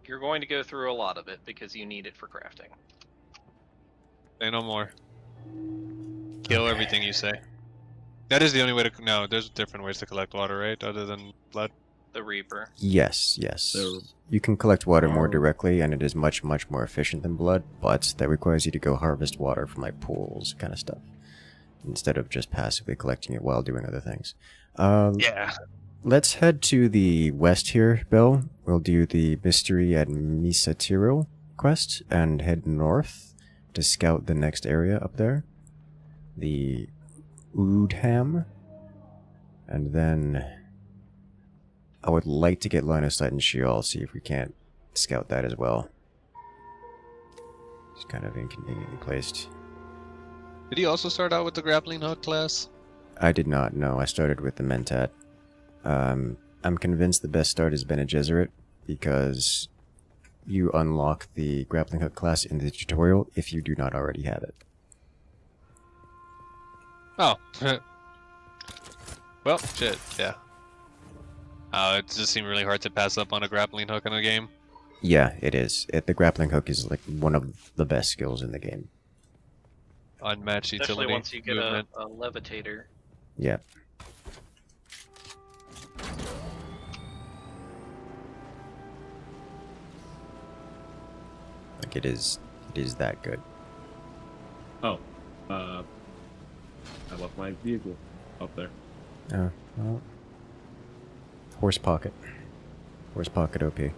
You're going to go through a lot of it because you need it for crafting. Say no more. Kill everything you say. That is the only way to. No, there's different ways to collect water, right? Other than blood. The Reaper. Yes. You can collect water more directly, and it is much, much more efficient than blood, but that requires you to go harvest water from like pools, kind of stuff, instead of just passively collecting it while doing other things. Yeah. Let's head to the west here, Bill. We'll do the Mystery at Misatiro quest and head north to scout the next area up there. The Udham. And then I would like to get line of sight in Sheol, see if we can't scout that as well. It's kind of inconveniently placed. Did he also start out with the grappling hook class? I did not, no. I started with the Mentat. I'm convinced the best start is Bene Gesserit, because you unlock the grappling hook class in the tutorial if you do not already have it. Oh. Well, shit, yeah. It just seemed really hard to pass up on a grappling hook in a game. Yeah, it is. The grappling hook is like one of the best skills in the game. Unmatched utility. Especially once you get a levitator. Yeah. Like it is that good. Oh, I left my vehicle up there. Oh, well. Horse pocket. Horse pocket OP. Okay,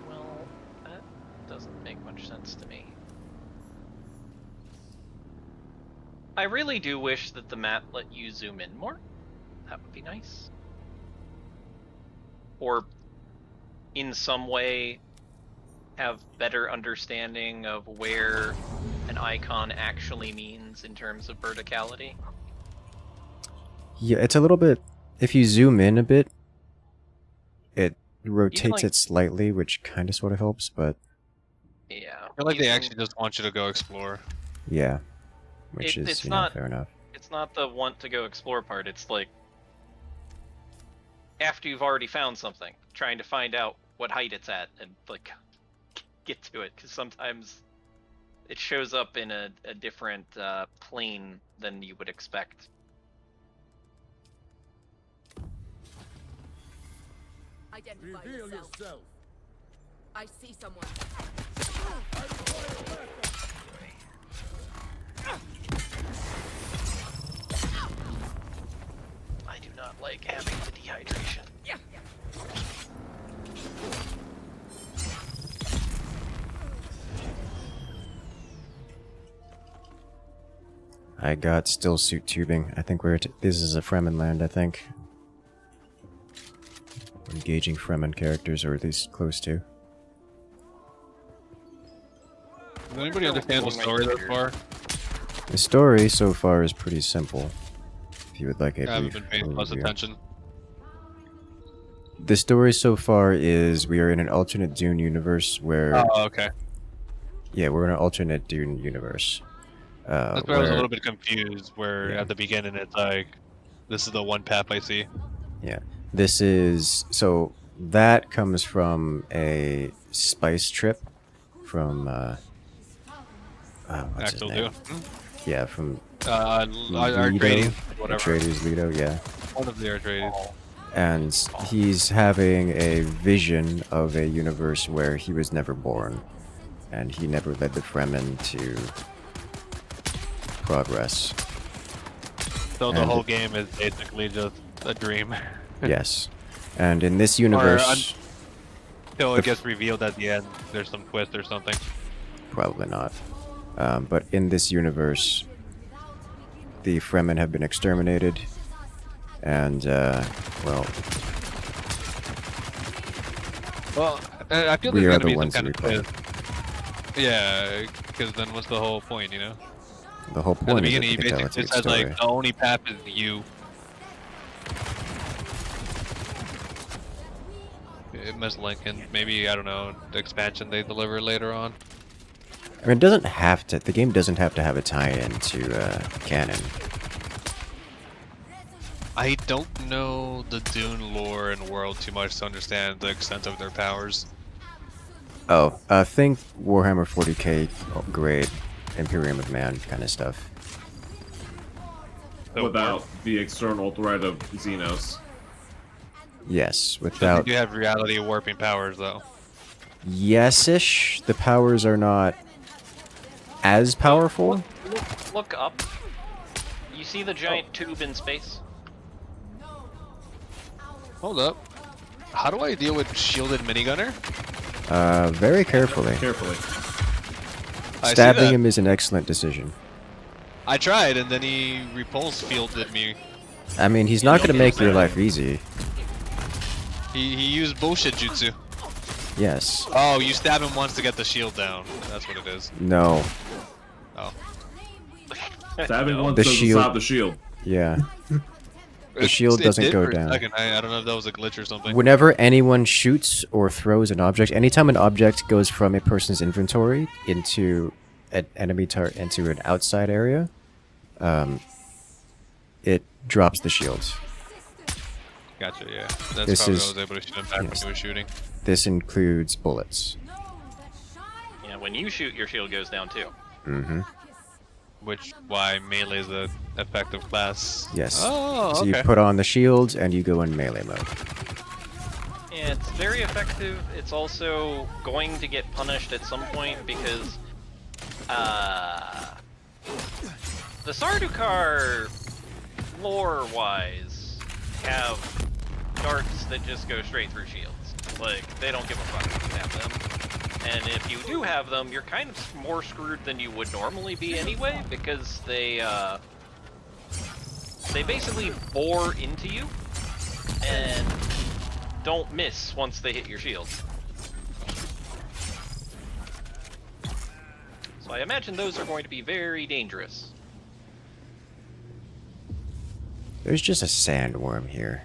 well, that doesn't make much sense to me. I really do wish that the map let you zoom in more. That would be nice. Or in some way have better understanding of where an icon actually means in terms of verticality. Yeah, it's a little bit... If you zoom in a bit, it rotates it slightly, which kind of sort of helps, but... Yeah. I feel like they actually just want you to go explore. Yeah. Which is, not, fair enough. It's not the want to go explore part, it's like... After you've already found something, trying to find out what height it's at, and, like, get to it, because sometimes it shows up in a different plane than you would expect. Identify yourself. I see someone. I do not like having the dehydration. I got still suit tubing. I think this is a Fremen land, I think. Engaging Fremen characters, or at least close to. Does anybody understand the story thus far? The story so far is pretty simple. If you would like a I haven't brief been paying close overview. attention. The story so far is we are in an alternate Dune universe where... Oh, okay. Yeah, we're in an alternate Dune universe. That's where I was a little bit confused, where at the beginning it's like, this is the one path I see. Yeah. This is... So, that comes from a spice trip from... what's his Axel name? do? Yeah, from... Arrakis, whatever. Atreides Leto, yeah. One of the Arrakis. And he's having a vision of a universe where he was never born. And he never led the Fremen to progress. So the And- whole game is basically just a dream. Yes. And in this universe... Until it gets revealed at the end, there's some twist or something. Probably not. But in this universe, the Fremen have been exterminated, And, well... Well, I feel we there's are gonna the be some ones kind that of we twist. Yeah, because then what's the whole point, you know? The whole At the point is that beginning, you he can tell basically it's a good says, story. like, the only path is you. It must link in maybe, I don't know, the expansion they deliver later on. I mean, it doesn't have to... The game doesn't have to have a tie-in to canon. I don't know the Dune lore and world too much to understand the extent of their powers. Oh, think Warhammer 40k grade Imperium of Man kind of stuff. Without the external threat of Xenos. Yes, But without... they do have reality warping powers, though. Yes-ish. The powers are not as powerful. Look up. You see the giant tube in space? Hold up. How do I deal with shielded minigunner? Very carefully. Carefully. Stabbing him is an excellent decision. I tried, and then he repulse fielded me. I mean, he's not going to make your life easy. He used bullshit jutsu. Yes. Oh, you stab him once to get the shield down. That's what it is. No. Oh. Stabbing once The doesn't shield. stop the shield. Yeah. The shield doesn't did go for a down. second. I don't know if that was a glitch or something. Whenever anyone shoots or throws an object, anytime an object goes from a person's inventory into an enemy into an outside area, it drops the shield. Gotcha, yeah. That's This probably is- what I was able to shoot him back when he was shooting. This includes bullets. Yeah, when you shoot, your shield goes down too. Mm-hmm. Which, why melee is a effective class. Yes. Oh, so okay. you put on the shield and you go in melee mode. Yeah, it's very effective. It's also going to get punished at some point because the Sardukar, lore-wise, have darts that just go straight through shields. Like, they don't give a fuck if you have them. And if you do have them, you're kind of more screwed than you would normally be anyway, because they basically bore into you and don't miss once they hit your shield. So I imagine those are going to be very dangerous. There's just a sandworm here.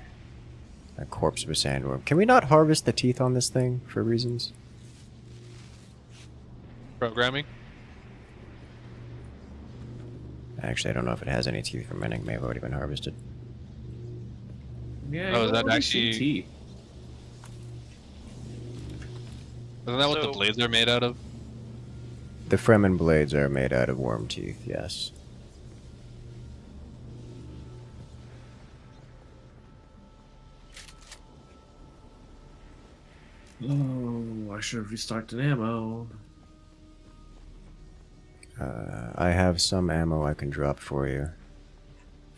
A corpse of a sandworm. Can we not harvest the teeth on this thing for reasons? Programming? Actually, I don't know if it has any teeth remaining. May have already been harvested. Yeah, Oh, is that I actually... see teeth. Isn't that what the blades are made out of? The Fremen blades are made out of worm teeth, yes. Oh, I should have restarted ammo. I have some ammo I can drop for you. In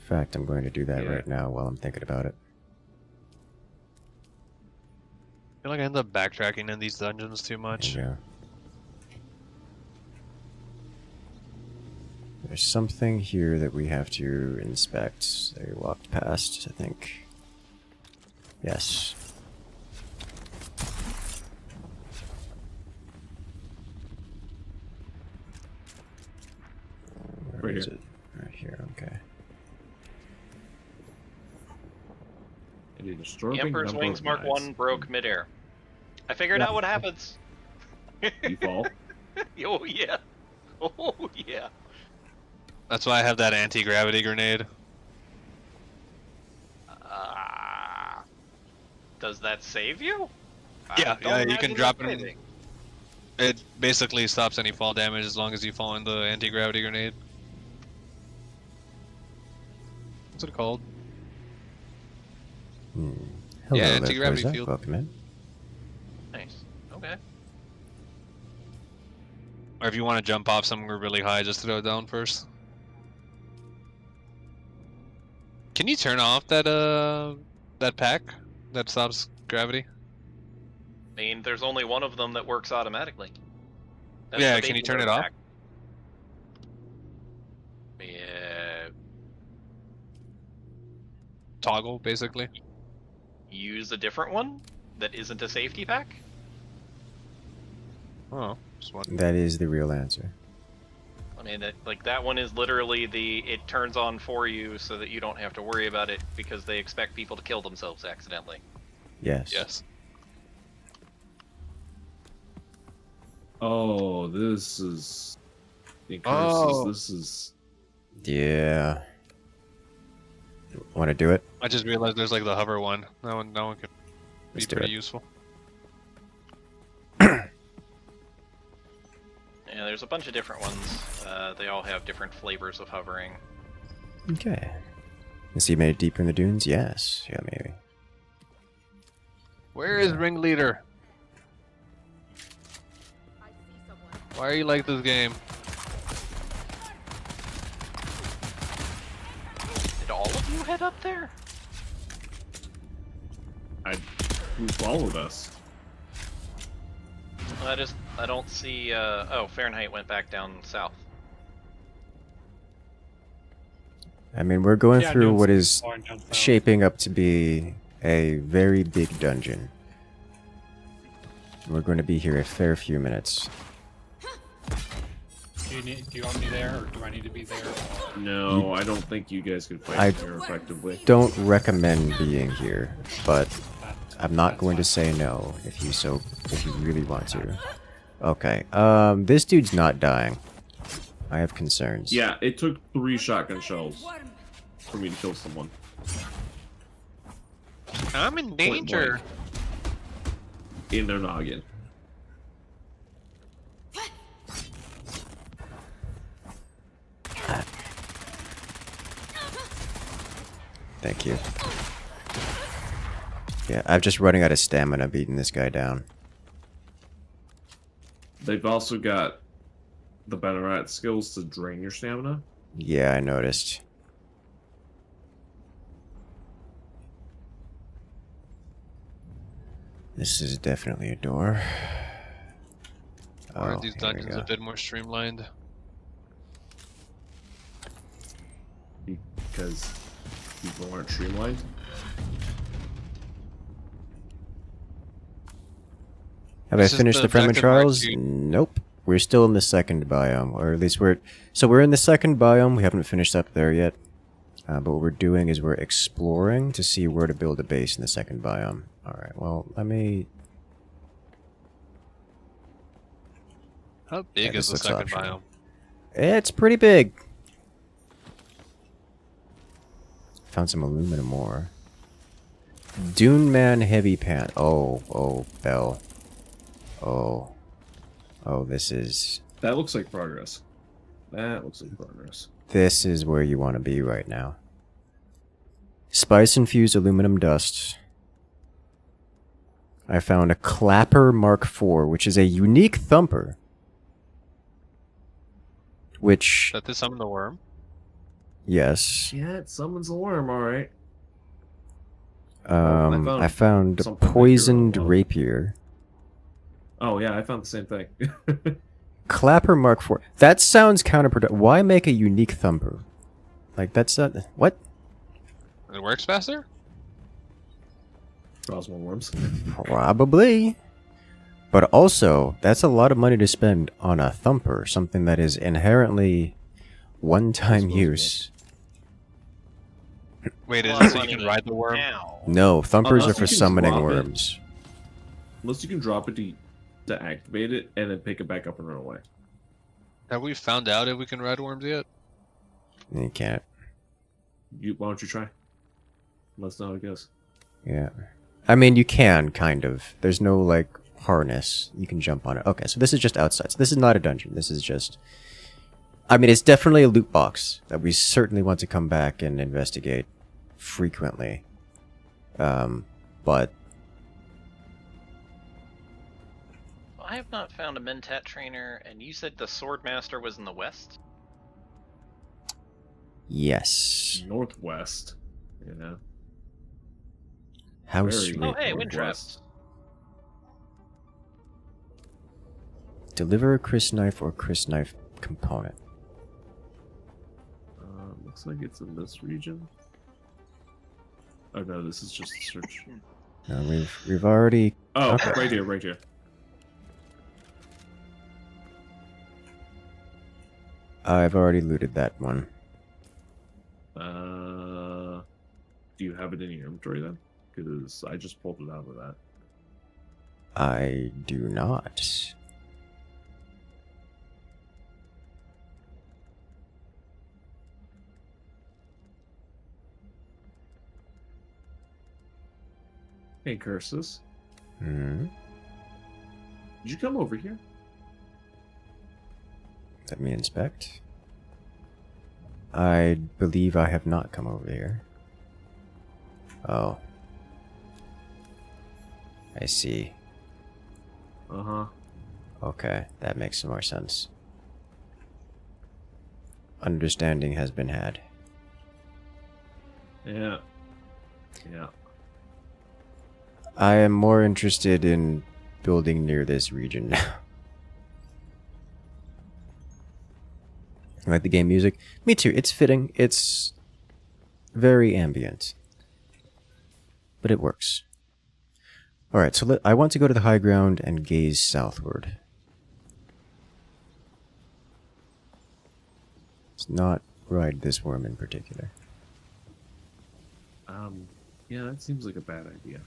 fact, I'm going to do that right now while I'm thinking about it. I feel like I end up backtracking in these dungeons too much. Yeah. There's something here that we have to inspect. They walked past, I think. Yes. Where Right is here. it? Right here, okay. The Emperor's Wings Mark 1 broke midair. I figured out what happens. You fall. Oh yeah. Oh yeah. That's why I have that anti-gravity grenade. Does that save you? Yeah, I don't you can imagine drop it it. saving. It basically stops any fall damage as long as you fall in the anti-gravity grenade. What's it called? Hello Yeah, there, anti-gravity Forza. field. Welcome in. Nice. Okay. Or if you want to jump off somewhere really high, just throw it down first. Can you turn off that that pack that stops gravity? I mean, there's only one of them that works automatically. That's Yeah, the can you baby turn it bird off? pack. Yeah. toggle, basically. Use a different one that isn't a safety pack. Oh, just one. That is the real answer. I mean, that one is literally it turns on for you so that you don't have to worry about it because they expect people to kill themselves accidentally. Yes. Yes. Oh, this is Incursus. Oh. This is Yeah. Want to do it? I just realized there's like the hover one. That one could be Let's do pretty it. useful. Yeah, there's a bunch of different ones. They all have different flavors of hovering. Okay. Has he made it deeper in the dunes? Yes. Yeah, maybe. Where is Ringleader? Why are you like this game? Did all of you head up there? Who followed us? I don't see. Oh, Fahrenheit went back down south. I mean, we're going Yeah, through dunes what is flying down south. shaping up to be a very big dungeon. We're going to be here a fair few minutes. Do you want me there, or do I need to be there? No, I don't think you guys could I fight there effectively. don't recommend being here, but I'm not going to say no if you really want to. Okay, this dude's not dying. I have concerns. Yeah, it took 3 shotgun shells for me to kill someone. I'm in danger. In their noggin. Thank you. Yeah, I'm just running out of stamina beating this guy down. They've also got the Ballarat skills to drain your stamina. Yeah, I noticed. This is definitely a door. Or are Oh, these here we dungeons go. a bit more streamlined? Because people aren't streamlined. Have I This is finished the the Fremen objective mark trials? sheet. Nope. We're still in the second biome, or at least we're in the second biome. We haven't finished up there yet. But what we're doing is we're exploring to see where to build a base in the second biome. Alright, well, let me... How big Yeah, is this the looks second optional. biome? It's pretty big. Found some aluminum ore. Dune Man Heavy Pant. Oh, Bell. Oh, this is... That looks like progress. That looks like progress. This is where you want to be right now. Spice-infused aluminum dust. I found a Clapper Mark IV, which is a unique thumper. Which... That this summon the worm? Yes. Yeah, it summons a worm, alright. I found a something that poisoned you're- rapier. Oh yeah, I found the same thing. Clapper Mark IV. That sounds counterproductive. Why make a unique thumper? Like, that's not... What? It works faster? Draws more worms. Probably. But also, that's a lot of money to spend on a thumper. Something that is inherently one-time use. Wait, is Well, it so I you can mean, ride the worm? now. No, thumpers Unless are for you can summoning drop it. worms. Unless you can drop it to activate it and then pick it back up and run away. Have we found out if we can ride worms yet? You can't. Why don't you try? Let us know how it goes. Yeah. I mean, you can, kind of. There's no, like, harness. You can jump on it. Okay, so this is just outside. So this is not a dungeon. This is just... I mean, it's definitely a loot box that we certainly want to come back and investigate frequently. But... I have not found a Mentat trainer, and you said the Swordmaster was in the west? Yes. Northwest. Yeah. How Very sweet. Oh, hey, northwest. Deliver a Chris knife or Chris knife component. Looks like it's in this region. Oh no, this is just a search. No, we've already. Oh, okay. right here, right here. I've already looted that one. Do you have it in your inventory then? Because I just pulled it out of that. I do not. Incursus. Hmm. Did you come over here? Let me inspect. I believe I have not come over here. Oh. I see. Uh-huh. Okay, that makes some more sense. Understanding has been had. Yeah. Yeah. I am more interested in building near this region now. Like the game music? Me too, it's fitting. It's very ambient. But it works. Alright, so I want to go to the high ground and gaze southward. Let's not ride this worm in particular. Yeah, that seems like a bad idea.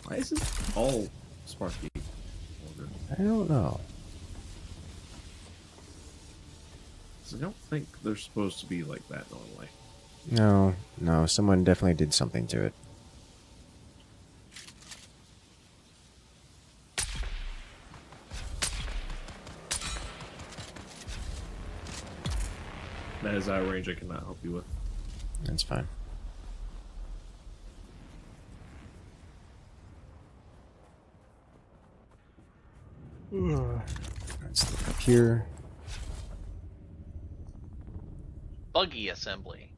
Why is it all sparky? I don't know. I don't think they're supposed to be like that normally. No, someone definitely did something to it. That is out of range I cannot help you with. That's fine. Let's look up here. Buggy assembly.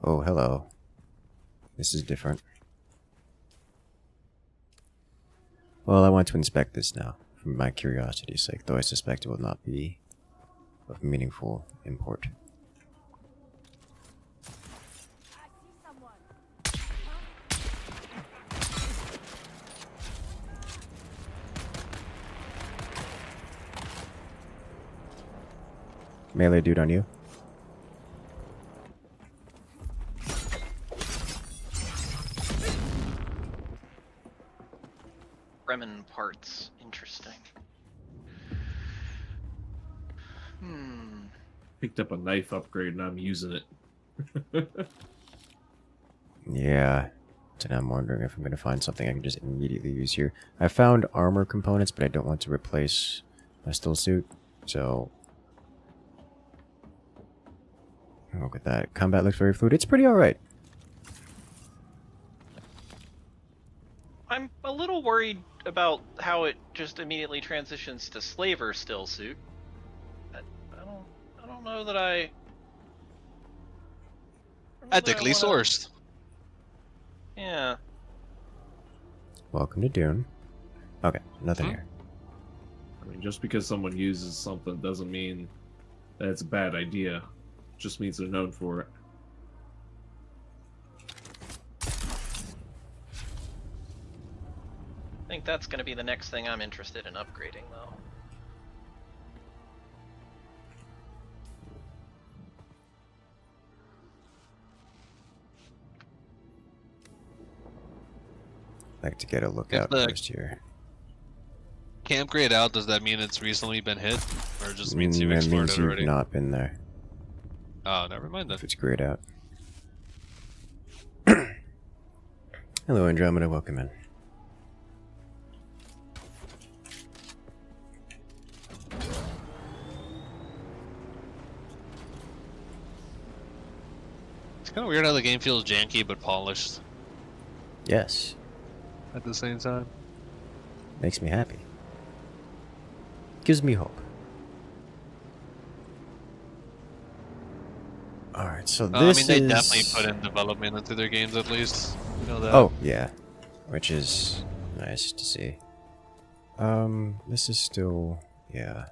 Oh, hello. This is different. Well, I want to inspect this now, for my curiosity's sake, though I suspect it will not be of meaningful import. Melee dude on you. Bremen parts. Interesting. Picked up a knife upgrade and I'm using it. Yeah. So now I'm wondering if I'm going to find something I can just immediately use here. I found armor components, but I don't want to replace my still suit, so... Look at that. Combat looks very fluid. It's pretty alright. I'm a little worried about how it just immediately transitions to slaver still suit. I don't know that I Ethically sourced. Yeah. Welcome to Dune. Okay, nothing here. I mean, just because someone uses something doesn't mean that it's a bad idea. It just means they're known for it. I think that's going to be the next thing I'm interested in upgrading, though. Like to get a look out first here. Camp grayed out, does that mean it's recently been hit? Or it just means you've That explored means it you've already? not been there. Oh, never mind then. If it's grayed out. Hello, Andromeda. Welcome in. It's kind of weird how the game feels janky but polished Yes. at the same time. Makes me happy. Gives me hope. Alright, so I this mean, they is... definitely put in development into their games at least. You know that. Oh, yeah. Which is nice to see. This is still... yeah.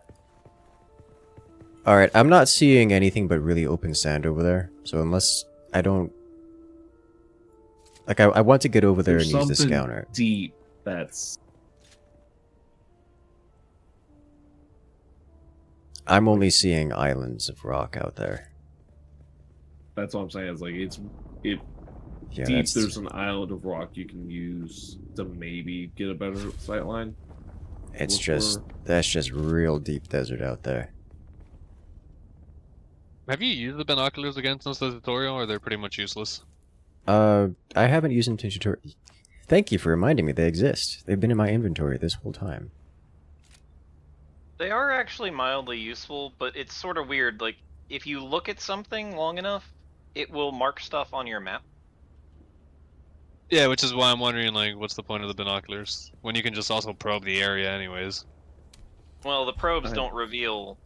Alright, I'm not seeing anything but really open sand over there. So unless I don't... Like, I want to get over there There's and use the something scouter. deep that's... I'm only seeing islands of rock out there. That's what I'm saying. It's like, Yeah, deep, that's- there's an island of rock you can use to maybe get a better sight line. It's just... That's just real deep desert out there. Have you used the binoculars again since the tutorial, or they're pretty much useless? I haven't used them to tutorial. Thank you for reminding me they exist. They've been in my inventory this whole time. They are actually mildly useful, but it's sort of weird. Like, if you look at something long enough, it will mark stuff on your map. Yeah, which is why I'm wondering, like, what's the point of the binoculars? When you can just also probe the area anyways. Well, the probes don't reveal,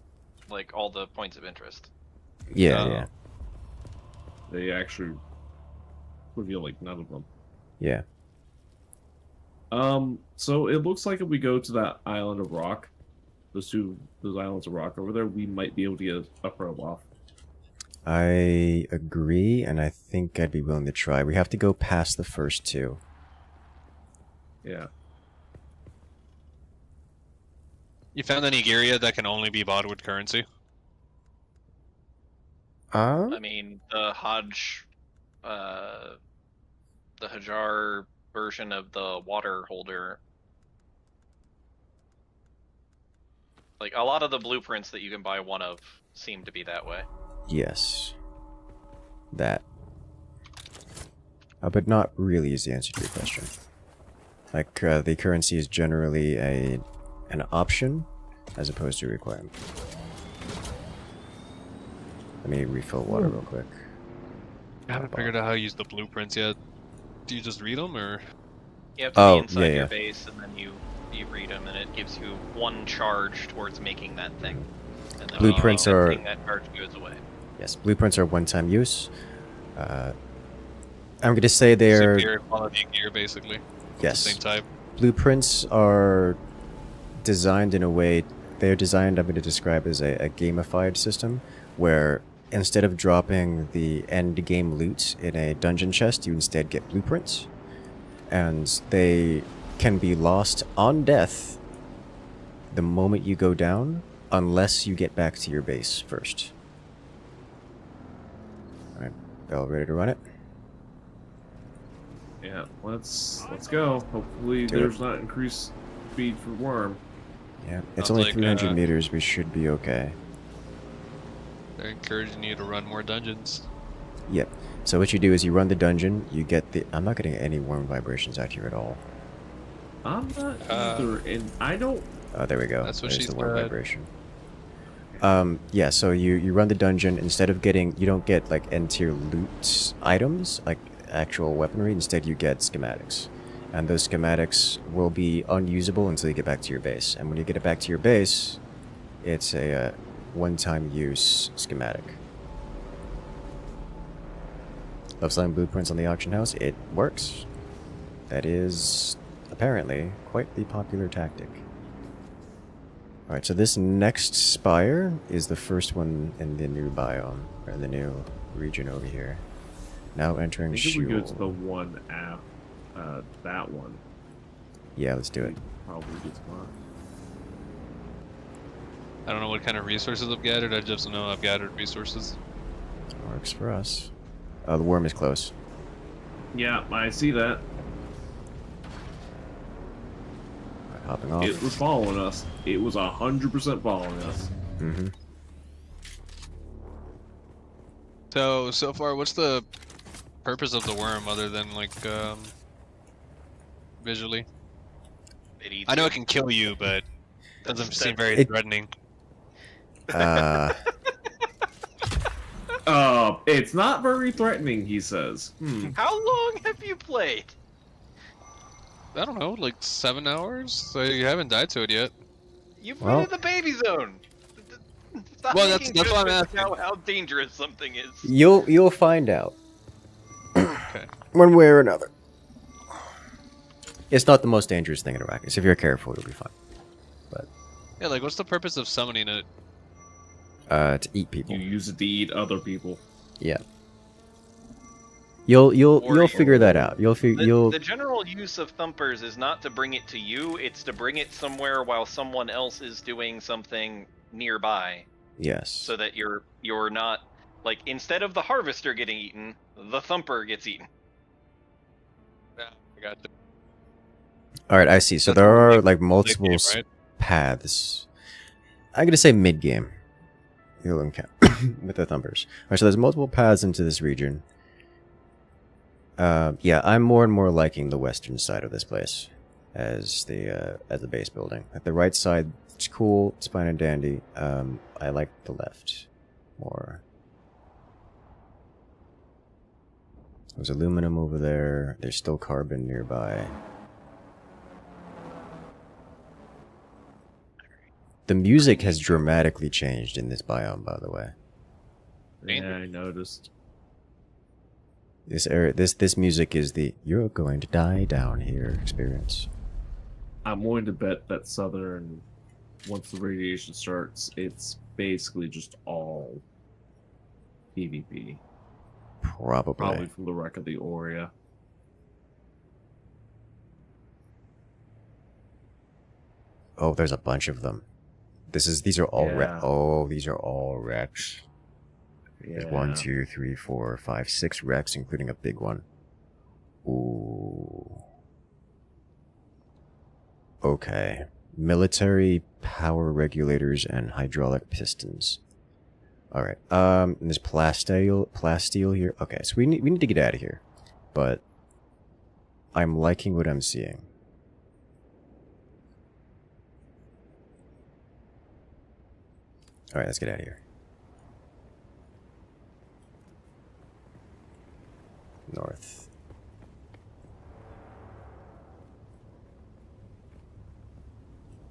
like, all the points of interest. Yeah, yeah. They actually reveal, like, none of them. Yeah. So it looks like if we go to that island of rock, those islands of rock over there, we might be able to get a probe off. I agree, and I think I'd be willing to try. We have to go past the first two. Yeah. You found any gear yet that can only be bought with currency? I mean, the Hajar version of the water holder. Like, a lot of the blueprints that you can buy one of seem to be that way. Yes. That. But not really is the answer to your question. Like, the currency is generally an option as opposed to a requirement. Let me refill water real quick. I haven't figured out how to use the blueprints yet. Do you just read them, or? You have to be inside your base, and then you read them, and it gives you one charge towards making that thing. And then Blueprints when you are... make that thing, that charge goes away. Yes, blueprints are one-time use. I'm going to say they're... Superior quality gear, basically. Yes. The same type. Blueprints are designed in a way... They're designed, I'm going to describe as a gamified system, where instead of dropping the end game loot in a dungeon chest, you instead get blueprints. And they can be lost on death the moment you go down, unless you get back to your base first. Alright, Bell ready to run it? Yeah, let's go. Hopefully there's not increased speed for worm. Yeah, it's Sounds only like, 300 meters, we should be okay. They're encouraging you to run more dungeons. Yep. So what you do is you run the dungeon, you get the... I'm not getting any worm vibrations out here at all. I'm not either, and I don't... Oh, there we go. That's what There's she the worm said. vibration. Yeah, so you run the dungeon, instead of getting... You don't get, like, end-tier loot items, like actual weaponry, instead you get schematics. And those schematics will be unusable until you get back to your base. And when you get it back to your base, it's a one-time use schematic. Love selling blueprints on the auction house. It works. That is apparently quite the popular tactic. Alright, so this next spire is the first one in the new biome, or the new region over here. Now entering I think if we go to Sheol. the one app, that one. Yeah, let's do it. Probably gets mine. I don't know what kind of resources I've gathered, I just know I've gathered resources. Works for us. Oh, the worm is close. Yeah, I see that. Right, hopping off. It was following us. It was 100% following us. Mm-hmm. So far, what's the purpose of the worm other than, like, visually? I know it can kill you, but doesn't seem very threatening. It's not very threatening, he says. How long have you played? I don't know, like 7 hours? So you haven't died to it yet. You've been in the baby zone. Stop Well, making that's what I'm judgments asking. about how dangerous something is. You'll find out. Okay. One way or another. It's not the most dangerous thing in Arrakis. If you're careful, you'll be fine. But Yeah, like what's the purpose of summoning it? to eat people. You use it to eat other people. Yeah. You'll figure that out. The general use of thumpers is not to bring it to you, it's to bring it somewhere while someone else is doing something nearby. Yes. So that you're not, like, instead of the harvester getting eaten, the thumper gets eaten. Yeah, I got you. Alright, I see. So That's there more are like like multiple mid-game, right? paths. I'm gonna say mid-game. You'll encounter with the thumpers. Alright, so there's multiple paths into this region. Yeah, I'm more and more liking the western side of this place as the base building. Like the right side, it's cool, it's fine and dandy. I like the left more. There's aluminum over there. There's still carbon nearby. The music has dramatically changed in this biome, by the way. Yeah, I noticed. This music is the "you're going to die down here" experience. I'm willing to bet that southern, once the radiation starts, it's basically just all PvP. Probably from the wreck of the Aurea. Oh, there's a bunch of them. These are all Yeah. these are all wrecks. There's 1, 2, 3, 4, 5, 6 wrecks, including a big one. Ooh. Okay. Military power regulators and hydraulic pistons. Alright. And there's plasteel here. Okay, so we need to get out of here. But I'm liking what I'm seeing. Alright, let's get out of here. North.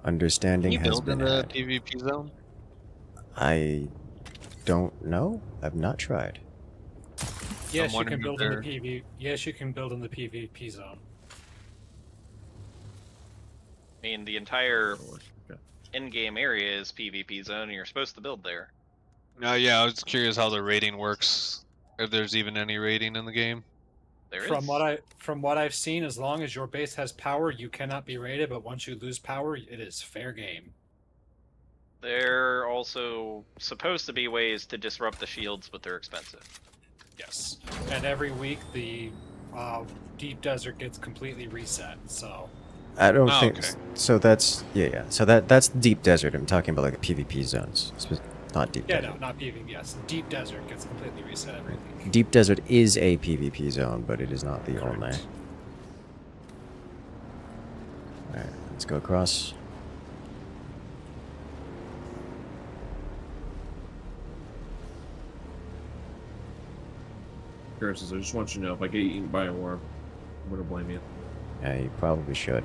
Understanding Can you has build in been the had. PvP zone? I don't know. I've not tried. Yes, you wondering can if build in the they're- PV. Yes, you can build in the PvP zone. I mean, the entire in-game area is PvP zone, and you're supposed to build there. No, yeah, I was curious how the rating works. If there's even any rating in the game. From what I've seen, as long as your base has power, you cannot be raided. But once you lose power, it is fair game. There are also supposed to be ways to disrupt the shields, but they're expensive. Yes, and every week the deep desert gets completely reset. So I don't Oh, think okay. so. That's yeah. So that's deep desert. I'm talking about like the PvP zones, not deep yeah, desert. no, not PvP. Yes, deep desert gets completely reset every week. Deep desert is a PvP zone, but it is not the only. Alright, let's go across. Curses, I just want you to know, if I get eaten by a worm, I'm gonna blame you. Yeah, you probably should.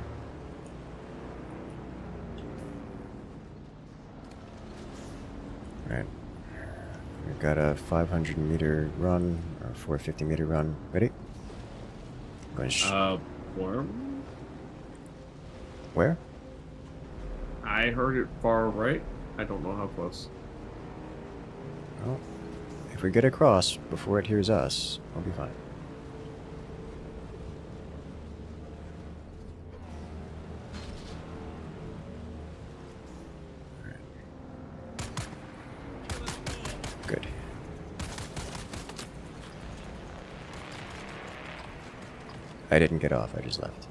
Alright. We've got a 500-meter run, or 450-meter run. Ready? Going Worm? Where? I heard it far right. I don't know how close. Well, if we get across before it hears us, we'll be fine. Good. I didn't get off, I just left.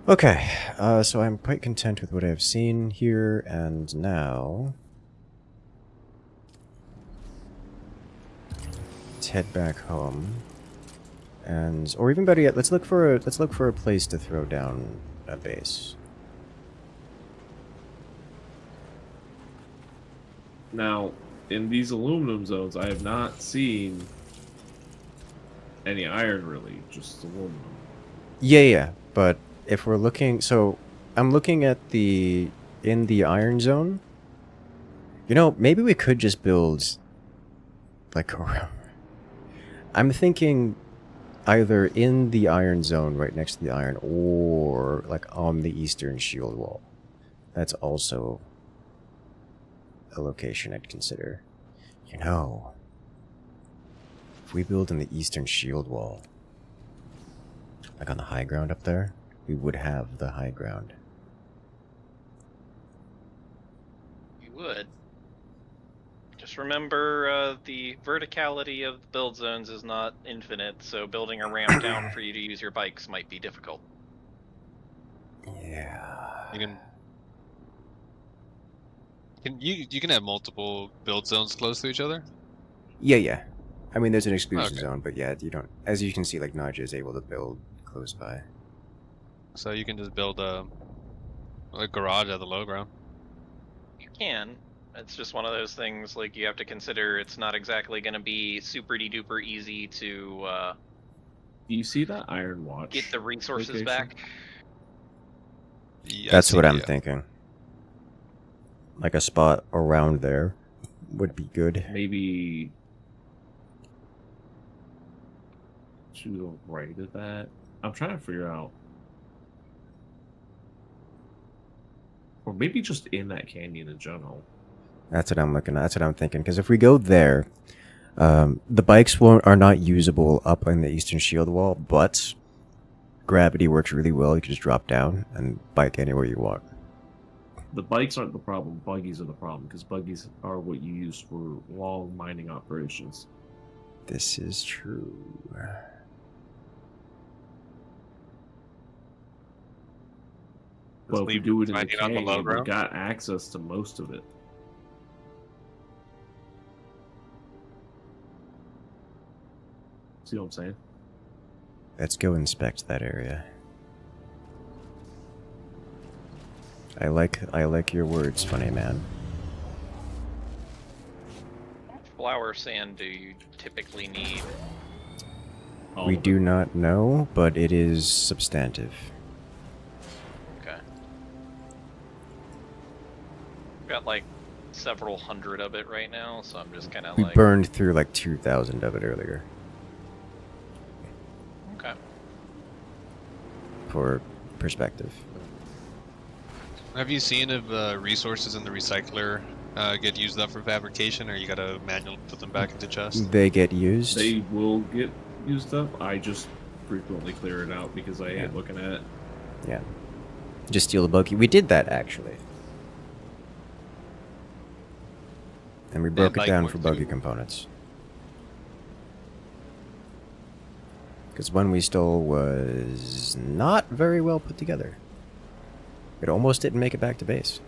Okay, so I'm quite content with what I've seen here, and now let's head back home, and or even better yet, let's look for a place to throw down a base. Now, in these aluminum zones, I have not seen any iron really, just aluminum. Yeah, but if we're looking, so I'm looking at in the iron zone. You know, maybe we could just build like I'm thinking either in the iron zone right next to the iron, or like on the eastern shield wall. That's also a location I'd consider. You know, If we build in the eastern shield wall, like on the high ground up there, we would have the high ground. You would. Just remember, the verticality of the build zones is not infinite, so building a ramp down for you to use your bikes might be difficult. Yeah. You can have multiple build zones close to each other? Yeah. I mean, there's an exclusion Okay. zone, but yeah, you don't. As you can see, like Naja is able to build close by. So you can just build a garage at the low ground. You can. It's just one of those things, like, you have to consider it's not exactly going to be super-duper easy to Do you see that Iron Watch? get the resources location? back. Yeah, That's what I'm thinking. Like a spot around there would be good. Maybe to the right of that. I'm trying to figure out. Or maybe just in that canyon in general. That's what I'm looking at. That's what I'm thinking. Because if we go there, the bikes are not usable up on the eastern shield wall, but gravity works really well. You can just drop down and bike anywhere you want. The bikes aren't the problem. Buggies are the problem, because buggies are what you use for long mining operations. This is true. Well, if we do it in the mining on the canyon, low we ground? got access to most of it. See what I'm saying? Let's go inspect that area. I like your words, funny man. Flower sand do you typically need? We do not know, but it is substantive. Okay. Got like several hundred of it right now, so I'm just kind of We like... burned through like 2,000 of it earlier. Okay. For perspective. Have you seen if resources in the recycler get used up for fabrication, or you gotta manually put them back into chests? They get used. They will get used up. I just frequently clear it out because I hate looking at it. Yeah. Just steal the buggy. We did that actually. And we broke it bike down work for buggy too. components. Because one we stole was not very well put together. It almost didn't make it back to base.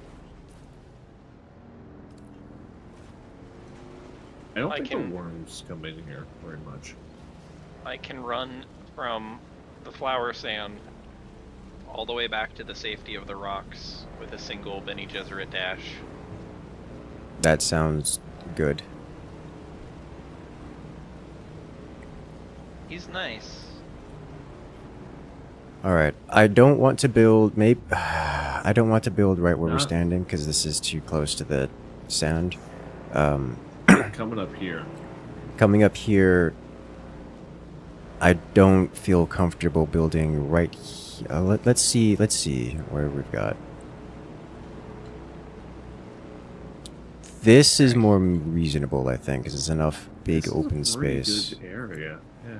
I don't I think can- the worms come in here very much. I can run from the flower sand all the way back to the safety of the rocks with a single Bene Gesserit dash. That sounds good. He's nice. Alright, I don't want to build, I don't want to build right where we're Not- standing, because this is too close to the sand. Coming up here. Coming up here, I don't feel comfortable building right here. Let's see where we've got. This is more reasonable, I think, because it's enough big This open is a pretty space. good area. Yeah.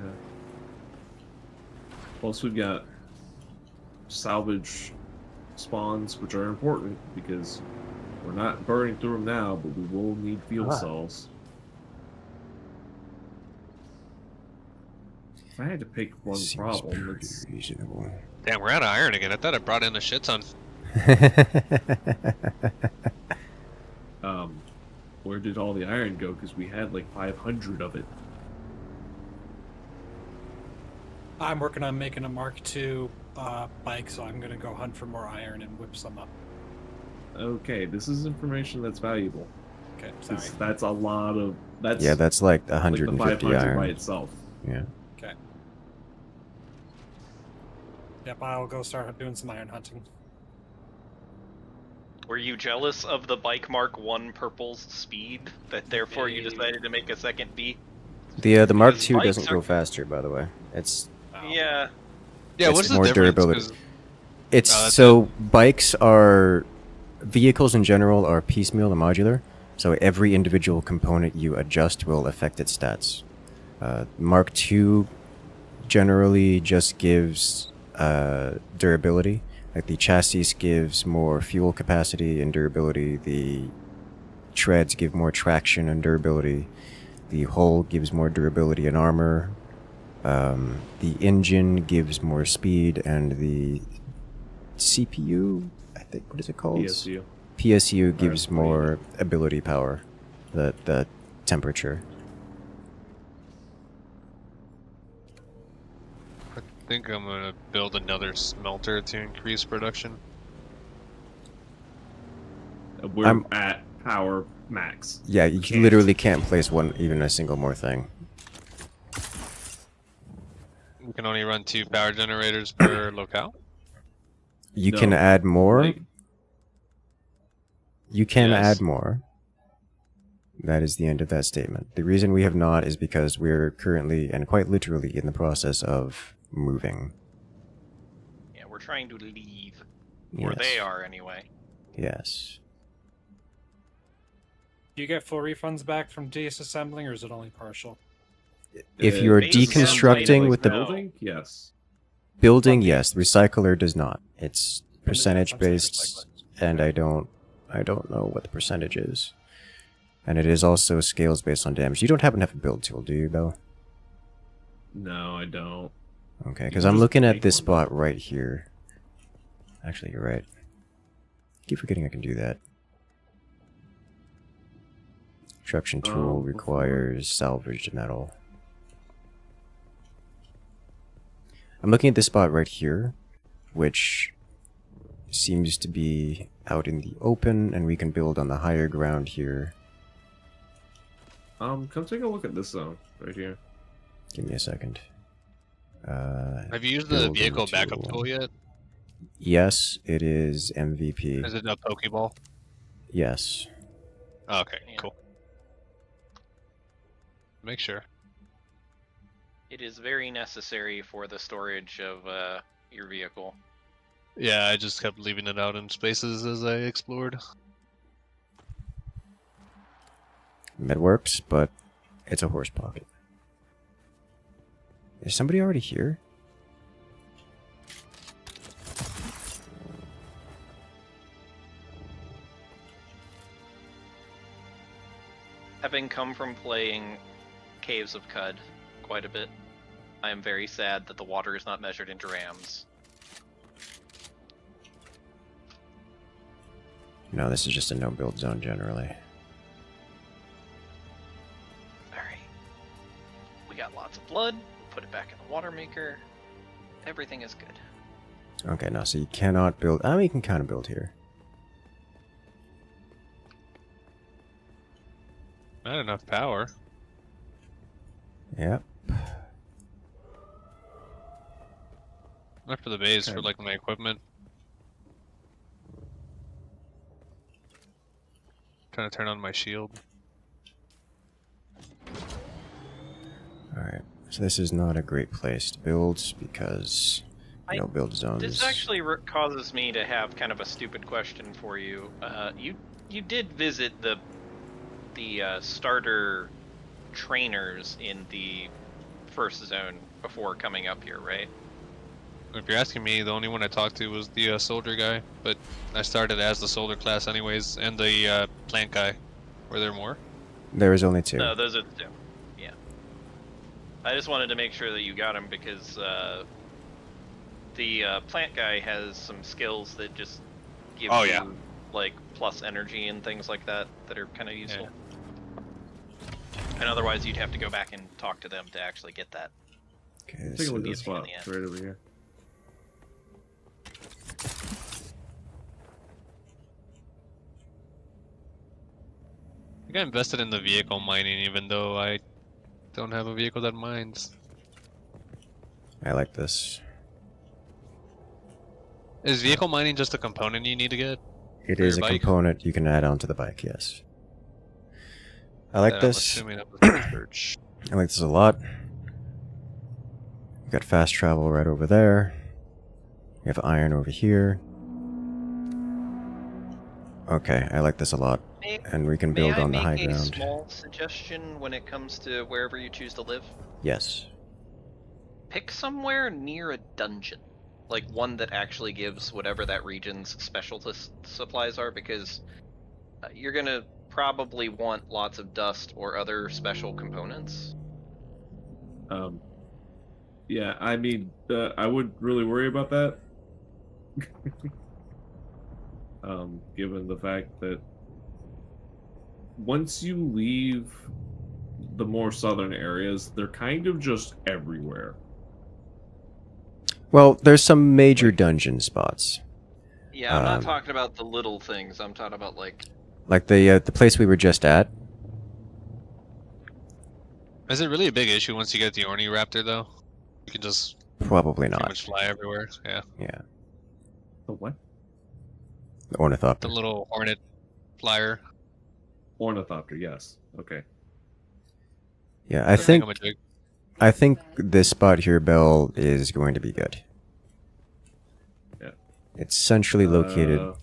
Plus, we've got salvage spawns, which are important because we're not burning through them now, but we will need fuel cells. If I had to pick one Seems problem, pretty it's reasonable. Damn, we're out of iron again. I thought I brought in a shit ton. where did all the iron go? Because we had like 500 of it. I'm working on making a Mark II bike, so I'm gonna go hunt for more iron and whip some up. Okay, this is information that's valuable. Okay, sorry. That's a lot of... That's Yeah, that's like the 150 500 iron. by itself. Yeah. Okay. Yep, I'll go start doing some iron hunting. Were you jealous of the Bike Mark 1 Purple's speed, that therefore you decided to make a second B? The Mark Because II bikes doesn't are- go faster, by the way. It's Yeah. Yeah, it's what's the more difference? durability. 'Cause- It's Oh, that's so bikes are vehicles in general are piecemeal and modular. So every individual component you adjust will affect its stats. Mark II generally just gives durability. Like the chassis gives more fuel capacity and durability. The treads give more traction and durability. The hull gives more durability and armor. The engine gives more speed, and the CPU, I think, what is it called? PSU. PSU gives more ability power. The temperature. I think I'm gonna build another smelter to increase production. We're at power max. Yeah, you literally can't place even a single more thing. We can only run 2 power generators per locale. You can add more. Like, you can Yes. add more. That is the end of that statement. The reason we have not is because we're currently, and quite literally, in the process of moving. Yeah, we're trying to leave. Or Yes. they are, anyway. Yes. Do you get full refunds back from disassembling, or is it only partial? If you are Base deconstructing with the building, yes. building, yes. Recycler does not. It's percentage based, and I don't know what the percentage is. And it is also scales based on damage. You don't happen to have a build tool, do you, though? No, I don't. Okay, because I'm looking at this spot right here. Actually, you're right. I keep forgetting I can do that. Construction tool requires salvaged metal. I'm looking at this spot right here, which seems to be out in the open, and we can build on the higher ground here. Come take a look at this zone right here. Give me a second. Have you used the building vehicle backup tool yet? Yes, it is MVP. Is it a Pokeball? Yes. Okay, cool. Make sure. It is very necessary for the storage of your vehicle. Yeah, I just kept leaving it out in spaces as I explored. It works, but it's a horse pocket. Is somebody already here? Having come from playing Caves of Cud quite a bit, I am very sad that the water is not measured in drams. No, this is just a no-build zone generally. Alright. We got lots of blood, put it back in the water maker. Everything is good. Okay, no, so you cannot build... I mean, you can kind of build here. Not enough power. Yep. Not for the base, for like my equipment. Trying to turn on my shield. Alright, so this is not a great place to build because no build zones. This actually causes me to have kind of a stupid question for you. You did visit the starter trainers in the first zone before coming up here, right? If you're asking me, the only one I talked to was the soldier guy, but I started as the soldier class anyways, and the plant guy. Were there more? There is only 2. No, those are the 2. Yeah. I just wanted to make sure that you got them because the plant guy has some skills that just give you like plus energy and things like that that are kind of useful. And otherwise, you'd have to go back and talk to them to actually get that. Okay, take a look at this spot right over here. I got invested in the vehicle mining, even though I don't have a vehicle that mines. I like this. Is vehicle mining just a component you need to get? It for is a your bike? component you can add onto the bike, yes. I like I'm this. assuming that was research. I like this a lot. We've got fast travel right over there. We have iron over here. Okay, I like this a lot. and we can build on the high May I make a ground. small suggestion when it comes to wherever you choose to live? Yes. Pick somewhere near a dungeon. Like one that actually gives whatever that region's specialist supplies are, because you're gonna probably want lots of dust or other special components. Yeah, I mean, I would really worry about that. Given the fact that once you leave the more southern areas, they're kind of just everywhere. Well, there's some major dungeon spots. Yeah, I'm not talking about the little things. I'm talking about like the place we were just at. Is it really a big issue once you get the ornithopter though? You can just Probably pretty not. much fly everywhere. Yeah. Yeah. The what? The ornithopter. The little hornet flyer. Ornithopter, yes. Okay. Yeah, I think this spot here, Bell, is going to be good. Yeah. It's centrally located.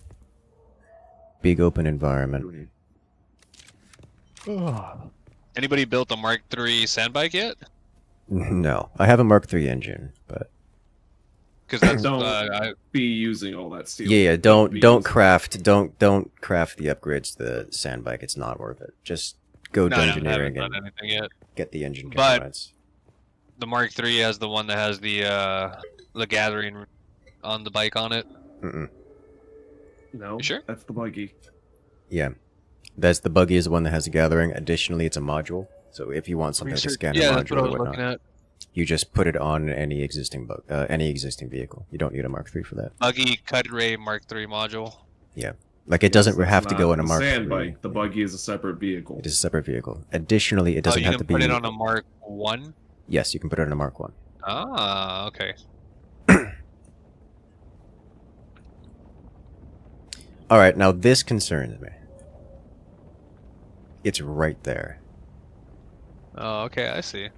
Big open environment. Anybody built a Mark III sandbike yet? No, I have a Mark III engine, but because that's don't be using all that steel. Yeah, don't craft the upgrades to the sandbike. It's not worth it. Just go dungeoneering and anything yet. Get the engine But components. the Mark III has the one that has the gathering on the bike on it. No, you sure? That's the buggy. Yeah, that's the buggy is the one that has a gathering. Additionally, it's a module. So if you want something to scan a that's what I module was or looking whatnot, at. you just put it on any existing vehicle. You don't need a Mark III for that. Buggy cut ray Mark III module. Yeah, like it doesn't have to go in a Mark III. Sandbike. The buggy is a separate vehicle. It is a separate vehicle. Additionally, it doesn't have to be. You can put it on a Mark I? Yes, you can put it on a Mark 1. Ah, okay. Alright, now this concerns me. It's right there. Oh, okay, I see.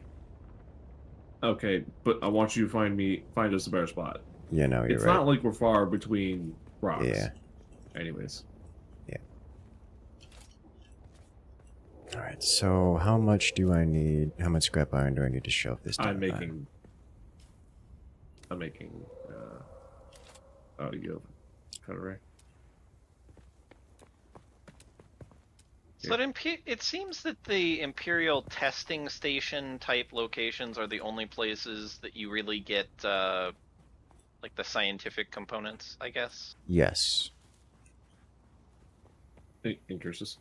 Okay, but I want you to find us a better spot. Yeah, no, you're it's right. not like we're far between rocks. Yeah. Anyways. Yeah. Alright, so how much do I need? How much scrap iron do I need to shove this down? I'm making audio cut array. So it seems that the Imperial testing station type locations are the only places that you really get like the scientific components, I guess. Yes. Incursus.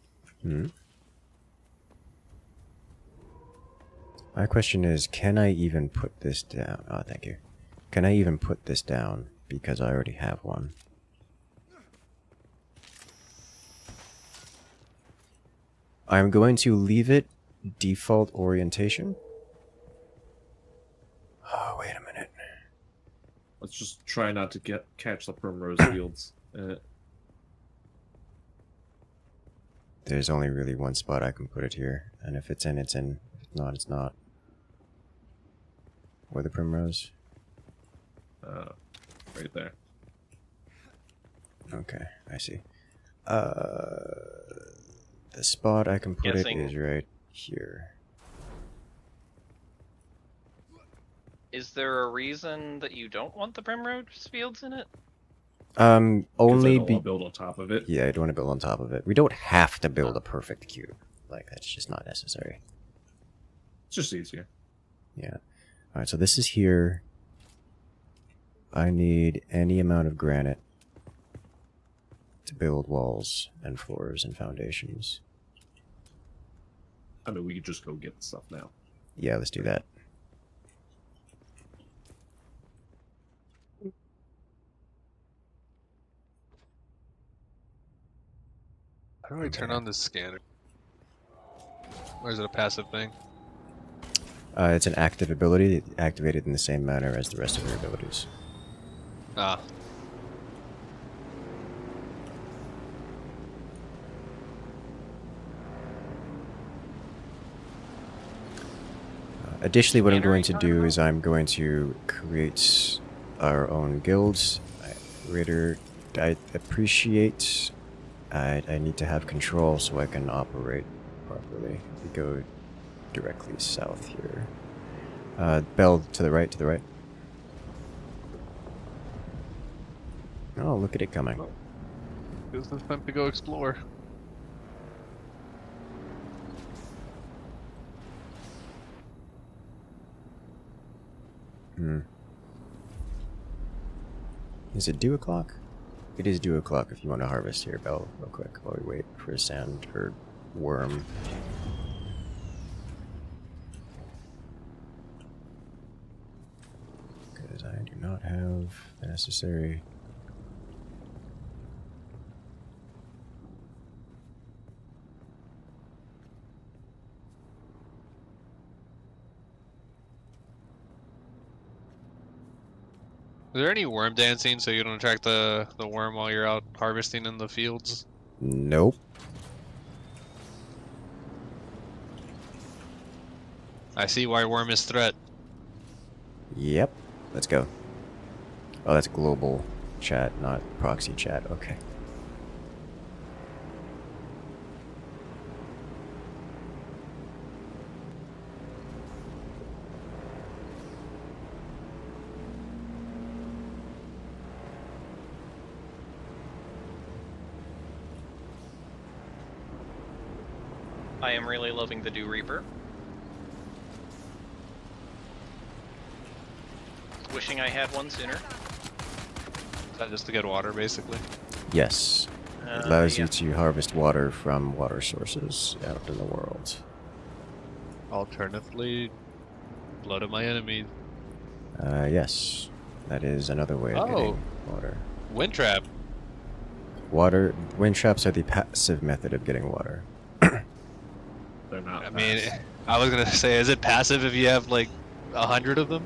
My question is, can I even put this down? Oh, thank you. Can I even put this down? Because I already have one. I'm going to leave it default orientation. Oh, wait a minute. Let's just try not to catch the primrose fields. There's only really one spot I can put it here, and if it's in, it's in. If it's not, it's not. Where the primrose? Right there. Okay, I see. The spot I can put it is right here. Is there a reason that you don't want the primrose fields in it? Only I don't want to build on top of it. Yeah, I don't want to build on top of it. We don't have to build a perfect cube. Like, that's just not necessary. It's just easier. Yeah. Alright, so this is here. I need any amount of granite to build walls and floors and foundations. I mean, we could just go get the stuff now. Yeah, let's do that. How do I turn on the scanner? Or is it a passive thing? It's an active ability, activated in the same manner as the rest of your abilities. Ah. Additionally, what I'm going to do is I'm going to create our own guilds. I appreciate I need to have control so I can operate properly. We go directly south here. Bell, to the right, to the right. Oh, look at it coming. It's time to go explore. Is it dew o'clock? It is dew o'clock if you want to harvest here, Bell, real quick, while we wait for a sand or worm. Because I do not have the necessary... Is there any worm dancing so you don't attract the worm while you're out harvesting in the fields? Nope. I see why worm is threat. Yep. Let's go. Oh, that's global chat, not proxy chat. Okay. I am really loving the Dew Reaper. Wishing I had one sooner. Is that just to get water, basically? Yes. It allows yeah. you to harvest water from water sources out in the world. Alternatively, blood of my enemies. Yes. That is another way of getting water. Wind trap. Wind traps are the passive method of getting water. They're not. I mean, I was gonna say, is it passive if you have like 100 of them?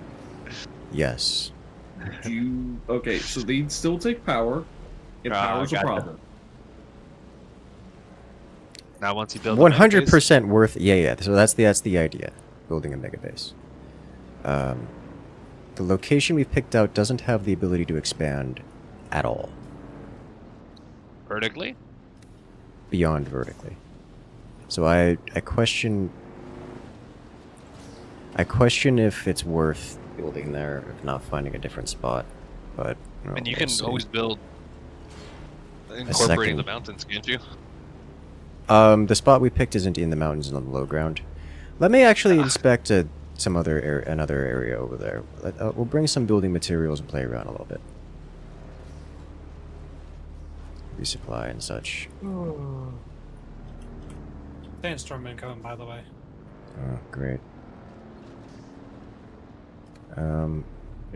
Yes. Okay, so they still take power. If power's a problem. Now once you build 100% worth. Yeah. So that's the idea. Building a mega base. The location we've picked out doesn't have the ability to expand at all. Vertically? Beyond vertically. So I question if it's worth building there, if not finding a different spot. But and you can always build incorporating the mountains, can't you? The spot we picked isn't in the mountains, and on the low ground. Let me actually inspect another area over there. We'll bring some building materials and play around a little bit. Resupply and such. Sandstorm incoming, by the way. Oh, great. We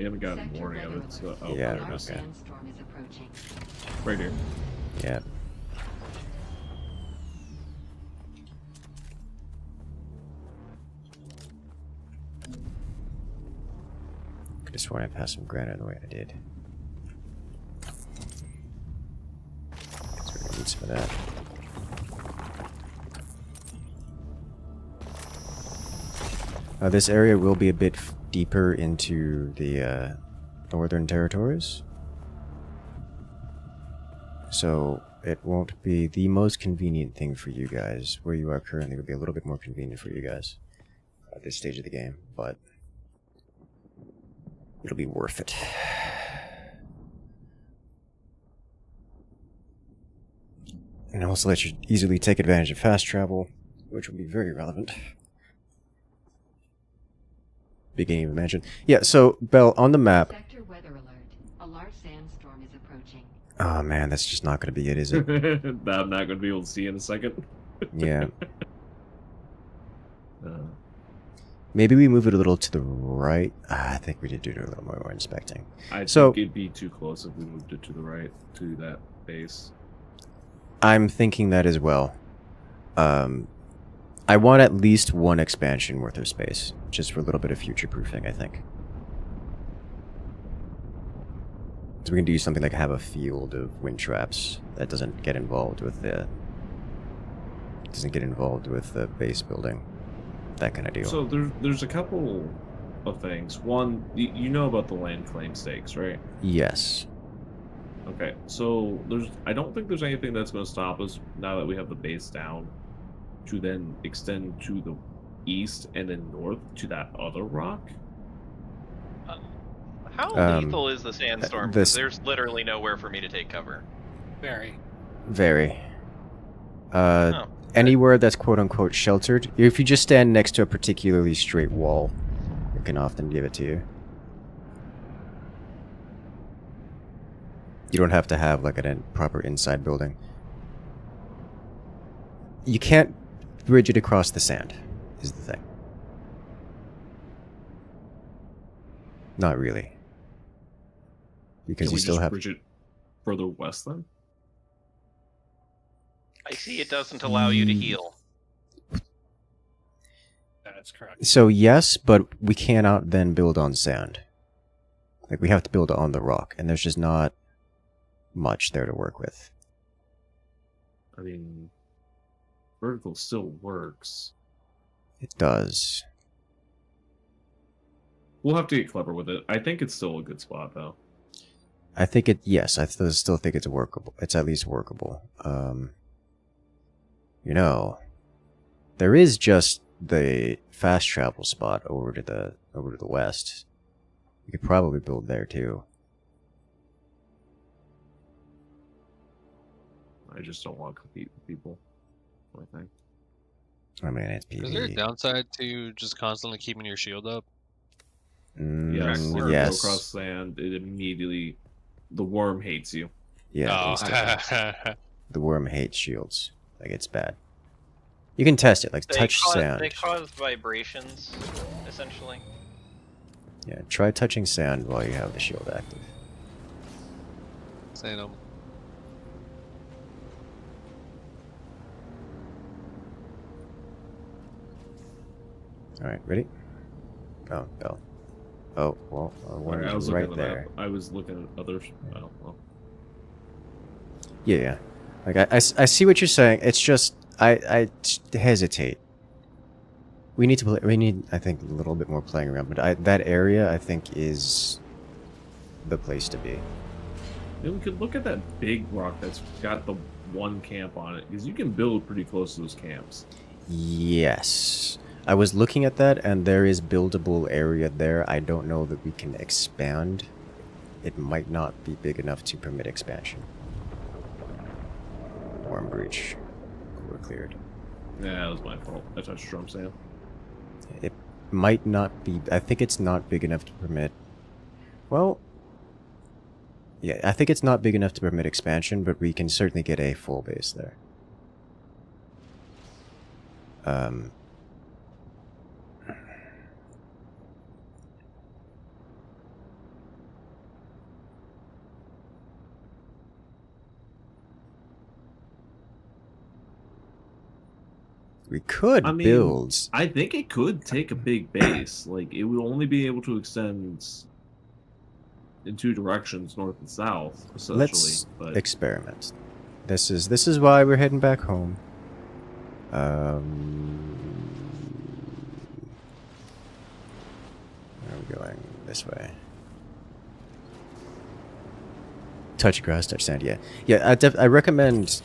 haven't gotten warning of it, so yeah, there it is. Sandstorm is approaching. Right here. Yeah. Could have sworn I passed some granite the way I did. Guess we're gonna need some of that. This area will be a bit deeper into the northern territories, so it won't be the most convenient thing for you guys. Where you are currently would be a little bit more convenient for you guys at this stage of the game, but it'll be worth it. And also let you easily take advantage of fast travel, which will be very relevant. Beginning of a mansion. Yeah, so, Belle, on the map... Sector weather alert. A large sandstorm is approaching. Oh man, that's just not going to be it, is it? I'm not going to be able to see in a second. Yeah. Maybe we move it a little to the right. I think we did do a little more inspecting. I think it'd be too close if we moved it to the right, to that base. I'm thinking that as well. I want at least one expansion worth of space, just for a little bit of future-proofing, I think. So we can do something like have a field of wind traps that doesn't get involved with the base building, that kind of deal. So there's a couple of things. One, you know about the land claim stakes, right? Yes. Okay, so I don't think there's anything that's going to stop us now that we have the base down to then extend to the east and then north to that other rock. How lethal is the sandstorm? this- Because there's literally nowhere for me to take cover. Very. Anywhere that's quote-unquote sheltered, if you just stand next to a particularly straight wall, it can often give it to you. You don't have to have like a proper inside building. You can't bridge it across the sand, is the thing. Not really. Because Can you we still just have... bridge it further west then? I see it doesn't allow you to heal. That's correct. So yes, but we cannot then build on sand. Like, we have to build on the rock, and there's just not much there to work with. I mean, vertical still works. It does. We'll have to get clever with it. I think it's still a good spot, though. I think it... Yes, I still think it's workable. It's at least workable. You know, there is just the fast travel spot over to the west. You could probably build there too. I just don't want to compete with people. I think. I mean, it's PvE. Is there a downside to just constantly keeping your shield up? Yes. When you Yes. go across sand, it immediately... The worm hates you. Yeah. Oh. The worm hates shields. Like, it's bad. You can test it. Like, touch sand. They cause vibrations, essentially. Yeah, try touching sand while you have the shield active. Say no. Alright, ready? Oh, bell. Oh, well, one I was is looking right at there. I was looking at others. Oh, well. Yeah. Like, I see what you're saying. It's just, I hesitate. We need to play, I think, a little bit more playing around, but that area, I think, is the place to be. Yeah, we could look at that big rock that's got the one camp on it, because you can build pretty close to those camps. Yes. I was looking at that, and there is buildable area there. I don't know that we can expand. It might not be big enough to permit expansion. Worm breach. We're cleared. Yeah, that was my fault. I touched drum sand. It might not be... I think it's not big enough to permit... Well... Yeah, I think it's not big enough to permit expansion, but we can certainly get a full base there. We could build... I think it could take a big base. Like, it would only be able to extend in two directions, north and south, essentially. Let's but... experiment. This is why we're heading back home. Where are we going? This way. Touch grass, touch sand. Yeah. I recommend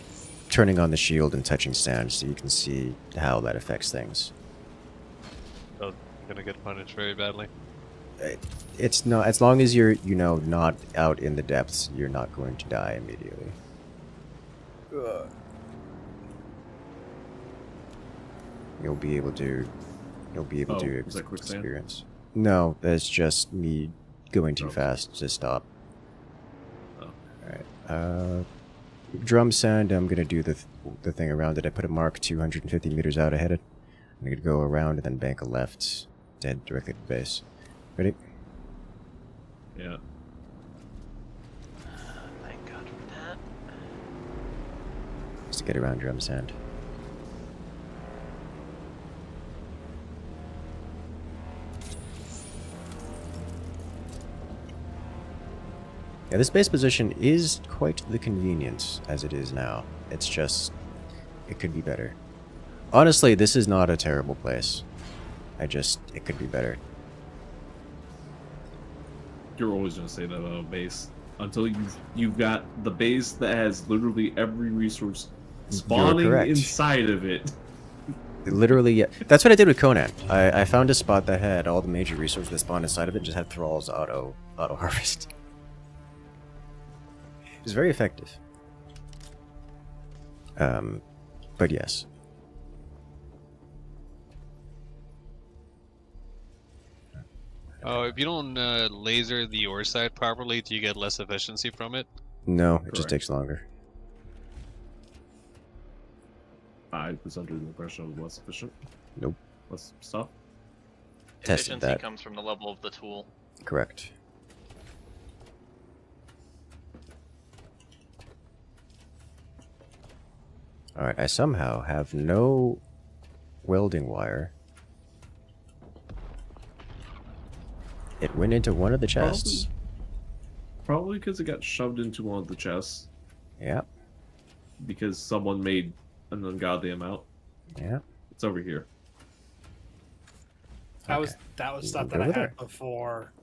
turning on the shield and touching sand so you can see how that affects things. Oh, I'm gonna get punished very badly. It's not, as long as you're, not out in the depths, you're not going to die immediately. You'll be able to is that quicksand? experience. No, that's just me going too fast to stop. Alright, drum sand, I'm gonna do the thing around it. I put a mark 250 meters out ahead. I'm gonna go around and then bank a left to head directly to the base. Ready? Yeah. Thank God for that. Just to get around drum sand. Yeah, this base position is quite the convenience as it is now. It's just, it could be better. Honestly, this is not a terrible place. it could be better. You're always going to say that about a base. until you've got the base that has literally every resource spawning correct. inside of it. Literally, yeah. That's what I did with Conan. I found a spot that had all the major resources that spawned inside of it and just had thralls auto harvest. It was very effective. But yes. Oh, if you don't laser the ore side properly, do you get less efficiency from it? No, it just takes longer. I was under the impression it was less efficient. Nope. Less stuff. Tested Efficiency that. comes from the level of the tool. Correct. Alright, I somehow have no welding wire. It went into one of the chests. Probably because it got shoved into one of the chests. Yeah. Because someone made an ungodly amount. Yeah. It's over here. That was stuff that I over had there. before.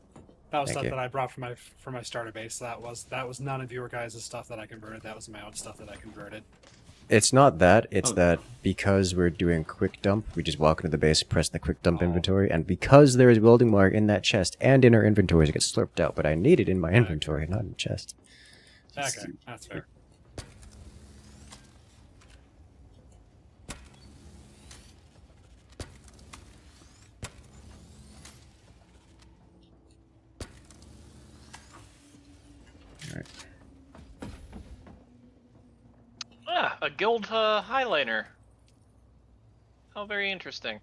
That was Thank stuff you. that I brought from my starter base. That was none of your guys' stuff that I converted. That was my own stuff that I converted. It's not that, it's Oh. that because we're doing quick dump, we just walk into the base, press the quick dump inventory, and because there is welding wire in that chest and in our inventories, it gets slurped out, but I need it in my inventory, not in the chest. Okay, that's fair. Alright. Ah, a guild highliner. How very interesting.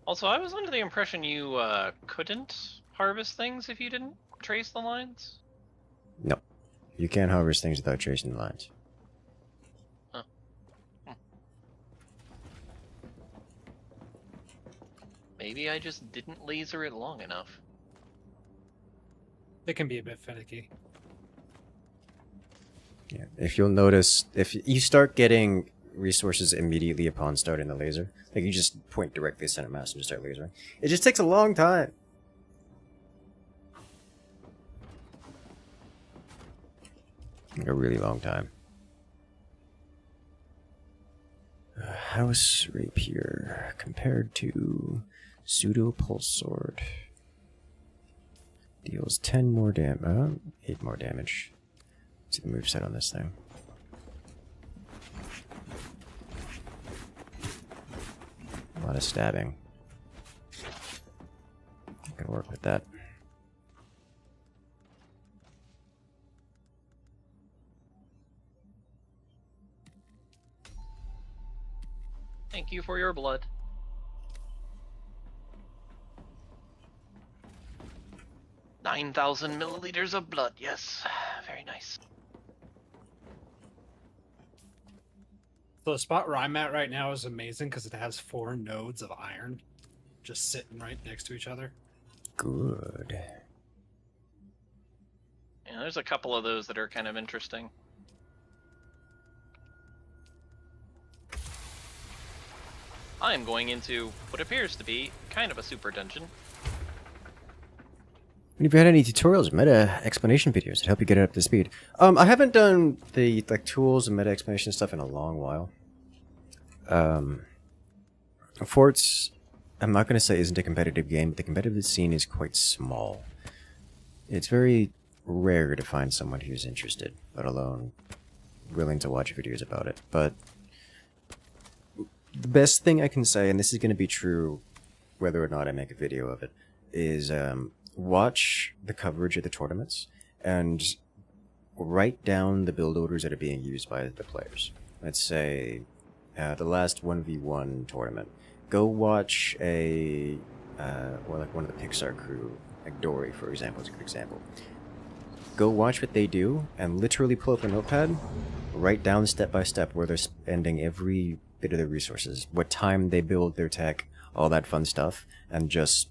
Also, I was under the impression you couldn't harvest things if you didn't trace the lines. No. You can't harvest things without tracing the lines. Huh. Maybe I just didn't laser it long enough. It can be a bit finicky. Yeah. If you'll notice, if you start getting resources immediately upon starting the laser, like you just point directly at center mass and just start lasering, it just takes a long time. Like a really long time. House Rapier compared to Pseudo Pulse Sword. Deals 10 more damage, 8 more damage. Let's see the moveset on this thing. A lot of stabbing. I can work with that. Thank you for your blood. $9,000 milliliters of blood, yes. Very nice. So the spot where I'm at right now is amazing because it has 4 nodes of iron just sitting right next to each other. Good. Yeah, there's a couple of those that are kind of interesting. I am going into what appears to be kind of a super dungeon. Have you had any tutorials, meta explanation videos that help you get it up to speed? I haven't done the tools and meta explanation stuff in a long while. Forts, I'm not going to say isn't a competitive game, but the competitive scene is quite small. It's very rare to find someone who's interested, let alone willing to watch videos about it. But the best thing I can say, and this is going to be true whether or not I make a video of it, is watch the coverage of the tournaments and write down the build orders that are being used by the players. Let's say the last 1v1 tournament. Go watch or like one of the Pixar crew, like Dory, for example, is a good example. Go watch what they do and literally pull up a notepad, write down step by step where they're spending every bit of their resources, what time they build their tech, all that fun stuff, and just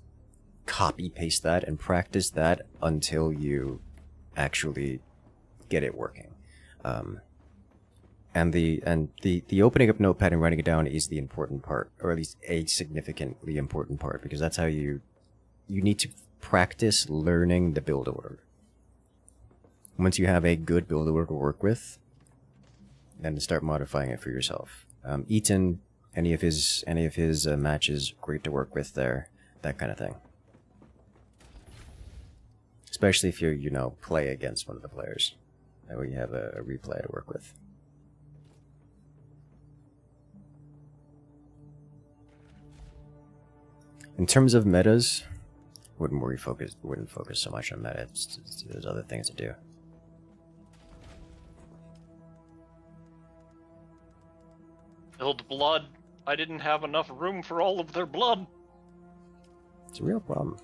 copy paste that and practice that until you actually get it working. And the opening up Notepad and writing it down is the important part, or at least a significantly important part, because that's how you need to practice learning the build order. Once you have a good build order to work with, then to start modifying it for yourself. Eaton, any of his matches, great to work with there, that kind of thing. Especially if you play against one of the players. That way you have a replay to work with. In terms of metas, wouldn't focus so much on meta. There's other things to do. Build blood. I didn't have enough room for all of their blood. It's a real problem.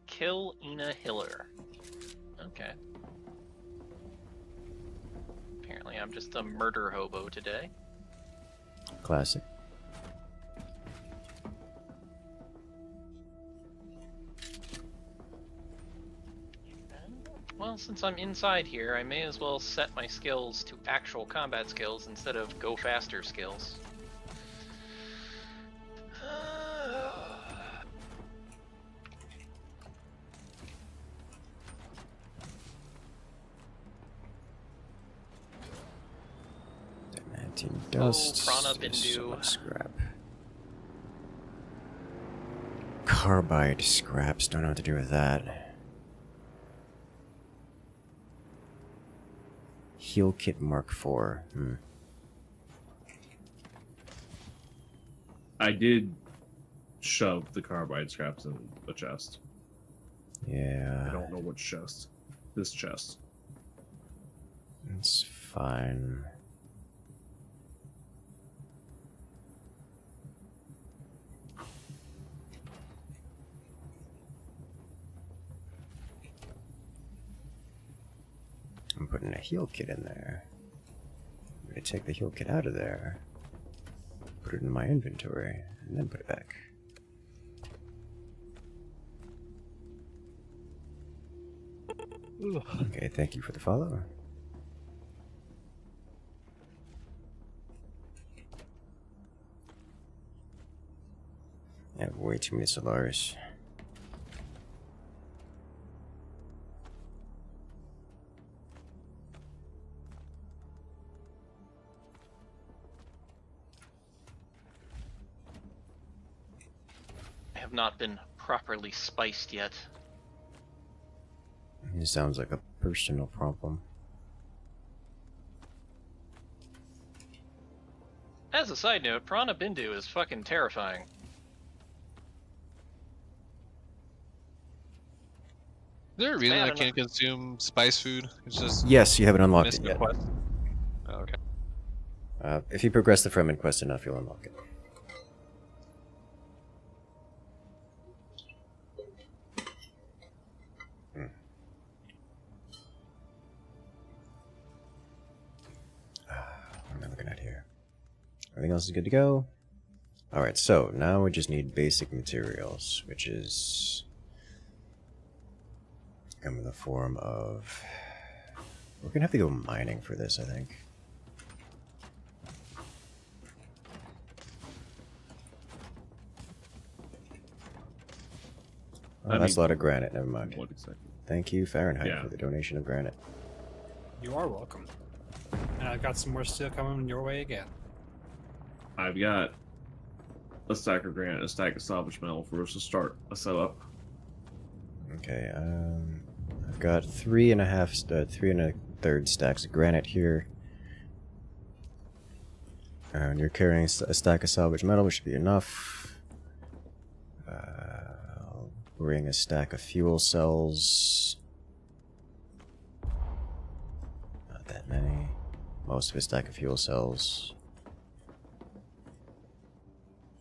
Kill Ina Hiller. Okay. Apparently I'm just a murder hobo today. Classic. Well, since I'm inside here, I may as well set my skills to actual combat skills instead of go faster skills. Dust. Prana Bindu. Scrap. Carbide scraps. Don't know what to do with that. Heal kit Mark IV. I did shove the carbide scraps in the chest. Yeah. I don't know which chest. This chest. It's fine. I'm putting a heal kit in there. I'm going to take the heal kit out of there, put it in my inventory, and then put it back. Okay, thank you for the follow. I have way too many Solaris. Not been properly spiced yet. It sounds like a personal problem. As a side note, Prana Bindu is fucking terrifying. Is there a reason I can't consume spice food? It's just yes, you haven't unlocked it yet. Oh, okay. If you progress the Fremen quest enough, you'll unlock it. Everything else is good to go. Alright, so now we just need basic materials, which is come in the form of... We're gonna have to go mining for this, I think. Oh, that's a lot of granite, never mind. What exactly? Thank you, Fahrenheit, for the donation of granite. You are welcome. And I've got some more steel coming your way again. I've got a stack of granite, a stack of salvage metal for us to start a setup. Okay, I've got 3 3 1/3 stacks of granite here. And you're carrying a stack of salvage metal, which should be enough. I'll bring a stack of fuel cells. Not that many. Most of a stack of fuel cells.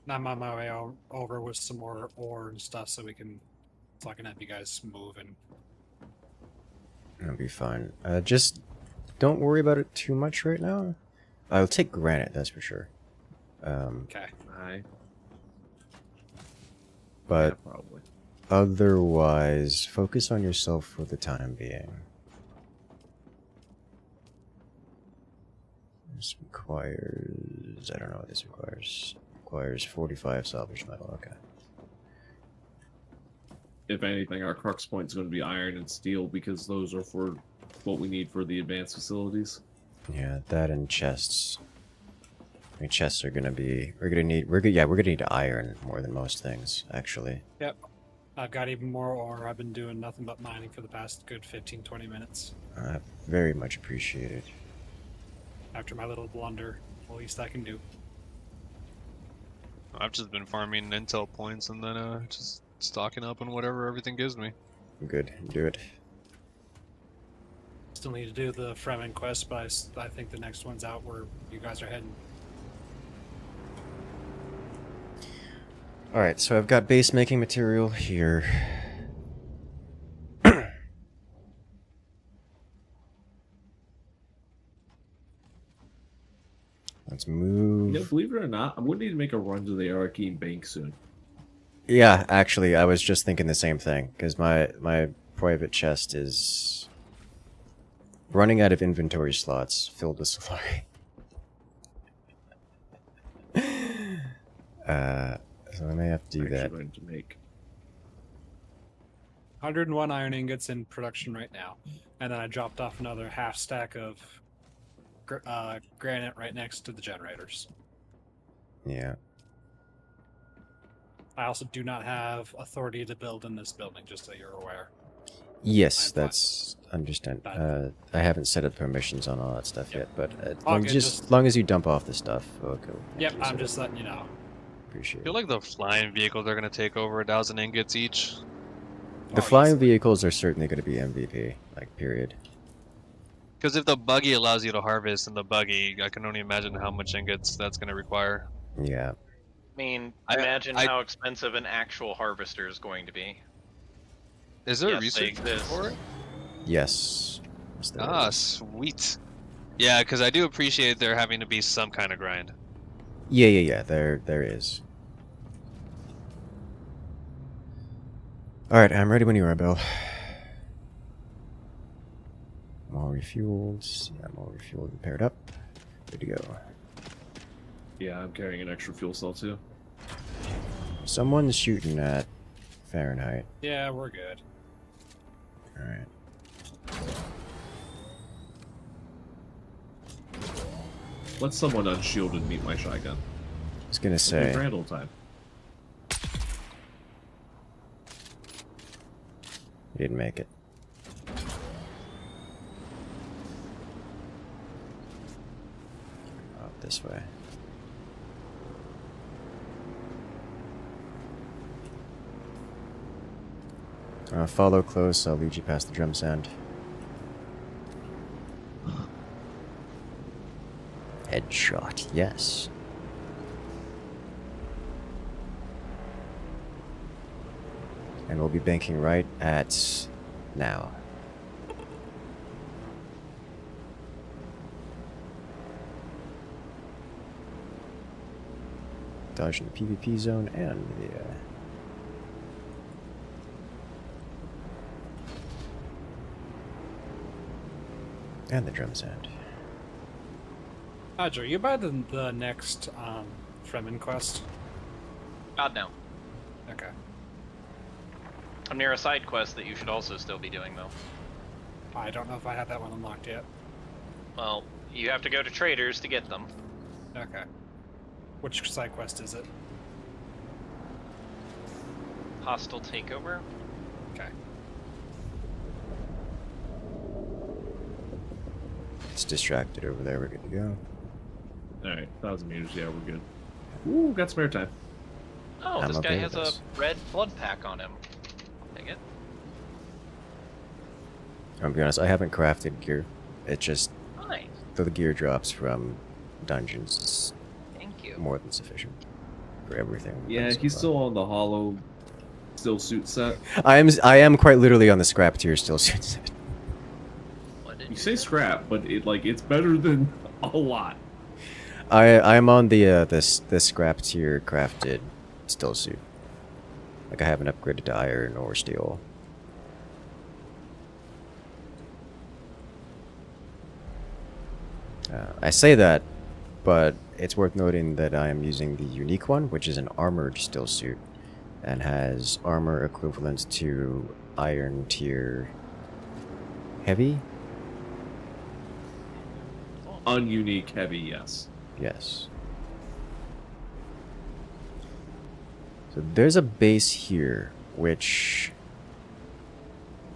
I'm on my way over with some more ore and stuff so I can have you guys move and... That'll be fine. Just don't worry about it too much right now. I'll take granite, that's for sure. Okay. Aye. But Yeah, probably. otherwise, focus on yourself for the time being. This requires... I don't know what this requires. Requires 45 salvage metal, okay. If anything, our crux point is going to be iron and steel because those are for what we need for the advanced facilities. Yeah, that and chests. I mean, chests are gonna be... We're gonna need iron more than most things, actually. Yep. I've got even more ore. I've been doing nothing but mining for the past good 15-20 minutes. Very much appreciated. After my little blunder, the least I can do. I've just been farming intel points and then just stocking up on whatever everything gives me. Good, do it. Still need to do the Fremen quest, but I think the next one's out where you guys are heading. Alright, so I've got base making material here. Let's move. You know, believe it or not, I'm going to need to make a run to the Arrakeen bank soon. Yeah, actually, I was just thinking the same thing, because my private chest is running out of inventory slots filled with Solari. So I may have to do that. Going to make 101 iron ingots in production right now, and then I dropped off another half stack of granite right next to the generators. Yeah. I also do not have authority to build in this building, just so you're aware. Yes, that's understand. I haven't set up permissions on all that stuff yet, but as long as you dump off the stuff, okay. Yep, I'm just letting you know. Appreciate I feel like the flying vehicles are going to take over 1,000 ingots each. The flying vehicles are certainly going to be MVP, like, period. Because if the buggy allows you to harvest in the buggy, I can only imagine how much ingots that's going to require. Yeah. I mean, imagine how expensive an actual harvester is going to be. Is there Yes, research they exist. for it? Yes. Sweet. Yeah, because I do appreciate there having to be some kind of grind. Yeah. There is. Alright, I'm ready when you are, Bill. I'm all refueled. Yeah, I'm all refueled and paired up. Good to go. Yeah, I'm carrying an extra fuel cell too. Someone's shooting at Fahrenheit. Yeah, we're good. Alright. Let someone unshielded meet my shotgun. I was gonna say. Grand old time. You didn't make it. Out this way. Follow close, I'll lead you past the drum sound. Headshot, yes. And we'll be banking right at now. Dodging the PvP zone and the drum sound. Roger, you buy the next Fremen quest? God, no. Okay. I'm near a side quest that you should also still be doing, though. I don't know if I have that one unlocked yet. Well, you have to go to traders to get them. Okay. Which side quest is it? Hostile takeover? Okay. It's distracted over there, we're good to go. Alright, 1,000 meters, yeah, we're good. Ooh, got spare time. Oh, I'm this guy okay has with a this. red blood pack on him. Take it. I'll be honest, I haven't crafted gear. It just... Nice. The gear drops from dungeons is Thank you. more than sufficient for everything. we've Yeah, done so he's far. still on the hollow still suit set. I am quite literally on the scrap tier still suit set. What did You say scrap, but it's better than a lot. I'm on the this scrap tier crafted still suit. Like I haven't upgraded to iron or steel. I say that, but it's worth noting that I am using the unique one, which is an armored still suit, and has armor equivalent to iron tier heavy. Ununique heavy, yes. Yes. So there's a base here, which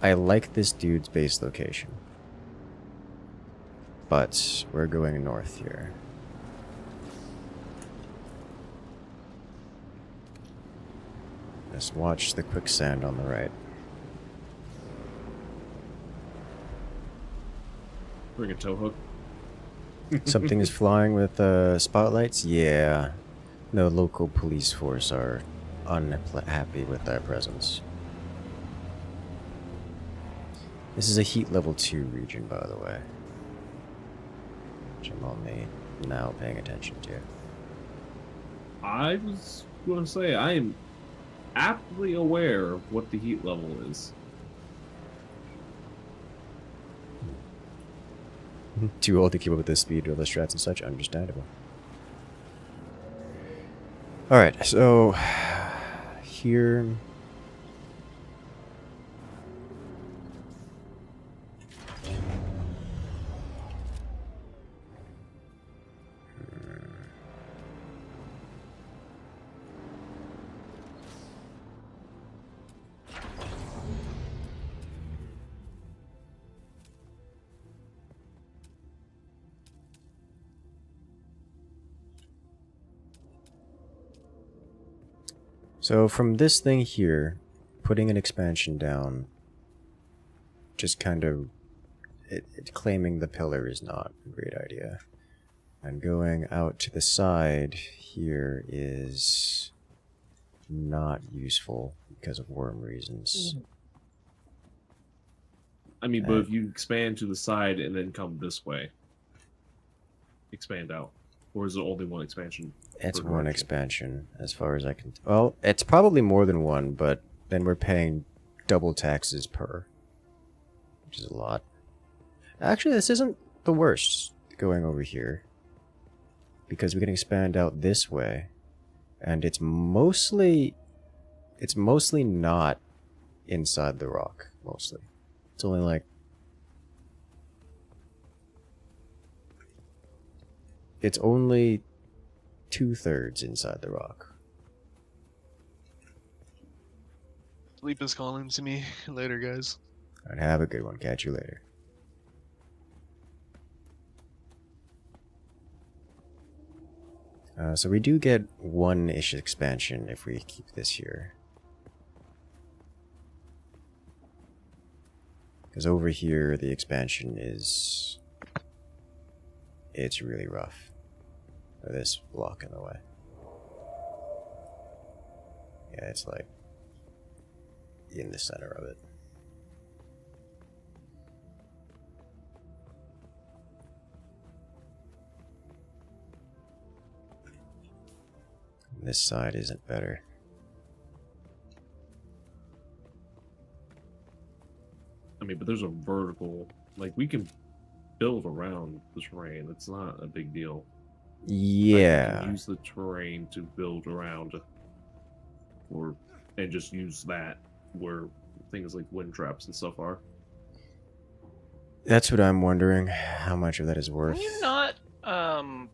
I like this dude's base location. But we're going north here. Just watch the quicksand on the right. Bring a tow hook. Something is flying with spotlights? Yeah. No local police force are unhappy with our presence. This is a heat level 2 region, by the way. Which I'm only now paying attention to. I was going to say, I am aptly aware of what the heat level is. Too old to keep up with the speed of the strats and such, understandable. Alright, so here. So from this thing here, putting an expansion down, just kind of claiming the pillar is not a great idea. And going out to the side here is not useful because of worm reasons. I mean, but if you expand to the side and then come this way, expand out. Or is it only one expansion? It's one expansion, as far as I can... Well, it's probably more than one, but then we're paying double taxes per. Which is a lot. Actually, this isn't the worst, going over here. Because we can expand out this way. And it's mostly not inside the rock, mostly. It's only like... It's only 2/3 inside the rock. Sleep is calling to me. Later, guys. Alright, have a good one. Catch you later. So we do get one-ish expansion if we keep this here. Because over here, the expansion is... It's really rough. This block in the way. Yeah, it's like in the center of it. This side isn't better. I mean, but there's a vertical, like we can build around the terrain. It's not a big deal. Yeah. Like, you can use the terrain to build around, and just use that where things like wind traps and stuff are. That's what I'm wondering. How much of that is worth? Can you not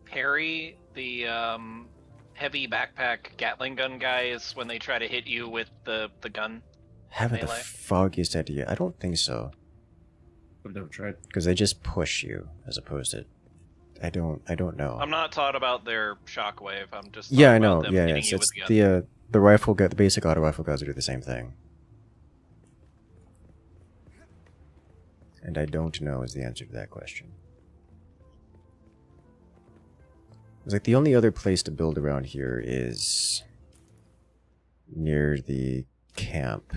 parry the heavy backpack Gatling gun guys when they try to hit you with the gun? Haven't the foggiest idea. I don't think so. I've never tried. Because they just push you as opposed to... I don't know. I'm not taught about their shockwave. I'm just Yeah, I about know. them Yeah, hitting yes. you It's with the gun. the rifle gun, the basic auto rifle guns do the same thing. And I don't know is the answer to that question. It's like the only other place to build around here is near the camp.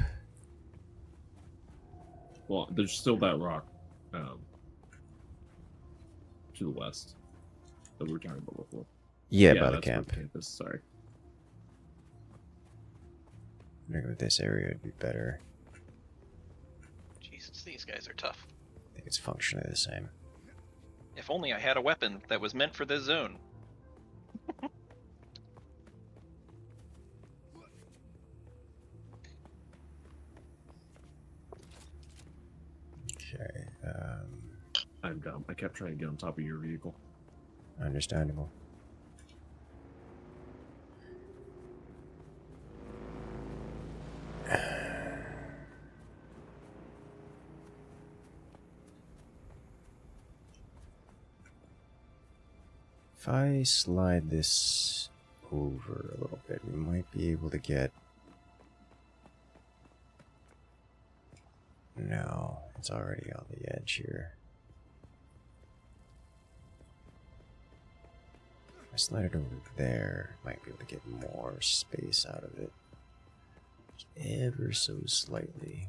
Well, there's still that rock to the west that we were talking about before. Yeah, by the that's where camp. Campus, sorry. Maybe with this area would be better. Jesus, these guys are tough. I think it's functionally the same. If only I had a weapon that was meant for this zone. Okay. I'm dumb. I kept trying to get on top of your vehicle. Understandable. If I slide this over a little bit, we might be able to get... No, it's already on the edge here. If I slide it over there, might be able to get more space out of it. Just ever so slightly.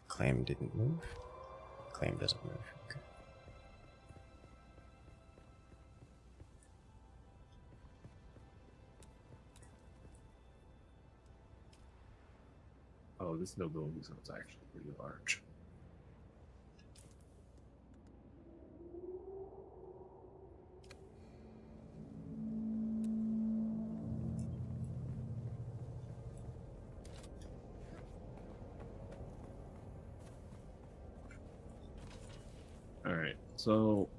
Claim didn't move. Claim doesn't move. Okay. Oh, this no-building zone is actually pretty large. Alright, so...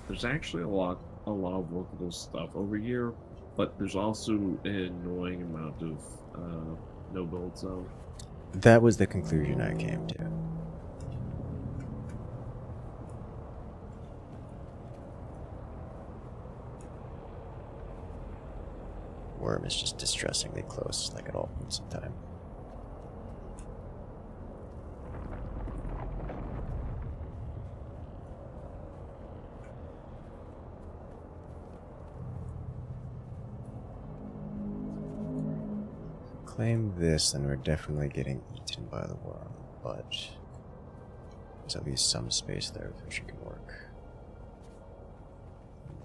There's actually a lot of workable stuff over here, but there's also an annoying amount of no build zone. That was the conclusion I came to. Worm is just distressingly close, like at all points in time. Claim this, then we're definitely getting eaten by the worm, but there's at least some space there which can work.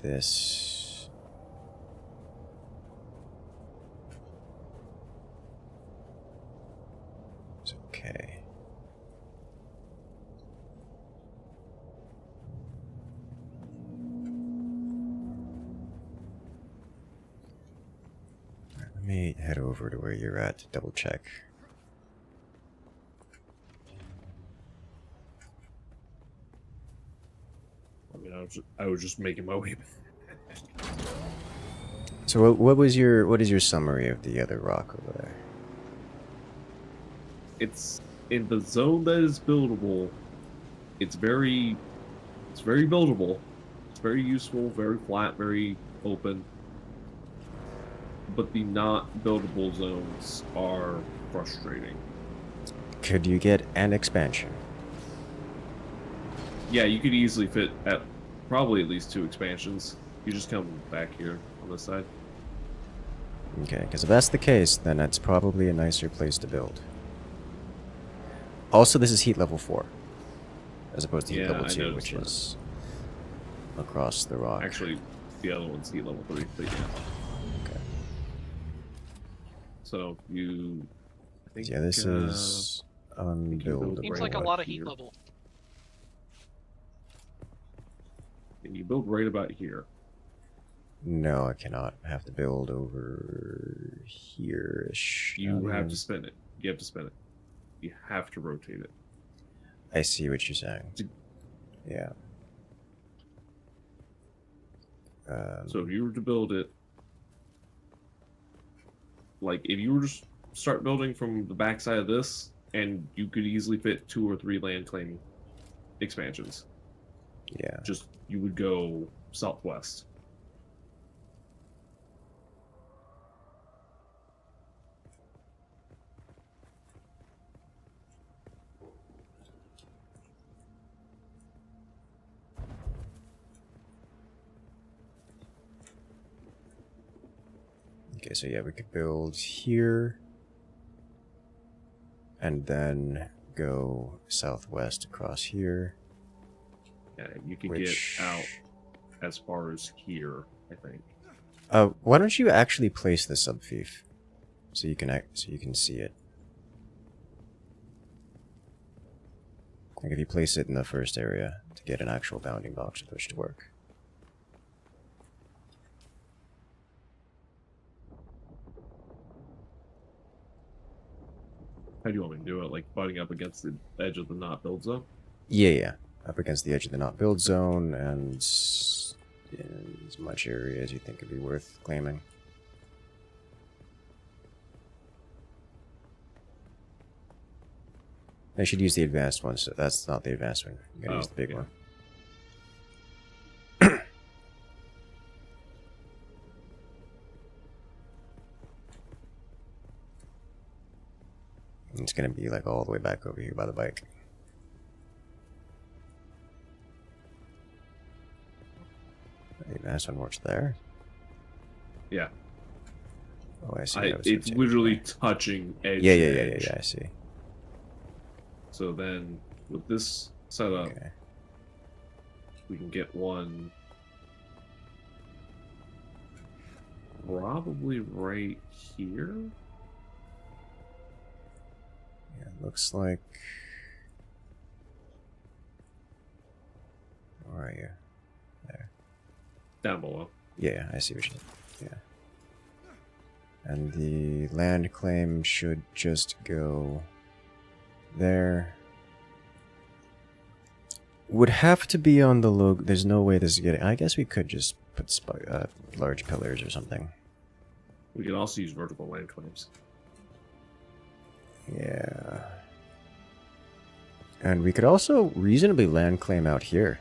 This... is okay. Let me head over to where you're at to double check. I mean, I was just making my way. So what is your summary of the other rock over there? It's in the zone that is buildable. It's very buildable. It's very useful, very flat, very open. But the not buildable zones are frustrating. Could you get an expansion? Yeah, you could easily fit at probably at least 2 expansions. You just come back here on this side. Okay, because if that's the case, then that's probably a nicer place to build. Also, this is heat level 4, as opposed to heat level 2, which is across the rock. Actually, the other one's heat level 3, but yeah. Okay. So you... I think, yeah, this is unbuildable. Seems like a lot of heat level. And you build right about here. No, I cannot. I have to build over here-ish. You have to spin it. You have to spin it. You have to rotate it. I see what you're saying. Yeah. So if you were to build it, like if you were just start building from the backside of this, and you could easily fit 2 or 3 land claim expansions. Yeah. Just you would go southwest. Okay, so yeah, we could build here and then go southwest across here. Yeah, you could get out as far as here, I think. Why don't you actually place the subfief so you can see it? Like if you place it in the first area to get an actual bounding box with which to work. How do you want me to do it? Like butting up against the edge of the not build zone? Yeah. Up against the edge of the not build zone and in as much area as you think would be worth claiming. I should use the advanced one, so that's not the advanced one. You gotta use the big one. It's gonna be like all the way back over here by the bike. The advanced one works there. Yeah. Oh, I see. It's literally touching edge. Yeah, I see. So then, with this setup, we can get one probably right here. Yeah, looks like. Where are you? There. Down below. Yeah, I see what you mean. Yeah. And the land claim should just go there. Would have to be on the logo. There's no way this is getting. I guess we could just put large pillars or something. We could also use vertical land claims. Yeah. And we could also reasonably land claim out here.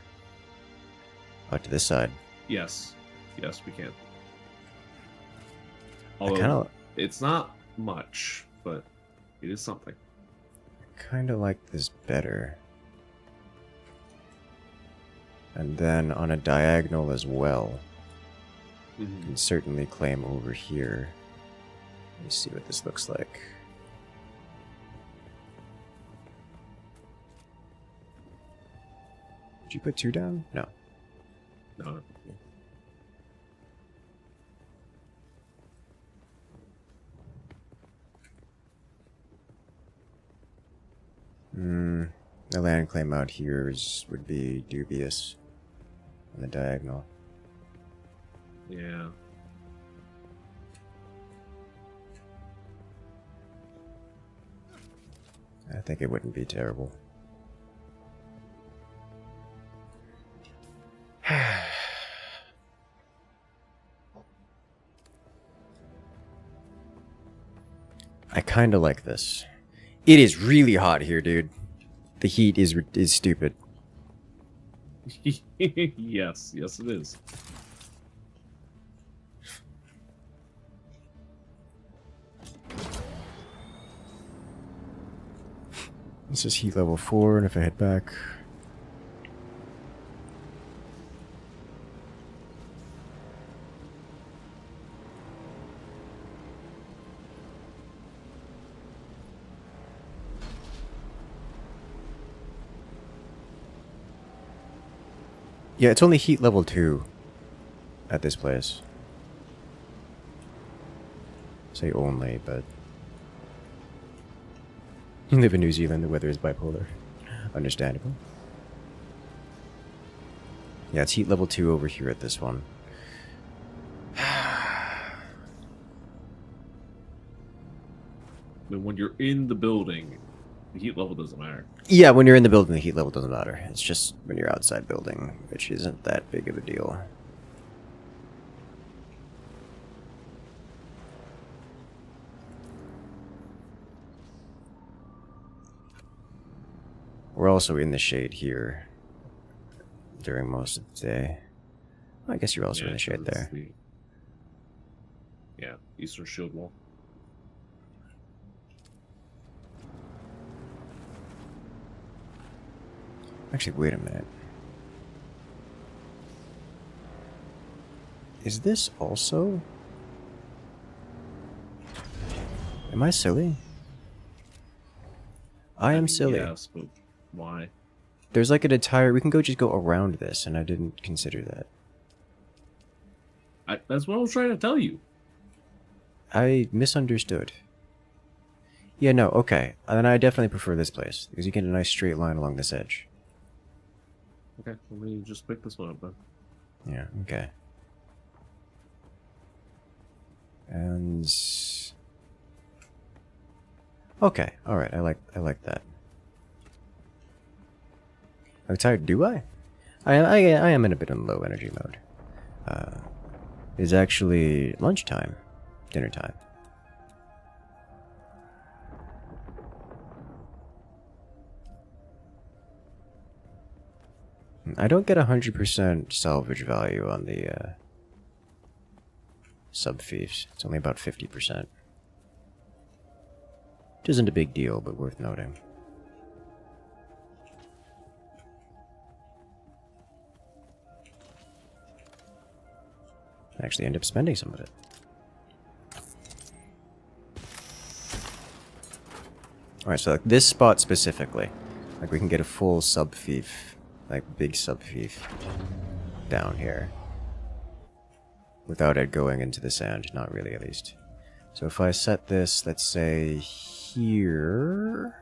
Out to this side. Yes, we can. Although it's not much, but it is something. I kind of like this better. And then on a diagonal as well. You can certainly claim over here. Let me see what this looks like. Did you put 2 down? No. No. The land claim out here would be dubious on the diagonal. Yeah. I think it wouldn't be terrible. I kind of like this. It is really hot here, dude. The heat is stupid. yes, it is. This is heat level 4, and if I head back... Yeah, it's only heat level 2 at this place. Say only, but... You live in New Zealand, the weather is bipolar. Understandable. Yeah, it's heat level 2 over here at this one. But when you're in the building, the heat level doesn't matter. Yeah, when you're in the building, the heat level doesn't matter. It's just when you're outside building, which isn't that big of a deal. We're also in the shade here during most of the day. I guess you're also in the shade there. Yeah, Eastern Shield Wall. Actually, wait a minute. Is this also... Am I silly? I am silly. Yes, but why? There's like an entire... We can just go around this, and I didn't consider that. That's what I was trying to tell you. I misunderstood. Yeah, no, okay. Then I definitely prefer this place, because you get a nice straight line along this edge. Okay, let me just pick this one up then. Yeah, okay. And... Okay, alright, I like that. I'm tired, do I? I am in a bit of low energy mode. It's actually lunchtime. Dinner time. I don't get 100% salvage value on the sub-thieves. It's only about 50%. Which isn't a big deal, but worth noting. I actually end up spending some of it. Alright, so like this spot specifically, like we can get a full sub-thief, like big sub-thief down here. Without it going into the sand, not really at least. So if I set this, let's say, here...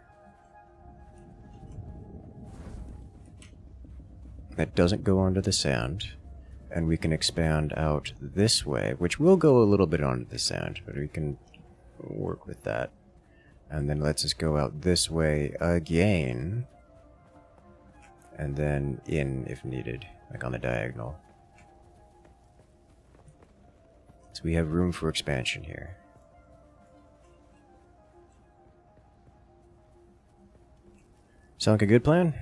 That doesn't go onto the sand. And we can expand out this way, which will go a little bit onto the sand, but we can work with that. And then let's just go out this way again. And then in if needed, like on the diagonal. So we have room for expansion here. Sound like a good plan?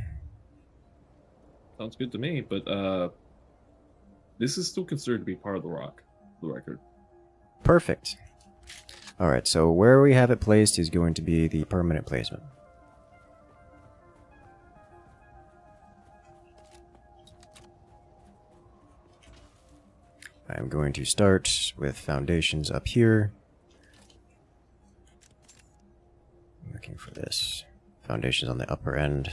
Sounds good to me, but this is still considered to be part of the rock, for the record. Perfect. Alright, so where we have it placed is going to be the permanent placement. I'm going to start with foundations up here. I'm looking for this. Foundations on the upper end.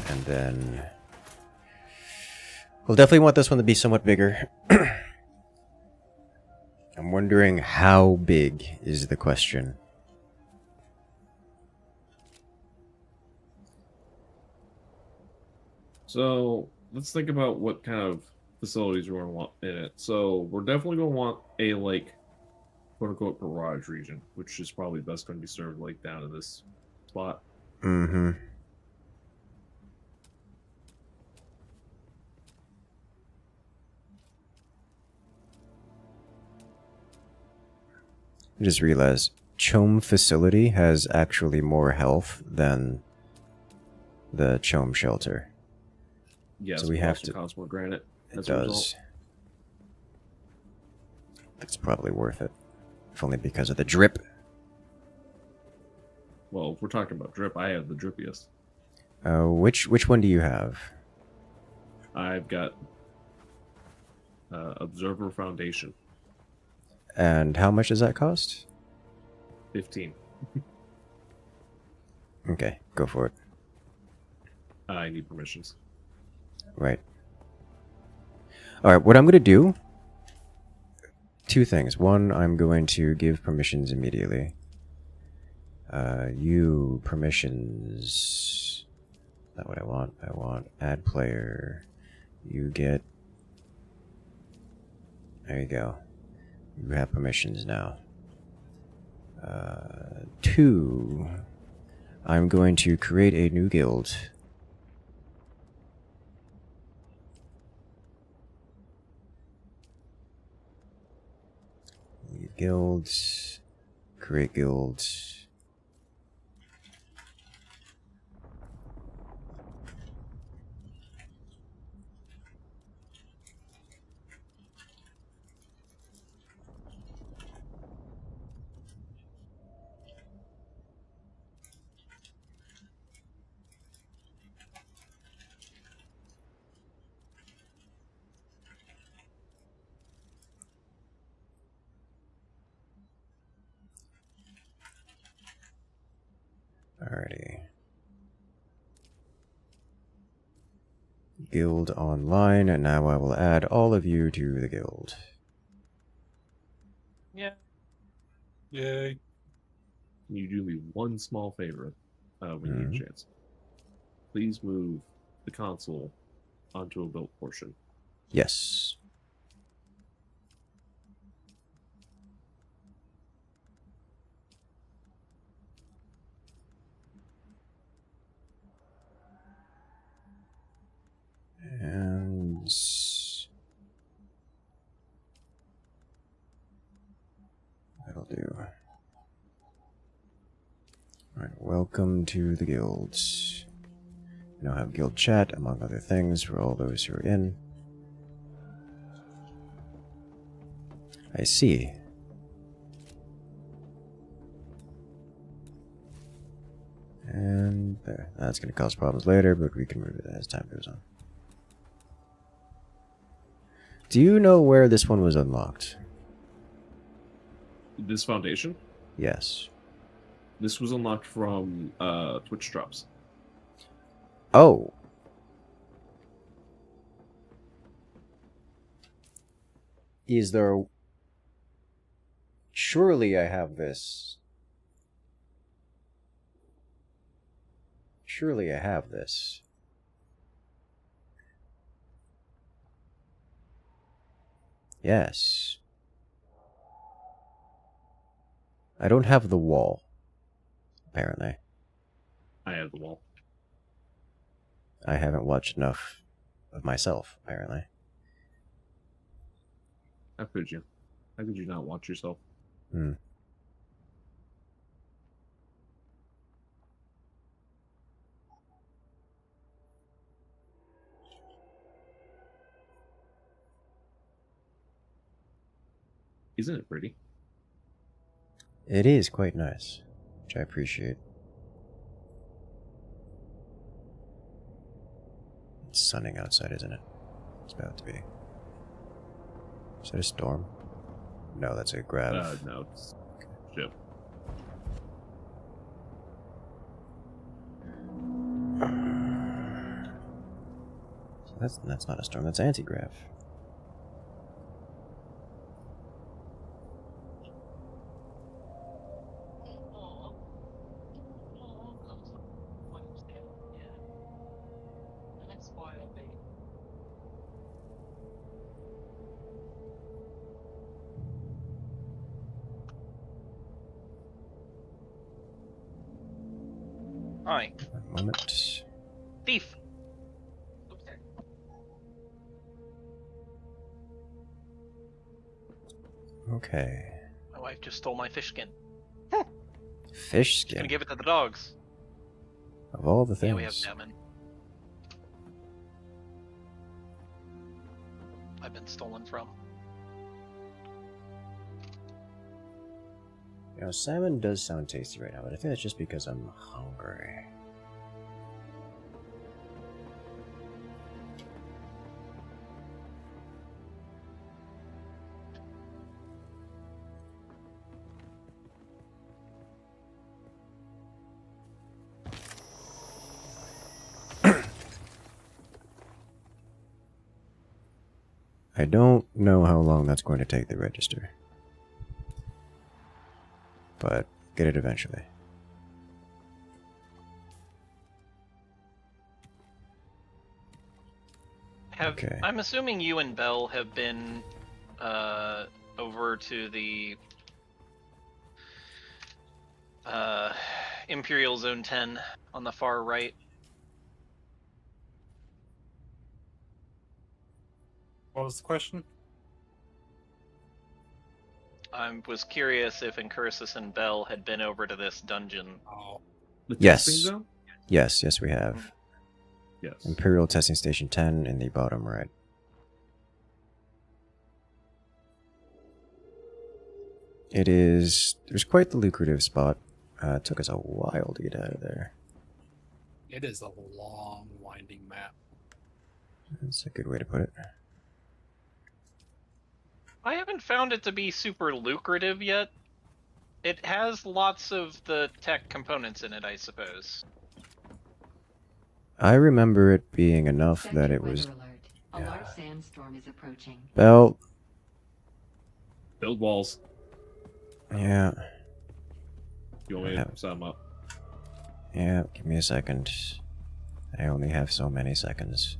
And then... We'll definitely want this one to be somewhat bigger. I'm wondering how big is the question. So let's think about what kind of facilities we're going to want in it. So we're definitely going to want a like quote-unquote garage region, which is probably best going to be served like down in this spot. Mm-hmm. I just realized Chome facility has actually more health than the Chome shelter. Yes, so we have to cost more granite. It does. That's probably worth it, if only because of the drip. Well, if we're talking about drip, I have the drippiest. Which one do you have? I've got Observer Foundation. And how much does that cost? 15. Okay, go for it. I need permissions. Right. Alright, what I'm going to do... Two things. One, I'm going to give permissions immediately. You permissions... Not what I want. I want add player. You get... There you go. You have permissions now. 2, I'm going to create a new guild. Leave guilds. Create guilds. Alrighty. Guild online, and now I will add all of you to the guild. Yeah. Yay. Can you do me one small favor when you get a chance? Please move the console onto a built portion. Yes. And that'll do. Alright, welcome to the guilds. We now have guild chat, among other things, for all those who are in. I see. And there. That's going to cause problems later, but we can move it as time goes on. Do you know where this one was unlocked? This foundation? Yes. This was unlocked from Twitch drops. Oh. Is there... Surely I have this. Surely I have this. Yes. I don't have the wall. Apparently. I have the wall. I haven't watched enough of myself, apparently. How could you? How could you not watch yourself? Hmm. Isn't it pretty? It is quite nice, which I appreciate. It's sunning outside, isn't it? It's about to be. Is that a storm? No, that's a grav. No, it's ship. So that's not a storm, that's anti-grav. Hi. One moment. Thief. Okay. My wife just stole my fish skin. Fish She's skin. gonna give it to the dogs. Of all the things. Yeah, we have salmon. I've been stolen from. You know, salmon does sound tasty right now, but I think that's just because I'm hungry. I don't know how long that's going to take the register. But get it eventually. Okay. I'm assuming you and Bell have been over to the Imperial Zone 10 on the far right. What was the question? I was curious if Incursus and Bell had been over to this dungeon. Oh. Yes. Yes, we have. Yes. Imperial Testing Station 10 in the bottom right. It is... There's quite the lucrative spot. It took us a while to get out of there. It is a long, winding map. That's a good way to put it. I haven't found it to be super lucrative yet. It has lots of the tech components in it, I suppose. I remember it being enough that it was. A large sandstorm is approaching. Well, Build walls. yeah. You want me to set them up? Yeah, give me a second. I only have so many seconds.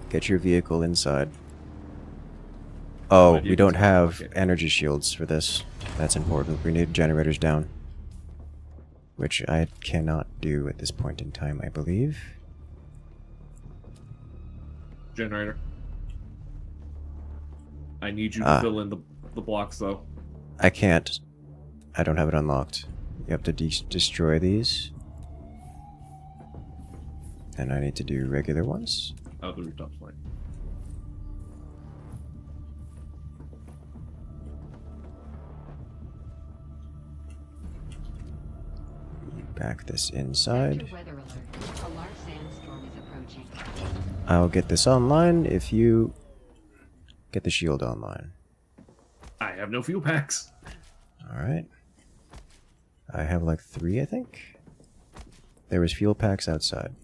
Get your vehicle inside. Oh, we don't have energy shields for this. That's important. We need generators down. Which I cannot do at this point in time, I believe. Generator. I need you to fill in the blocks, though. I can't. I don't have it unlocked. You have to destroy these. And I need to do regular ones. Oh, the rooftop flight. Back this inside. Weather alert. A large sandstorm is approaching. I'll get this online if you get the shield online. I have no fuel packs. Alright. I have like 3, I think. There was fuel packs outside.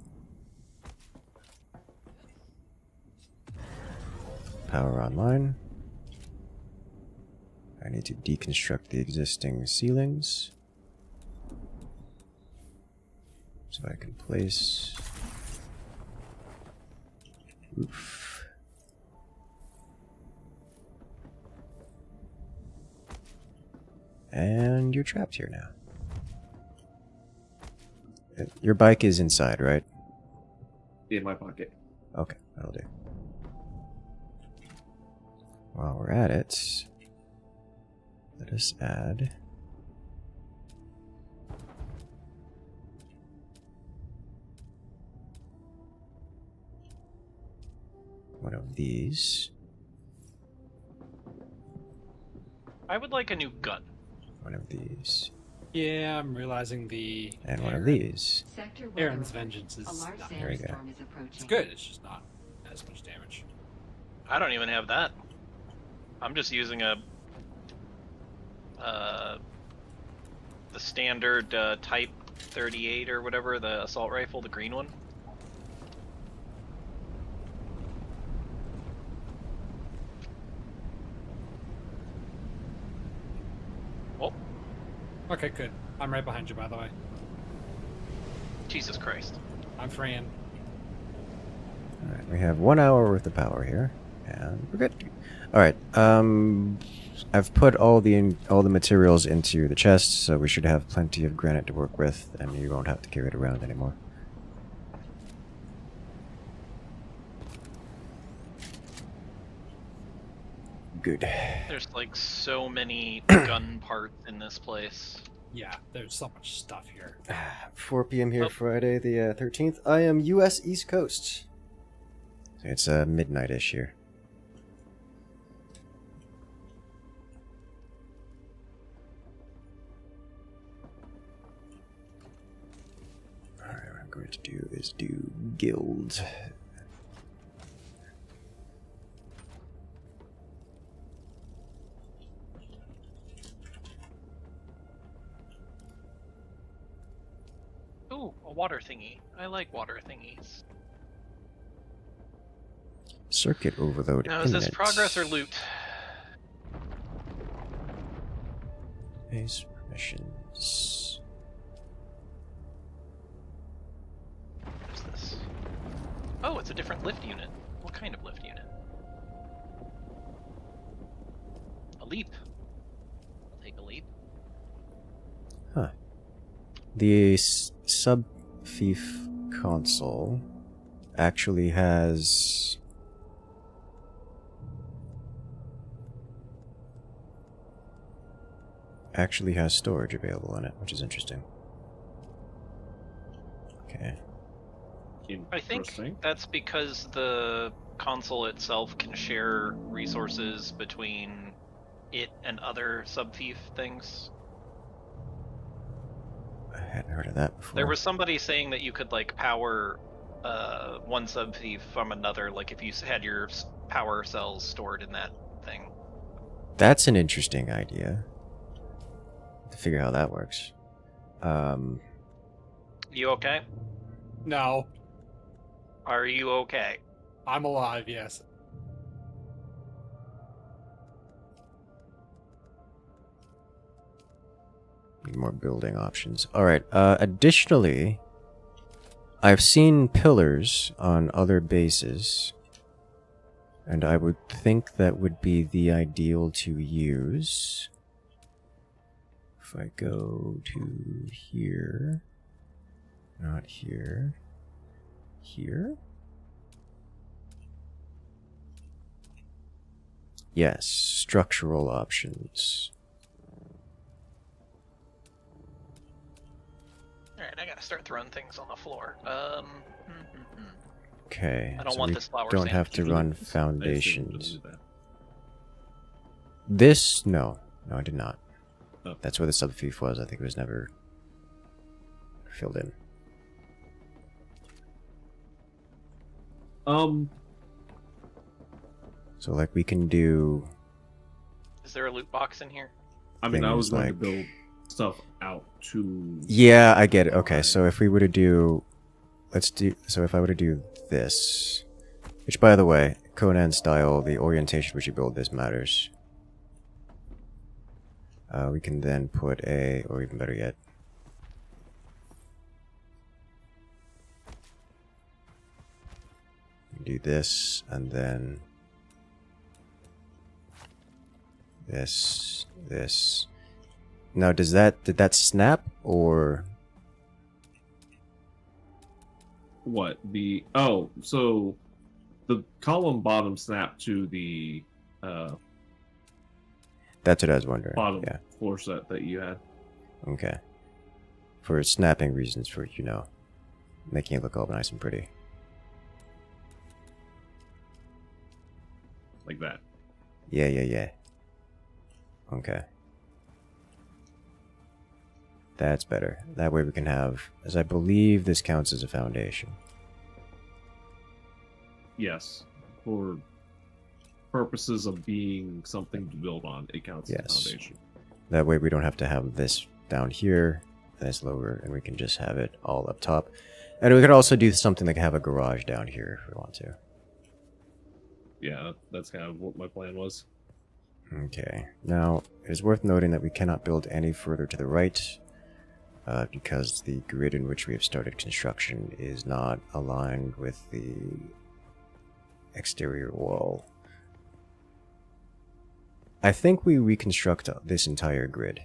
Power online. I need to deconstruct the existing ceilings. So I can place roof. And you're trapped here now. Your bike is inside, right? In my pocket. Okay, that'll do. While we're at it, let us add one of these. I would like a new gun. One of these. Yeah, I'm realizing the... And one of these. Aaron's Vengeance is... There we go. It's good, it's just not as much damage. I don't even have that. I'm just using a... the standard Type 38 or whatever, the assault rifle, the green one. Oh. Okay, good. I'm right behind you, by the way. Jesus Christ. I'm Fran. Alright, we have 1 hour worth of power here. And we're good. Alright, I've put all the materials into the chest, so we should have plenty of granite to work with, and you won't have to carry it around anymore. Good. There's like so many gun parts in this place. Yeah, there's so much stuff here. 4 p.m. here, Friday the 13th. I am U.S. East Coast. It's midnight-ish here. Alright, what I'm going to do is do guild. Ooh, a water thingy. I like water thingies. Circuit overload. Now, is this progress or loot? Base missions. What's this? Oh, it's a different lift unit. What kind of lift unit? A leap. I'll take a leap. Huh. The sub-fief console actually has storage available in it, which is interesting. Okay. I think that's because the console itself can share resources between it and other sub-fief things. I hadn't heard of that before. There was somebody saying that you could like power one subthief from another, like if you had your power cells stored in that thing. That's an interesting idea. To figure how that works. You okay? No. Are you okay? I'm alive, yes. Need more building options. Alright, additionally, I've seen pillars on other bases, and I would think that would be the ideal to use. If I go to here, not here, here? Yes, structural options. Alright, I gotta start throwing things on the floor. Okay, I don't so want we this flower don't stand. have to run I foundations. assumed that. This, no, I did not. Oh. That's where the subfief was. I think it was never filled in. So like we can do. Is there a loot box in here? I mean, I was things going like- to build stuff out to. Yeah, I get it. Okay, so if we were to do, so if I were to do this, which by the way, Conan style, the orientation which you build this matters. We can then put a, or even better yet, do this, and then this. Now, did that snap, or? What? So the column bottom snapped to the That's what I was wondering. bottom Yeah. floor set that you had. Okay. For snapping reasons, for, making it look all nice and pretty. Like that. Yeah. Okay. That's better. That way we can have, as I believe this counts as a foundation. Yes. For purposes of being something to build on, it counts as a foundation. That way we don't have to have this down here, this lower, and we can just have it all up top. And we could also do something like have a garage down here if we want to. Yeah, that's kind of what my plan was. Okay. Now, it is worth noting that we cannot build any further to the right, because the grid in which we have started construction is not aligned with the exterior wall. I think we reconstruct this entire grid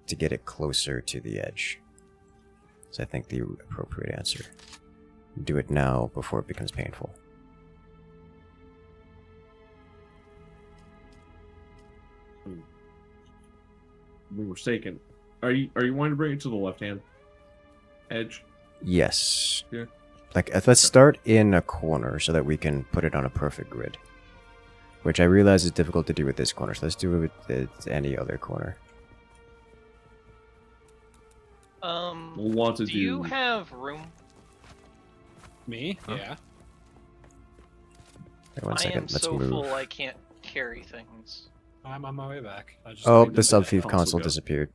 to get it closer to the edge. That's, I think, the appropriate answer. Do it now before it becomes painful. We were mistaken. Are you wanting to bring it to the left-hand edge? Yes. Yeah. Like, let's start in a corner so that we can put it on a perfect grid. Which I realize is difficult to do with this corner, so let's do it with any other corner. We'll want to do you have room? Me? Huh? Yeah. Wait, one I second, am let's so move. full I can't carry things. I'm on my way back. I just Oh, need the to- subfief console disappeared.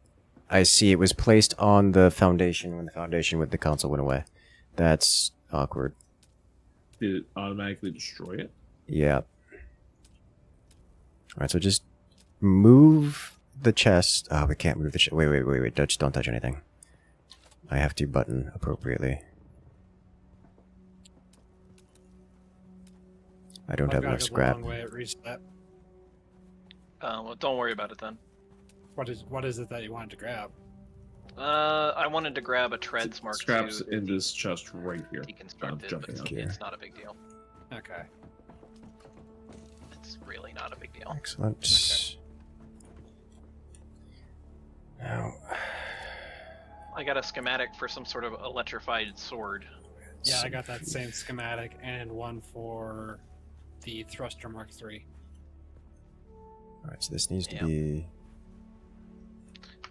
I see, it was placed on the foundation when the foundation with the console went away. That's awkward. Did it automatically destroy it? Yeah. Alright, so just move the chest. Oh, we can't move the chest. Wait. Don't touch anything. I have to button appropriately. I don't have I've enough gotta go the scrap. long way, it reached that. Well, don't worry about it then. What is it that you wanted to grab? I wanted to grab a Treads Mark Scraps II. in this chest right here. Deconstructed, jumping but out. it's not a big deal. Okay. It's really not a big deal. Excellent. Now, I got a schematic for some sort of electrified sword. Yeah, I got that same schematic and one for the thruster Mark III. alright, so this needs to be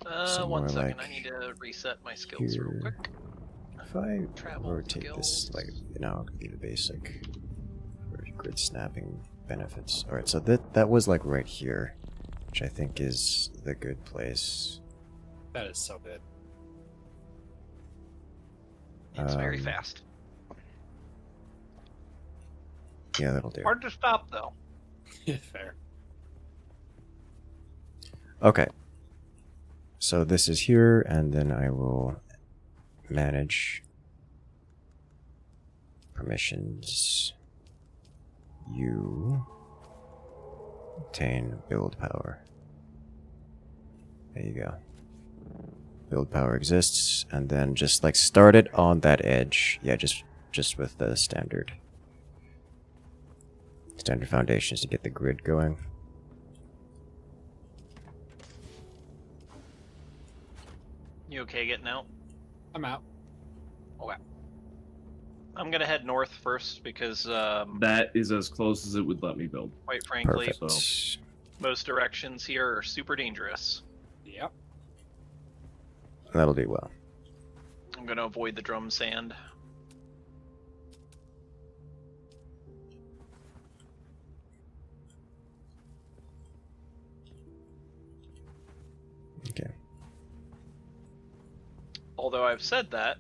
One somewhere second, like I need to reset my skills real here. quick. If if I Travel rotate this, like, I'll give the basic grid snapping benefits. Alright, so that was like right here, which I think is the good place. That is so good. It's very fast. Yeah, that'll do. Hard to stop though. Fair. Okay. So this is here, and then I will manage permissions. You obtain build power. There you go. Build power exists, and then just like start it on that edge. Yeah, just with the standard foundations to get the grid going. You okay getting out? I'm out. Okay. I'm gonna head north first because that is as close as it would let me build. Quite frankly, Perfect. most directions here are super dangerous. Yep. That'll do well. I'm gonna avoid the drum sand. Okay. Although I've said that,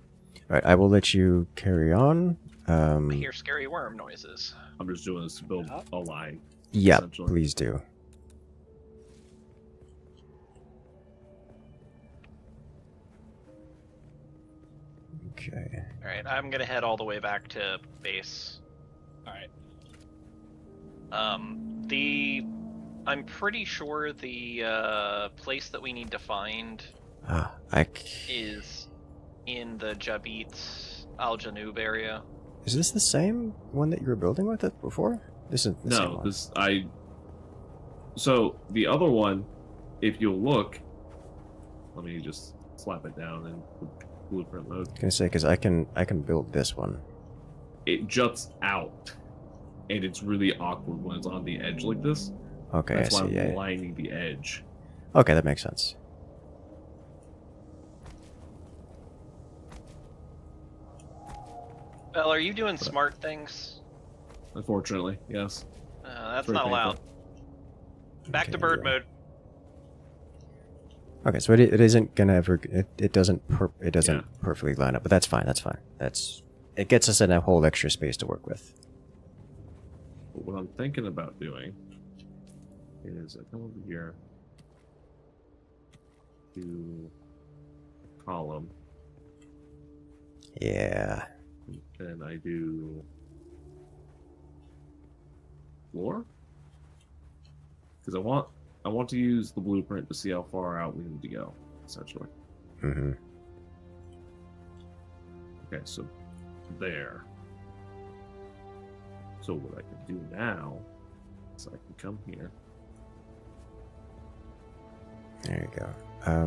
Alright, I will let you carry on. I hear scary worm noises. I'm just doing this to build a line. Yeah, essentially. please do. Okay. Alright, I'm gonna head all the way back to base. Alright. I'm pretty sure the place that we need to find is in the Jabit Al Janub area. Is this the same one that you were building with it before? This is the same one. So the other one, if you'll look, let me just slap it down in blueprint mode. I was gonna say, because I can build this one. It juts out, and it's really awkward when it's on the edge like this. Okay, That's I why see. I'm Yeah. lining the edge. Okay, that makes sense. Bell, are you doing smart things? Unfortunately, yes. That's Very not painful. allowed. Back to bird mode. Okay, so it isn't gonna ever. It doesn't perfectly line up, but that's fine. That's fine. It gets us in a whole extra space to work with. But what I'm thinking about doing is I come over here to column. Yeah. And I do floor because I want to use the blueprint to see how far out we need to go, essentially. Mm-hmm. Okay, so there. So what I can do now is I can come here. There you go.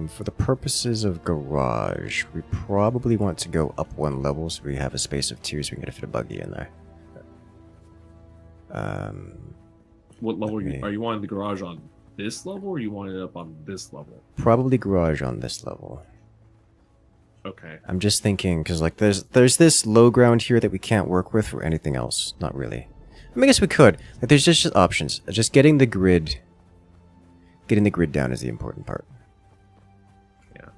For the purposes of garage, we probably want to go up one level so we have a space of 2 so we can fit a buggy in there. What level are you wanting the garage on this level, or you want it up on this level? Probably garage on this level. Okay. I'm just thinking, because like there's this low ground here that we can't work with for anything else. Not really. I mean, I guess we could. Like, there's just options. Just getting the grid down is the important part. Yeah.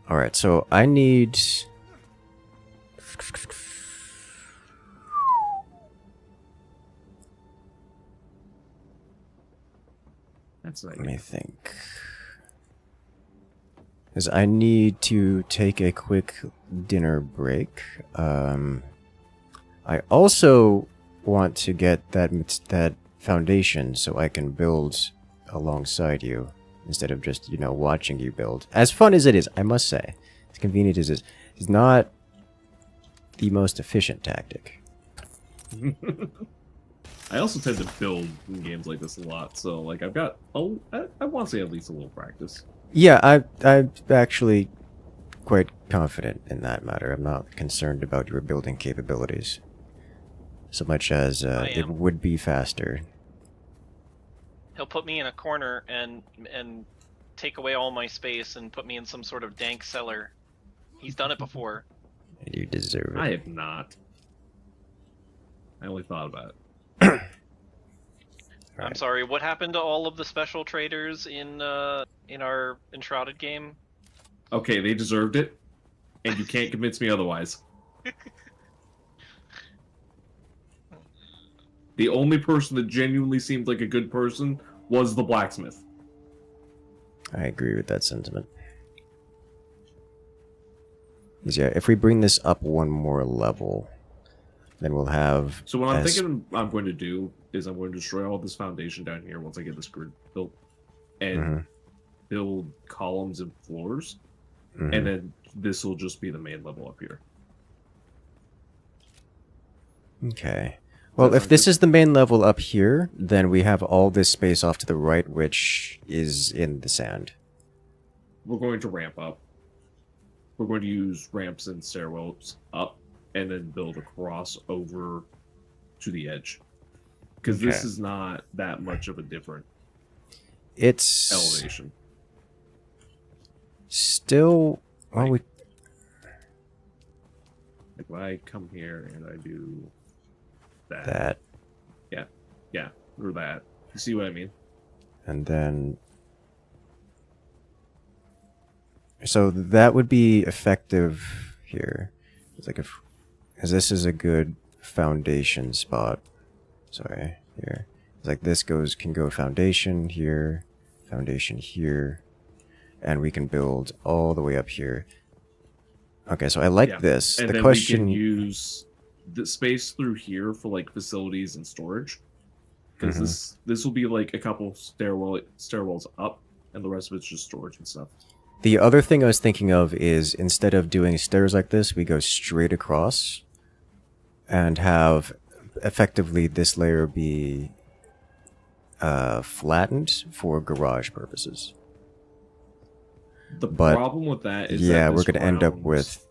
Alright, so I need... Let me think. Because I need to take a quick dinner break. I also want to get that foundation so I can build alongside you instead of just, watching you build. As fun as it is, I must say, as convenient as it is not the most efficient tactic. I also tend to build in games like this a lot, so like I've got I want to say at least a little practice. Yeah, I'm actually quite confident in that matter. I'm not concerned about your building capabilities so much as it would be faster. He'll put me in a corner and take away all my space and put me in some sort of dank cellar. He's done it before. You deserve it. I have not. I only thought about it. I'm sorry, what happened to all of the special traders in our Enshrouded game? Okay, they deserved it, and you can't convince me otherwise. The only person that genuinely seemed like a good person was the blacksmith. I agree with that sentiment. 'Cause yeah, if we bring this up one more level, then we'll have... So what I'm thinking I'm going to do is I'm going to destroy all this foundation down here once I get this grid built, and build columns and floors, and then this will just be the main level up here. Okay. Well, if this is the main level up here, then we have all this space off to the right, which is in the sand. We're going to ramp up. We're going to use ramps and stairwells up, and then build across over to the edge. Because this is not that much of a different elevation. Still, well, we... Like, when I come here and I do that. That. Yeah, or that. You see what I mean? And then... So that would be effective here. It's like if... Because this is a good foundation spot. Sorry, here. It's like this can go foundation here, and we can build all the way up here. Okay, so I like this. And the then question... we can use the space through here for like facilities and storage. Because this will be like a couple stairwells up, and the rest of it's just storage and stuff. The other thing I was thinking of is instead of doing stairs like this, we go straight across and have effectively this layer be flattened for garage purposes. The problem with that is that we're gonna end up with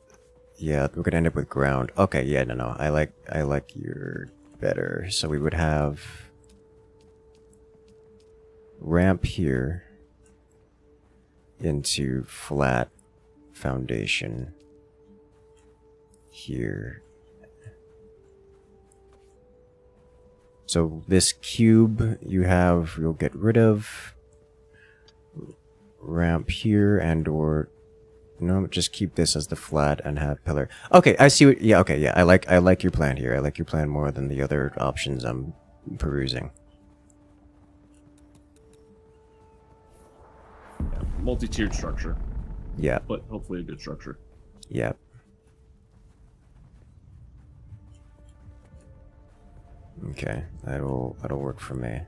ground. Okay, yeah, no, I like your better. So we would have ramp here into flat foundation here. So this cube you'll get rid of. Ramp here or no, just keep this as the flat and have pillar. Okay, I see what I like your plan here. I like your plan more than the other options I'm perusing. Yeah, multi-tiered structure. Yeah. But hopefully a good structure. Yeah. Okay, that'll work for me.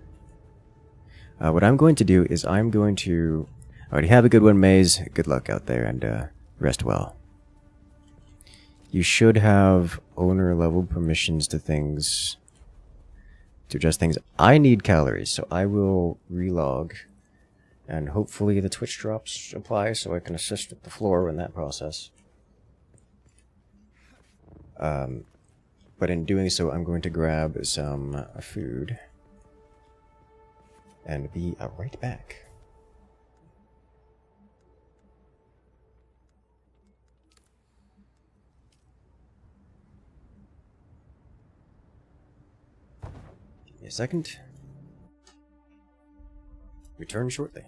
What I'm going to do is alrighty, have a good one, Maze. Good luck out there, and rest well. You should have owner-level permissions to adjust things. I need calories, so I will relog, and hopefully the Twitch drops apply so I can assist with the floor in that process. But in doing so, I'm going to grab some food and be right back. Give me a second. Return shortly.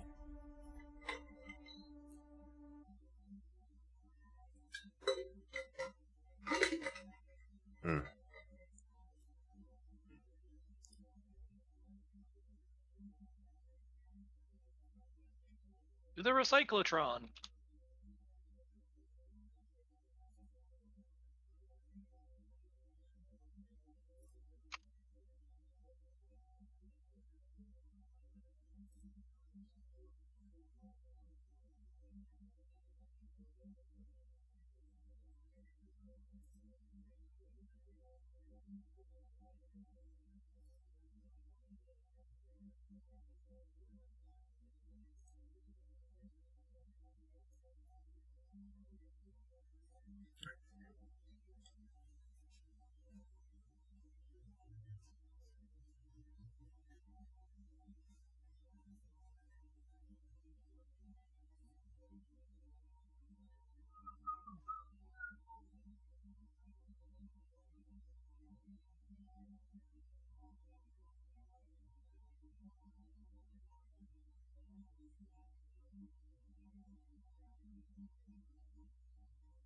Do the recyclotron.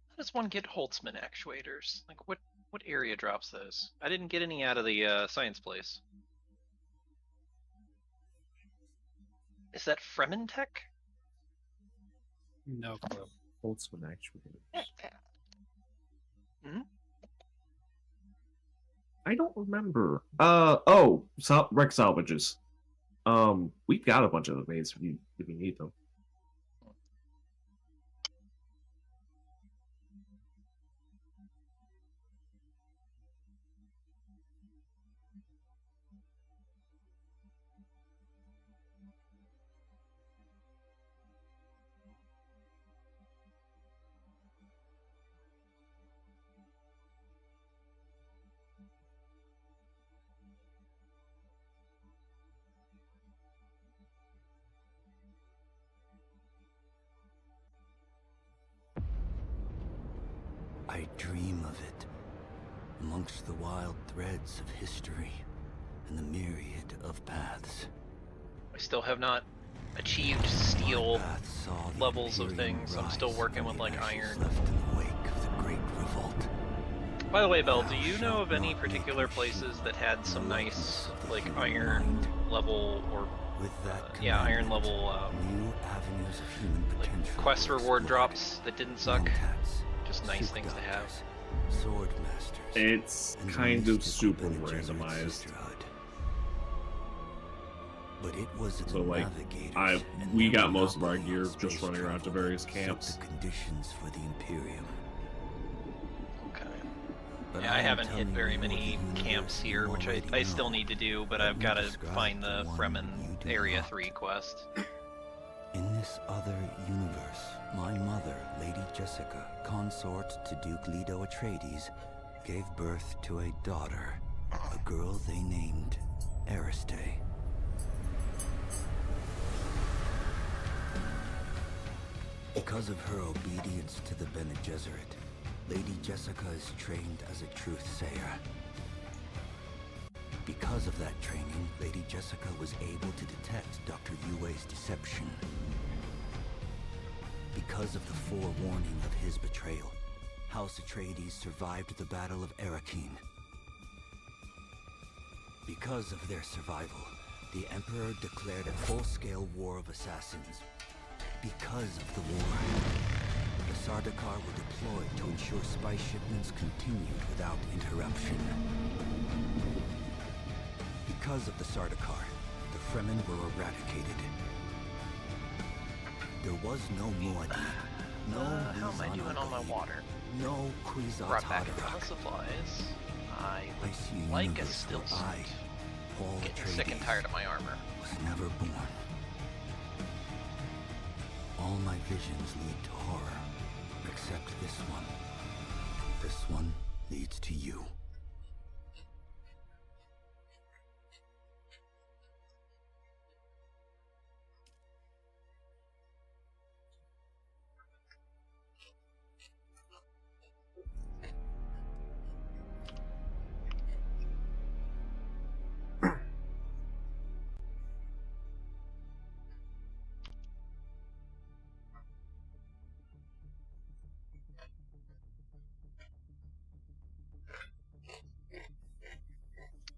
How does one get Holtzman actuators? Like, what area drops those? I didn't get any out of the science place. Is that Frementech? No clue. Holtzman actually. Hmm? I don't remember. Wreck salvages. We've got a bunch of them if you need them. I dream of it, amongst the wild threads of history and the myriad of paths. I still have not achieved steel levels of things. I'm still working with like iron. By the way, Bell, do you know of any particular places that had some nice like iron level or iron level like quest reward drops that didn't suck? Just nice things to have. It's kind of super randomized. But it was so like we got most of our gear just running around to various camps. The conditions for the Imperium. Okay. Yeah, I haven't hit very many camps here, which I still need to do, but I've got to find the Fremen Area 3 quest. In this other universe, my mother, Lady Jessica, consort to Duke Leto Atreides, gave birth to a daughter, a girl they named Ariste. Because of her obedience to the Bene Gesserit, Lady Jessica is trained as a truth-sayer. Because of that training, Lady Jessica was able to detect Dr. Yue's deception. Because of the forewarning of his betrayal, House Atreides survived the Battle of Arrakeen. Because of their survival, the Emperor declared a full-scale war of assassins. Because of the war, the Sardaukar were deployed to ensure spy shipments continued without interruption. Because of the Sardaukar, the Fremen were eradicated. There was no Muad'Dib, no how am I doing on my water? no Kwisatz Brought back a ton Haderach. of supplies. I see a like a universe still where suit. Paul Getting sick and Atreides, tired of my armor. was never born. All my visions lead to horror, except this one. This one leads to you.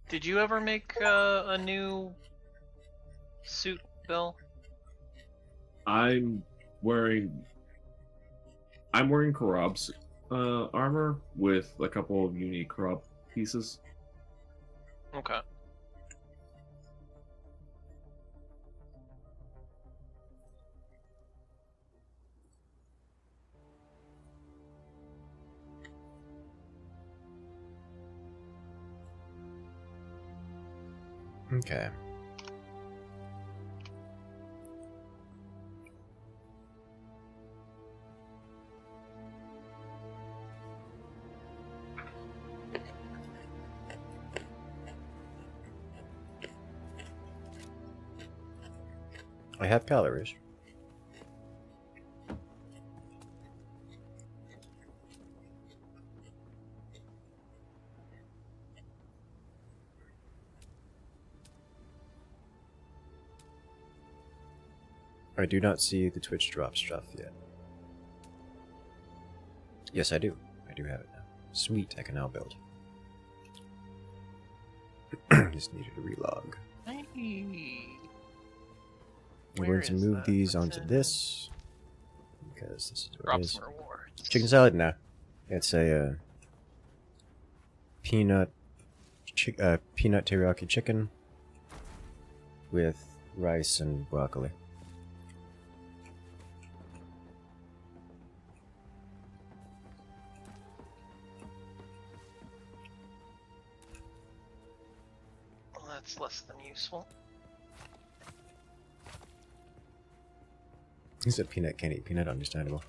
Did you ever make a new suit, Bill? I'm wearing Karab's armor with a couple of unique Karab pieces. Okay. Okay. I have calories. I do not see the Twitch drop stuff yet. Yes, I do. I do have it now. Sweet, I can now build. Just needed a relog. I'm going to move these onto this because this is what it is. Chicken salad? Nah. It's a peanut teriyaki chicken with rice and broccoli. Well, that's less than useful. He said peanut, can't eat peanut, understandable.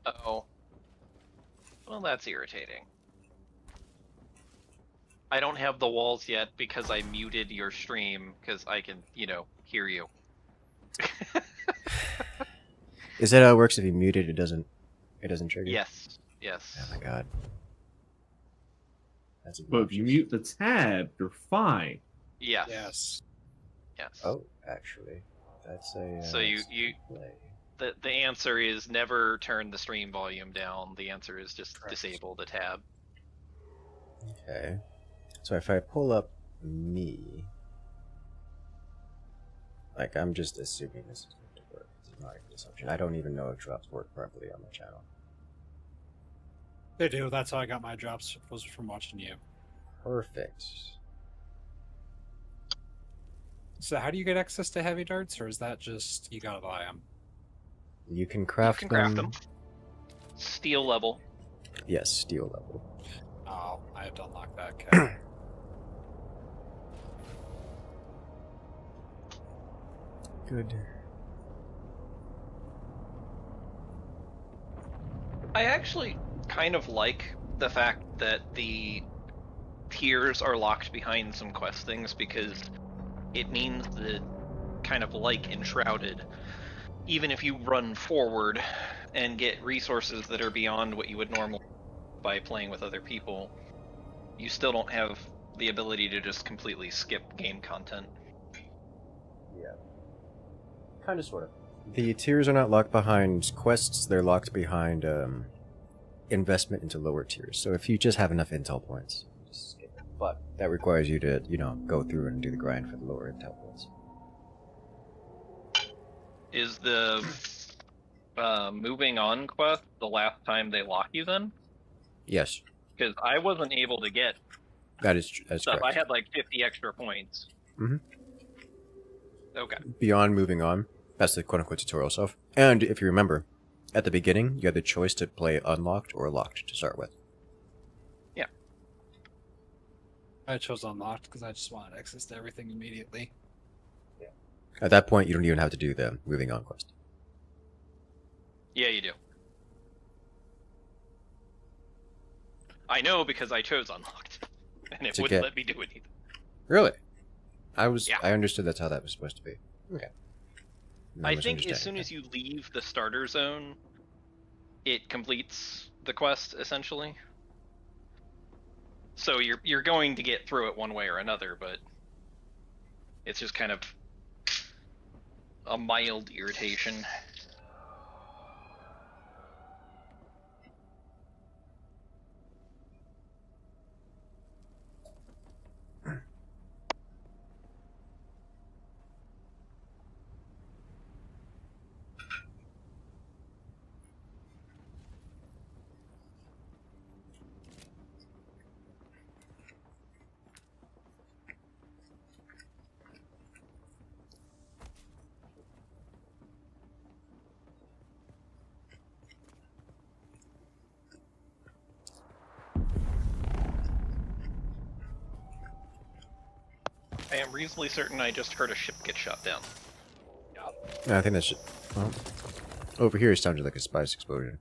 Uh-oh. Well, that's irritating. I don't have the walls yet because I muted your stream because I can, you know, hear you. Is that how it works? If you mute it, it doesn't trigger? Yes. Yes. Oh my god. That's But if you mute the tab, you're fine. Yes. Yes. Yes. Oh, actually, that's a. So the answer is never turn the stream volume down. The answer is just disable the tab. Okay. So if I pull up me, like I'm just assuming this is going to work. It's not a good assumption. I don't even know if drops work properly on my channel. They do. That's how I got my drops, was from watching you. Perfect. So how do you get access to heavy darts, or is that just you gotta buy them? You can craft them. Steel level. Yes, steel level. Oh, I have to unlock that. Okay. Good. I actually kind of like the fact that the tiers are locked behind some quest things because it means that, kind of like Enshrouded, even if you run forward and get resources that are beyond what you would normally by playing with other people, you still don't have the ability to just completely skip game content. Yeah. Kind of, sort of. The tiers are not locked behind quests, they're locked behind investment into lower tiers. So if you just have enough intel points, just skip it. But that requires you to, you know, go through and do the grind for the lower intel points. Is the moving on quest the last time they lock you then? Yes. Because I wasn't able to get That's stuff. correct. I had like 50 extra points. Mm-hmm. Okay. Beyond moving on, that's the quote-unquote tutorial stuff. And if you remember, at the beginning, you had the choice to play unlocked or locked to start with. Yeah. I chose unlocked because I just wanted access to everything immediately. At that point, you don't even have to do the moving on quest. Yeah, you do. I know because I chose unlocked, and it wouldn't let me do it either. Really? I understood that's how that was supposed to be. Okay. I think as soon as you leave the starter zone, it completes the quest essentially. So you're going to get through it one way or another, but it's just kind of a mild irritation. I am reasonably certain I just heard a ship get shot down. I think that's... Well, over here it sounded like a spice explosion.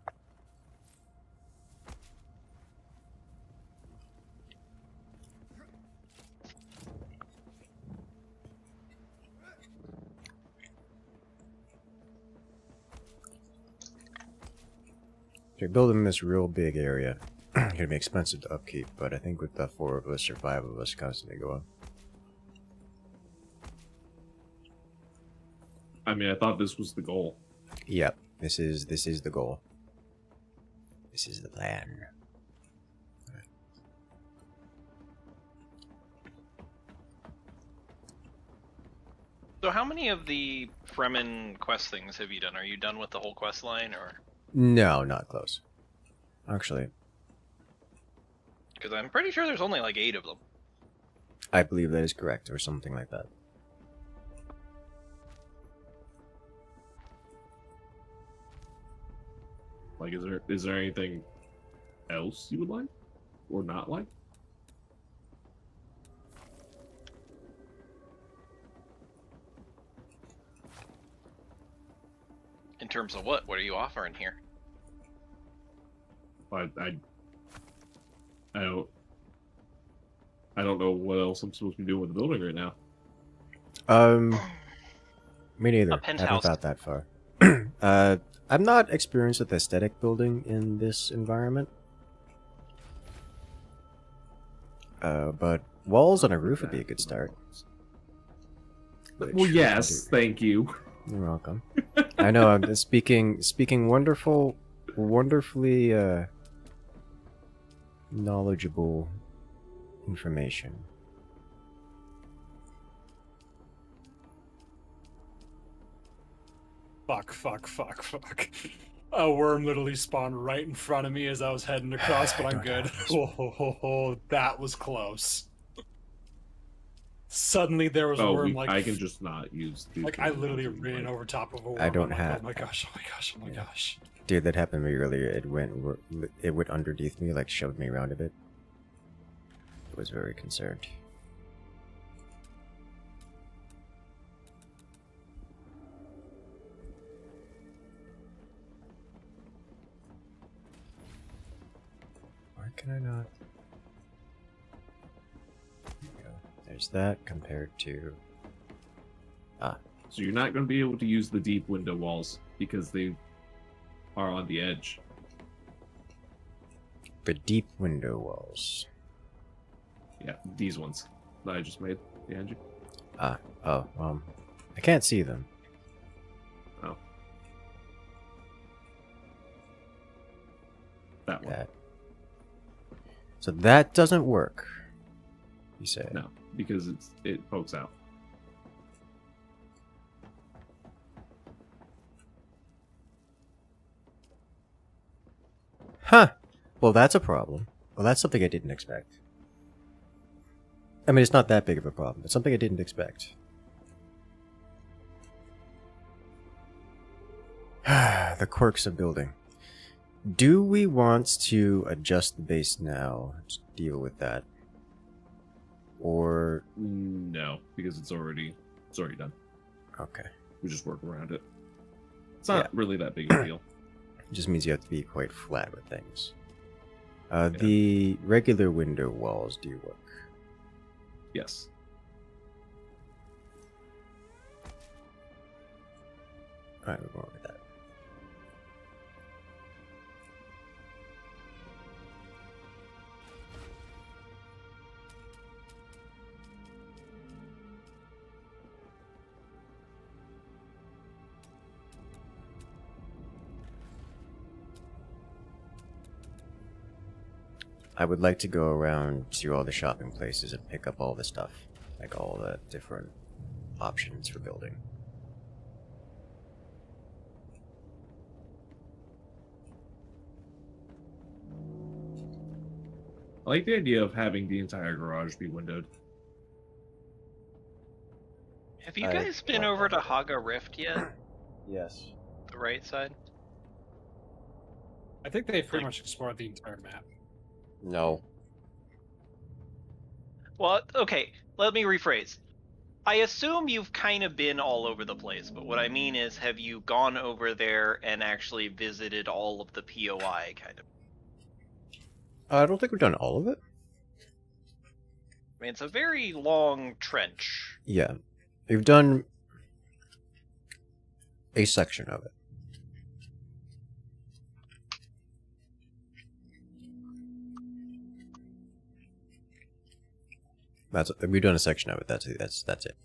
You're building this real big area. gonna be expensive to upkeep, but I think with the 4 of us or 5 of us constantly go up. I mean, I thought this was the goal. Yep, this is the goal. This is the plan. So how many of the Fremen quest things have you done? Are you done with the whole quest line, or? No, not close. Actually, Because I'm pretty sure there's only like 8 of them. I believe that is correct, or something like that. Like, is there anything else you would like, or not like? In terms of what? What are you offering here? I don't know what else I'm supposed to be doing with the building right now. Me neither. A I haven't penthouse. thought that far. I'm not experienced with aesthetic building in this environment. But walls on a roof would be a good start. Well, yes, thank you. You're welcome. I know. I'm speaking wonderfully knowledgeable information. Fuck. A worm literally spawned right in front of me as I was heading across, but I'm good. Oh, that was close. Suddenly there was a worm like... I can just not use... Like, I literally ran over top of a worm. I don't I'm like, have... Oh my gosh. Dude, that happened to me earlier. It went underneath me, like shoved me around a bit. I was very concerned. Why can I not? There we go. There's that compared to... So you're not going to be able to use the deep window walls because they are on the edge. The deep window walls. Yeah, these ones that I just made behind you. I can't see them. Oh. That one. So that doesn't work, you say? No, because it pokes out. Huh. Well, that's a problem. Well, that's something I didn't expect. I mean, it's not that big of a problem. It's something I didn't expect. The quirks of building. Do we want to adjust the base now to deal with that? Or... No, because it's already done. Okay. We just work around it. It's not really that big a deal. It just means you have to be quite flat with things. The regular window walls do work. Yes. Alright, we're going with that. I would like to go around to all the shopping places and pick up all the stuff. Like all the different options for building. I like the idea of having the entire garage be windowed. Have you guys been over to Haga Rift yet? Yes. The right side? I think they've pretty much explored the entire map. No. Well, okay, let me rephrase. I assume you've kind of been all over the place, but what I mean is, have you gone over there and actually visited all of the POI, kind of? I don't think we've done all of it. I mean, it's a very long trench. Yeah. We've done a section of it. We've done a section of it. That's it.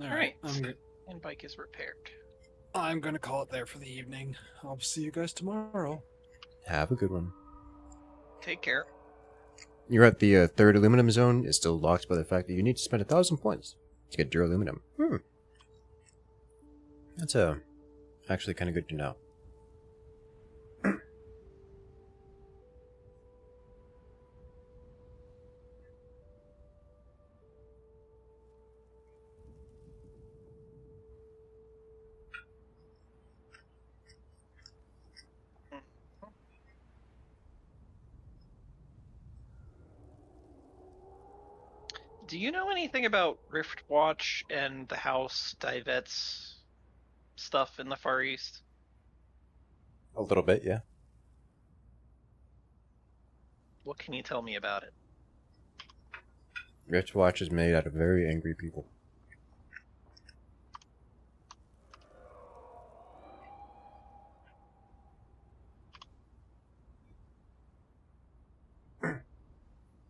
Alright. I'm good. And bike is repaired. I'm gonna call it there for the evening. I'll see you guys tomorrow. Have a good one. Take care. You're at the third aluminum zone. It's still locked by the fact that you need to spend 1,000 points to get duraluminum. That's actually kind of good to know. Do you know anything about Riftwatch and the House Divets stuff in the Far East? A little bit, yeah. What can you tell me about it? Riftwatch is made out of very angry people.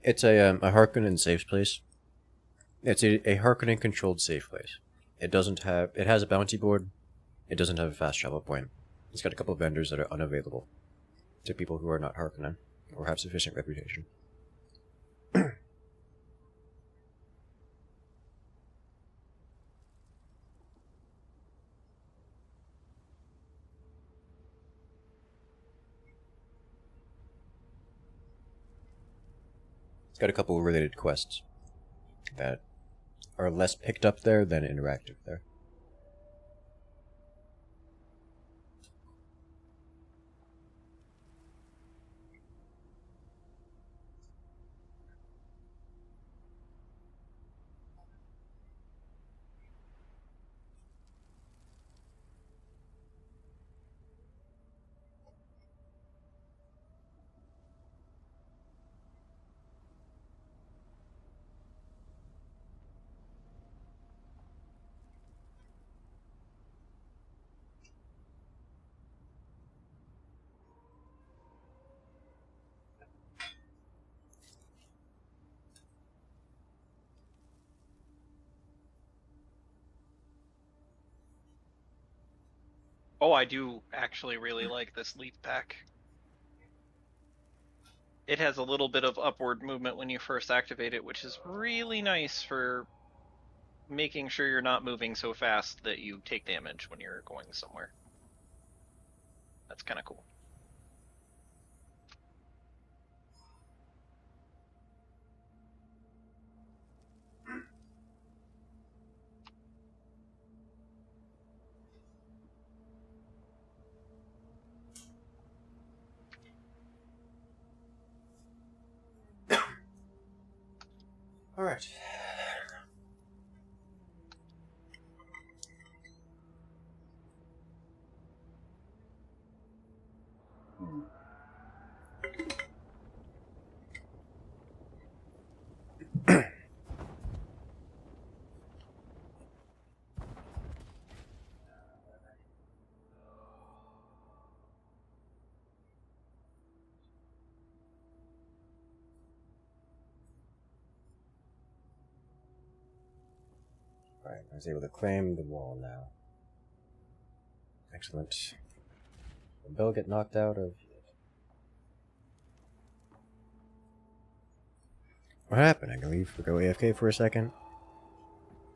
It's a Harkonnen safe place. It's a Harkonnen controlled safe place. It has a bounty board. It doesn't have a fast travel point. It's got a couple of vendors that are unavailable to people who are not Harkonnen or have sufficient reputation. It's got a couple of related quests that are less picked up there than interactive there. Oh, I do actually really like this leaf pack. It has a little bit of upward movement when you first activate it, which is really nice for making sure you're not moving so fast that you take damage when you're going somewhere. That's kind of cool. All right. Alright, I was able to claim the wall now. Excellent. Did Bill get knocked out of... What happened? I can leave, go AFK for a second.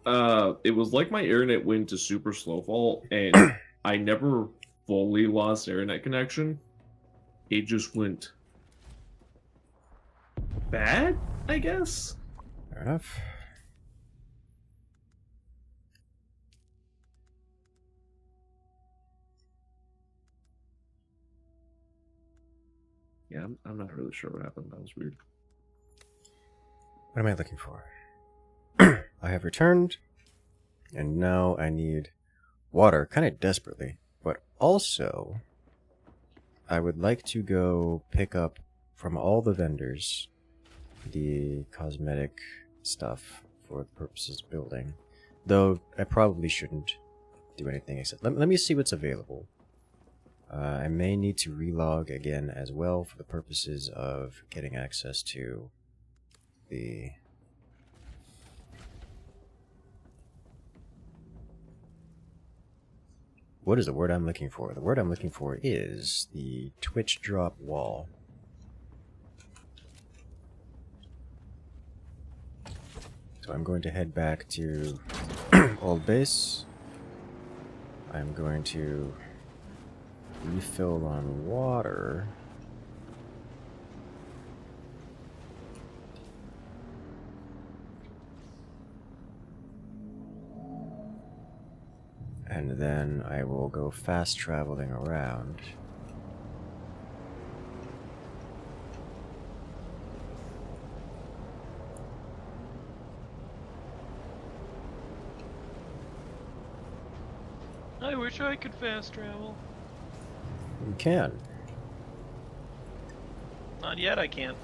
It was like my internet went to super slow fall, and I never fully lost internet connection. It just went bad, I guess. Fair enough. Yeah, I'm not really sure what happened. That was weird. What am I looking for? I have returned, and now I need water, kind of desperately. But also, I would like to go pick up from all the vendors the cosmetic stuff for the purposes of building. Though I probably shouldn't do anything except... Let me see what's available. I may need to relog again as well for the purposes of getting access to the... What is the word I'm looking for? The word I'm looking for is the Twitch drop wall. So I'm going to head back to old base. I'm going to refill on water. And then I will go fast traveling around. I wish I could fast travel. You can. Not yet, I can't.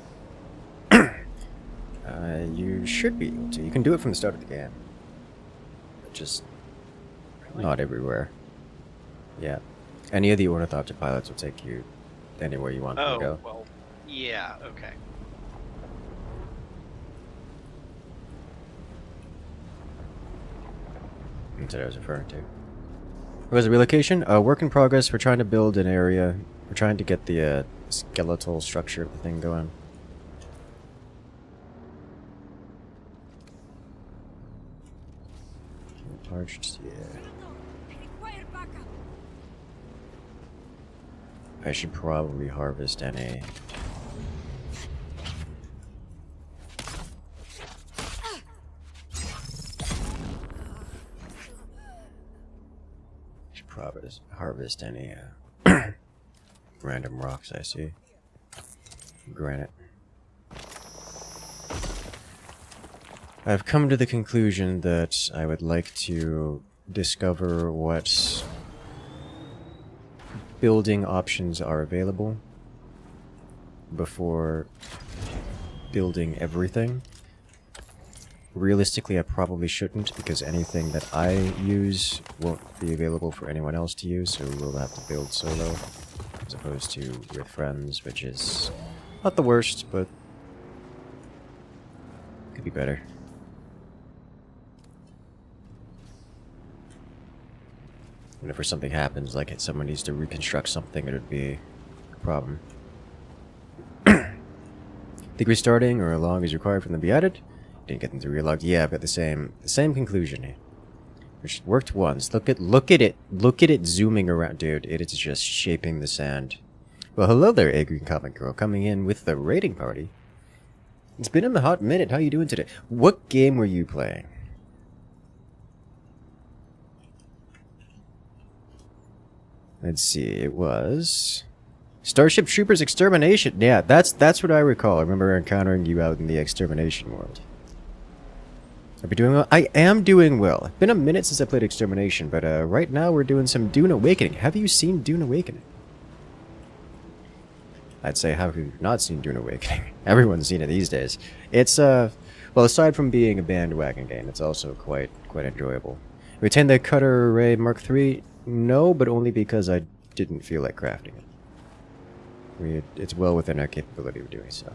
You should be able to. You can do it from the start of the game. But just not everywhere. Yeah. Any of the ornithopter pilots will take you anywhere you want them to go. Oh, well, yeah, okay. That's what I was referring to. Was a relocation? Work in progress. We're trying to build an area. We're trying to get the skeletal structure of the thing going. Parched, yeah. I should probably harvest any. Should probably harvest any random rocks I see. Granite. I've come to the conclusion that I would like to discover what building options are available before building everything. Realistically, I probably shouldn't, because anything that I use won't be available for anyone else to use, so we'll have to build solo, as opposed to with friends, which is not the worst, but could be better. Whenever something happens, like someone needs to reconstruct something, it would be a problem. Think restarting or log is required for them to be added? Didn't get them to relog. Yeah, I've got the same conclusion here. Which worked once. Look at it zooming around, dude. It is just shaping the sand. Well, hello there, Angry Comic Girl, coming in with the raiding party. It's been a hot minute. How you doing today? What game were you playing? Let's see, it was Starship Troopers Extermination. Yeah, that's what I recall. I remember encountering you out in the Extermination world. Are we doing well? I am doing well. It's been a minute since I played Extermination, but right now we're doing some Dune Awakening. Have you seen Dune Awakening? I'd say, have you not seen Dune Awakening? Everyone's seen it these days. It's, well, aside from being a bandwagon game, it's also quite enjoyable. Retain the Cutter Array Mark III? No, but only because I didn't feel like crafting it. I mean, it's well within our capability of doing so.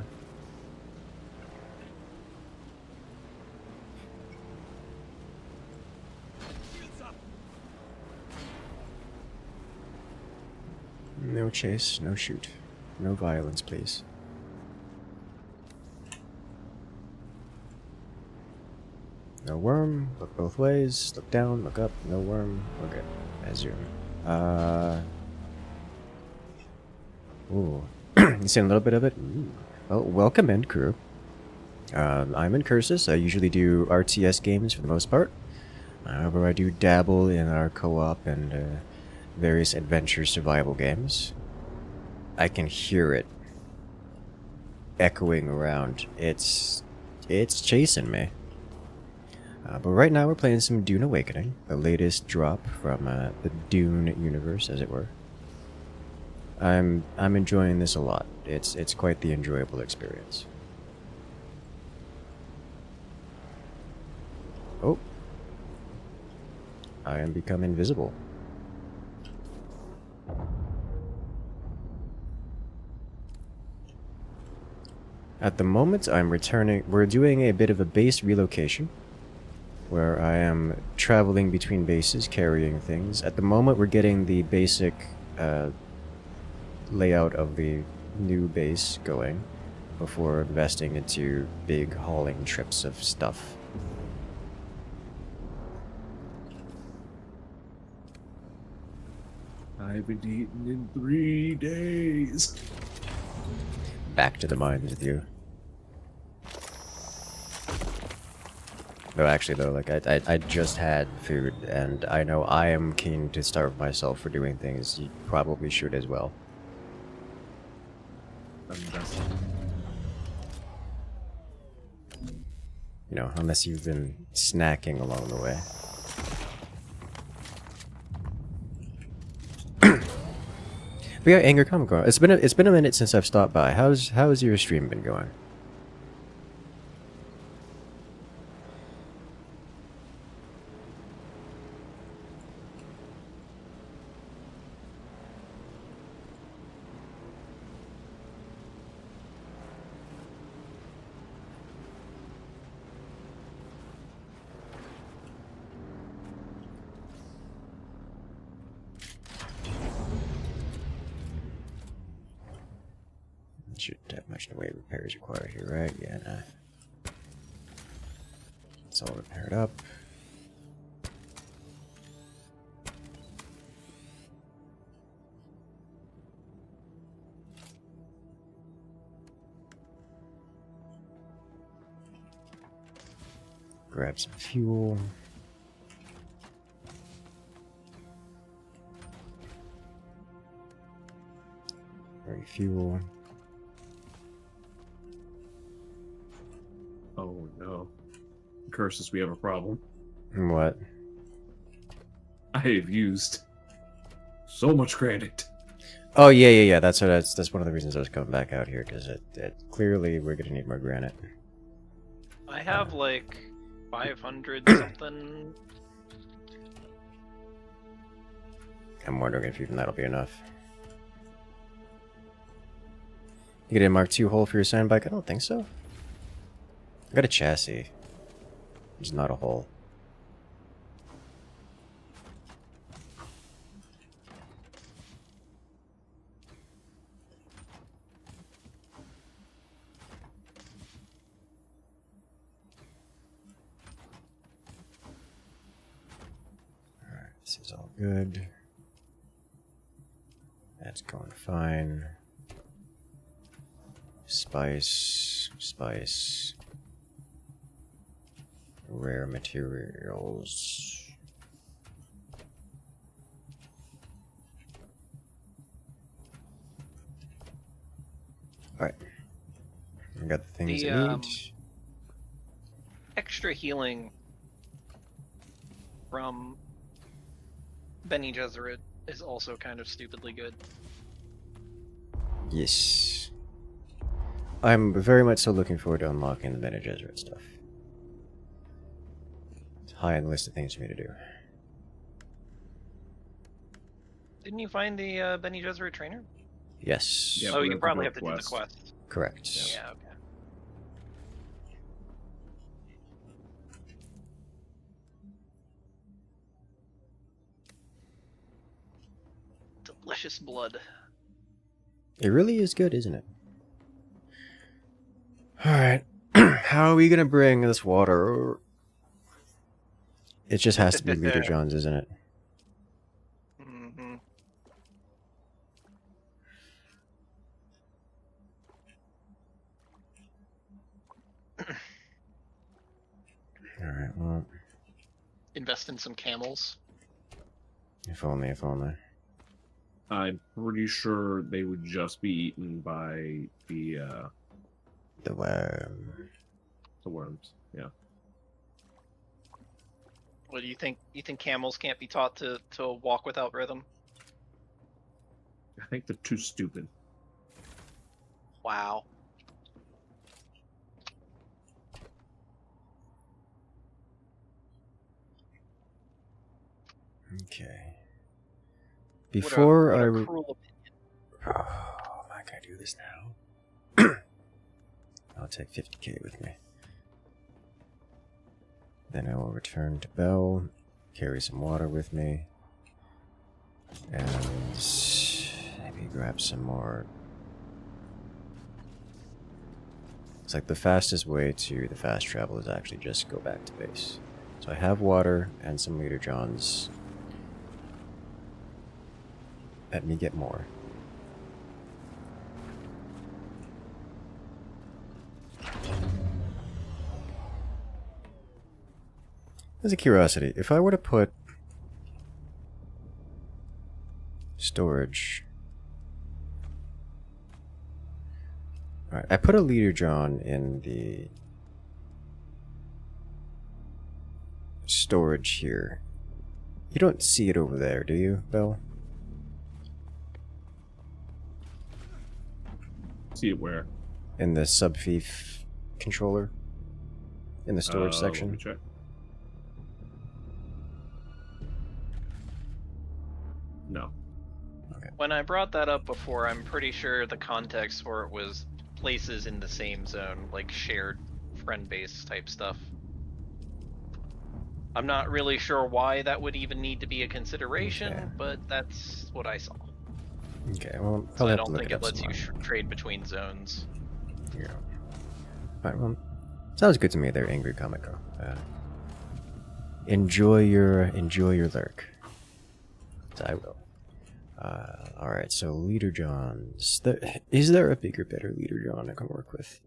No chase, no shoot. No violence, please. No worm. Look both ways. Look down. Look up. No worm. We're good. I zoom. Ooh. You see a little bit of it? Ooh. Well, welcome in, crew. I'm Incursus. I usually do RTS games for the most part. However, I do dabble in our co-op and various adventure survival games. I can hear it echoing around. It's chasing me. But right now we're playing some Dune Awakening, the latest drop from the Dune universe, as it were. I'm enjoying this a lot. It's quite the enjoyable experience. Oh. I am become invisible. At the moment, I'm returning. We're doing a bit of a base relocation, where I am traveling between bases, carrying things. At the moment, we're getting the basic layout of the new base going, before investing into big hauling trips of stuff. I haven't eaten in 3 days. Back to the mines with you. No, actually though, like I just had food, and I know I am keen to starve myself for doing things. You probably should as well. You know, unless you've been snacking along the way. But yeah, Anger Comic Con. It's been a minute since I've stopped by. How's your stream been going? Shouldn't have much in the way of repairs required here, right? Yeah, nah. It's all repaired up. Grab some fuel. Refuel. Oh no. Incursus, we have a problem. What? I have used so much granite. Oh yeah. That's one of the reasons I was coming back out here, because it clearly we're gonna need more granite. I have like 500 something. I'm wondering if even that'll be enough. You get a Mark II hole for your sand bike? I don't think so. I got a chassis. It's not a hole. Alright, this is all good. That's going fine. Spice. Rare materials. Alright. I got the things I need. Extra healing from Bene Gesserit is also kind of stupidly good. Yes. I'm very much so looking forward to unlocking the Bene Gesserit stuff. It's high on the list of things for me to do. Didn't you find the Bene Gesserit trainer? Yes. Yeah, you probably have to do the quest. Correct. Yeah, okay. Delicious blood. It really is good, isn't it? Alright. How are we gonna bring this water It just has to be Leader John's, isn't it? Mm-hmm. Alright, well... Invest in some camels. If only, if only. I'm pretty sure they would just be eaten by the worm. The worms, yeah. What do you think? You think camels can't be taught to walk without rhythm? I think they're too stupid. Wow. Okay. Before what a I... cruel Oh, am I gonna do this now? I'll take 50k with me. Then I will return to Bell, carry some water with me, and maybe grab some more. It's like the fastest way to the fast travel is actually just go back to base. So I have water and some Leader Johns. Let me get more. As a curiosity, if I were to put storage... Alright, I put a Leader John in the storage here. You don't see it over there, do you, Bell? See it where? In the subfief controller? In the storage section? Let me check. No. Okay. When I brought that up before, I'm pretty sure the context for it was places in the same zone, like shared friend base type stuff. I'm not really sure why that would even need to be a consideration, Okay. but that's what I saw. Okay, well, So probably I have don't to look think it it up lets some you more. trade between zones. Yeah. Alright, well, sounds good to me there, Angry Comico. Enjoy your lurk. I will. Alright, so Leader Johns. Is there a bigger, better Leader John I can work with?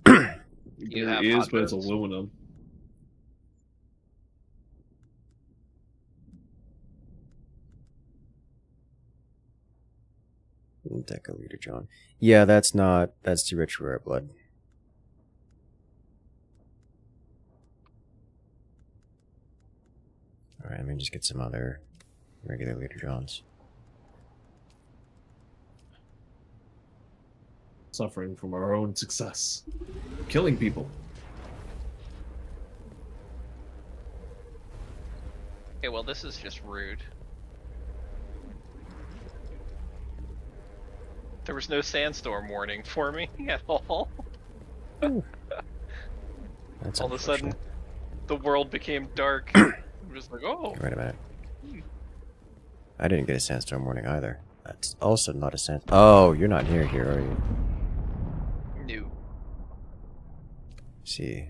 You There have is, hot but it's goods. aluminum. Deca Leader John. Yeah, that's too rich for our blood. Alright, let me just get some other regular Leader Johns. Suffering from our own success. Killing people. Okay, well this is just rude. There was no sandstorm warning for me at all. That's all of a sudden, unfortunate. the world became dark. I'm just like, oh. Wait a minute. I didn't get a sandstorm warning either. That's also not a sand. Oh, you're not near here, are you? No. See.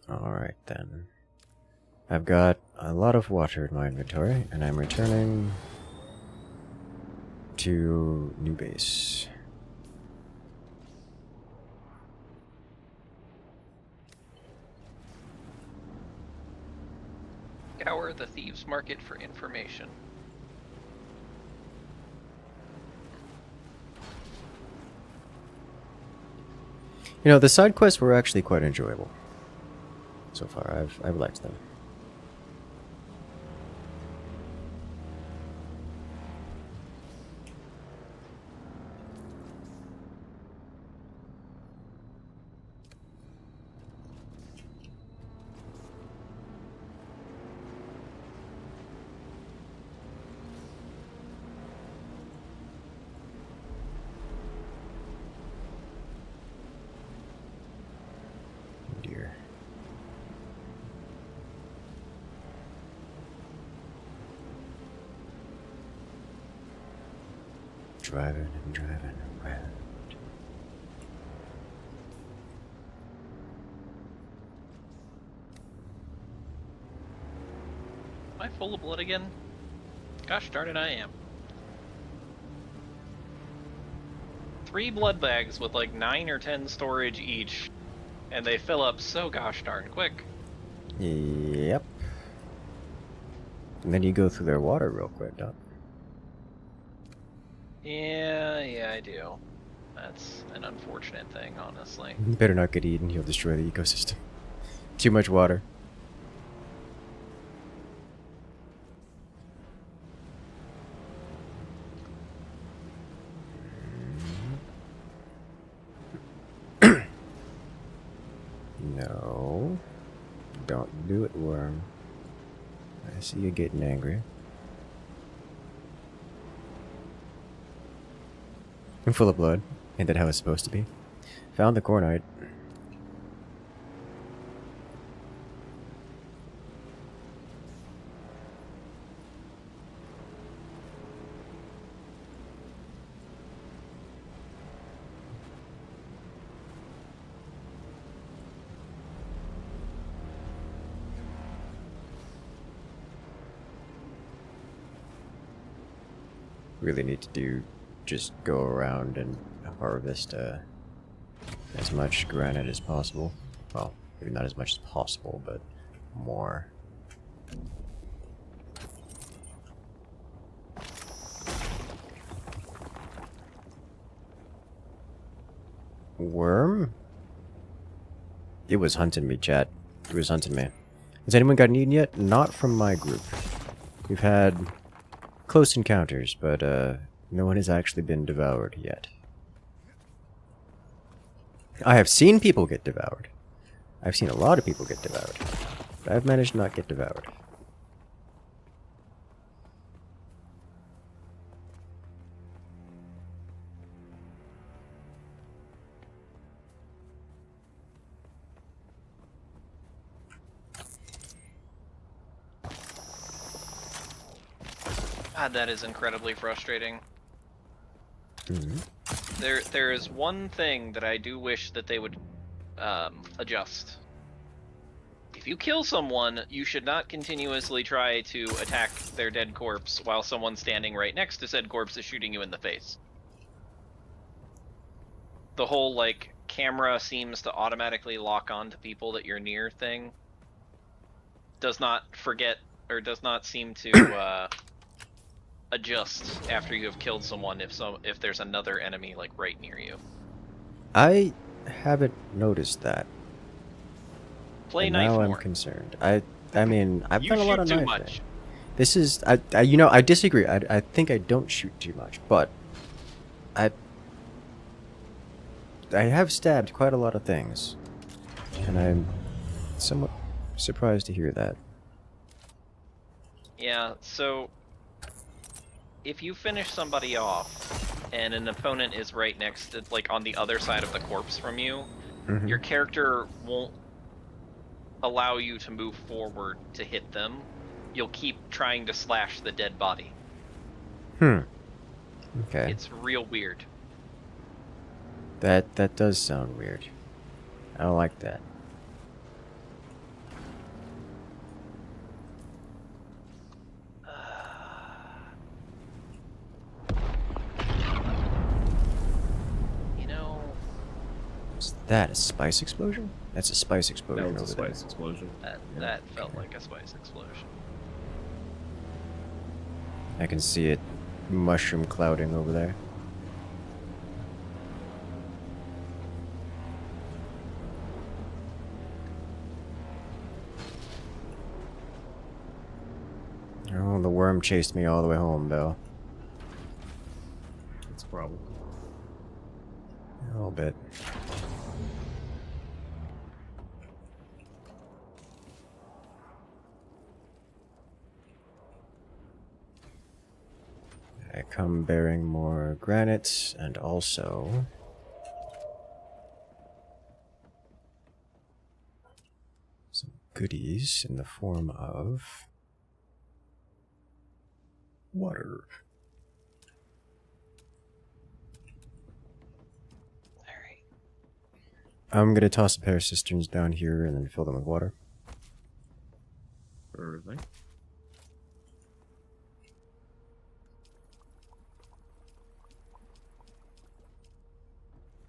Alright then. I've got a lot of water in my inventory, and I'm returning to new base. Scour the thieves' market for information. You know, the side quests were actually quite enjoyable. So far, I've liked them. driving and driving around. Am I full of blood again? Gosh darn it, I am. 3 blood bags with like 9 or 10 storage each, and they fill up so gosh darn quick. Yep. And then you go through their water real quick, don't Yeah, I do. That's an unfortunate thing, honestly. you? Better not get eaten, you'll destroy the ecosystem. Too much water. No. Don't do it, worm. I see you getting angry. I'm full of blood. Ain't that how it's supposed to be? Found the cornite. Really need to do just go around and harvest as much granite as possible. Well, maybe not as much as possible, but more. Worm? It was hunting me, chat. It was hunting me. Has anyone gotten eaten yet? Not from my group. We've had close encounters, but no one has actually been devoured yet. I have seen people get devoured. I've seen a lot of people get devoured. But I've managed to not get devoured. God, that is incredibly frustrating. Mm-hmm. There is one thing that I do wish that they would adjust. If you kill someone, you should not continuously try to attack their dead corpse while someone standing right next to said corpse is shooting you in the face. The whole, like, camera seems to automatically lock on to people that you're near thing does not forget, or does not seem to adjust after you have killed someone if there's another enemy, like, right near you. I haven't noticed that. Play and knife now more. I'm concerned. I mean, I've You done a lot shoot of too knifing. much. This is, I disagree. I think I don't shoot too much, but I have stabbed quite a lot of things, and I'm somewhat surprised to hear that. Yeah, so if you finish somebody off and an opponent is right next to, like, on the other side of the corpse from you, Mhm. your character won't allow you to move forward to hit them. You'll keep trying to slash the dead body. Okay. It's real weird. That does sound weird. I don't like that. You know, Is that a spice explosion? That's a spice explosion. That was a over there. spice explosion. that felt like a spice explosion. I can see it mushroom clouding over there. Oh, the worm chased me all the way home, though. That's a problem. A little bit. I come bearing more granite and also some goodies in the form of water. I'm gonna toss a pair of cisterns down here and then fill them with water. Perfect.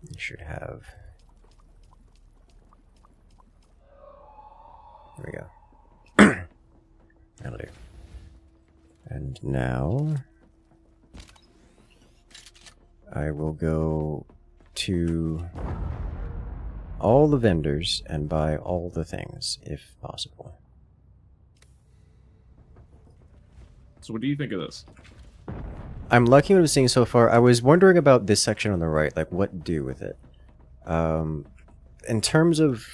You should have. There we go. That'll do. And now I will go to all the vendors and buy all the things, if possible. So what do you think of this? I'm liking what I'm seeing so far. I was wondering about this section on the right, like what to do with it. In terms of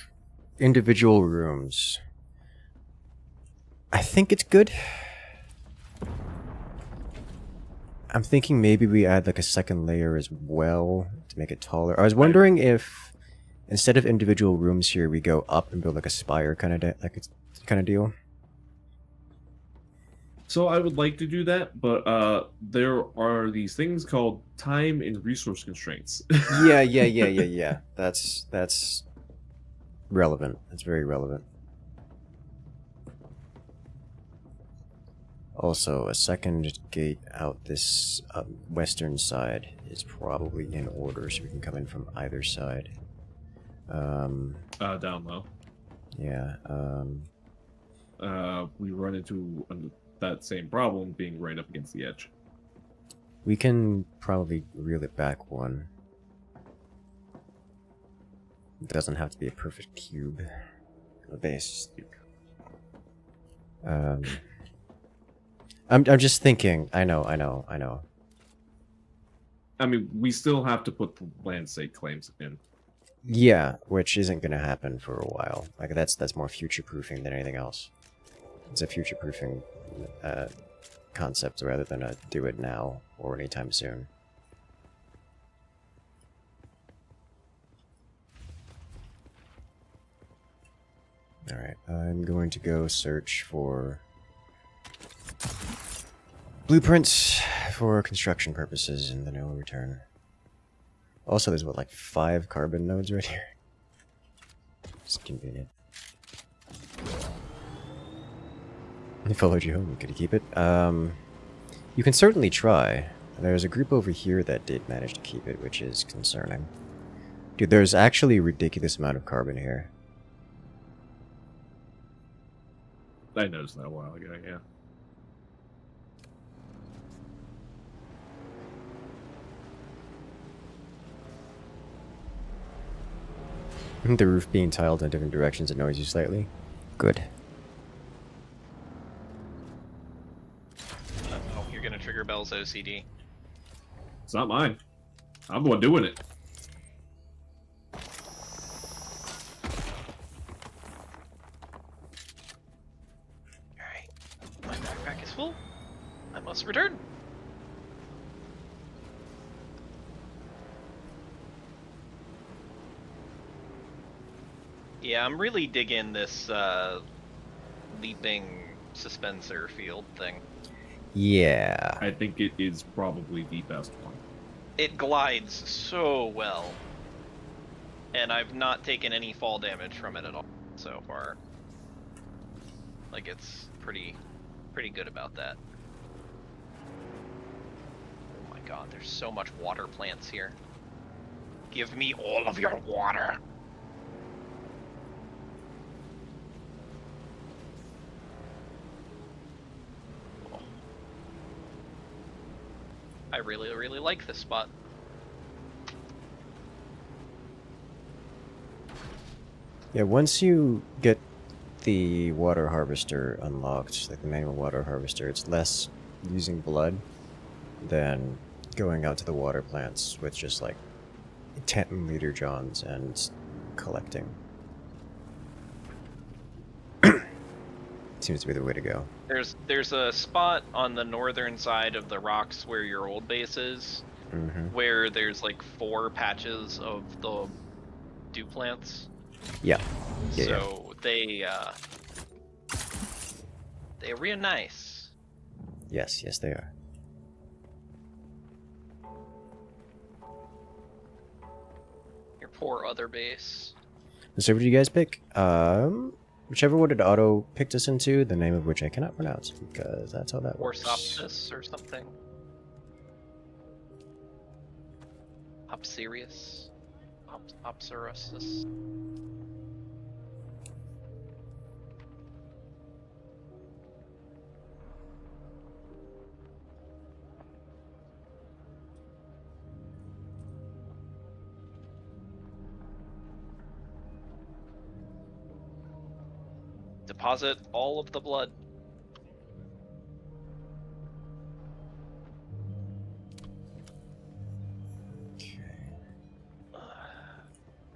individual rooms, I think it's good. I'm thinking maybe we add like a second layer as well to make it taller. I was wondering if instead of individual rooms here, we go up and build like a spire kind of deal. So I would like to do that, but there are these things called time and resource constraints. Yeah. That's relevant. That's very relevant. Also, a second gate out this western side is probably in order, so we can come in from either side. Down low. Yeah. We run into that same problem being right up against the edge. We can probably reel it back one. It doesn't have to be a perfect cube. A base. I'm just thinking. I know. I mean, we still have to put the land stake claims in. Yeah, which isn't gonna happen for a while. Like that's more future-proofing than anything else. It's a future-proofing concept rather than a do it now or anytime soon. Alright, I'm going to go search for blueprints for construction purposes, and then I will return. Also, there's what, like 5 carbon nodes right here? It's convenient. I followed you home. Could you keep it? You can certainly try. There's a group over here that did manage to keep it, which is concerning. Dude, there's actually a ridiculous amount of carbon here. I noticed that a while ago, yeah. The roof being tiled in different directions annoys you slightly. Good. Oh, you're gonna trigger Bell's OCD. It's not mine. I'm the one doing it. Alright. My backpack is full. I must return. Yeah, I'm really digging this leaping suspensor field thing. Yeah. I think it is probably the best one. It glides so well. And I've not taken any fall damage from it at all so far. Like, it's pretty good about that. Oh my god, there's so much water plants here. Give me all of your water! I really, really like this spot. Yeah, once you get the water harvester unlocked, like the manual water harvester, it's less using blood than going out to the water plants with just like 10-liter johns and collecting. Seems to be the way to go. There's a spot on the northern side of the rocks where your old base is, where there's like 4 patches of the dew plants. Yeah. So they're real nice. Yes, they are. Your poor other base. So what did you guys pick? Whichever one did Otto picked us into, the name of which I cannot pronounce because that's how that works. Orsopsis or something. Opsirius. Opsirusus. Deposit all of the blood.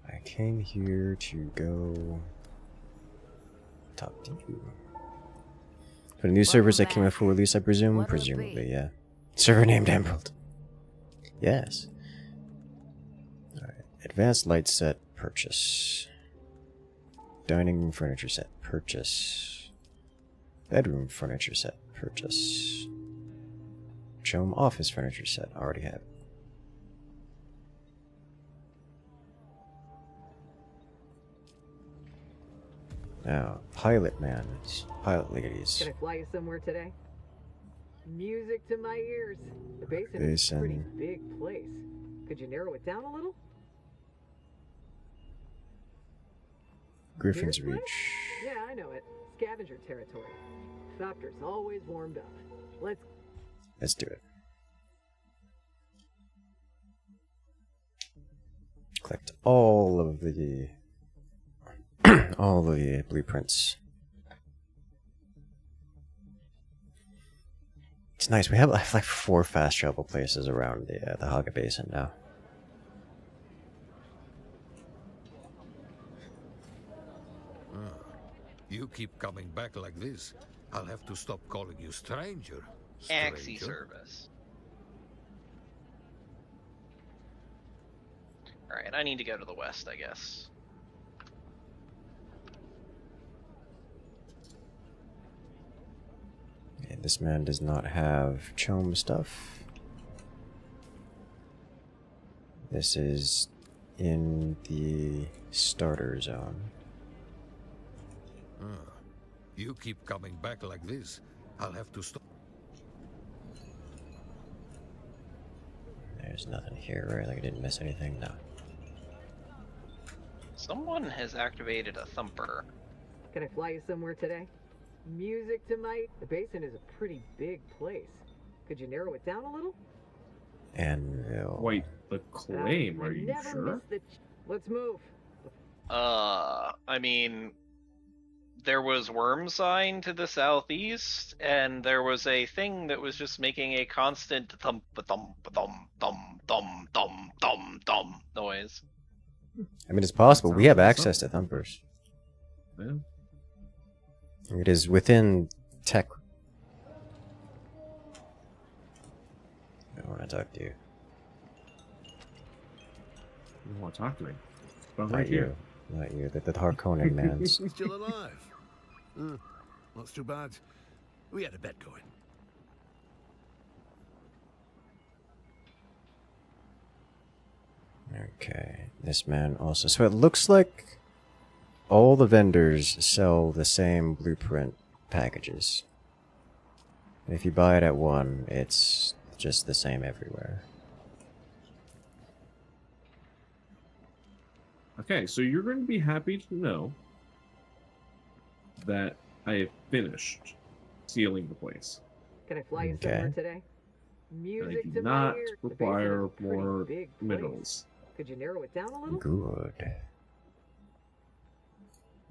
I came here to go talk to you. For the new servers that came out for release, I presume? Presumably, yeah. Server named Emerald. Yes. Alright. Advanced light set, purchase. Dining room furniture set, purchase. Bedroom furniture set, purchase. Chome office furniture set, already have it. Now, pilot man, pilot ladies. Can I fly you somewhere today? Music to my ears. The basin is a Basin. pretty big place. Could you narrow it down a little? Griffin's Deer spray? Reach. Yeah, I know it. Scavenger territory. Thopter's always warmed up. Let's do it. Collect all of the all of the blueprints. It's nice. We have like 4 fast travel places around the Haga Basin now. You keep coming back like this, I'll have to stop calling you stranger. Axie service. Alright, I need to go to the west, I guess. Okay, this man does not have Chome stuff. This is in the starter zone. You keep coming back like this, I'll have to stop. There's nothing here, right? Like I didn't miss anything? No. Someone has activated a thumper. Can I fly you somewhere today? Music to my... The basin is a pretty big place. Could you narrow it down a little? Anvil. Quite the claim, I are you never sure? miss the Let's move. I mean, there was worm sign to the southeast, and there was a thing that was just making a constant thump thump thump thump thump thump thump thump noise. I mean, it's possible. We have access to thumpers. Yeah. It is within tech. I want to talk to you. You want to talk to me? I'm Not right here. you. Not you. The Harkonnen man's. Still alive. Not too bad. We had a bet going. Okay. This man also. So it looks like all the vendors sell the same blueprint packages. And if you buy it at one, it's just the same everywhere. Okay, so you're going to be happy to know that I have finished sealing the place. Can I fly you Okay. somewhere today? And I Music do to my not ears. The basin is require a pretty more big place. minerals. Could you narrow it down a little? Good.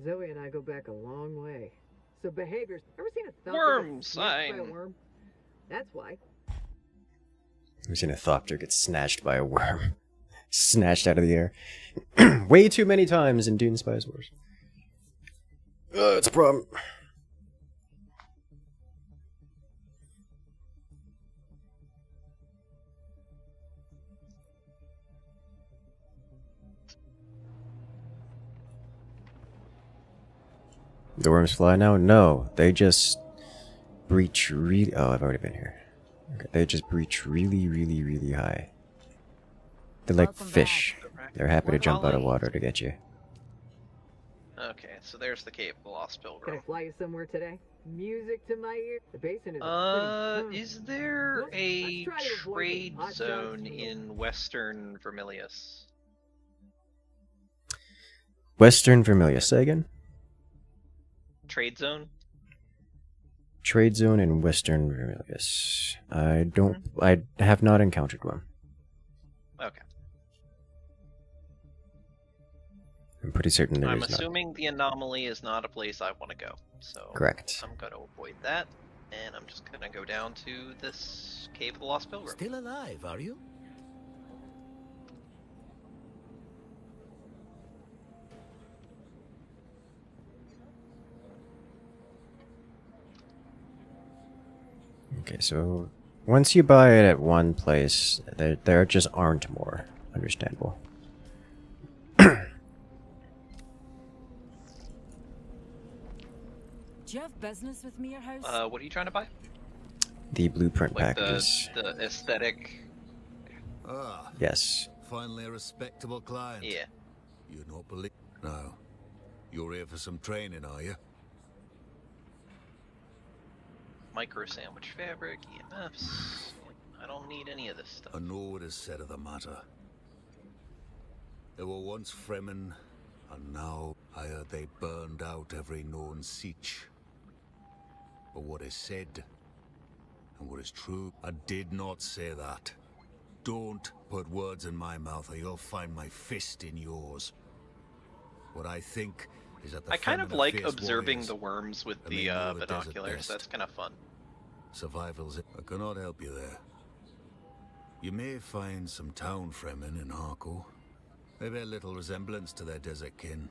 Zoe and I go back a long way. So behaviors. Ever seen a thumper Worm get snatched by a sign. worm? That's why. We've seen a Thopter get snatched by a worm. Snatched out of the air. Way too many times in Dune Spice Wars. It's a problem. The worms fly now? No, they just breach really... Oh, I've already been here. Okay, they just breach really, really, really high. They're like fish. They're happy to jump out of water to get you. Okay, so there's the Cave of the Lost Can I Pilgrim. fly you somewhere today? Music to my ear. The basin is a pretty... Is there Let's a try to avoid the trade hot dogs zone from the- in Western Vermilius? Western Vermilius, say again? Trade zone? Trade zone in Western Vermilius. I have not encountered one. Okay. I'm pretty certain there I'm is assuming the anomaly is not a place I want to go. So Correct. I'm going to avoid that. And I'm just going to go down to this Cave of the Lost Pilgrim. Still alive, are you? Okay, so once you buy it at one place, there just aren't more. Understandable. Do you have business with me, your house? What are you trying to buy? The blueprint Like packages. the aesthetic. Ah. Yes. Finally a respectable client. Yeah. You not believe... No. You're here for some training, are you? Micro sandwich fabric, EMFs. I don't need any of this stuff. I know what is said of the matter. There were once Fremen, and now I heard they burned out every known siege. But what is said, and what is true, I did not say that. Don't put words in my mouth or you'll find my fist in yours. What I think is that the I kind Fremen of are like fierce observing warriors, the worms with and the they know desert binoculars. best. That's kind of fun. Survival's it. I cannot help you there. You may find some town Fremen in Harko. They bear little resemblance to their desert kin.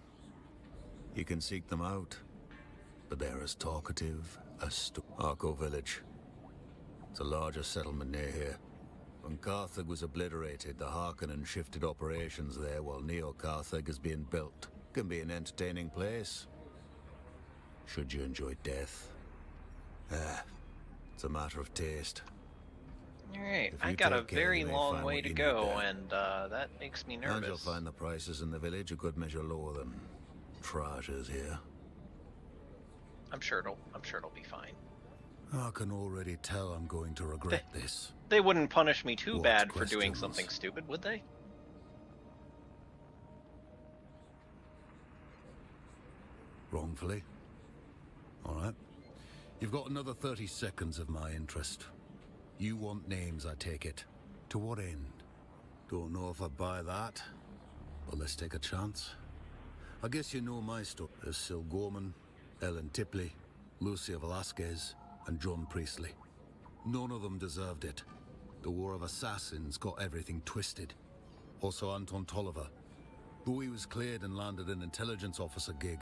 You can seek them out, but they're as talkative as Harko village. It's a larger settlement near here. When Carthage was obliterated, the Harkonnen shifted operations there while Neo-Carthage is being built. Can be an entertaining place. Should you enjoy death? It's a matter of taste. Alright, If I you got a take care, very you may long find way what to you go, need there. and that makes me And you'll nervous. find the prices in the village a good measure lower than Traja's here. I'm sure it'll be fine. I can already tell I'm going to regret this. They wouldn't punish me too What bad for doing questions? something stupid, would they? Wrongfully? Alright. You've got another 30 seconds of my interest. You want names, I take it. To what end? Don't know if I buy that, but let's take a chance. I guess you know my story. There's Syl Gorman, Ellen Tipley, Lucia Velasquez, and John Priestley. None of them deserved it. The War of Assassins got everything twisted. Also Anton Tolliver. Though he was cleared and landed an intelligence officer gig.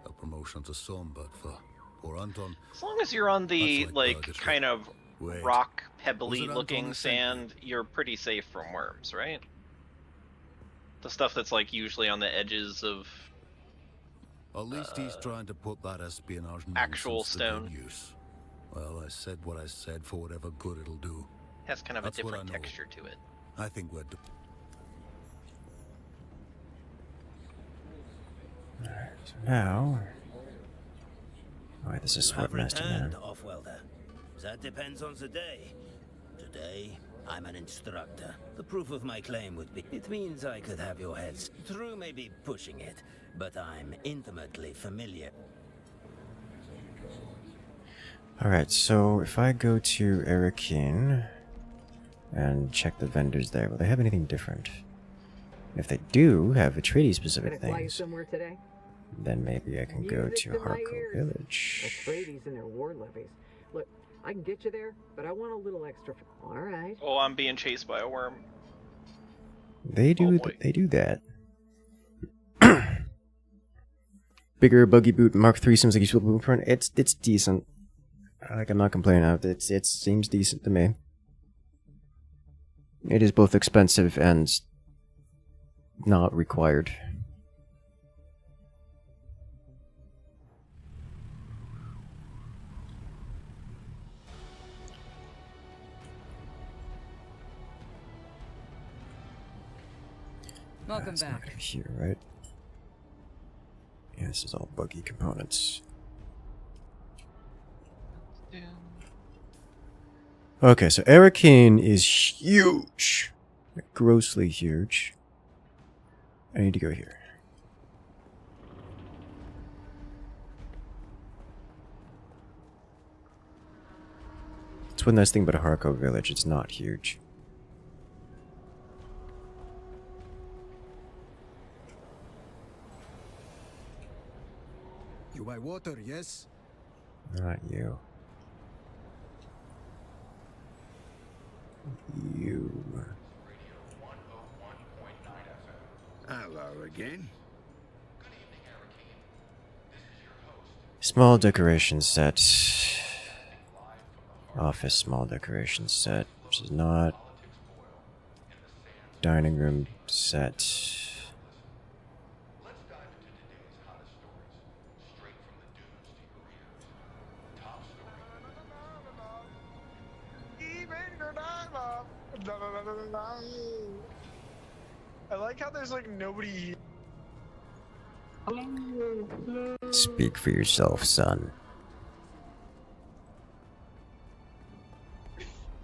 A promotion to some, but for poor Anton... As long as you're on the, That's like, purgatory. kind of Wait. rock, Was pebbly it looking Anton who sent you? sand, you're pretty safe from worms, right? The stuff that's, like, usually on the edges of At least he's trying to put that espionage actual nonsense to good stone. use. Well, I said what I said for whatever good it'll do. Has kind of That's a what I different know. texture to it. I think we're... So now... Alright, this is You have Sword Master returned, now. Off-Welder. That depends on the day. Today, I'm an instructor. The proof of my claim would be... It means I could have your heads. True may be pushing it, but I'm intimately familiar. Alright, so if I go to Arrakeen and check the vendors there, will they have anything different? If they do have Atreides-specific Can I fly you things, somewhere today? then maybe I can go Music to to my Harko ears. Village. Atreides and their war levies. Look, I can get you there, but I want a little extra. All right. Oh, I'm being chased by a worm. They do that. Bigger buggy boot Mark III seems like useful blueprint. It's decent. Like, I'm not complaining of it. It seems decent to me. It is both expensive and not required. Welcome It's not back. here, right? Yeah, This is all buggy components. Okay, so Arrakeen is huge. Grossly huge. I need to go here. It's one nice thing about a Harco village, it's not huge. You buy water, yes? Not you. You. Hello again. Small decoration set. Office small decoration set, which is not. Dining room set. I like how there's like nobody here. Speak for yourself, son.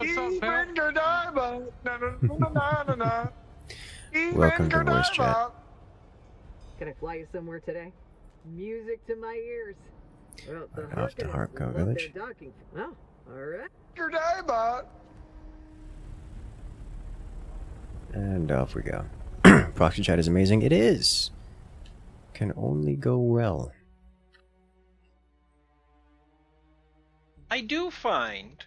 Welcome Welcome to voice chat. Can I fly you somewhere today? Music to my ears. Well, the Off to Harkonnens Harco love village. their docking. Oh, alright. And off we go. Proxy chat is amazing. It is. Can only go well. I do find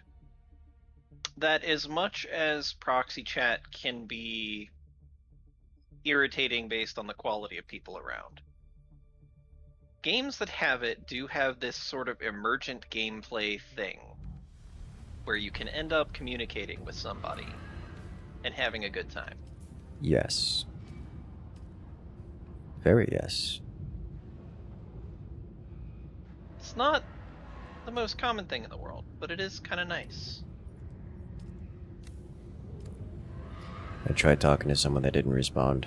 that as much as proxy chat can be irritating based on the quality of people around, games that have it do have this sort of emergent gameplay thing where you can end up communicating with somebody and having a good time. Yes. Very yes. It's not the most common thing in the world, but it is kind of nice. I tried talking to someone that didn't respond.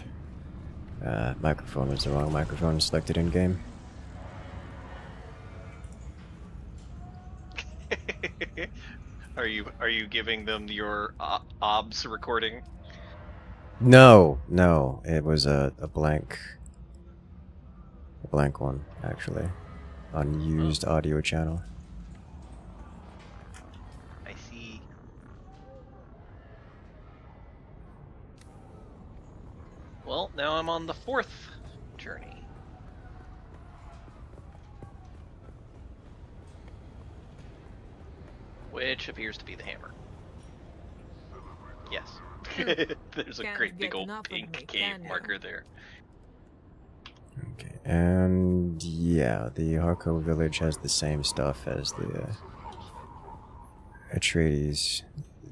Microphone was the wrong microphone selected in game. Are you giving them your OBS recording? No, it was a blank one actually. Unused audio channel. I see. Well, now I'm on the 4th journey. Which appears to be the hammer. Yes. There's a great big old pink cave marker there. Okay, and yeah, the Harco village has the same stuff as the Atreides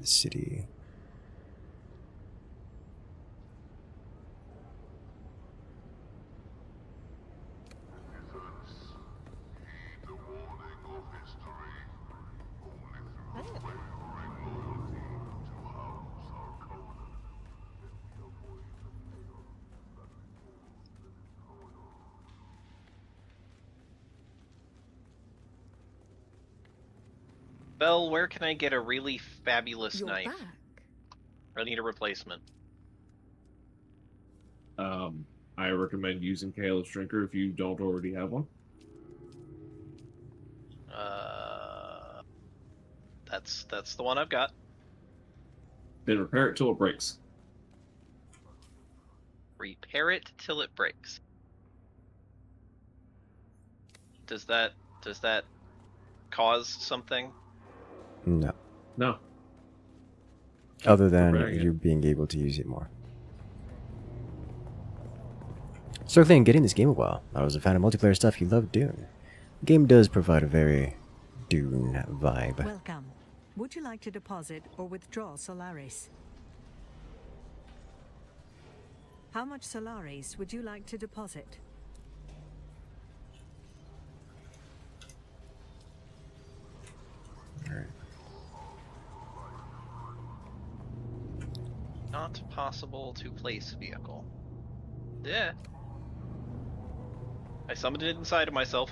city. Belle, where can I get a really fabulous You're knife? back. I need a replacement. I recommend using Kale's Drinker if you don't already have one. That's the one I've got. Then repair it till it breaks. Repair it till it breaks. Does that cause something? No. No. Other than Repairing it. you being able to use it more. Circling getting this game a while. I was a fan of multiplayer stuff. You love Dune. The game does provide a very Dune vibe. Welcome. Would you like to deposit or withdraw Solaris? How much Solaris would you like to deposit? Alright. Not possible to place vehicle. Yeah. I summoned it inside of myself.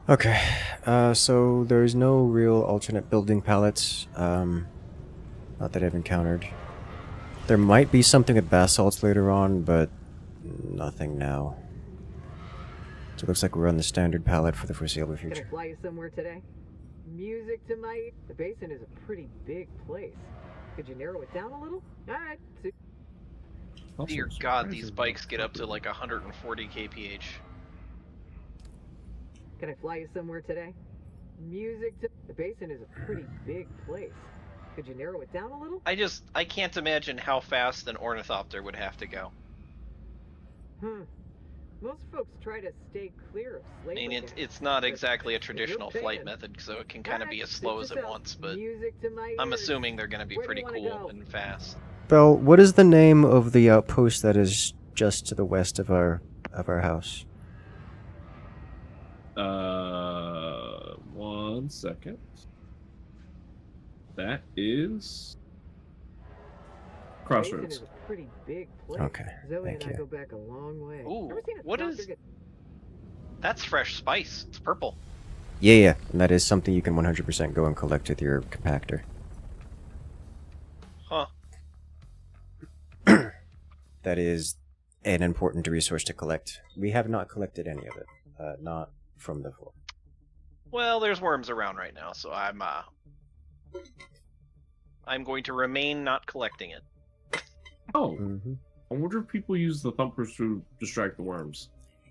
Okay, so there's no real alternate building palettes, not that I've encountered. There might be something with basalts later on, but nothing now. So it looks like we're on the standard palette for the foreseeable Can I future. fly you somewhere today? Music to my... The basin is a pretty big place. Could you narrow it down a little? Alright. Dear God, these bikes get up to like 140 kph. Can I fly you somewhere today? Music to... The basin is a pretty big place. Could you narrow it down a little? I can't imagine how fast an ornithopter would have to go. Most folks try to stay clear of I slavery. mean, it's not exactly a traditional flight method, so it can kind of be as slow as it wants, but I'm assuming they're going to be pretty cool and fast. Bell, what is the name of the outpost that is just to the west of our house? 1 second. That is Crossroads. Basin is a pretty big place. Okay, Zoe thank and I you. go back a long way. Ooh, Ever seen a what doctor is... get... That's fresh spice. It's purple. Yeah, and that is something you can 100% go and collect with your compactor. Huh. That is an important resource to collect. We have not collected any of it, not from the floor. Well, there's worms around right now, so I'm going to remain not collecting it. Oh, I wonder if people use the thumpers to distract the worms.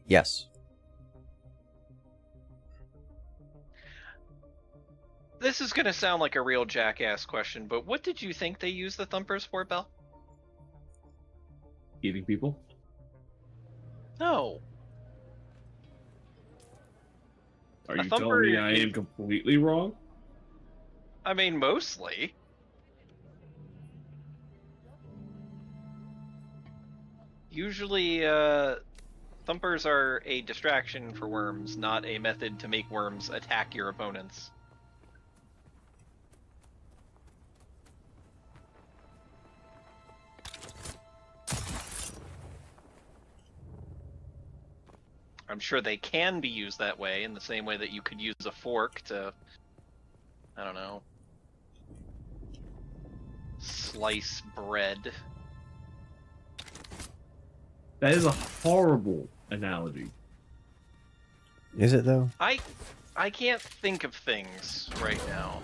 Yes. This is going to sound like a real jackass question, but what did you think they used the thumpers for, Bell? Eating people? No. Are you telling me I am completely wrong? I mean, mostly. Usually, thumpers are a distraction for worms, not a method to make worms attack your opponents. I'm sure they can be used that way, in the same way that you could use a fork to, I don't know, slice bread. That is a horrible analogy. Is it though? I can't think of things right now.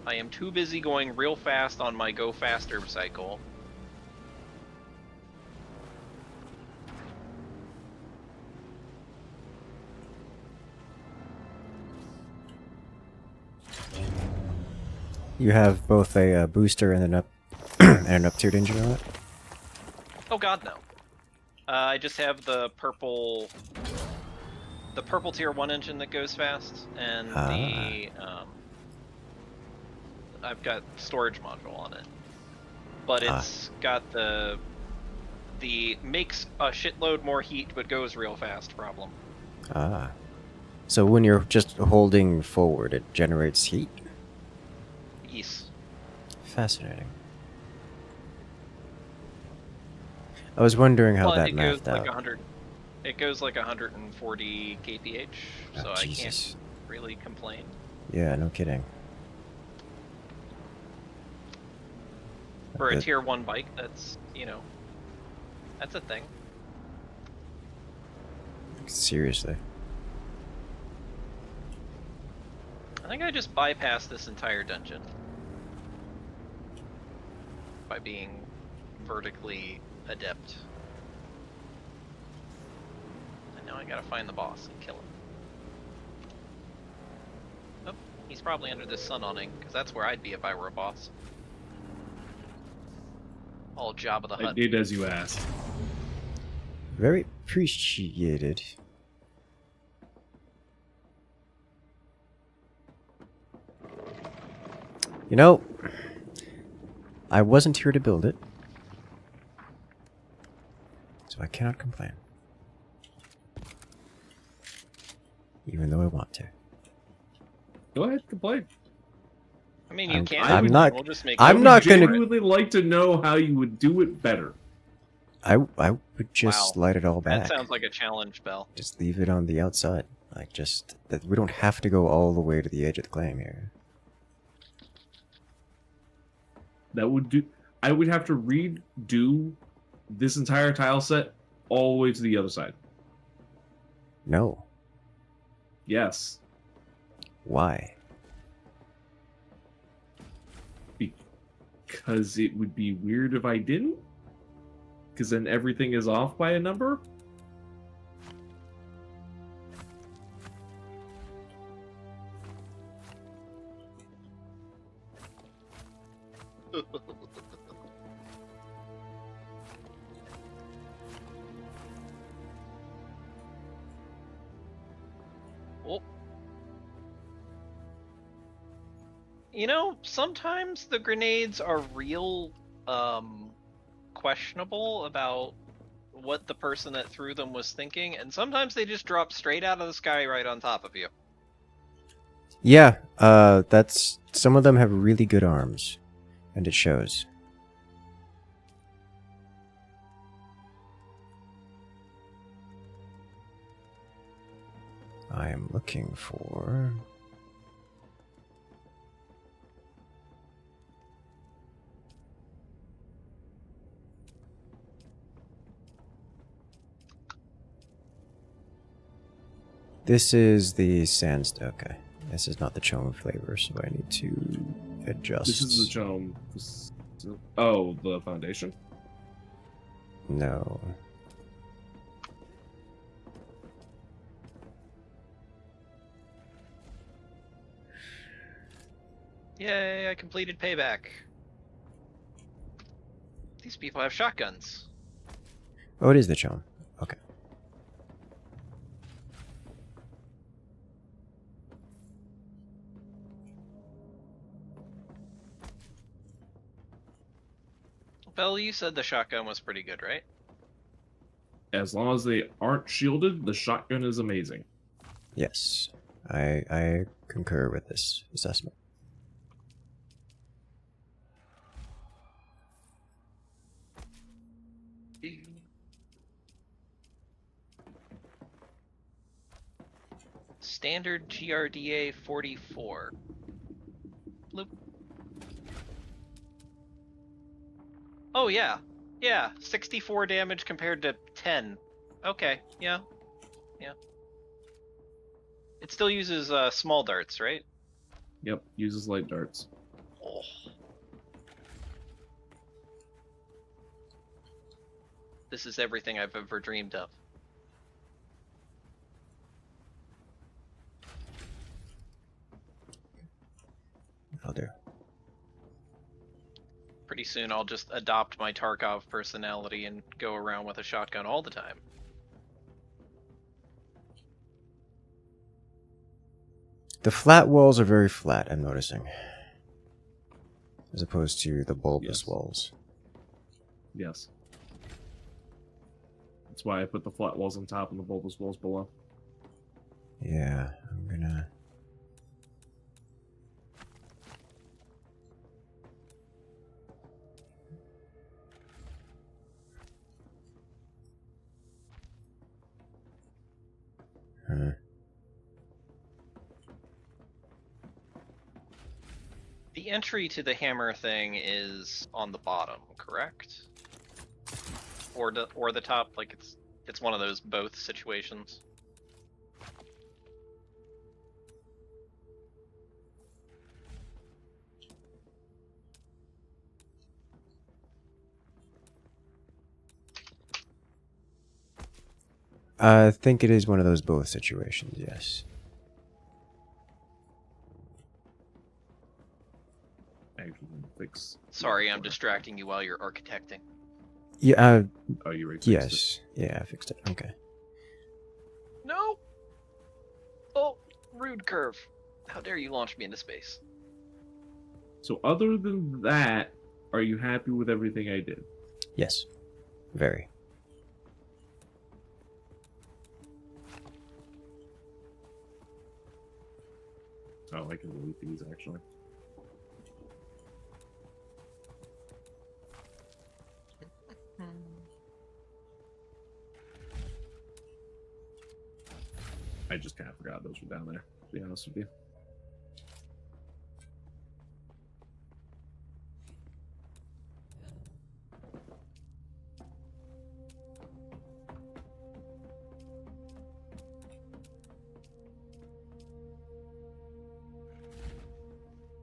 I am too busy going real fast on my go faster cycle. You have both a booster and an up-tiered engine on it? Oh god, no. I just have the purple tier 1 engine that goes fast, and I've got storage module on it. But it's got the makes a shitload more heat but goes real fast problem. Ah. So when you're just holding forward, it generates heat? Yes. Fascinating. I was wondering how that goes mathed like out. 100. It goes like 140 kph, so I can't really complain. Yeah, no kidding. For a tier 1 bike, that's, that's a thing. Seriously. I think I just bypassed this entire dungeon by being vertically adept. And now I gotta find the boss and kill him. Oh, he's probably under this sun awning, because that's where I'd be if I were a boss. All Jabba the Hutt. I did as you asked. Very appreciated. You know, I wasn't here to build it. So I cannot complain. Even though I want to. Go ahead, complain. I mean, you can. I'm not. We'll just make I'm not I gonna. would genuinely like to know how you would do it better. I would just Wow. slide it all back. That sounds like a challenge, Bell. Just leave it on the outside. Like, just that we don't have to go all the way to the edge of the claim here. That would do. I would have to redo this entire tile set all the way to the other side. No. Yes. Why? Because it would be weird if I didn't. Because then everything is off by a number. Oh. You know, sometimes the grenades are real questionable about what the person that threw them was thinking, and sometimes they just drop straight out of the sky right on top of you. Yeah, that's... Some of them have really good arms. And it shows. I am looking for... This is the sandstone. Okay. This is not the chome flavor, so I need to adjust. This is the chome. Oh, the foundation? No. Yay, I completed payback. These people have shotguns. Oh, it is the chome. Okay. Bell, you said the shotgun was pretty good, right? As long as they aren't shielded, the shotgun is amazing. Yes. I concur with this assessment. Standard GRDA 44. Bloop. Oh yeah. Yeah, 64 damage compared to 10. Okay, yeah. Yeah. It still uses small darts, right? Yep, uses light darts. Oh. This is everything I've ever dreamed of. I'll do. Pretty soon I'll just adopt my Tarkov personality and go around with a shotgun all the time. The flat walls are very flat, I'm noticing. As opposed to the bulbous walls. Yes. That's why I put the flat walls on top and the bulbous walls below. Yeah, I'm gonna... The entry to the hammer thing is on the bottom, correct? Or the top, like it's one of those both situations. I think it is one of those both situations, yes. Sorry, I'm distracting you while you're architecting. Yeah, oh, you already yes. Yeah, I fixed it. Okay. No! Oh, rude curve. How dare you launch me into space? So other than that, are you happy with everything I did? Yes. Very. Oh, I can delete these actually. I just kind of forgot those were down there, to be honest with you.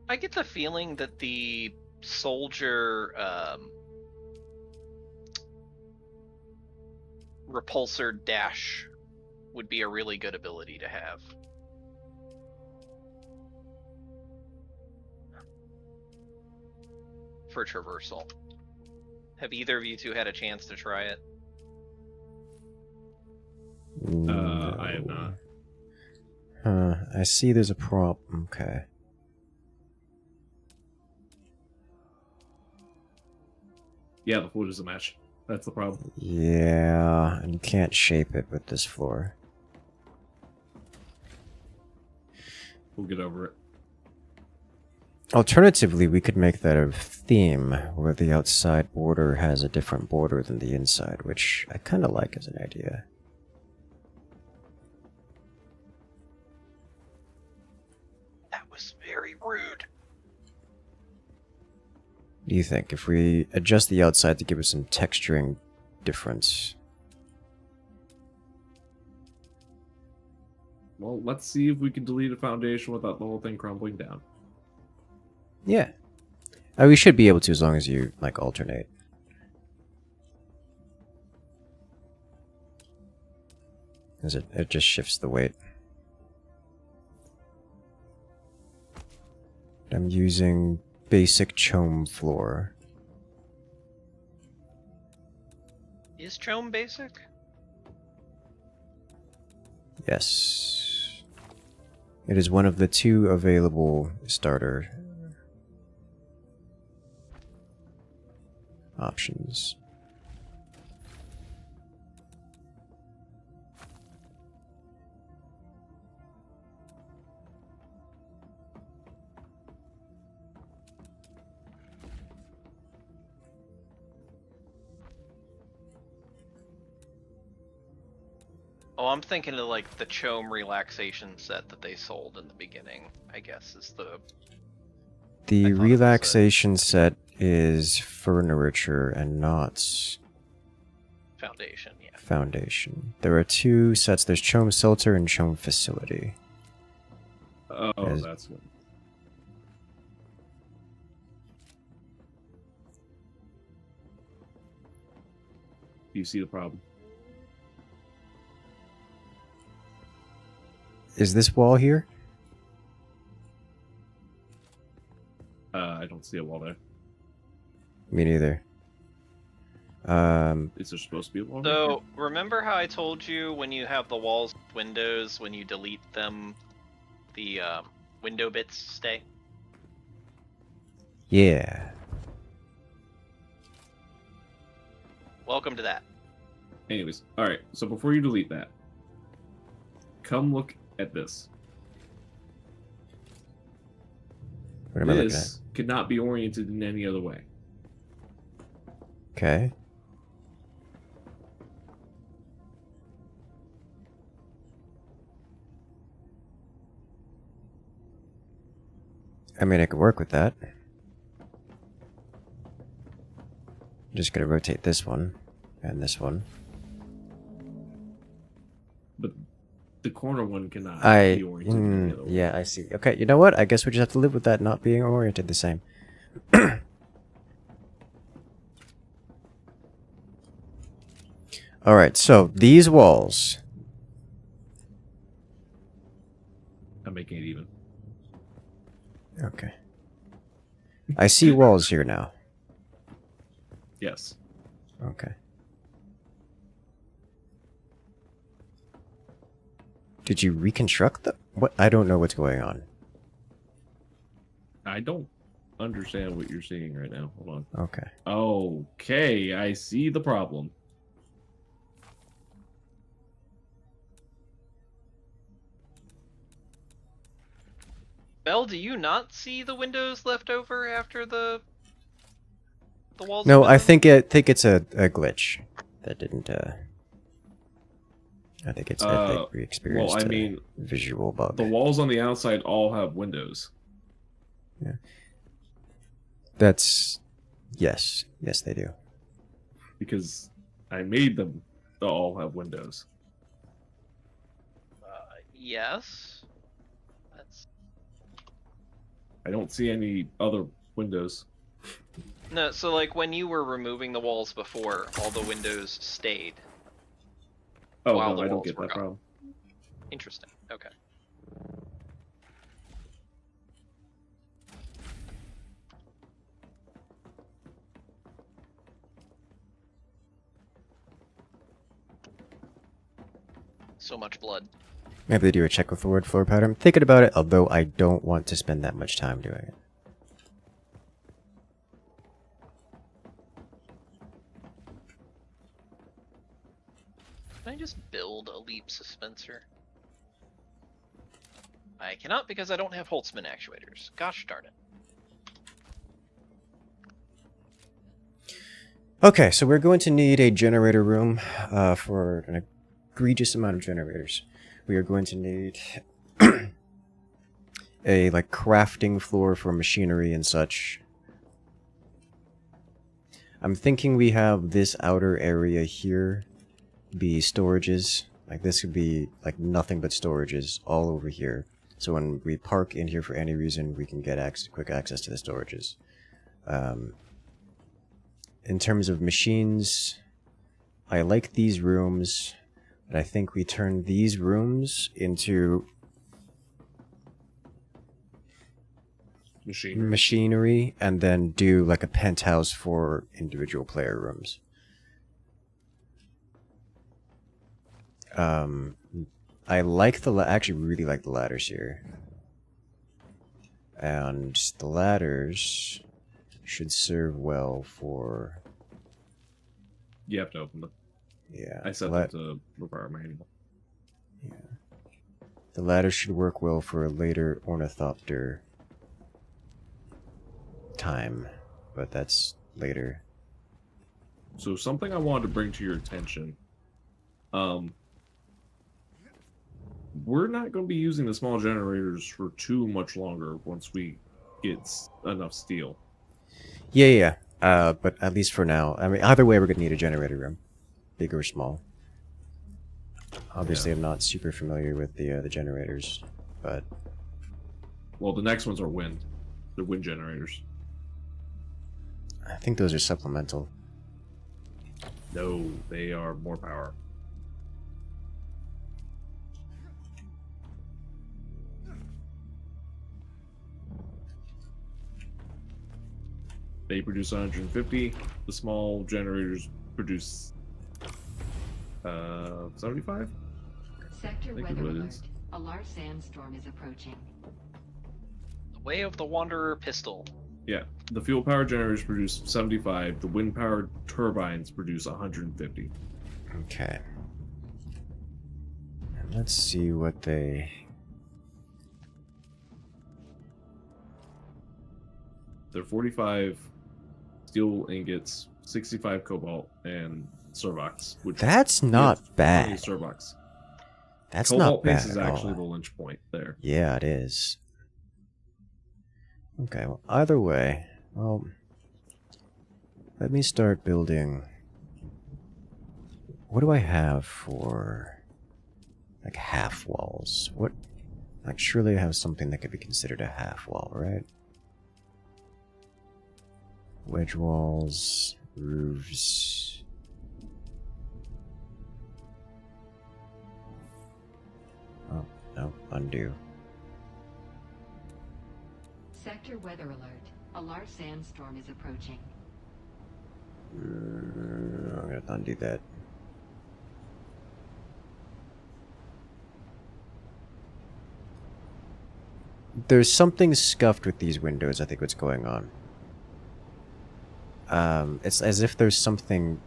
I get the feeling that the soldier repulsor dash would be a really good ability to have. For traversal. Have either of you two had a chance to try it? I have not. I see there's a problem. Okay. Yeah, the floor doesn't match. That's the problem. Yeah, and you can't shape it with this floor. We'll get over it. Alternatively, we could make that a theme where the outside border has a different border than the inside, which I kind of like as an idea. That was very rude. What do you think? If we adjust the outside to give us some texturing difference? Well, let's see if we can delete a foundation without the whole thing crumbling down. Yeah. We should be able to as long as you, like, alternate. As it just shifts the weight. I'm using basic chome floor. Is Chome basic? Yes. It is one of the 2 available starter options. Oh, I'm thinking of like the Chome relaxation set that they sold in the beginning, I guess is The relaxation set is furniture and not foundation, yeah. foundation. There are 2 sets. There's Chome Shelter and Chome Facility. Oh, that's good. Do you see the problem? Is this wall here? I don't see a wall there. Me neither. Is there supposed to be a wall? So, remember how I told you when you have the walls with windows, when you delete them, the window bits stay? Yeah. Welcome to that. Anyways, alright, so before you delete that, come look at this. What am I looking at? This could not be oriented in any other way. Okay. I mean, I could work with that. Just gonna rotate this one and this one. But the corner one cannot be oriented in any other way. Yeah, I see. Okay, you know what? I guess we just have to live with that not being oriented the same. Alright, so these walls. I'm making it even. Okay. I see walls here now. Yes. Okay. Did you reconstruct the... What? I don't know what's going on. I don't understand what you're seeing right now. Hold on. Okay. Okay, I see the problem. Belle, do you not see the windows left over after the walls? No, I think it's a glitch that didn't. I think it's we experienced well, I mean, visual bug. The walls on the outside all have windows. Yeah. That's yes, they do. Because I made them to all have windows. Yes. I don't see any other windows. No, so like when you were removing the walls before, all the windows stayed. Oh while no, the I don't walls get were that gone. problem. Interesting. Okay. So much blood. Maybe they do a check with the word floor pattern. I'm thinking about it, although I don't want to spend that much time doing it. Can I just build a leap suspenser? I cannot because I don't have Holtzman actuators. Gosh darn it. Okay, so we're going to need a generator room for an egregious amount of generators. We are going to need a like crafting floor for machinery and such. I'm thinking we have this outer area here be storages. Like this could be like nothing but storages all over here. So when we park in here for any reason, we can get quick access to the storages. In terms of machines, I like these rooms, but I think we turn these rooms into machinery and then do like a penthouse for individual player rooms. I like actually really like the ladders here. And the ladders should serve well for... You have to open them. Yeah. I set them to require manual. Yeah. The ladders should work well for a later ornithopter time, but that's later. So something I wanted to bring to your attention. We're not going to be using the small generators for too much longer once we get enough steel. Yeah. But at least for now. I mean, either way, we're going to need a generator room. Big or small. Obviously, yeah. I'm not super familiar with the generators, but... Well, the next ones are wind. They're wind generators. I think those are supplemental. No, they are more power. They produce 150. The small generators produce 75. Sector weather alert. A large sandstorm is approaching. The way of the Wanderer pistol. Yeah, the fuel power generators produce 75. The wind powered turbines produce 150. Okay. And let's see what they... They're 45 steel ingots, 65 cobalt, and Servox. Which that's not bad. Servox. That's cobalt not bad paste is at actually all. the lynch point there. Yeah, it is. Okay, well, either way, well, let me start building. What do I have for, like, half walls? What, like, surely I have something that could be considered a half wall, right? Wedge walls, roofs. Oh, no, undo. Sector weather alert. A large sandstorm is approaching. I'm gonna undo that. There's something scuffed with these windows, I think what's going on. It's as if there's something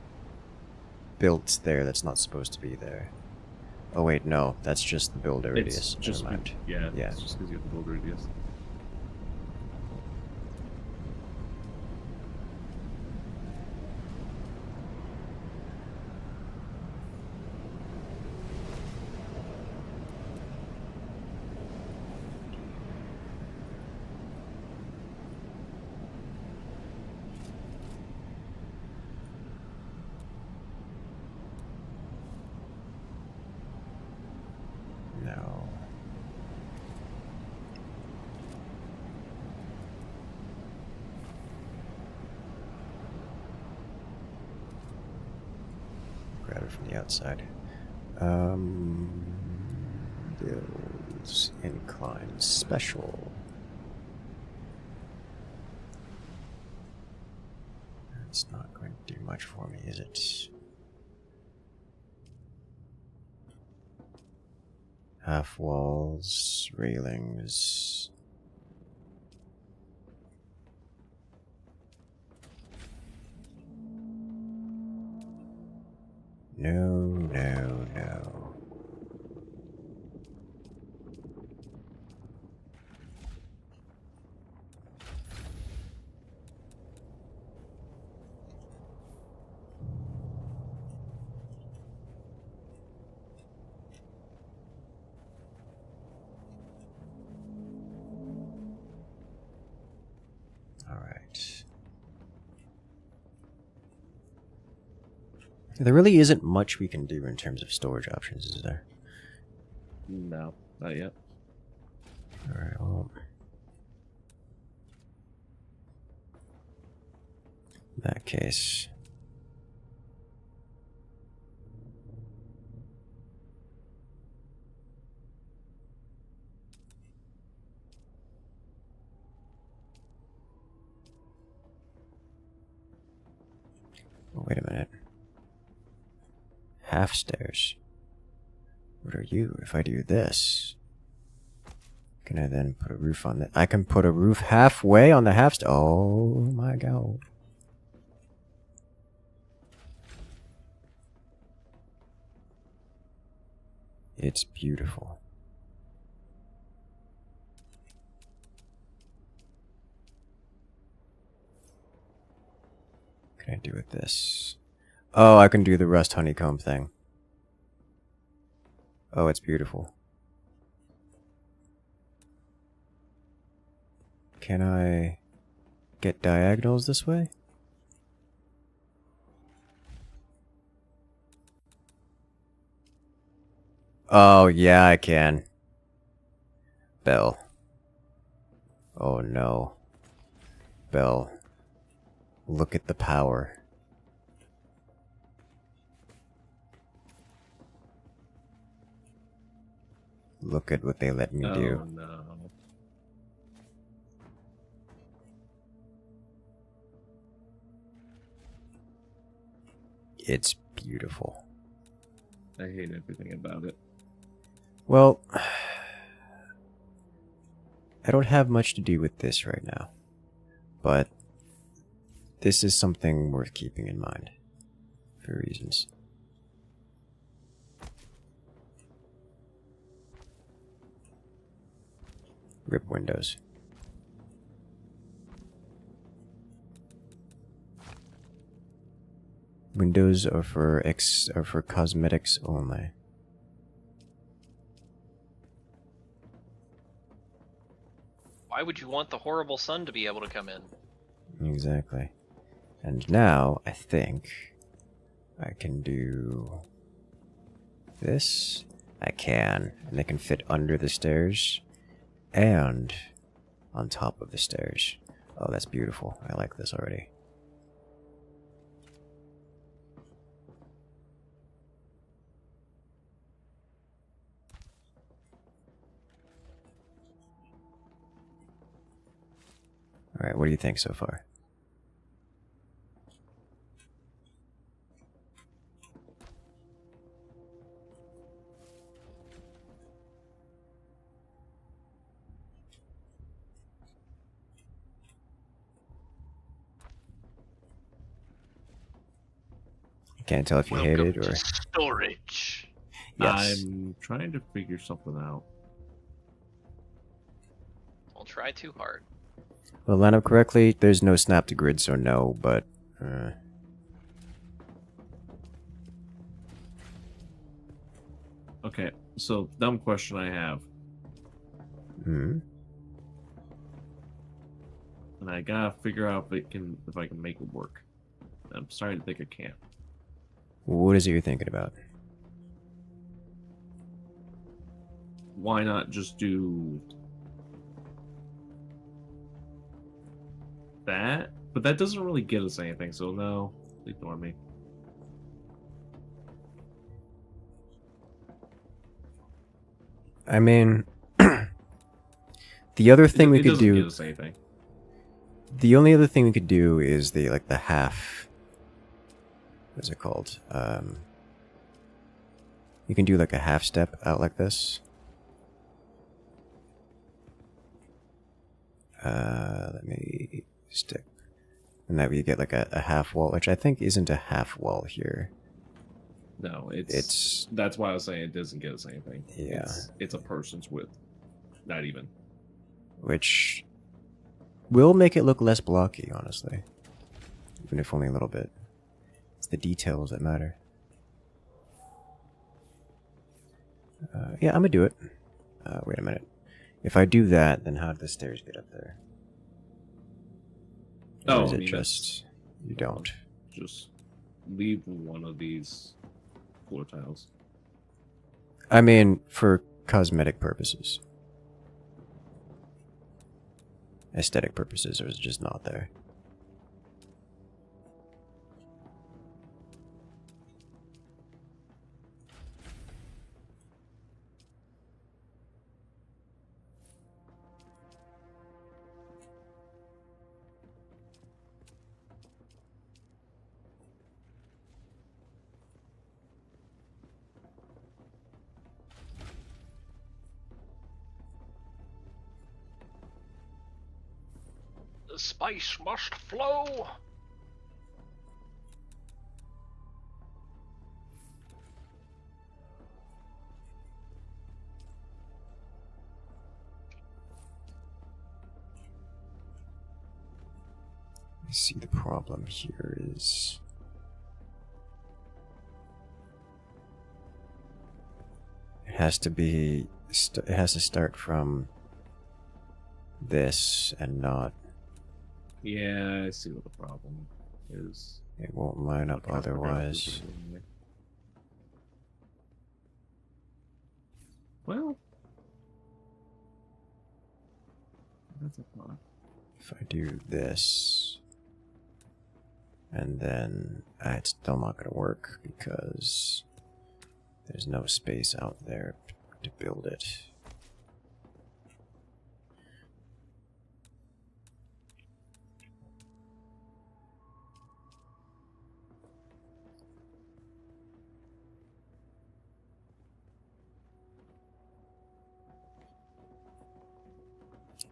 built there that's not supposed to be there. Oh wait, no, that's just the build radius. It's just, yeah, it's just because you have the build radius. No. Grab it from the outside. Builds incline special. It's not going to do much for me, is it? Half walls, railings. No, no, no. Alright. There really isn't much we can do in terms of storage options, is there? No, not yet. Alright, well. In that case. Oh, wait a minute. Half stairs. What are you? If I do this, can I then put a roof on that? I can put a roof halfway on the half stair. Oh my god. It's beautiful. What can I do with this? Oh, I can do the rust honeycomb thing. Oh, it's beautiful. Can I get diagonals this way? Oh, yeah, I can. Bell. Oh, no. Bell. Look at the power. Look at what they let me do. Oh, no. It's beautiful. I hate everything about it. Well, I don't have much to do with this right now, but this is something worth keeping in mind for reasons. Rip windows. Windows are for cosmetics only. Why would you want the horrible sun to be able to come in? Exactly. And now I think I can do this. I can, and they can fit under the stairs and on top of the stairs. Oh, that's beautiful. I like this already. Alright, what do you think so far? Can't tell if you hate it or... Storage. Yes. I'm trying to figure something out. Don't try too hard. Well, line up correctly, there's no snap to grid, so no, but... Okay, so dumb question I have. Hmm? And I gotta figure out if I can make it work. I'm starting to think I can't. What is it you're thinking about? why not just do that? But that doesn't really get us anything, so no, ignore me. I mean, the other thing we could doesn't do. get us anything. The only other thing we could do is the half. What's it called? You can do like a half step out like this. Let me stick. And that way you get like a half wall, which I think isn't a half wall here. No, it's that's why I was saying it doesn't get us anything. Yeah. It's a person's width. Not even. Which will make it look less blocky, honestly. Even if only a little bit. It's the details that matter. Yeah, I'm gonna do it. Wait a minute. If I do that, then how do the stairs get up there? Or is it just... You don't. Just leave one of these floor tiles. I mean, for cosmetic purposes. Aesthetic purposes, or is it just not there? The spice must flow. I see the problem here is... It has to be... It has to start from this and not... Yeah, I see what the problem is. It won't line up otherwise. Well, that's a thought. If I do this, and then it's still not going to work because there's no space out there to build it.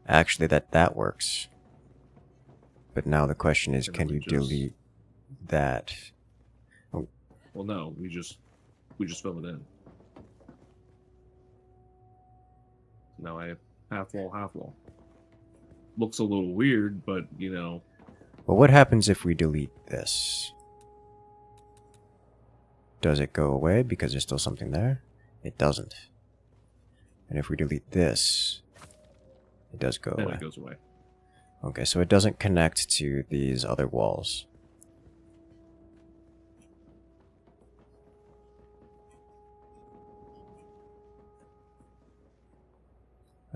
Actually, that works. But now the question is, can you delete that? Oh. Well, no, we just fill it in. Now I have half wall, half wall. Looks a little weird, but you know. Well, what happens if we delete this? Does it go away because there's still something there? It doesn't. And if we delete this, it does go away. It goes away. Okay, so it doesn't connect to these other walls.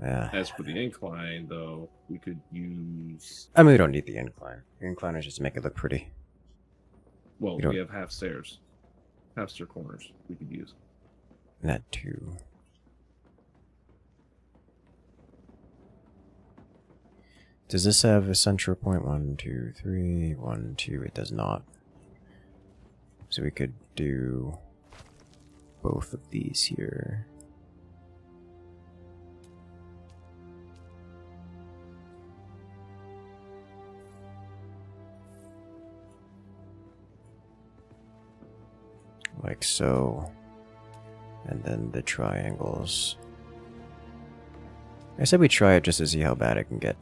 Yeah. As for the incline, though, we could use... I mean, we don't need the incline. The incline is just to make it look pretty. Well, we have half stairs. Half stair corners we could use. That too. Does this have a central point? 1, 2, 3, 1, 2. It does not. So we could do both of these here. Like so. And then the triangles. I said we try it just to see how bad it can get.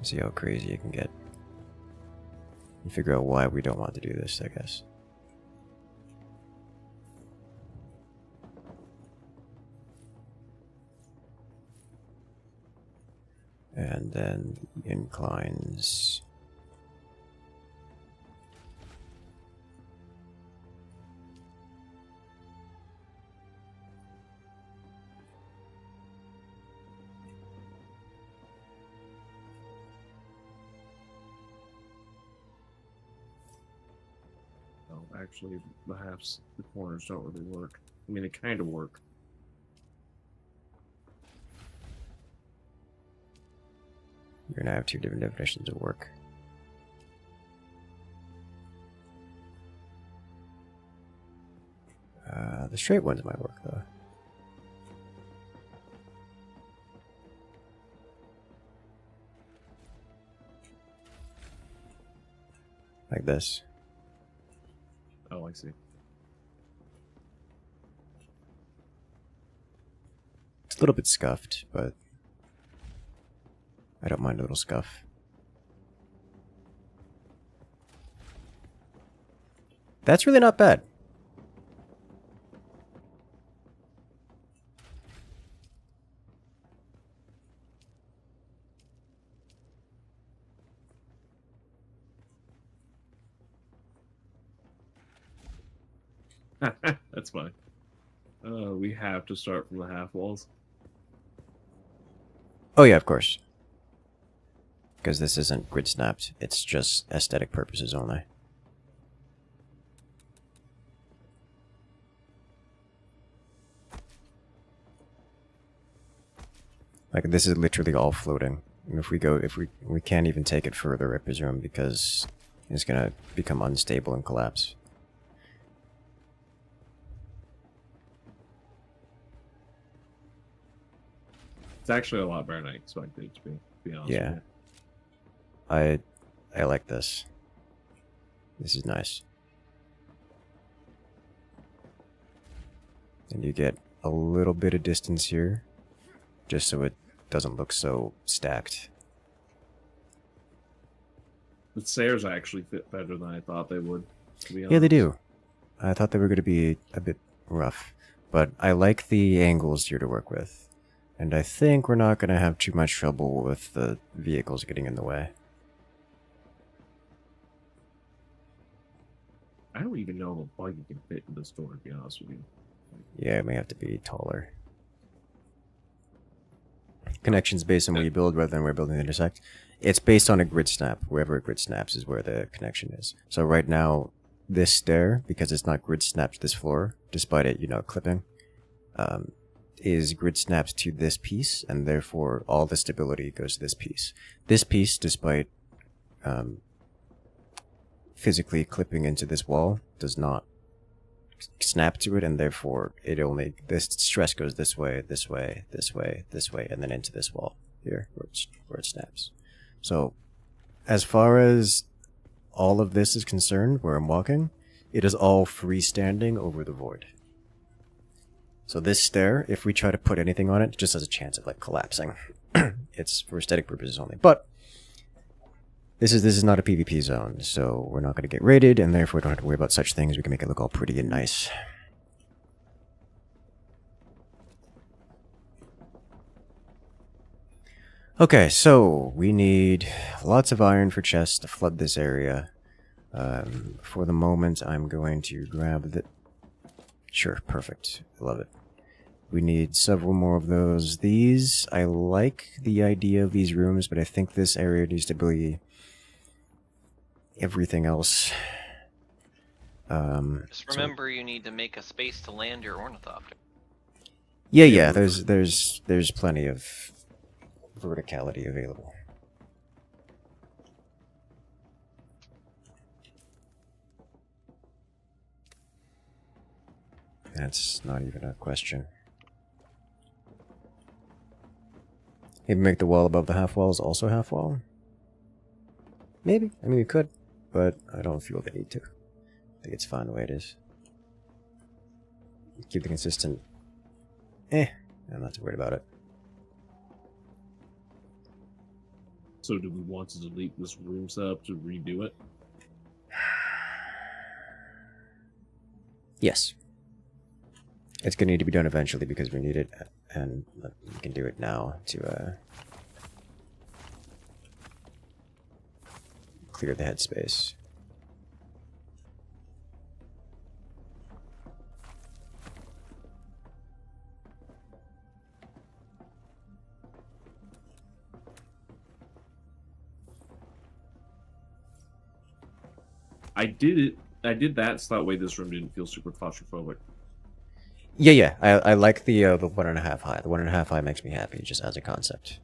See how crazy it can get. And figure out why we don't want to do this, I guess. And then the inclines. actually, the corners don't really work. I mean, they kind of work. You're gonna have two different definitions of work. The straight ones might work though. Like this. Oh, I see. It's a little bit scuffed, but I don't mind a little scuff. That's really not bad. That's fine. We have to start from the half walls. Oh yeah, of course. Because this isn't grid snapped, it's just aesthetic purposes only. Like this is literally all floating. And if we can't even take it further, I presume, because it's gonna become unstable and collapse. It's actually a lot better than I expected it to be honest Yeah. with you. I like this. This is nice. And you get a little bit of distance here, just so it doesn't look so stacked. The stairs actually fit better than I thought they would, to be honest. Yeah, they do. I thought they were going to be a bit rough, but I like the angles here to work with. And I think we're not going to have too much trouble with the vehicles getting in the way. I don't even know if a buggy can fit in this door, to be honest with you. Yeah, it may have to be taller. Connections based on where you build rather than where buildings intersect. It's based on a grid snap. Wherever a grid snaps is where the connection is. So right now, this stair, because it's not grid snapped to this floor, despite it, clipping, is grid snapped to this piece, and therefore all the stability goes to this piece. This piece, despite physically clipping into this wall, does not snap to it, and therefore this stress goes this way, this way, this way, this way, and then into this wall here where it snaps. So as far as all of this is concerned, where I'm walking, it is all freestanding over the void. So this stair, if we try to put anything on it, just has a chance of collapsing. It's for aesthetic purposes only. But this is not a PvP zone, so we're not going to get raided, and therefore we don't have to worry about such things. We can make it look all pretty and nice. Okay, so we need lots of iron for chests to flood this area. For the moment, I'm going to grab the... Sure, perfect. Love it. We need several more of those. These, I like the idea of these rooms, but I think this area needs to be everything else. Just remember, you need to make a space to land your ornithopter. Yeah. There's plenty of verticality available. That's not even a question. Maybe make the wall above the half walls also half wall? Maybe. I mean, we could, but I don't feel the need to. I think it's fine the way it is. Keep the consistent. I'm not too worried about it. So do we want to delete this room setup to redo it? Yes. It's going to need to be done eventually because we need it, and we can do it now to clear the headspace. I did it I did that so that way this room didn't feel super claustrophobic. Yeah. I like the 1.5 high. The 1.5 high makes me happy just as a concept.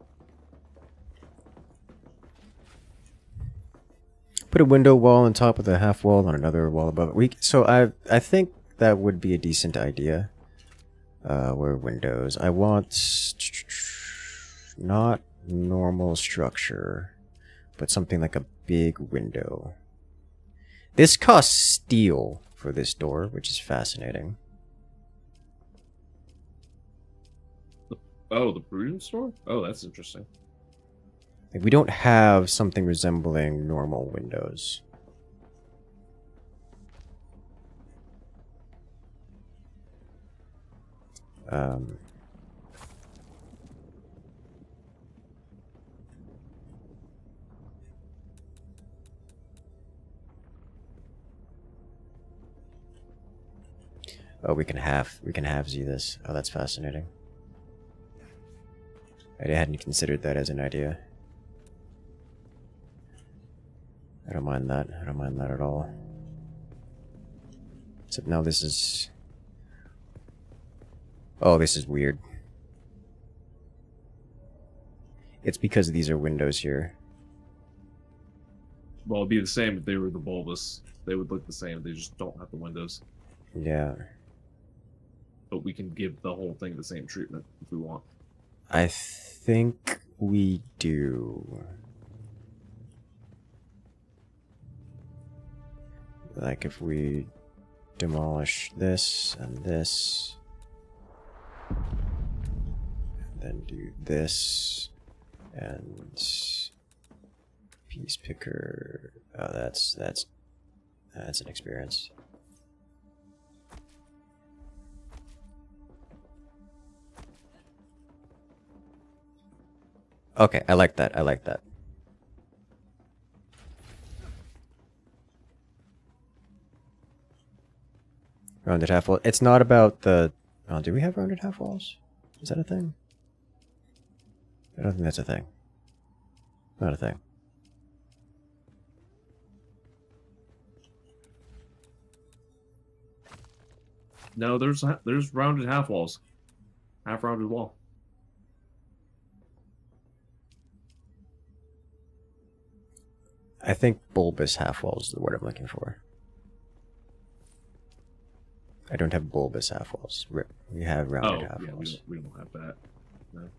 Put a window wall on top of the half wall on another wall above it. So I think that would be a decent idea. Where windows? I want not normal structure, but something like a big window. This costs steel for this door, which is fascinating. Oh, the prudence store? Oh, that's interesting. Like, we don't have something resembling normal windows. Oh, we can half-Z this. Oh, that's fascinating. I hadn't considered that as an idea. I don't mind that. I don't mind that at all. Except now this is... Oh, this is weird. It's because these are windows here. Well, it'd be the same if they were the bulbous. They would look the same. They just don't have the windows. Yeah. But we can give the whole thing the same treatment if we want. I think we do. Like if we demolish this and this, and then do this, and piece picker. Oh, that's an experience. Okay, I like that. I like that. Rounded half wall. It's not about the... Oh, do we have rounded half walls? Is that a thing? I don't think that's a thing. Not a thing. No, there's rounded half walls. Half rounded wall. I think bulbous half walls is the word I'm looking for. I don't have bulbous half walls. We have rounded half walls. We don't have that. No.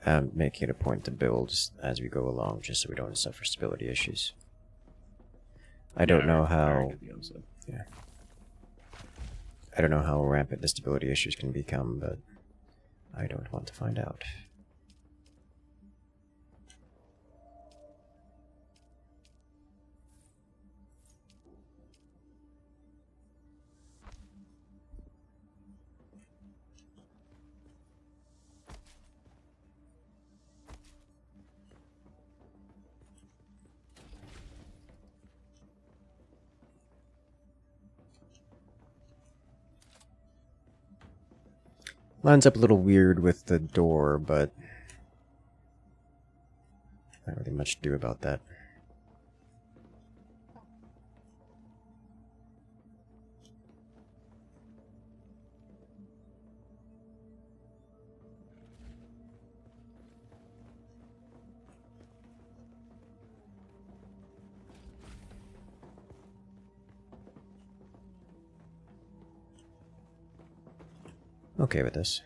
I'm making it a point to build as we go along, just so we don't suffer stability issues. I don't know how. Yeah. I don't know how rampant the stability issues can become, but I don't want to find out. Lines up a little weird with the door, but not really much to do about that. Okay with this.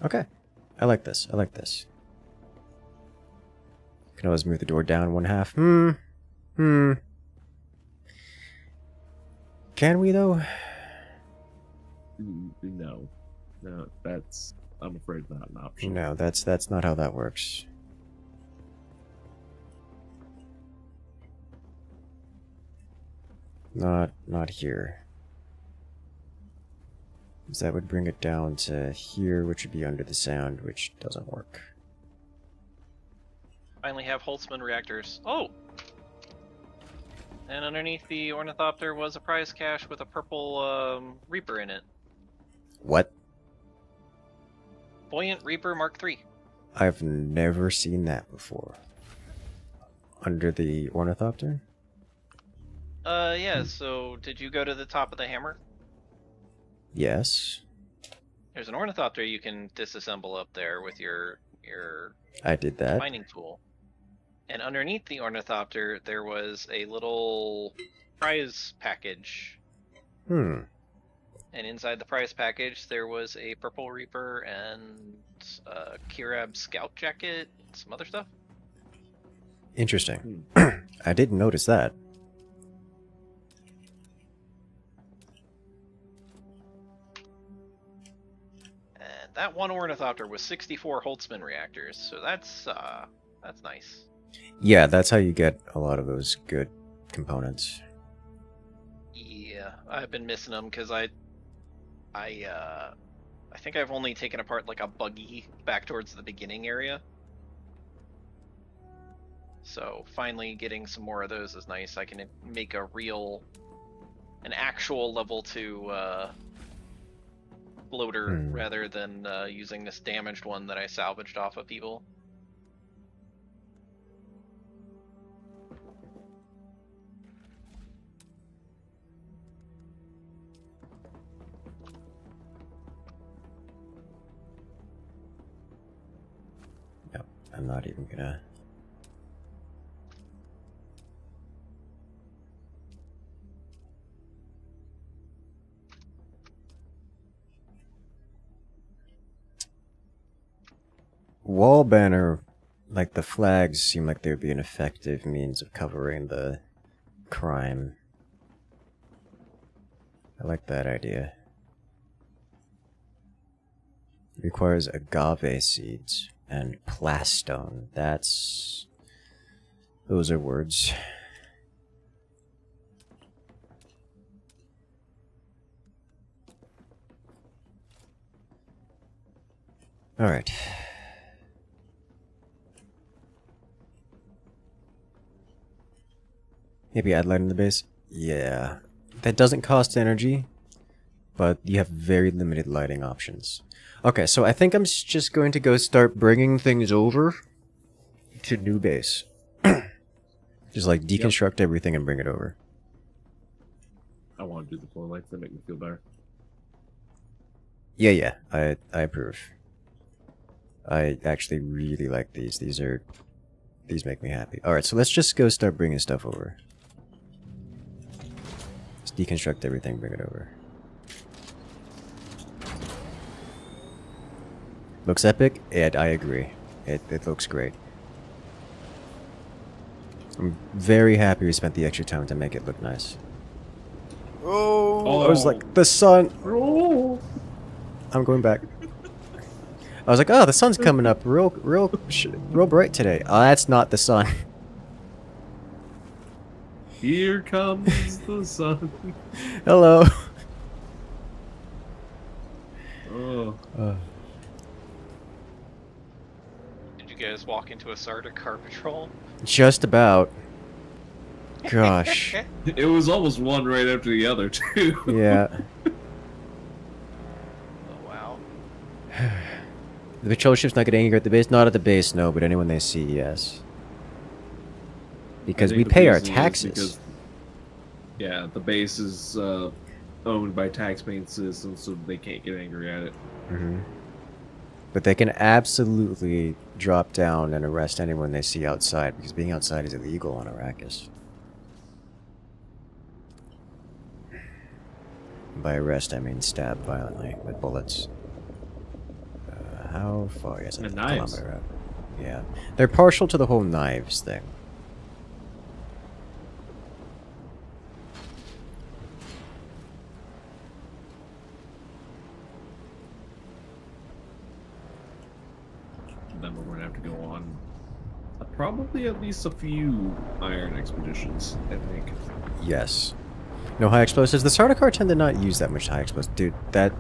Okay. I like this. I like this. Can always move the door down 1/2. Can we, though? No. No, that's... I'm afraid not an option. No, that's not how that works. Not here. So that would bring it down to here, which would be under the sound, which doesn't work. Finally have Holtzman reactors. Oh! And underneath the ornithopter was a prize cache with a purple Reaper in it. What? Buoyant Reaper Mark III. I've never seen that before. Under the ornithopter? Yeah, so did you go to the top of the hammer? Yes. There's an ornithopter you can disassemble up there with your I did that. mining tool. And underneath the ornithopter, there was a little prize package. Hmm. And inside the prize package, there was a purple Reaper and a Kirab scout jacket, some other stuff. Interesting. I didn't notice that. And that one ornithopter was 64 Holtzman reactors, so that's nice. Yeah, that's how you get a lot of those good components. Yeah, I've been missing them because I think I've only taken apart like a buggy back towards the beginning area. So finally getting some more of those is nice. I can make an actual level 2 floater rather than using this damaged one that I salvaged off of people. I'm not even gonna... Wall banner, like the flags, seem like they would be an effective means of covering the crime. I like that idea. It requires agave seeds and plastone. Those are words. Alright. Maybe add light in the base? Yeah. That doesn't cost energy, but you have very limited lighting options. Okay, so I think I'm just going to go start bringing things over to new base. Just like deconstruct everything and bring it over. I want to do the floor lights. They make me feel better. Yeah, I approve. I actually really like these. These make me happy. Alright, so let's just go start bringing stuff over. Let's deconstruct everything, bring it over. Looks epic? And I agree. It looks great. I'm very happy we spent the extra time to make it look nice. Oh! I was like, the sun! Oh. I'm going back. I was like, oh, the sun's coming up real bright today. Oh, that's not the sun. Here comes the sun. Hello. Oh. Did you guys walk into a Sarda car patrol? Just about. Gosh. It was almost one right after the other, too. Yeah. Oh, wow. The patrol ship's not getting angry at the base? Not at the base, no, but anyone they see, yes. Because we pay our taxes. Yeah, the base is owned by tax-paying citizens, so they can't get angry at it. Mm-hmm. But they can absolutely drop down and arrest anyone they see outside, because being outside is illegal on Arrakis. By arrest, I mean stab violently with bullets. How far is it? And knives. Kilometer out. Yeah. They're partial to the whole knives thing. Then we're going to have to go on probably at least a few iron expeditions, I think. Yes. No high explosives. The Sardaukar tend to not use that much high explosives. Dude, that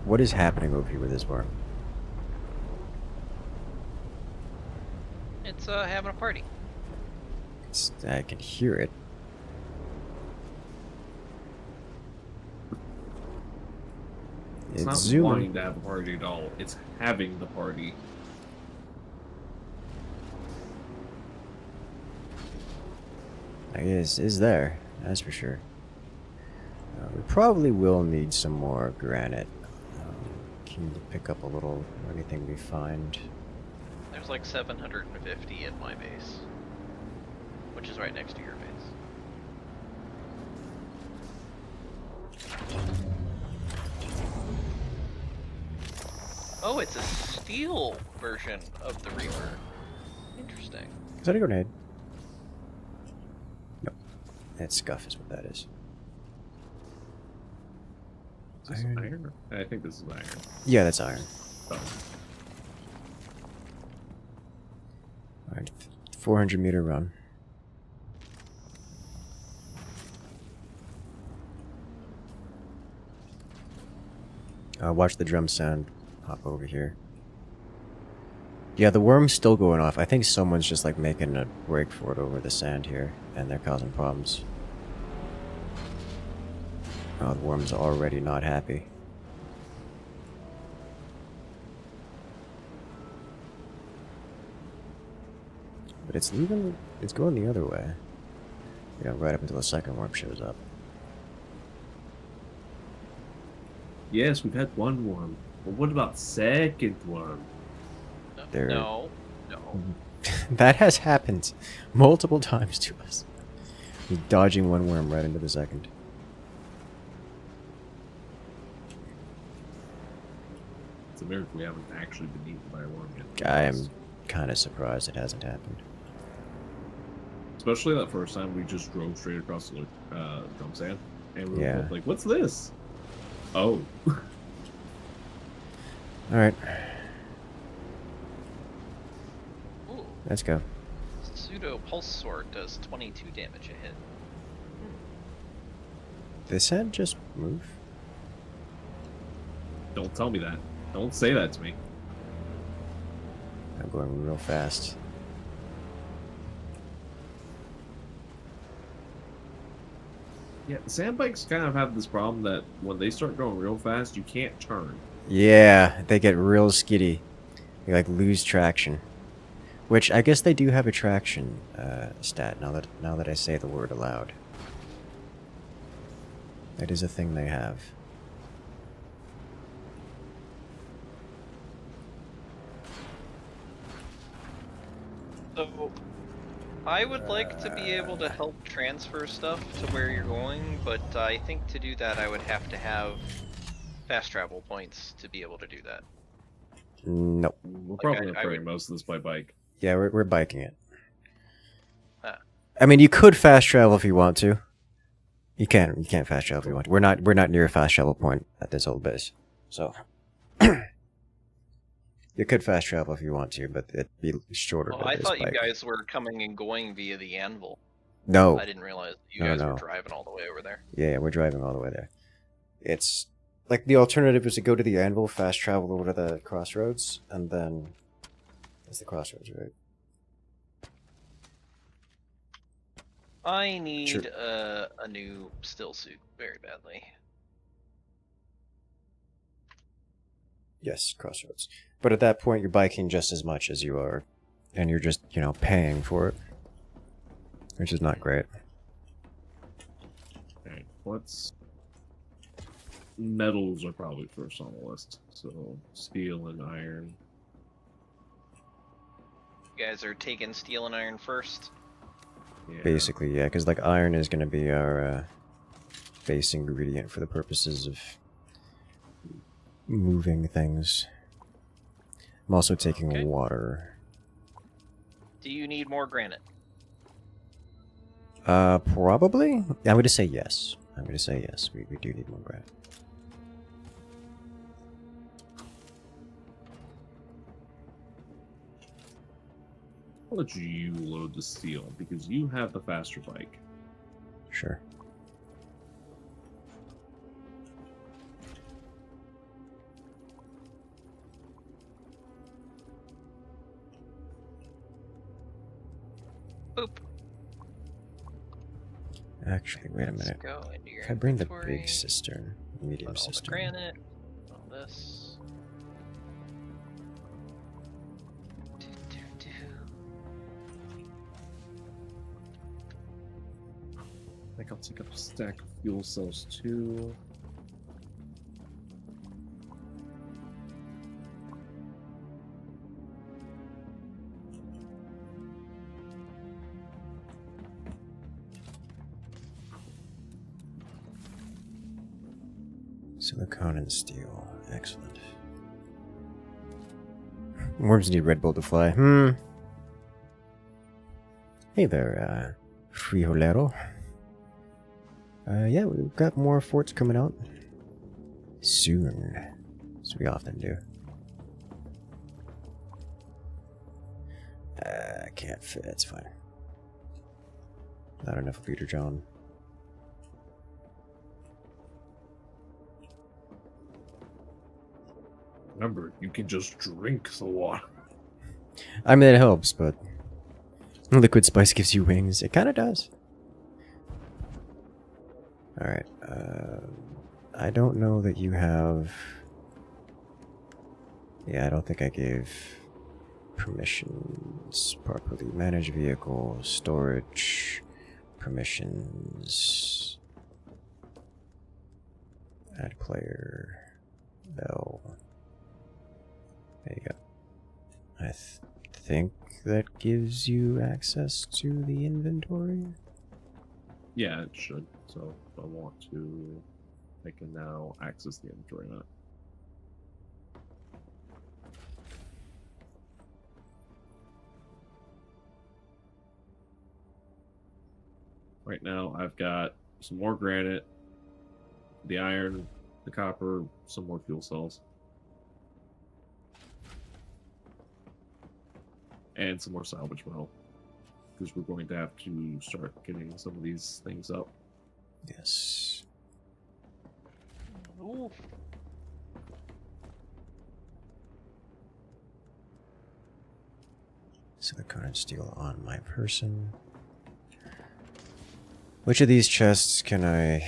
What is happening over here with this worm? It's having a party. I can hear it. It's not zooming. wanting to have a party at all. It's having the party. I guess is there. That's for sure. We probably will need some more granite. Keen to pick up a little anything we find. There's like 750 at my base, which is right next to your base. Oh, it's a steel version of the Reaper. Interesting. Is that a grenade? Nope. That scuff is what that is. Is this iron? I think this is iron. Yeah, that's iron. Oh. Alright, 400-meter run. Watch the drum sound. Hop over here. Yeah, the worm's still going off. I think someone's just like making a break for it over the sand here, and they're causing problems. Oh, the worm's already not happy. But it's leaving, it's going the other way. You know, right up until the second worm shows up. Yes, we've had one worm. But what about second worm? No. That has happened multiple times to us. He's dodging one worm right into the second. It's a miracle we haven't actually been eaten by a worm yet. I am kind of surprised it hasn't happened. Especially that first time we just drove straight across the drum sand. And we were both like, what's this? Oh. Alright. Let's go. Pseudo Pulse Sword does 22 damage a hit. This head just move? Don't tell me that. Don't say that to me. I'm going real fast. Yeah, sand bikes kind of have this problem that when they start going real fast, you can't turn. Yeah, they get real skiddy. They like lose traction. Which I guess they do have a traction stat now that I say the word aloud. That is a thing they have. So, I would like to be able to help transfer stuff to where you're going, but I think to do that I would have to have fast travel points to be able to do that. Nope. We're probably not carrying most of this by bike. Yeah, we're biking it. I mean, you could fast travel if you want to. You can't fast travel if you want to. We're not near a fast travel point at this old base, so you could fast travel if you want to, but it'd be shorter. Oh, I thought you guys were coming and going via the anvil. No, I didn't realize you guys were driving all the way over there. Yeah, we're driving all the way there. It's like the alternative is to go to the anvil, fast travel over to the crossroads, and then that's the crossroads, right? I need a new still suit very badly. Yes, crossroads. But at that point, you're biking just as much as you are, and you're just, you know, paying for it, which is not great. Okay, what's... Metals are probably first on the list, so steel and iron. You guys are taking steel and iron first? Yeah. Basically, yeah, because like iron is going to be our base ingredient for the purposes of moving things. I'm also taking water. Do you need more granite? Probably? I'm going to say yes. I'm going to say yes. We do need more granite. I'll let you load the steel, because you have the faster bike. Sure. Boop. Actually, wait a minute. Go into your If I bring the inventory, big cistern, medium put all the cistern. granite, all this. I think I'll take up a stack of fuel cells too. Silicon and steel. Excellent. Worms need Red Bull to fly. Hey there, frijolero. Yeah, we've got more forts coming out soon, as we often do. I can't fit. It's fine. Not enough Peter John. Remember, you can just drink the water. I mean, it helps, but liquid spice gives you wings. It kind of does. Alright, I don't know that you have... Yeah, I don't think I gave permissions properly. Manage vehicle, storage, permissions, add player, bell. There you go. I think that gives you access to the inventory. Yeah, it should. So if I want to, I can now access the inventory now. Right now, I've got some more granite, the iron, the copper, some more fuel cells. And some more salvage metal. Because we're going to have to start getting some of these things up. Yes. Ooh. Silicon and steel on my person. Which of these chests can I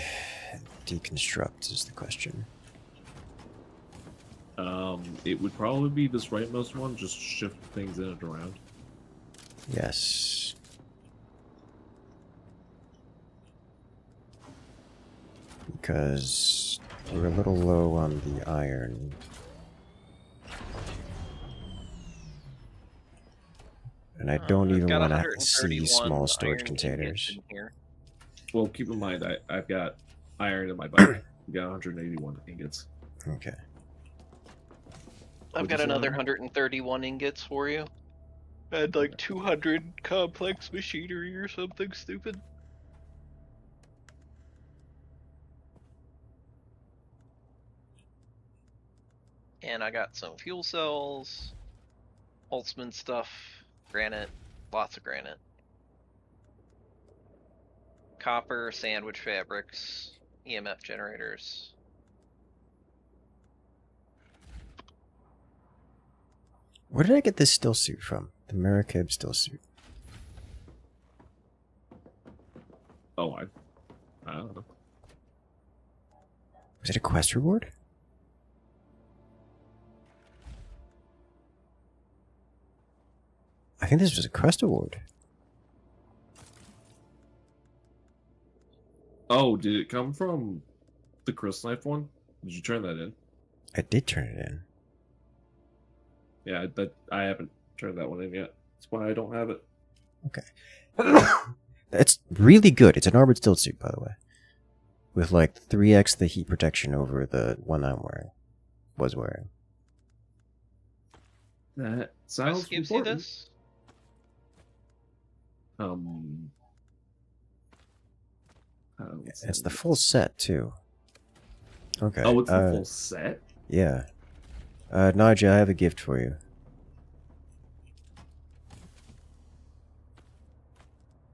deconstruct is the question. It would probably be this rightmost one, just shift things in and around. Yes. Because we're a little low on the iron. And I don't even want to see small storage containers. Well, keep in mind, I've got iron in my bike. I've got 181 ingots. Okay. I've got another 131 ingots for you. I had like 200 complex machinery or something stupid. And I got some fuel cells, Holtzman stuff, granite, lots of granite. Copper, sandwich fabrics, EMF generators. Where did I get this still suit from? The Marrakeb still suit. Oh, I don't know. Was it a quest reward? I think this was a quest award. Oh, did it come from the Chris Knife one? Did you turn that in? I did turn it in. Yeah, I haven't turned that one in yet. That's why I don't have it. Okay. It's really good. It's an armored steel suit, by the way. With like 3x the heat protection over the one I'm wearing. Was wearing. That sounds Wes gives you this? It's the full set, too. Okay. Oh, it's the full set? Yeah. Naja, I have a gift for you.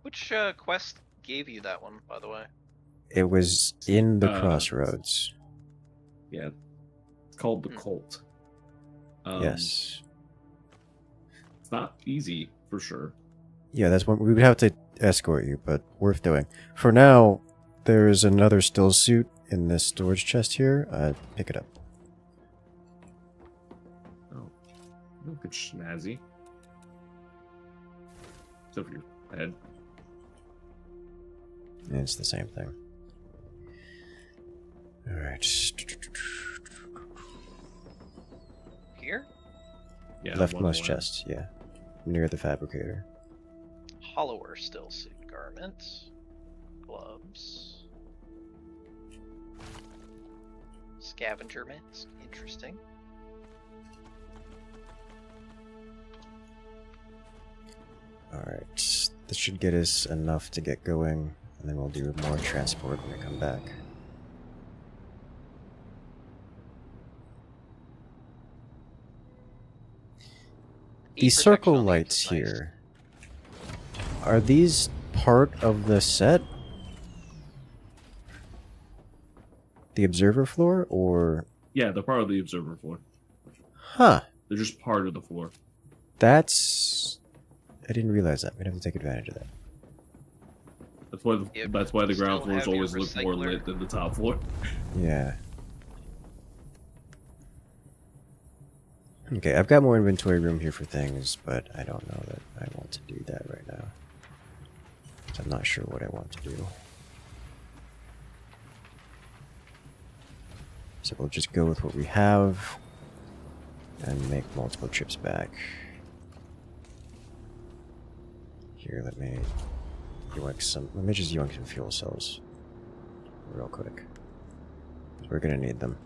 Which quest gave you that one, by the way? It was in the Crossroads. Yeah. It's called the Cult. Yes. It's not easy, for sure. Yeah, that's what we would have to escort you, but worth doing. For now, there is another still suit in this storage chest here. Pick it up. Oh, look at snazzy. Except for your head. It's the same thing. Alright. Here? Yeah, Leftmost chest, yeah. Near the fabricator. Hollower still suit garments. Gloves. Scavenger mask. Interesting. Alright. This should get us enough to get going, and then we'll do more transport when we come back. These circle lights here, are these part of the set? The observer floor, or? Yeah, they're part of the observer floor. Huh. They're just part of the floor. That's... I didn't realize that. We'd have to take advantage of that. That's why the ground floors always look more lit than the top floor. Yeah. Okay, I've got more inventory room here for things, but I don't know that I want to do that right now. So I'm not sure what I want to do. So we'll just go with what we have and make multiple trips back. Here, let me just yoink some fuel cells real quick. We're gonna need them.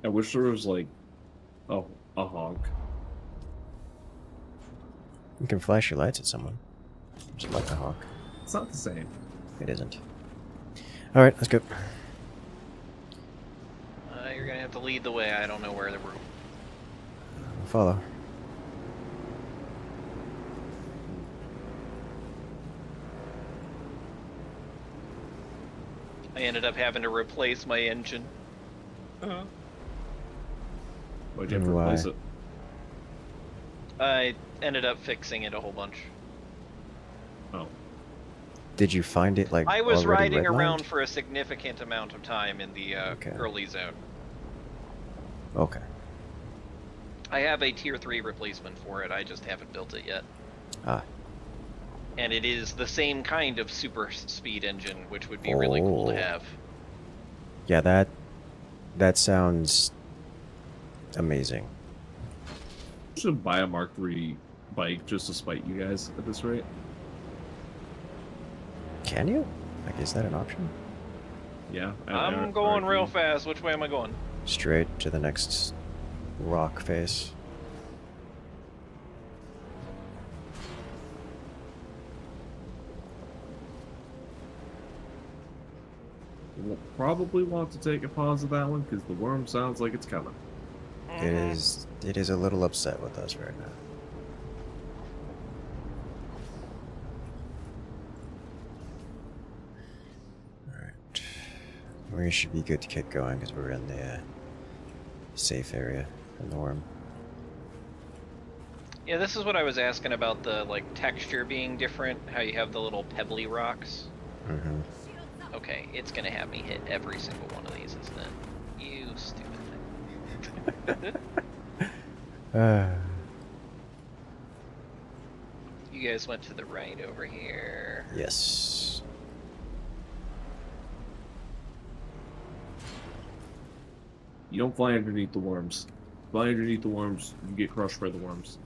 I wish there was like a honk. You can flash your lights at someone. Just like a hawk. It's not the same. It isn't. Alright, let's go. You're gonna have to lead the way. I don't know where the room. Follow. I ended up having to replace my engine. Why'd you have to replace it? I ended up fixing it a whole bunch. Oh. Did you find it, like, I was riding redlined? around for a significant amount of time in the early zone. Okay. I have a tier 3 replacement for it, I just haven't built it yet. Ah. And it is the same kind of super speed engine, which would be really cool to have. Yeah, that sounds amazing. I should buy a Mark III bike just to spite you guys at this rate. Can you? Like, is that an option? Yeah. I'm going real fast. Which way am I going? Straight to the next rock face. We'll probably want to take a pause of that one because the worm sounds like it's coming. It is a little upset with us right now. Alright. We should be good to get going because we're in the safe area from the worm. Yeah, this is what I was asking about the texture being different, how you have the little pebbly rocks. Mm-hmm. Okay, it's gonna have me hit every single one of these, isn't it? You stupid thing. You guys went to the right over here. Yes. You don't fly underneath the worms. Fly underneath the worms, you get crushed by the worms.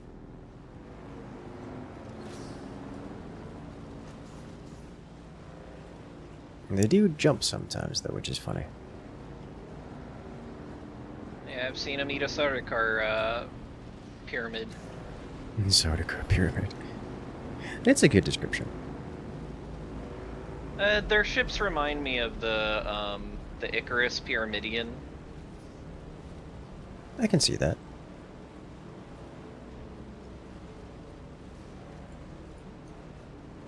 They do jump sometimes, though, which is funny. Yeah, I've seen them eat a Sardaukar pyramid. Sardaukar pyramid. It's a good description. Their ships remind me of the Icarus Pyramidion. I can see that.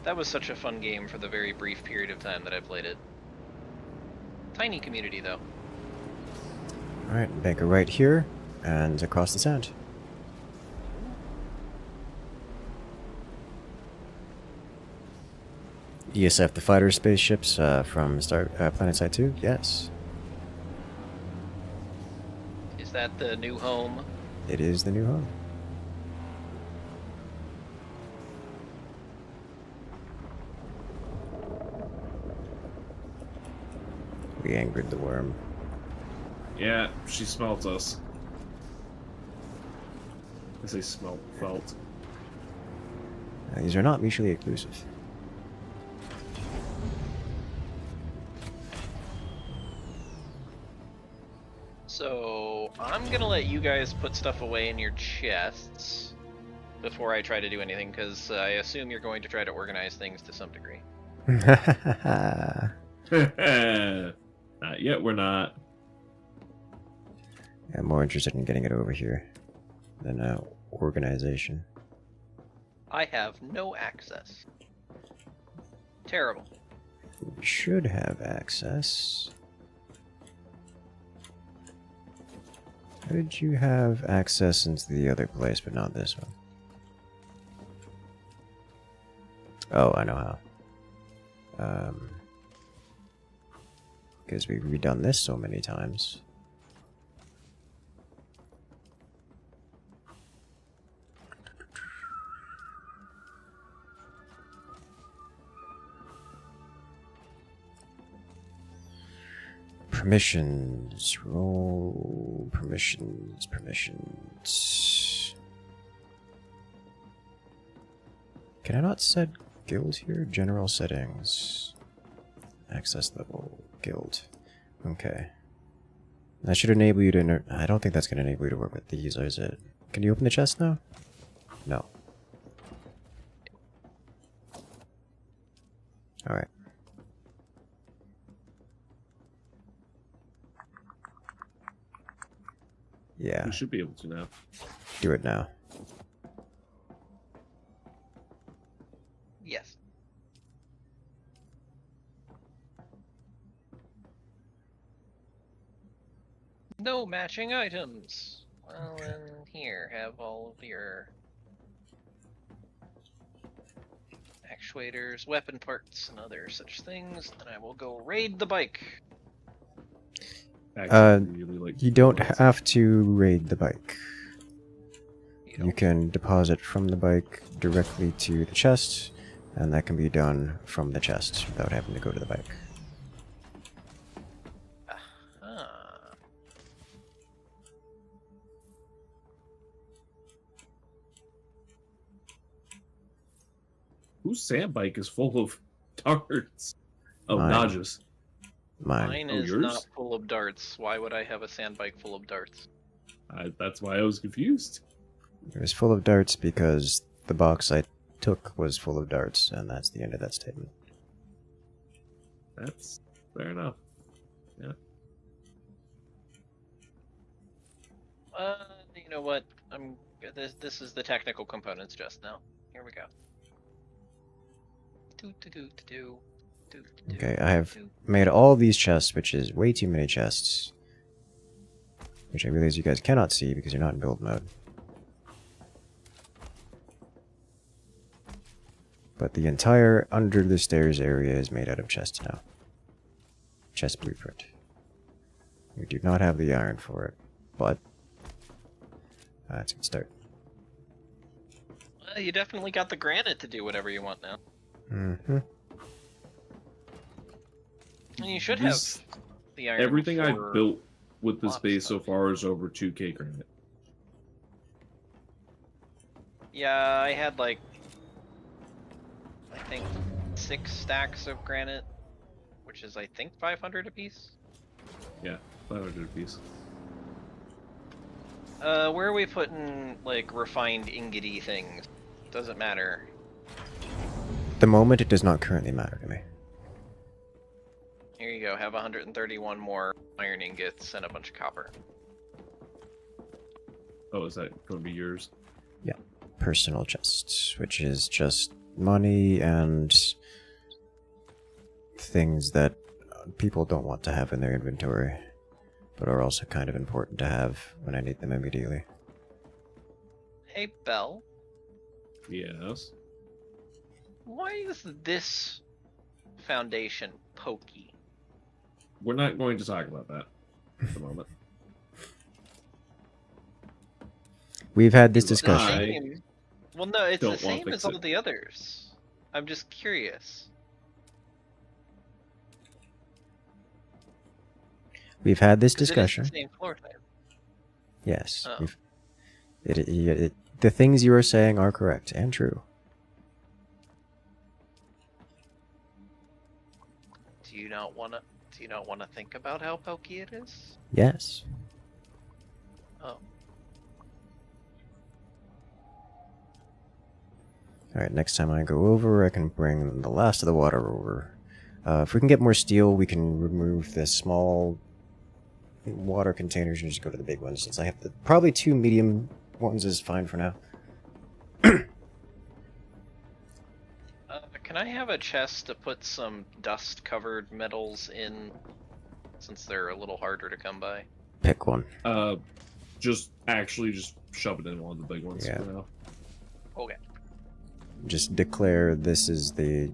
That was such a fun game for the very brief period of time that I played it. Tiny community, though. Alright, banker right here, and across the sand. ESF, the fighter spaceships from Planet Side 2? Yes. Is that the new home? It is the new home. We angered the worm. Yeah, she smelt us. I say smelt, felt. These are not mutually exclusive. So, I'm gonna let you guys put stuff away in your chests before I try to do anything, because I assume you're going to try to organize things to some degree. Not yet, we're not. I'm more interested in getting it over here than organization. I have no access. Terrible. We should have access. How did you have access into the other place, but not this one? Oh, I know how. Because we've redone this so many times. Permissions, roll, permissions. Can I not set guild here? General settings. Access level, guild. Okay. That should enable you to... I don't think that's going to enable you to work with these, or is it? Can you open the chest now? No. Alright. Yeah. We should be able to now. Do it now. Yes. No matching items. Well, then here, have all of your actuators, weapon parts, and other such things. Then I will go raid the bike. You don't have to raid the bike. You can deposit from the bike directly to the chest, and that can be done from the chest without having to go to the bike. Whose sand bike is full of darts? Oh, Mine. dodges. Mine is yours? not full of darts. Why would I have a sand bike full of darts? That's why I was confused. It was full of darts because the box I took was full of darts, and that's the end of that statement. That's fair enough. Yeah. You know what? This is the technical components just now. Here we go. Okay, I have made all these chests, which is way too many chests. Which I realize you guys cannot see because you're not in build mode. But the entire under the stairs area is made out of chests now. Chest blueprint. We do not have the iron for it, but that's a good start. You definitely got the granite to do whatever you want now. Mm-hmm. And you should have the iron. Everything I've for built with this base so far is over 2k granite. Yeah, I had like, I think 6 stacks of granite, which is I think 500 apiece. Yeah, 500 apiece. Where are we putting like refined ingoty things? Doesn't matter. At the moment, it does not currently matter to me. Here you go, have 131 more iron ingots and a bunch of copper. Oh, is that going to be yours? Yeah, personal chests, which is just money and things that people don't want to have in their inventory, but are also kind of important to have when I need them immediately. Hey, Bell. Yes. Why is this foundation pokey? We're not going to talk about that at the moment. We've had this discussion. Well, no, it's the Don't wanna same as fix all it. the others. I'm just curious. We've had this 'Cause it is discussion. the same floor type. Yes. Oh. The things you are saying are correct and true. Do you not want to think about how pokey it is? Yes. Oh. Alright, next time I go over, I can bring the last of the water over. If we can get more steel, we can remove the small water containers and just go to the big ones. Since I have probably 2 medium ones is fine for now. Can I have a chest to put some dust-covered metals in, since they're a little harder to come by? Pick one. Just shove it in one of the big ones for now. Okay. Just declare this is the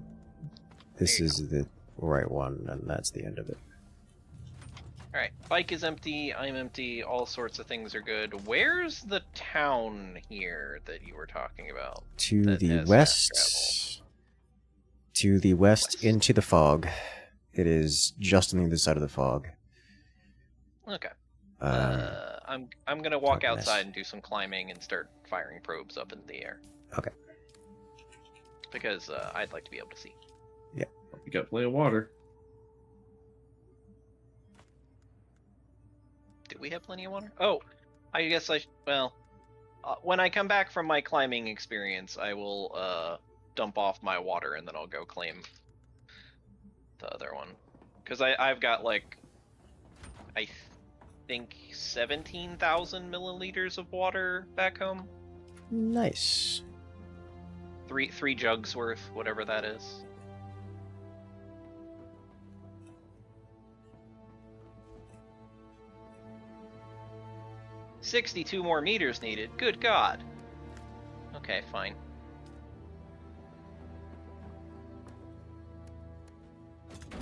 right one, and that's the end of it. Alright, bike is empty, I'm empty, all sorts of things are good. Where's the town here that you were talking about? To the west. To the west, into the fog. It is just on the other side of the fog. Okay. I'm gonna walk outside and do some climbing and start firing probes up into the air. Okay. Because I'd like to be able to see. Yeah. You got plenty of water. Do we have plenty of water? Oh, I guess when I come back from my climbing experience, I will dump off my water and then I'll go claim the other one. Because I've got like, I think 17,000 milliliters of water back home. Nice. Three jugs worth, whatever that is. $62 more meters needed. Good God. Okay, fine. I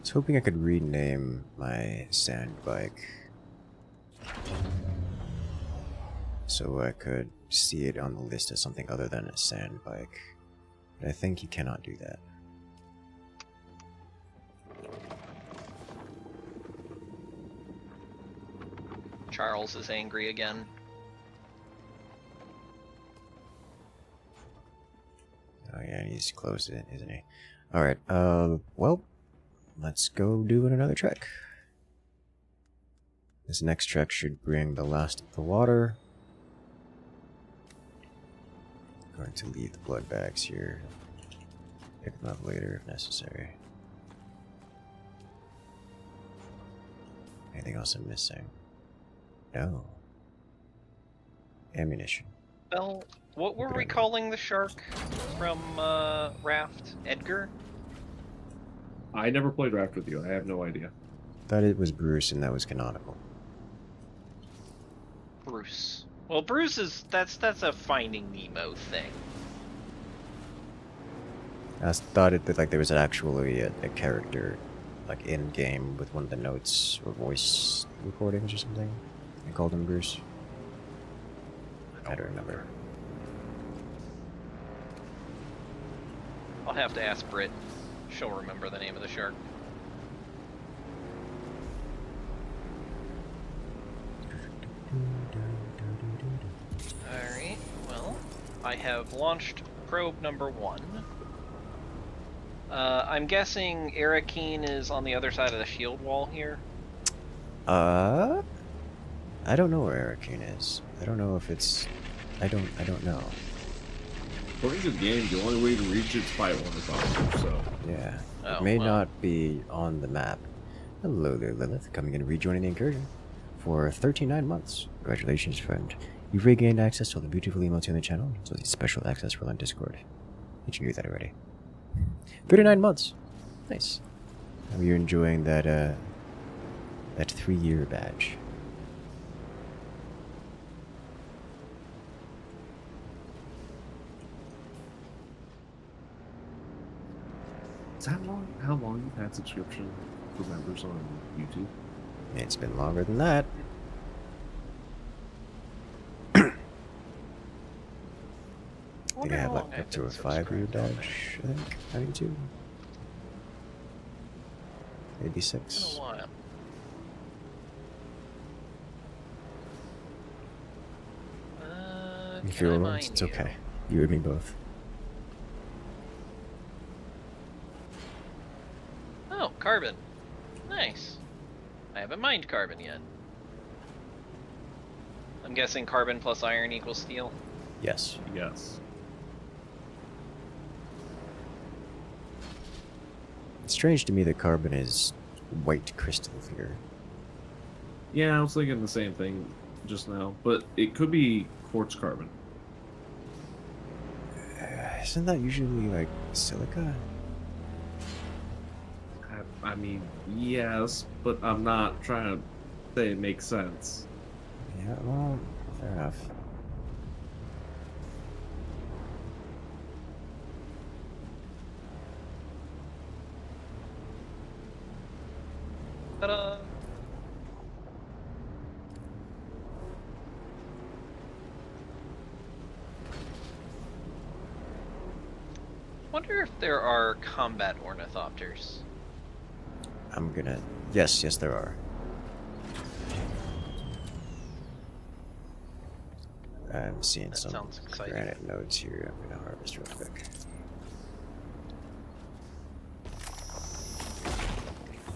was hoping I could rename my sand bike so I could see it on the list as something other than a sand bike. But I think you cannot do that. Charles is angry again. Oh yeah, he's closed it, isn't he? Alright, well, let's go do another trek. This next trek should bring the last of the water. I'm going to leave the blood bags here. Pick them up later if necessary. Anything else I'm missing? No. Ammunition. Well, what were we calling the shark from Raft? Edgar? I never played Raft with you. I have no idea. Thought it was Bruce and that was canonical. Bruce. Well, Bruce is that's a Finding Nemo thing. I thought like there was actually a character like in game with one of the notes or voice recordings or something. They called him Bruce. I don't remember. I'll have to ask Britt. She'll remember the name of the shark. Alright, well, I have launched probe number 1. I'm guessing Arrakeen is on the other side of the shield wall here. I don't know where Arrakeen is. I don't know if it's... I don't know. According to the game, the only way to reach it's by ornithopter, so... Yeah. Oh, It may well. not be on the map. Hello there, Lilith, coming in and rejoining the Incursion for 39 months. Congratulations, friend. You've regained access to all the beautiful emotes on the channel, so the special access role on Discord. Did you knew that already? 39 months. Nice. How are you enjoying that, that 3-year badge? Is that long? How long you've had subscription for members on YouTube? It's been longer than that. I think I have like up to a 5-year badge, I think, on YouTube. Maybe 6. Been a while. If you're alone, it's okay. You and me both. Oh, carbon. Nice. I haven't mined carbon yet. I'm guessing carbon plus iron equals steel? Yes. Yes. It's strange to me that carbon is white crystal here. Yeah, I was thinking the same thing just now, but it could be quartz carbon. Isn't that usually like silica? I mean, yes, but I'm not trying to say it makes sense. Yeah, well, fair enough. Ta-da! Wonder if there are combat ornithopters. I'm gonna... Yes, there are. I'm seeing That some sounds exciting. granite nodes here. I'm gonna harvest real quick.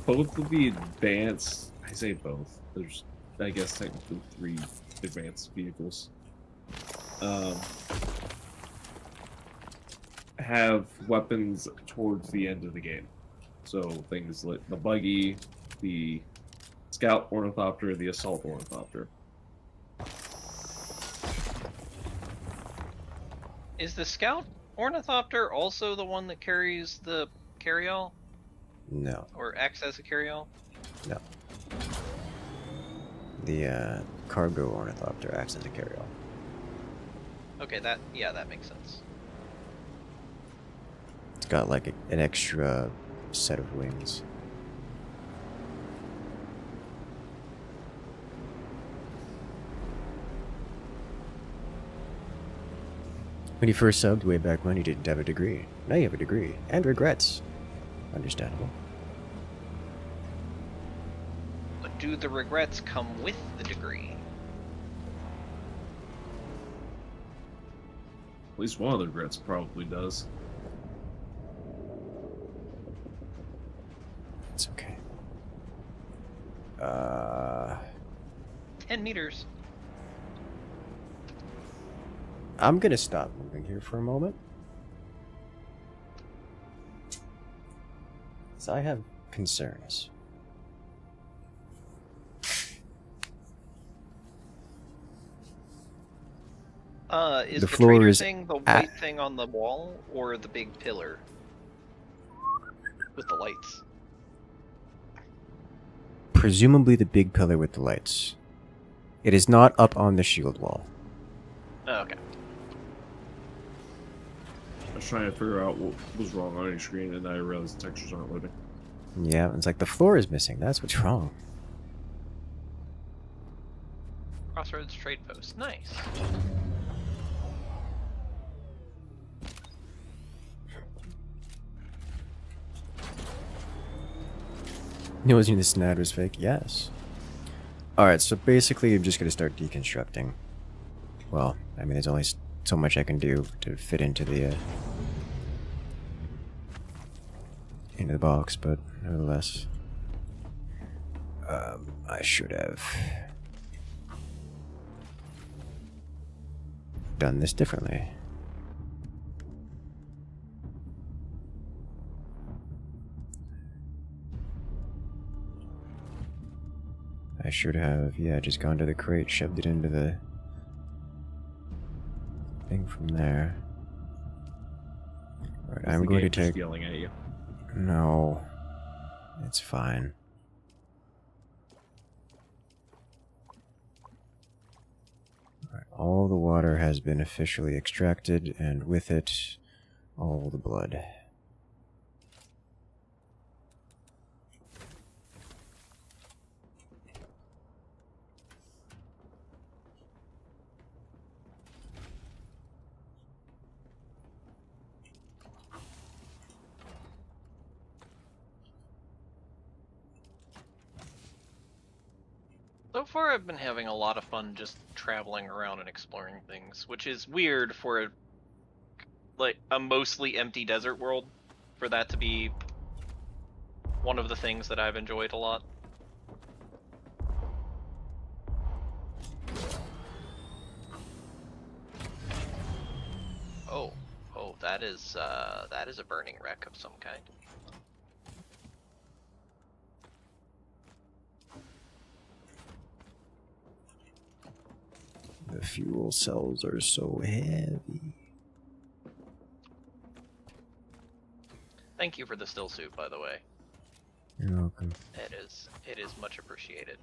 Both will be advanced. I say both. There's, I guess, technically 3 advanced vehicles. Have weapons towards the end of the game. So things like the buggy, the scout ornithopter, the assault ornithopter. Is the scout ornithopter also the one that carries the carryall? No. Or acts as a carryall? No. The cargo ornithopter acts as a carryall. Okay, that makes sense. It's got like an extra set of wings. When you first subbed way back when, you didn't have a degree. Now you have a degree. And regrets. Understandable. But do the regrets come with the degree? At least one of the regrets probably does. It's okay. 10 meters. I'm gonna stop moving here for a moment. So I have concerns. Is The the floor trader is thing the white thing on the wall, or the big pillar? With the lights. Presumably the big pillar with the lights. It is not up on the shield wall. Oh, okay. I was trying to figure out what was wrong on your screen, and I realized the textures aren't loading. Yeah, it's like the floor is missing. That's what's wrong. Crossroads trade post. Nice. You know, this ad was fake? Yes. Alright, so basically I'm just gonna start deconstructing. Well, I mean, there's only so much I can do to fit into the box, but nevertheless, I should have done this differently. I should have, yeah, just gone to the crate, shoved it into the thing from there. Alright, I'm going to take... yelling at you. No. It's fine. Alright, all the water has been officially extracted, and with it, all the blood. So far, I've been having a lot of fun just traveling around and exploring things, which is weird for like a mostly empty desert world, for that to be one of the things that I've enjoyed a lot. Oh, that is a burning wreck of some kind. The fuel cells are so heavy. Thank you for the still suit, by the way. You're welcome. It is much appreciated.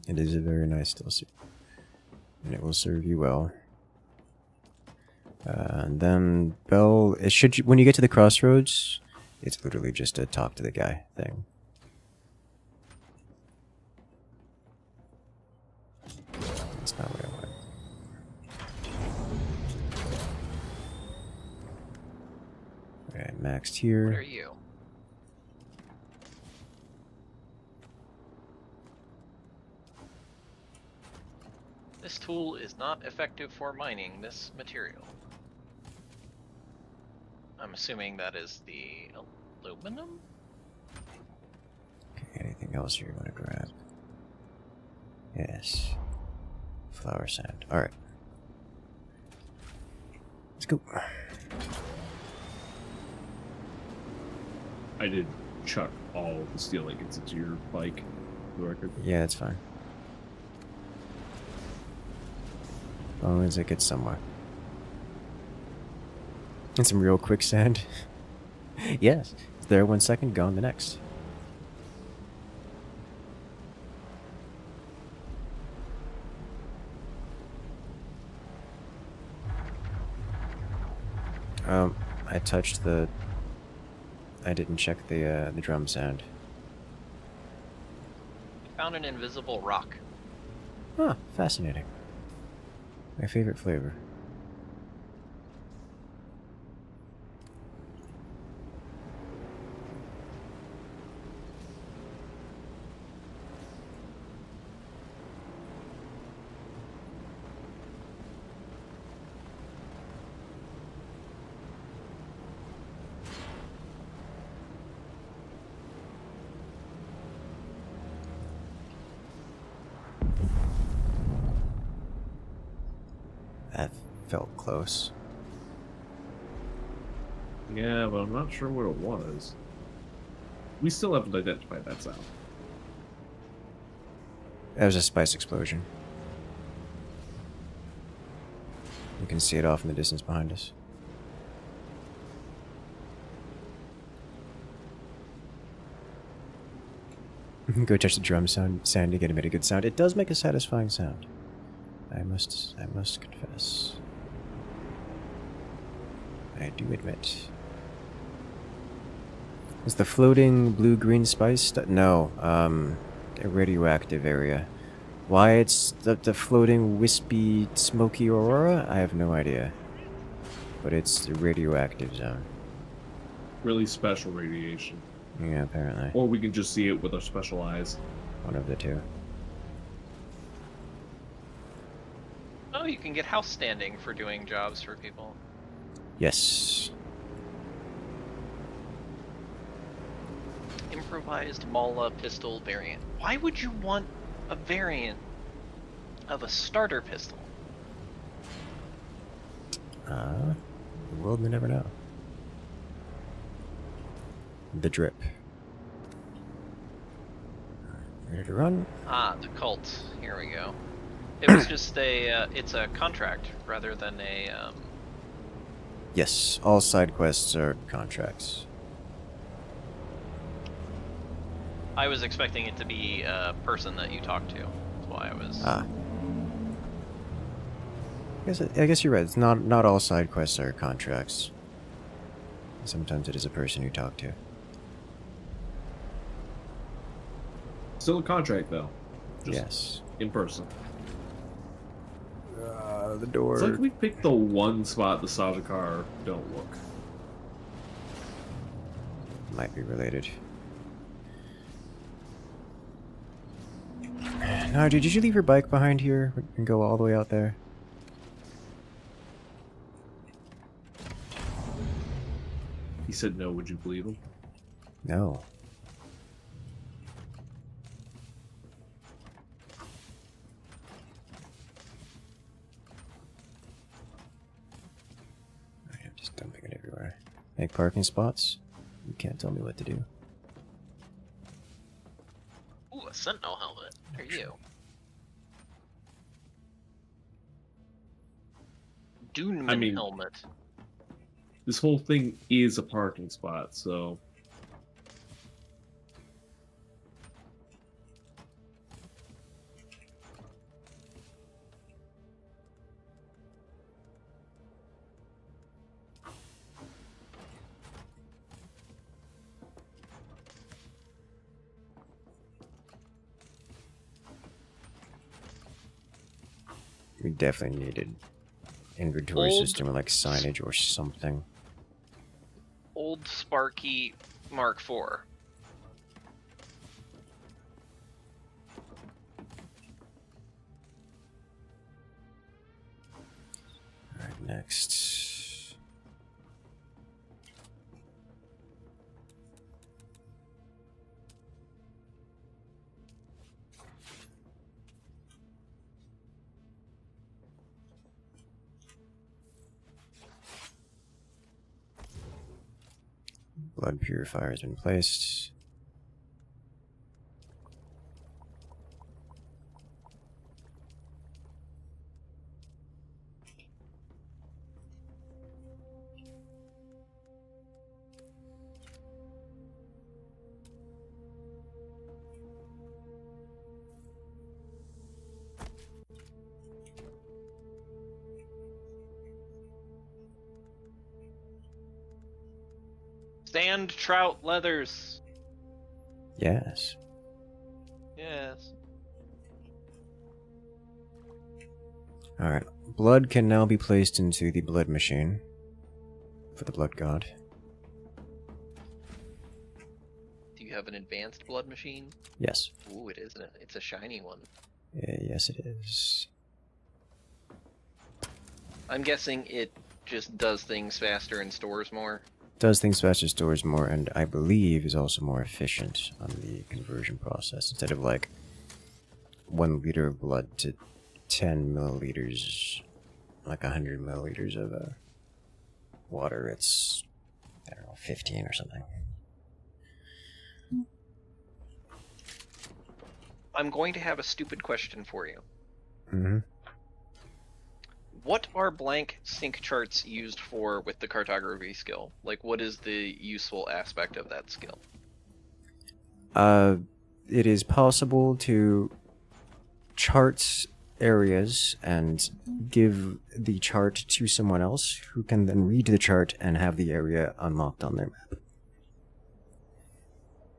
It is a very nice still suit, and it will serve you well. And then Bell, when you get to the crossroads, it's literally just a talk to the guy thing. That's not what I want. Alright, maxed here. What are you? This tool is not effective for mining this material. I'm assuming that is the aluminum? Okay, anything else you want to grab? Yes. Flower sand. Alright. Let's go. I did chuck all the steel ingots into your bike, for the record. Yeah, that's fine. As long as it gets somewhere. And some real quicksand. Yes. It's there 1 second, gone the next. I touched the... I didn't check the drum sound. Found an invisible rock. Huh, fascinating. My favorite flavor. That felt close. Yeah, but I'm not sure what it was. We still haven't identified that sound. That was a spice explosion. You can see it off in the distance behind us. Go touch the drum sand to get a good sound. It does make a satisfying sound. I must confess. I do admit. Is the floating blue-green spice? No, a radioactive area. Why it's the floating wispy, smoky aurora? I have no idea. But it's a radioactive zone. Really special radiation. Yeah, apparently. Or we can just see it with our special eyes. One of the two. Oh, you can get house standing for doing jobs for people. Yes. Improvised Mala pistol variant. Why would you want a variant of a starter pistol? The world may never know. The drip. Ready to run? Ah, the cult. Here we go. It was just it's a contract rather than a, Yes, all side quests are contracts. I was expecting it to be a person that you talk to. That's why I was... Ah. I guess you're right. It's not all side quests are contracts. Sometimes it is a person you talk to. Still a contract, though. Just yes. In person. The door. It's like we picked the one spot the Sajakar don't look. Might be related. No, dude, did you leave your bike behind here and go all the way out there? He said no, would you believe him? No. I'm just dumping it everywhere. Make parking spots? You can't tell me what to do. Ooh, a sentinel helmet. Are you? Dune helmet. This whole thing is a parking spot, so... We definitely needed inventory system or like signage or something. Old Sparky Mark IV. Alright, next. Blood purifier has been placed. Sand trout leathers. Yes. Yes. Alright, blood can now be placed into the blood machine for the blood god. Do you have an advanced blood machine? Yes. Ooh, it isn't it? It's a shiny one. Yes, it is. I'm guessing it just does things faster and stores more. Does things faster, stores more, and I believe is also more efficient on the conversion process. Instead of like 1 liter of blood to 10 milliliters, like 100 milliliters of water, it's, I don't know, 15 or something. I'm going to have a stupid question for you. Mm-hmm. What are blank sync charts used for with the cartography skill? Like, what is the useful aspect of that skill? It is possible to chart areas and give the chart to someone else who can then read the chart and have the area unlocked on their map.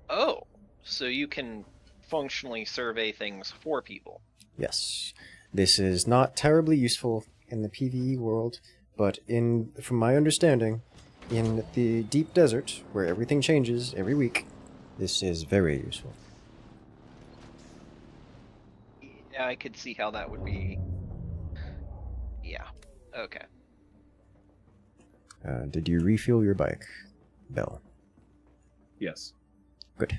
Oh, so you can functionally survey things for people. Yes. This is not terribly useful in the PvE world, but from my understanding, in the deep desert, where everything changes every week, this is very useful. Yeah, I could see how that would be. Yeah, okay. Did you refuel your bike, Bell? Yes. Good.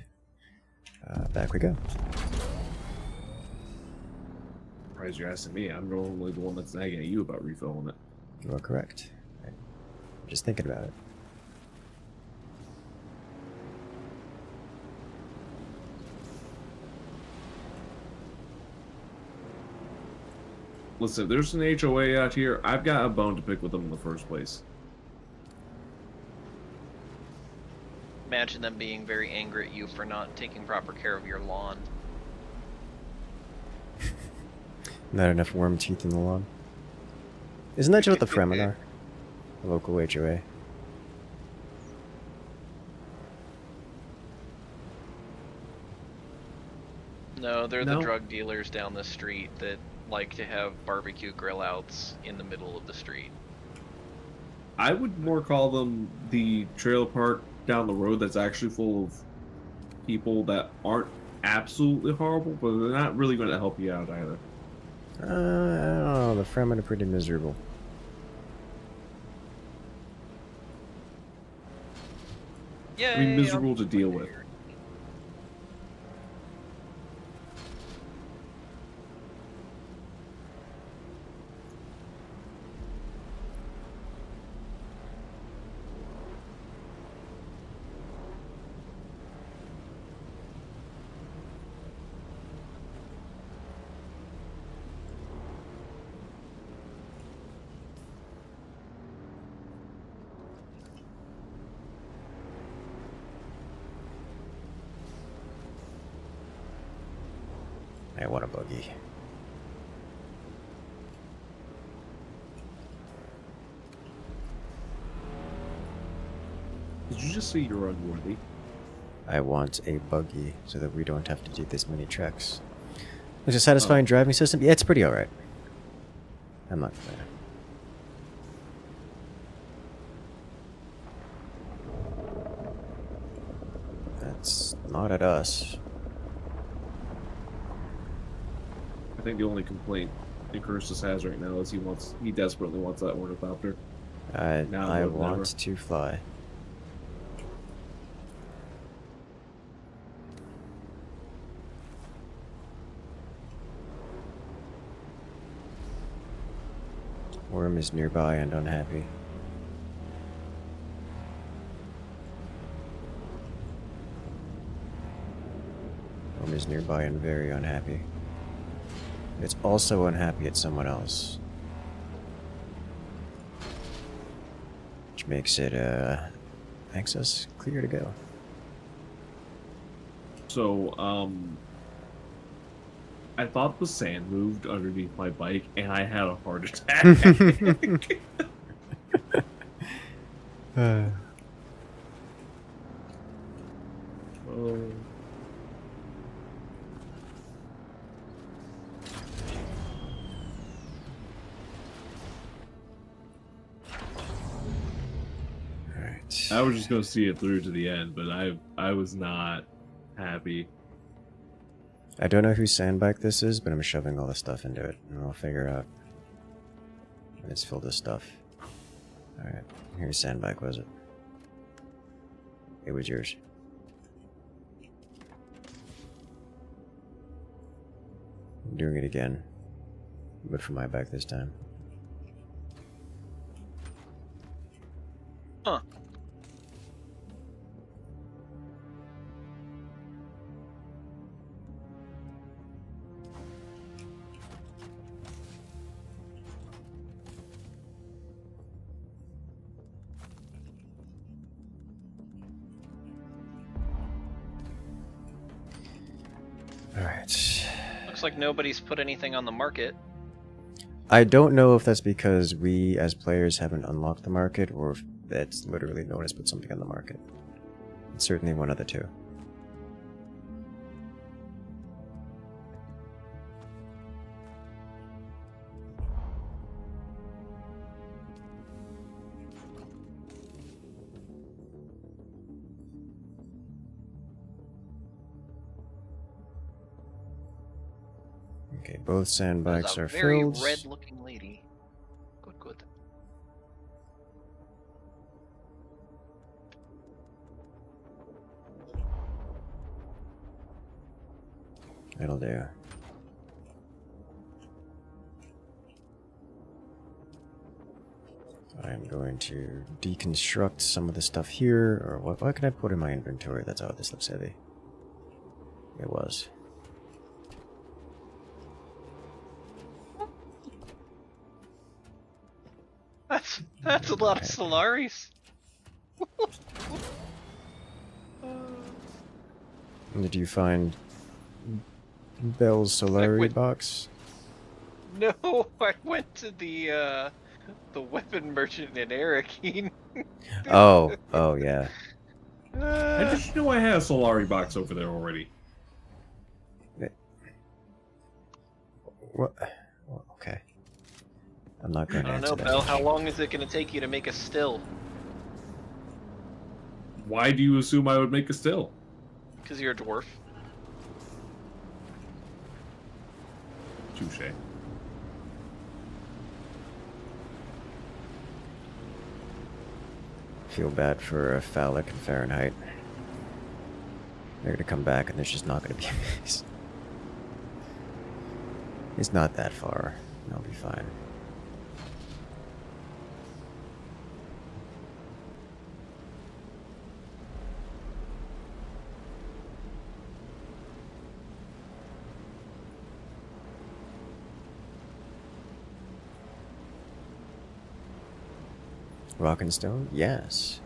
Back we go. Surprised you're asking me. I'm normally the one that's nagging at you about refilling it. You are correct. Just thinking about it. Listen, if there's an HOA out here, I've got a bone to pick with them in the first place. Imagine them being very angry at you for not taking proper care of your lawn. Not enough worm teeth in the lawn. Isn't that just what the Fremen are? The local HOA. No, they're the drug dealers down the street that like to have barbecue grill outs in the middle of the street. I would more call them the trailer park down the road that's actually full of people that aren't absolutely horrible, but they're not really going to help you out either. I don't know, the Fremen are pretty miserable. Yeah, I mean, miserable to deal with. I want a buggy. Did you just say you're unworthy? I want a buggy so that we don't have to do this many treks. It's a satisfying driving system. Yeah, it's pretty alright. I'm not complaining. That's not at us. I think the only complaint Incursus has right now is he desperately wants that ornithopter. I want to fly. Worm is nearby and unhappy. Worm is nearby and very unhappy. It's also unhappy at someone else. Which makes it, access clear to go. So, I thought the sand moved underneath my bike, and I had a heart attack. Oh. I was just gonna see it through to the end, but I was not happy. I don't know whose sandbike this is, but I'm shoving all the stuff into it, and we'll figure out. Let's fill this stuff. Alright, here's sandbike, was it? It was yours. I'm doing it again, but for my bike this time. Huh. Alright. Looks like nobody's put anything on the market. I don't know if that's because we as players haven't unlocked the market, or if that's literally no one has put something on the market. It's certainly one of the two. Okay, both sandbags are filled. Very red-looking lady. Good, good. It'll do. I'm going to deconstruct some of the stuff here, or what can I put in my inventory? That's how this looks heavy. It was. That's a lot of Solaris. Did you find Bell's Solari box? No, I went to the weapon merchant in Arrakeen. Oh, yeah. How did you know I had a Solari box over there already? What? Okay. I'm not going to I don't answer know, that. Bell. How long is it going to take you to make a still? Why do you assume I would make a still? Because you're a dwarf. Touche. Feel bad for Phallic and Fahrenheit. They're gonna come back and there's just not gonna be a base. It's not that far. I'll be fine. Rock and stone? Yes.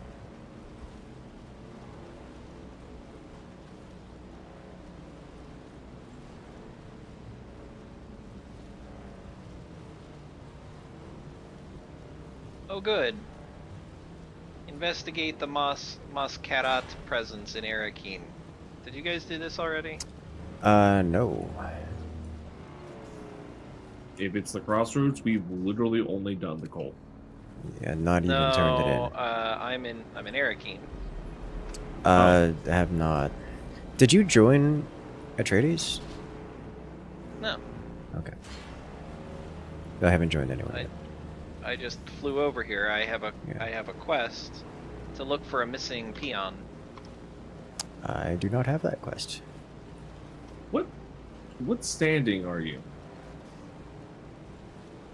Oh, good. Investigate the Mascarat presence in Arrakeen. Did you guys do this already? No. If it's the crossroads, we've literally only done the coal. Yeah, not even turned it in. I'm in Arrakeen. I have not. Did you join Atreides? No. Okay. I haven't joined anyone yet. I just flew over here. I have a quest to look for a missing peon. I do not have that quest. What standing are you?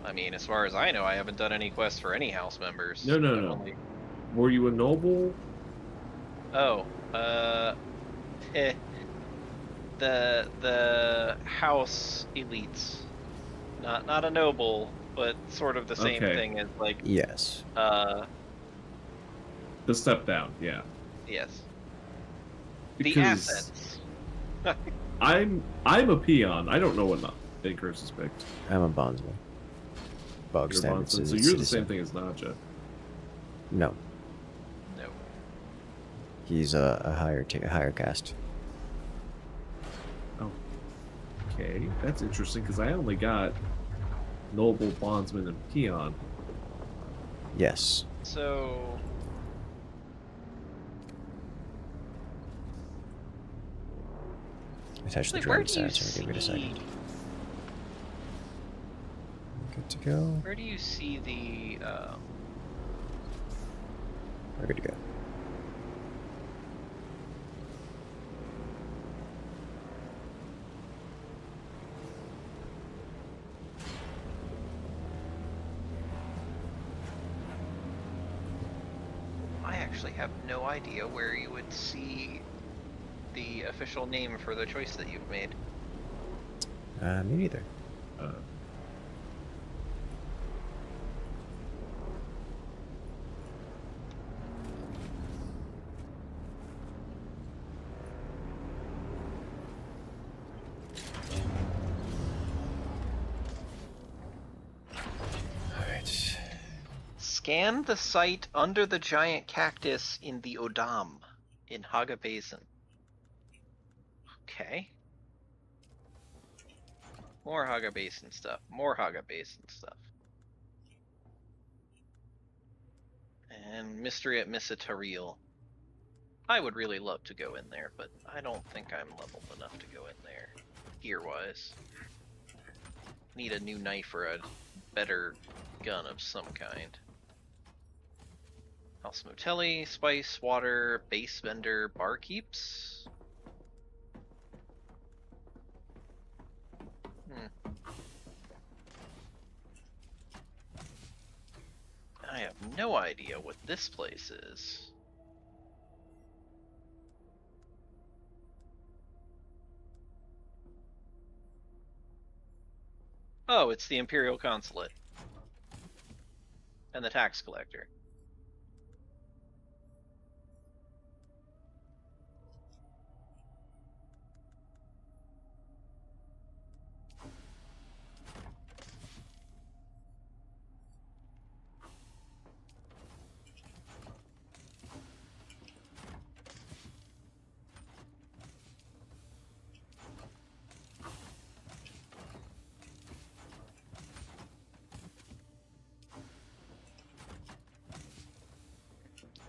I mean, as far as I know, I haven't done any quests for any house members. No. Only... Were you a noble? Oh, the house elites, not a noble, but sort of the same thing as like. Yes. The step down, yeah. Yes. Because the assets. I'm a peon. I don't know what Incursus picked. I'm a bondsman. Bog You're standard bondsman, so citizen. you're the same thing as Nadja. No. No. He's a higher caste. Oh. Okay, that's interesting because I only got noble, bondsman, and peon. Yes. So. Attach the Like, drone sensor. Give it a second. Good to go. Where do you see the? We're good to go. I actually have no idea where you would see the official name for the choice that you've made. Me neither. Alright. Scan the site under the giant cactus in the Odam in Haga Basin. Okay. More Haga Basin stuff. More Haga Basin stuff. And Mystery at Misataril. I would really love to go in there, but I don't think I'm leveled enough to go in there, gear-wise. Need a new knife or a better gun of some kind. House Motelli, Spice, Water, Base Vendor, Barkeeps? I have no idea what this place is. Oh, it's the Imperial Consulate. And the tax collector.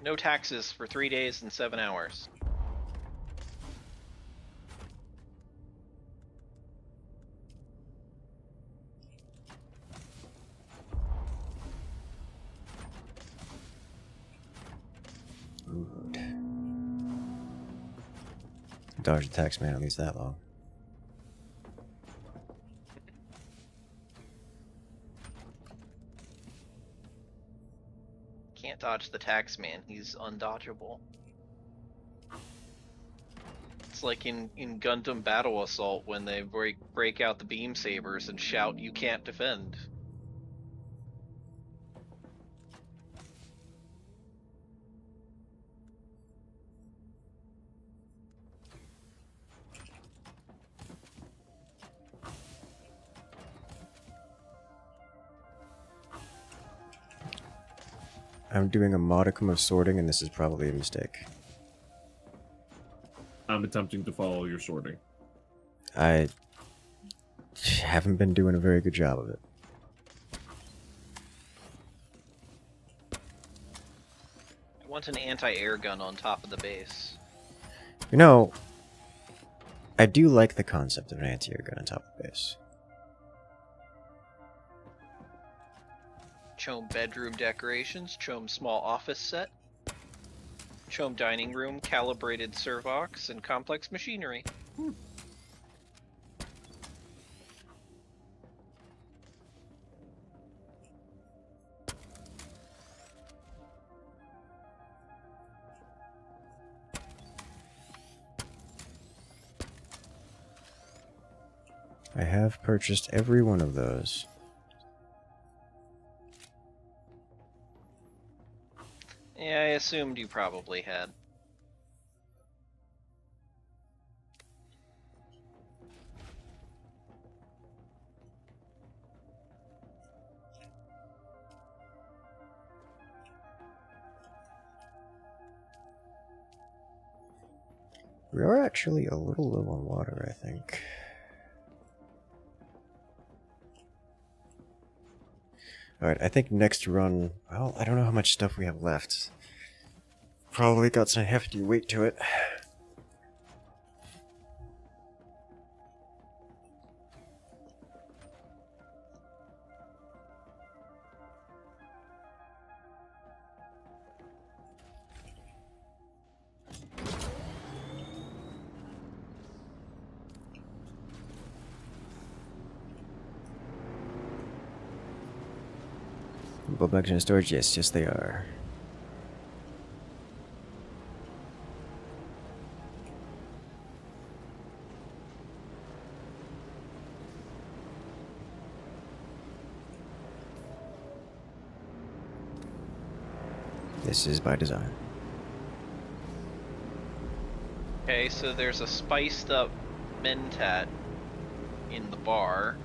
No taxes for 3 days and 7 hours. Dodge the tax man at least that long. Can't dodge the tax man, he's undodgeable. It's like in Gundam Battle Assault when they break out the beam sabers and shout, "You can't defend." I'm doing a modicum of sorting, and this is probably a mistake. I'm attempting to follow your sorting. I haven't been doing a very good job of it. I want an anti-air gun on top of the base. You know, I do like the concept of an anti-air gun on top of the base. Chome bedroom decorations, Chome small office set, Chome dining room, calibrated servox, and complex machinery. I have purchased every one of those. Yeah, I assumed you probably had. We are actually a little low on water, I think. Alright, I think next run... Well, I don't know how much stuff we have left. Probably got some hefty weight to it. Bulb back in storage? Yes, yes they are. This is by design. Okay, so there's a spiced up Mentat in the bar.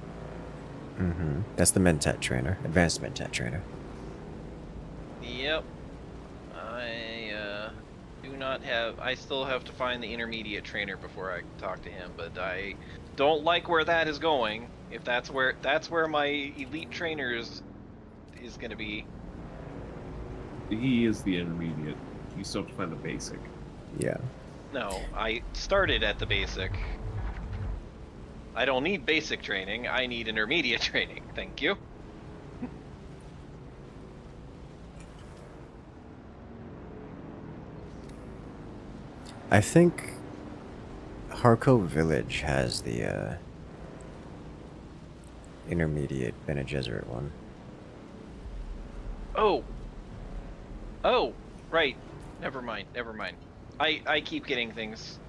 Mm-hmm. That's the Mentat trainer. Advanced Mentat trainer. Yep. I do not have... I still have to find the intermediate trainer before I talk to him, but I don't like where that is going. If that's where my elite trainer is gonna be. He is the intermediate. You still have to find the basic. Yeah. No, I started at the basic. I don't need basic training, I need intermediate training. Thank you. I think Harco Village has the intermediate Bene Gesserit one. Oh, Oh, right. Never mind. Never mind. I keep getting things.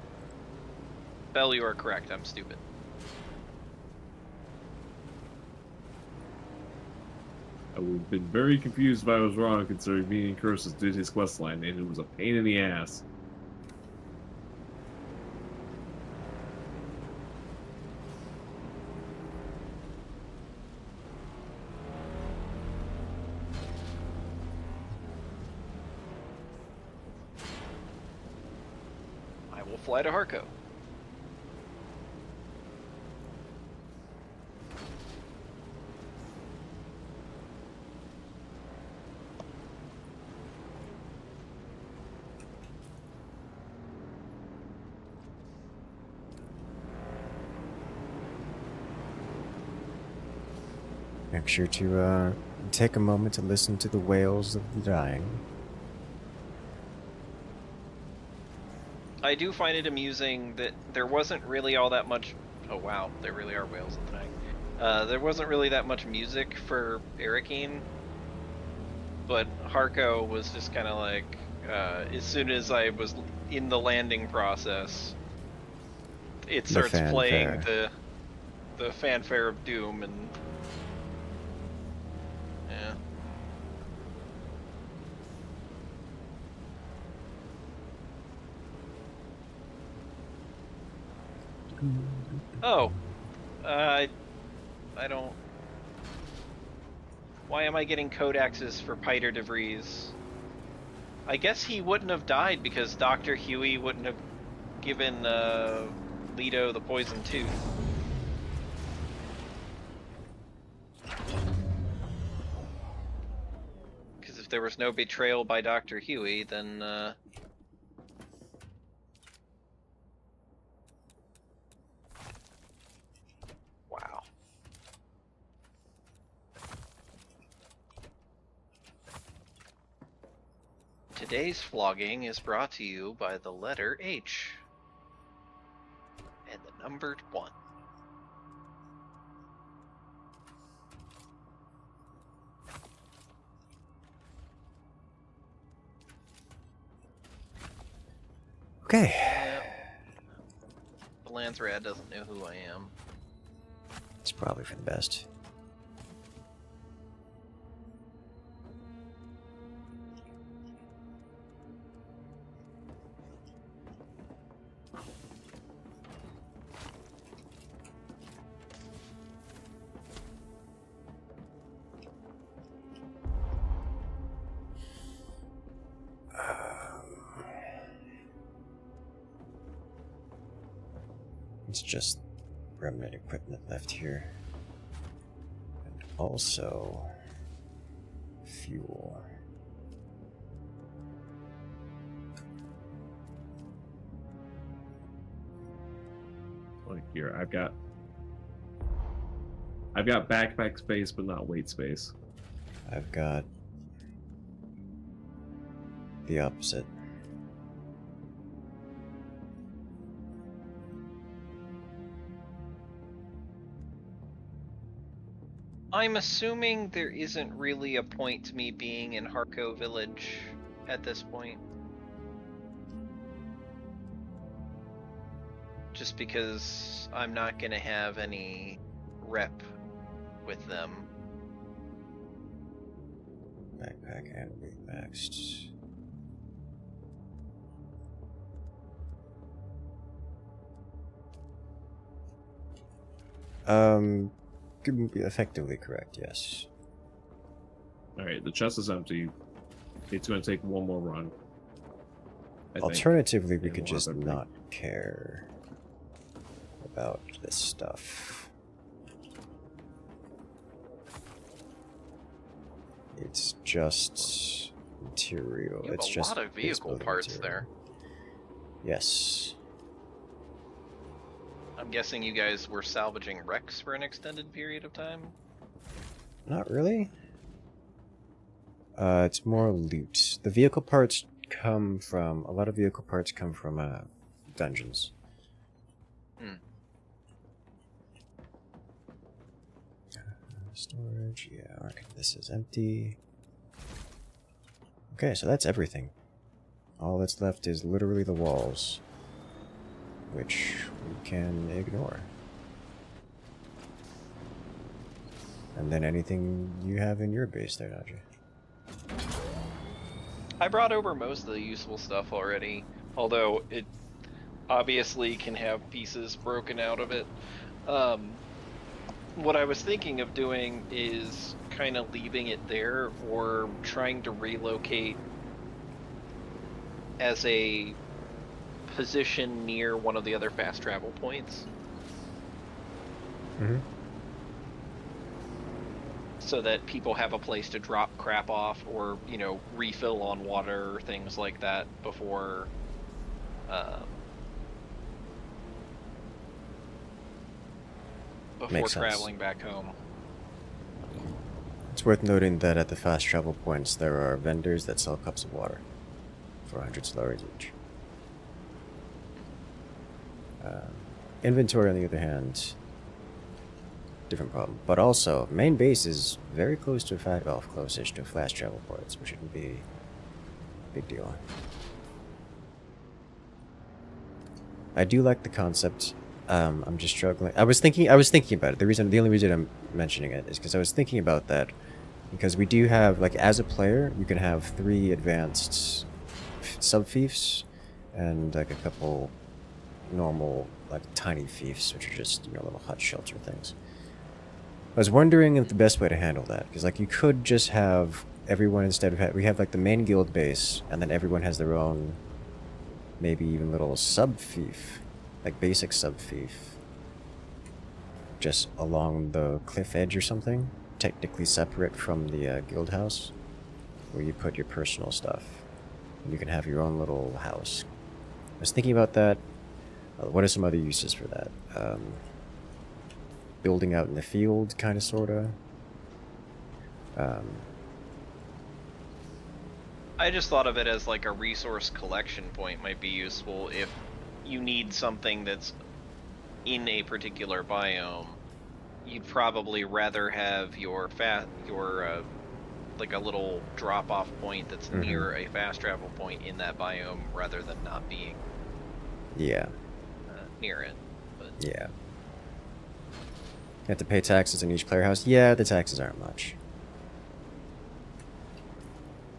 Bell, you are correct. I'm stupid. I would have been very confused if I was wrong, considering me and Incursus did his questline, and it was a pain in the ass. I will fly to Harco. Make sure to take a moment to listen to the wails of the dying. I do find it amusing that there wasn't really all that much. Oh wow, there really are whales at the night. There wasn't really that much music for Arrakeen, but Harco was just kind of like, as soon as I was in the landing process, it starts playing the fanfare of doom, and yeah. Oh, I don't. Why am I getting codaxes for Piter de Vries? I guess he wouldn't have died because Dr. Huey wouldn't have given Leto the poison tooth. Because if there was no betrayal by Dr. Huey, then wow. Today's vlogging is brought to you by the letter H and the numbered 1. Okay. The Landsrad doesn't know who I am. It's probably for the best. It's just remnant equipment left here. And also fuel. Like here, I've got backpack space, but not weight space. I've got the opposite. I'm assuming there isn't really a point to me being in Harco Village at this point. Just because I'm not going to have any rep with them. Backpack and relaxed. Could be effectively correct, yes. Alright, the chest is empty. It's going to take one more run. Alternatively, we could just not care about this stuff. It's just material. You have it's a just lot of vehicle parts material. there. Yes. I'm guessing you guys were salvaging wrecks for an extended period of time? Not really. It's more loot. The vehicle parts come from... A lot of vehicle parts come from dungeons. Storage, yeah, okay, this is empty. Okay, so that's everything. All that's left is literally the walls, which we can ignore. And then anything you have in your base there, Nadja. I brought over most of the useful stuff already, although it obviously can have pieces broken out of it. What I was thinking of doing is kind of leaving it there or trying to relocate as a position near one of the other fast travel points. Mm-hmm. So that people have a place to drop crap off or, you know, refill on water or things like that before traveling back home. It's worth noting that at the fast travel points there are vendors that sell cups of water for 100 Solaris each. Inventory, on the other hand, different problem. But also, main base is very close to close-ish to fast travel ports, which shouldn't be a big deal. I do like the concept. I'm just struggling. I was thinking about it. The only reason I'm mentioning it is because I was thinking about that because we do have, like, as a player, you can have 3 advanced sub-fiefs and like a couple normal, like, tiny fiefs, which are just, you know, little hut shelter things. I was wondering if the best way to handle that, because, like, you could just have everyone, instead of we have like the main guild base, and then everyone has their own, maybe even little sub-fief, like basic sub-fief, just along the cliff edge or something, technically separate from the guild house, where you put your personal stuff, and you can have your own little house. I was thinking about that. What are some other uses for that? Building out in the field, kind of, sort of. I just thought of it as like a resource collection point might be useful if you need something that's in a particular biome. You'd probably rather have your like a little drop-off point that's near a fast travel point in that biome rather than not being near it. But yeah. You have to pay taxes in each player house. Yeah, the taxes aren't much.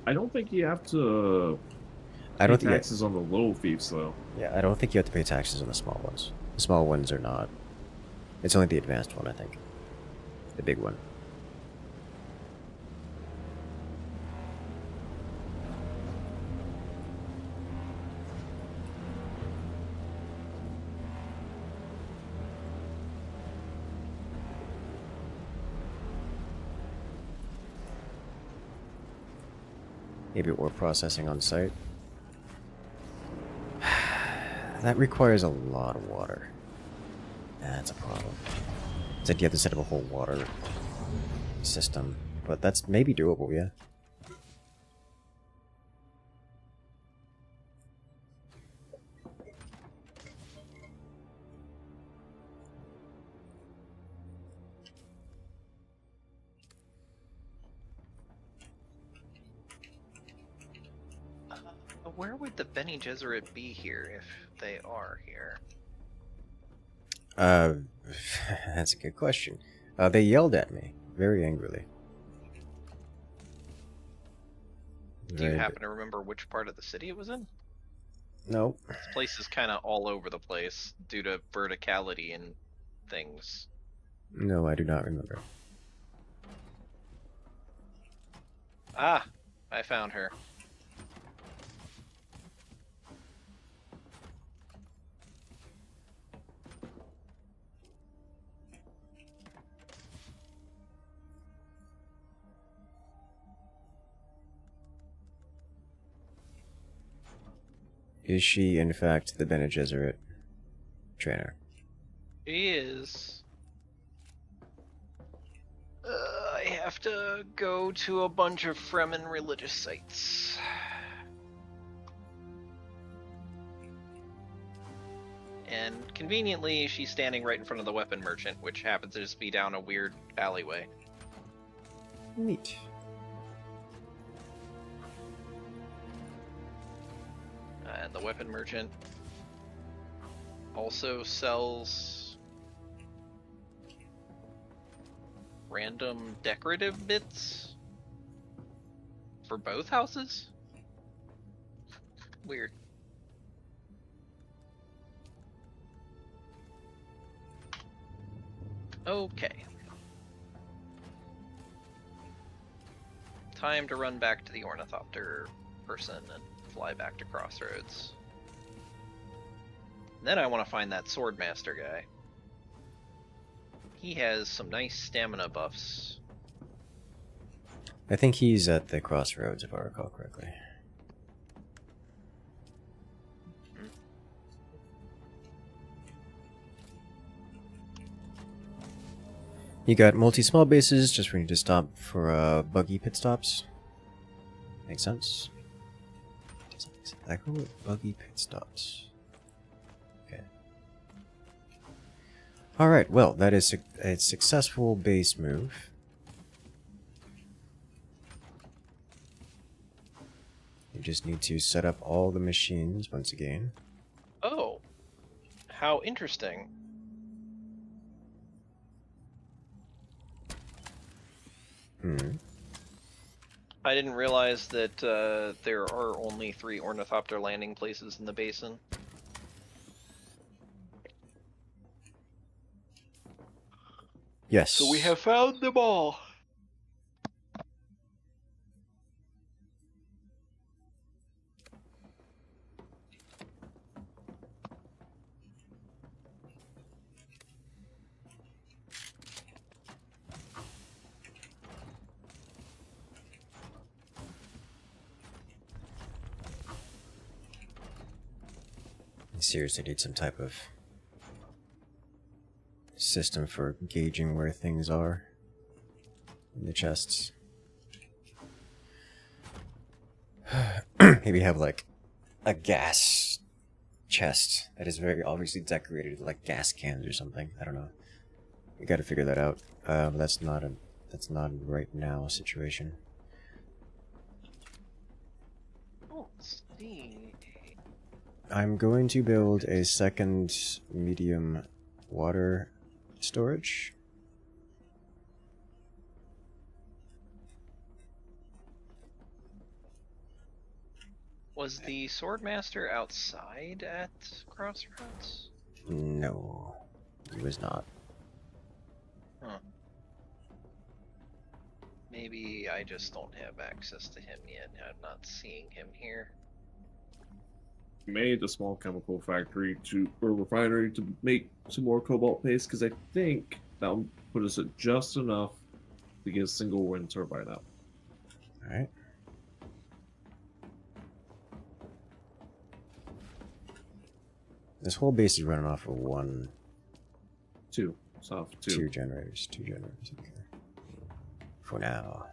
I don't think you have to pay taxes on the little fiefs, though. Yeah, I don't think you have to pay taxes on the small ones. The small ones are not. It's only the advanced one, I think. The big one. Maybe ore processing on site. That requires a lot of water. That's a problem. It's like you have to set up a whole water system. But that's maybe doable, yeah. where would the Bene Gesserit be here if they are here? That's a good question. They yelled at me very angrily. Do you happen to remember which part of the city it was in? No. This place is kind of all over the place due to verticality and things. No, I do not remember. Ah, I found her. Is she, in fact, the Bene Gesserit trainer? She is. I have to go to a bunch of Fremen religious sites. And conveniently, she's standing right in front of the weapon merchant, which happens to just be down a weird alleyway. Neat. And the weapon merchant also sells random decorative bits for both houses? Weird. Okay. Time to run back to the ornithopter person and fly back to Crossroads. And then I want to find that swordmaster guy. He has some nice stamina buffs. I think he's at the Crossroads, if I recall correctly. You got multi-small bases, just for you to stop for buggy pit stops. Makes sense. I go with buggy pit stops. Okay. Alright, well, that is a successful base move. You just need to set up all the machines once again. Oh, how interesting. I didn't realize that there are only 3 ornithopter landing places in the basin. Yes. So we have found them all. I seriously need some type of system for gauging where things are in the chests. Maybe have like a gas chest that is very obviously decorated with like gas cans or something. I don't know. We got to figure that out. That's not a right now situation. Oh, see. I'm going to build a second medium water storage. Was the swordmaster outside at Crossroads? No, he was not. Huh. Maybe I just don't have access to him yet. I'm not seeing him here. Made a small chemical factory or refinery to make some more cobalt paste because I think that'll put us at just enough to get a single wind turbine out. All right. This whole base is running off of two generators. Okay. For now.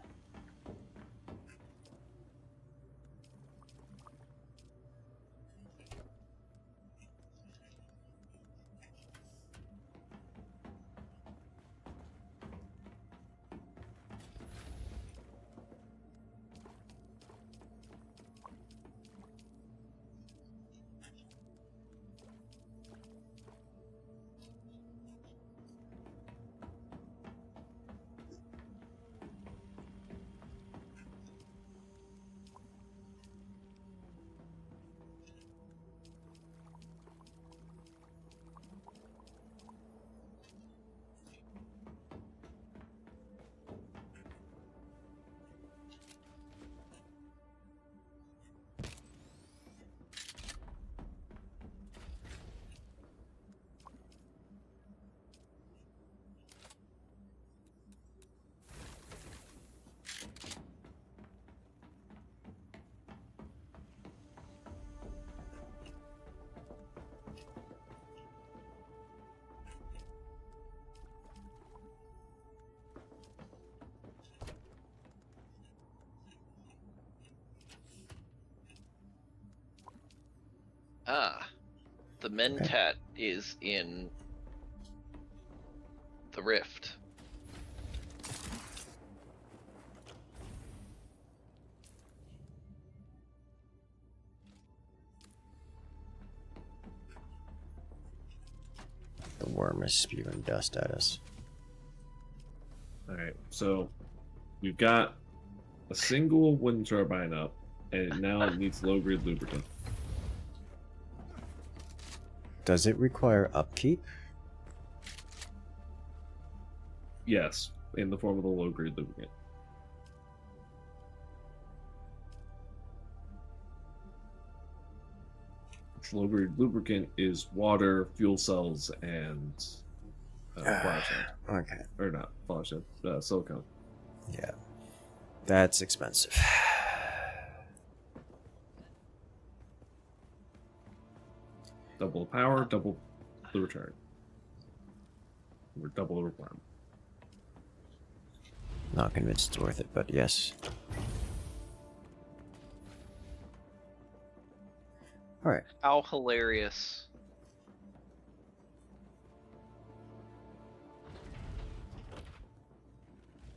Ah, the Mentat is in the rift. sandworm is spewing dust at us. Alright, so we've got a single wind turbine up, and now it needs low-grade lubricant. Does it require upkeep? Yes, in the form of the low-grade lubricant. Low-grade lubricant is water, fuel cells, and flower sand. Okay. Or not flower sand, silicone. Yeah. That's expensive. Double the power, double the return. Or double the requirement. Not convinced it's worth it, but yes. Alright. How hilarious.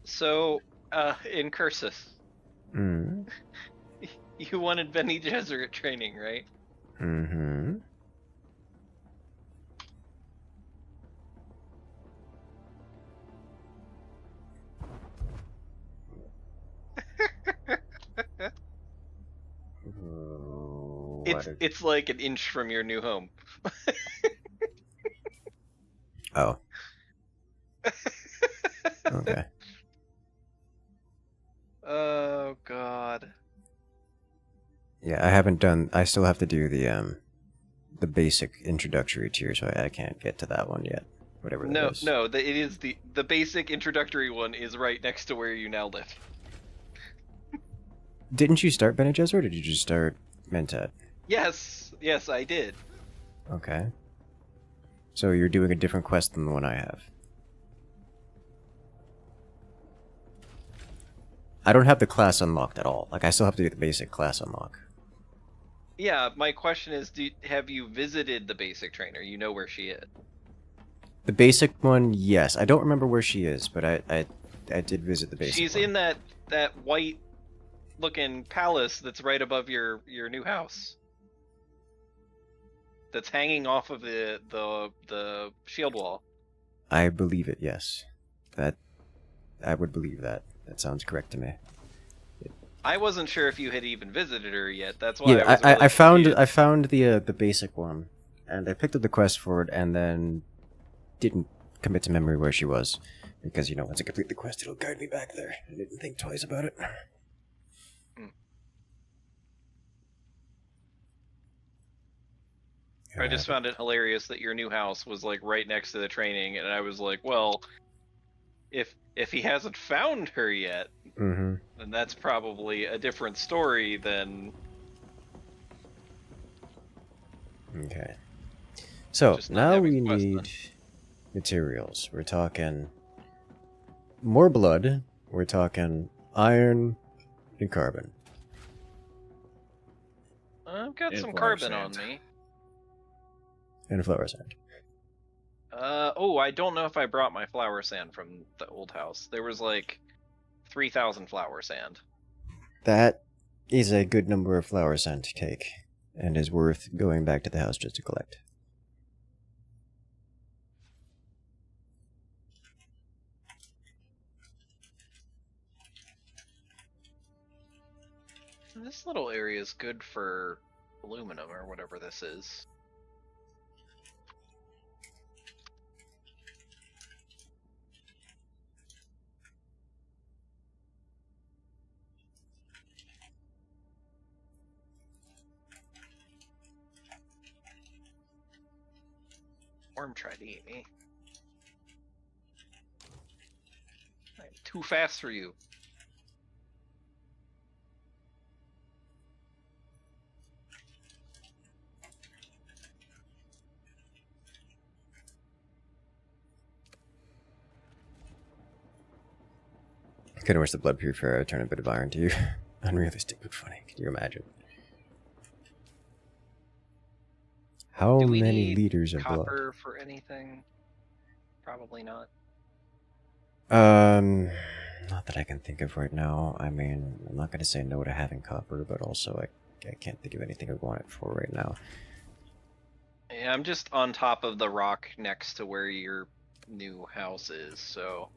So, Incursus. Mm. You wanted Bene Gesserit training, right? Mm-hmm. It's like an inch from your new home. Oh. Okay. Oh god. Yeah, I haven't done. I still have to do the basic introductory tier, so I can't get to that one yet. Whatever that is. No, it is the basic introductory one is right next to where you now live. Didn't you start Bene Gesserit, or did you just start Mentat? Yes, I did. Okay. So you're doing a different quest than the one I have. I don't have the class unlocked at all. Like, I still have to do the basic class unlock. Yeah, my question is, have you visited the basic trainer? You know where she is. The basic one, yes. I don't remember where she is, but I did visit the basic She's one. in that white-looking palace that's right above your new house. That's hanging off of the shield wall. I believe it, yes. I would believe that. That sounds correct to me. I wasn't sure if you had even visited her yet. That's why Yeah, I was really confused. I found the basic one, and I picked up the quest for it, and then didn't commit to memory where she was, because once I complete the quest, it'll guide me back there. I didn't think twice about it. I just found it hilarious that your new house was like right next to the training, and I was like, well, if he hasn't found her yet, Mm-hmm. then that's probably a different story than. Okay. So Just not now having we quest, need materials. We're talking more blood. We're talking iron and carbon. I've got And some flower carbon on sand. me. And flower sand. Oh, I don't know if I brought my flower sand from the old house. There was like 3,000 flower sand. That is a good number of flower sand to take, and is worth going back to the house just to collect. This little area is good for aluminum or whatever this is. Worm tried to eat me. I'm too fast for you. I couldn't wish the blood purifier would turn a bit of iron to you. Unrealistic but funny. Can you imagine? How Do we many need liters of blood? copper for anything? Probably not. Not that I can think of right now. I mean, I'm not going to say no to having copper, but also I can't think of anything I want it for right now. Yeah, I'm just on top of the rock next to where your new house is, so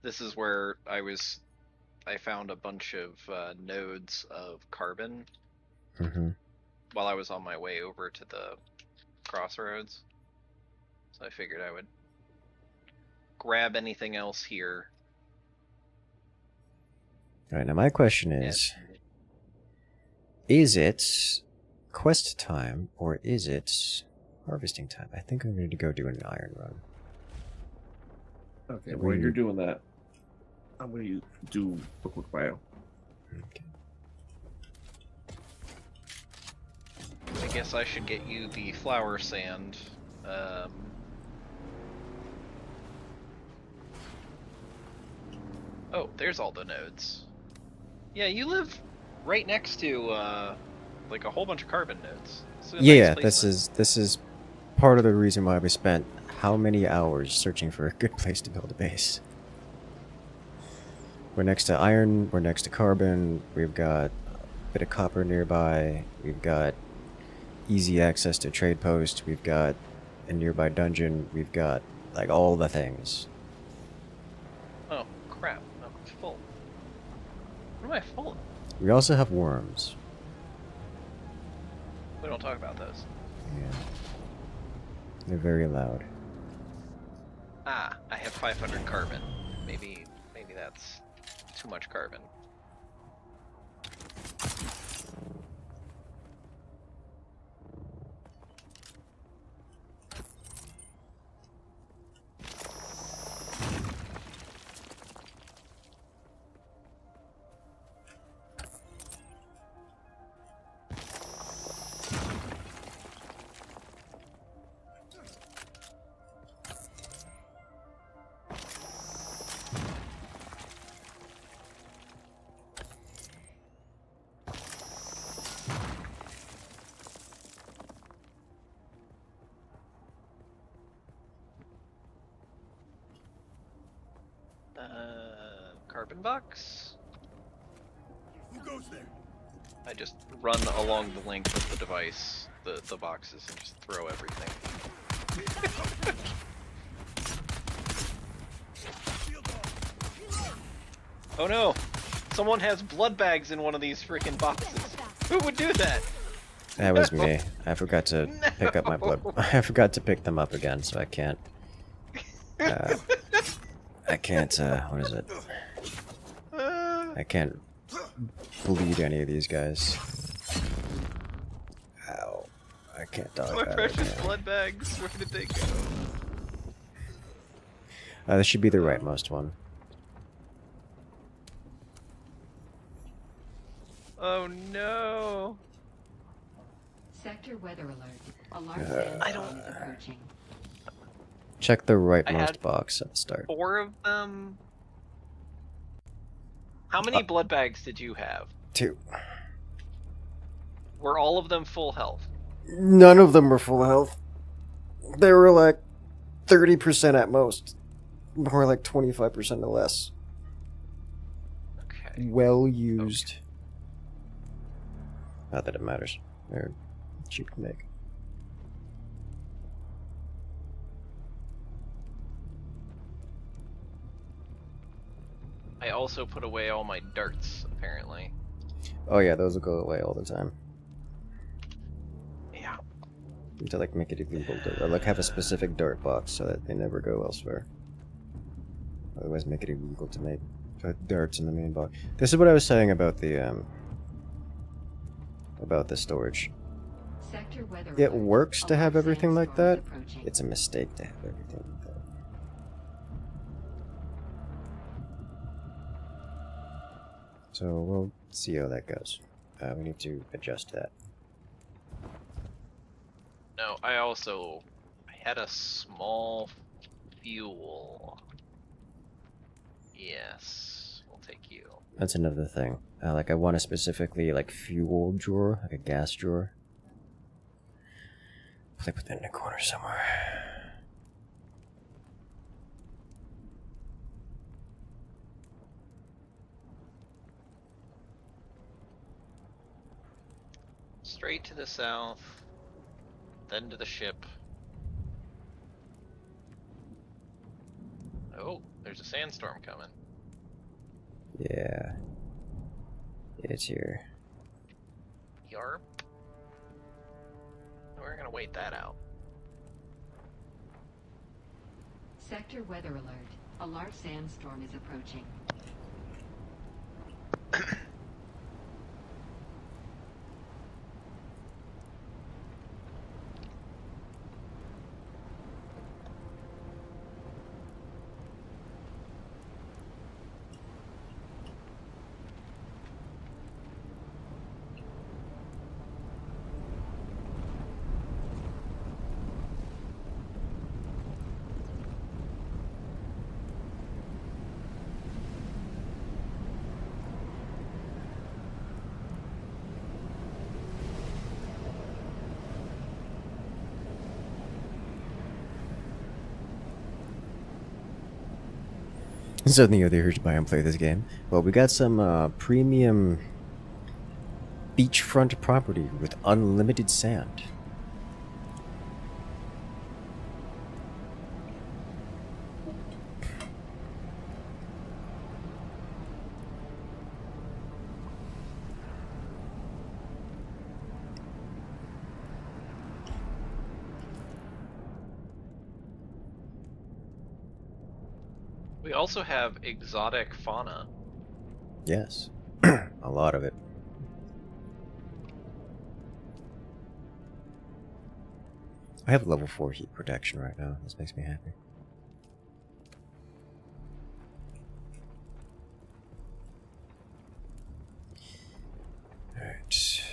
this is where I found a bunch of nodes of carbon Mm-hmm. while I was on my way over to the crossroads. So I figured I would grab anything else here. All right, now my question is it quest time or is it harvesting time? I think I'm going to go do an iron run. Okay, while you're doing that, I'm going to do a quick bio. Okay. I guess I should get you the flower sand. Oh, there's all the nodes. Yeah, you live right next to like a whole bunch of carbon nodes. It's a Yeah, nice this is part of the reason why we spent how many hours searching for a good place to build a base. We're next to iron, we're next to carbon, we've got a bit of copper nearby, we've got easy access to trade post, we've got a nearby dungeon, we've got like all the things. Oh crap! I'm full. What am I full of? We also have worms. We don't talk about those. Yeah. They're very loud. Ah, I have 500 carbon. Maybe that's too much carbon. Carbon box? Who goes there? I just run along the length of the device, the boxes, and just throw everything. Oh no! Someone has blood bags in one of these freaking boxes. Who would do that? That was me. I forgot to pick up my blood. I forgot to pick them up again, so I can't. I can't. What is it? I can't bleed any of these guys. Ow! I can't dodge My that. precious blood bags. Where did they go? This should be the rightmost one. Oh no! Sector weather alert. Alarm sand is approaching. Check the rightmost box at the start. 4 of them. How many blood bags did you have? 2. Were all of them full health? None of them were full health. They were like 30% at most. More like 25% or less. Okay. Well used. Okay. Not that it matters. They're cheap to make. I also put away all my darts, apparently. Oh yeah, those will go away all the time. Yeah. You have to like make it illegal to, or like have a specific dart box so that they never go elsewhere. Otherwise make it illegal to make darts in the main box. This is what I was saying about the storage. Sector weather It works to have everything like that. It's a mistake to have everything like that. So we'll see how that goes. We need to adjust that. No, I had a small fuel. Yes, we'll take you. That's another thing. Like I want a specifically like fuel drawer, like a gas drawer. Probably put that in the corner somewhere. Straight to the south. then to the ship. Oh, there's a sandstorm coming. Yeah. It's here. Yarp. We're gonna wait that out. Sector weather alert. A large sandstorm is approaching. So the other here's Biome play this game. Well, we got some premium beachfront property with unlimited sand. We also have exotic fauna. Yes. A lot of it. I have level 4 heat protection right now. This makes me happy. Alright.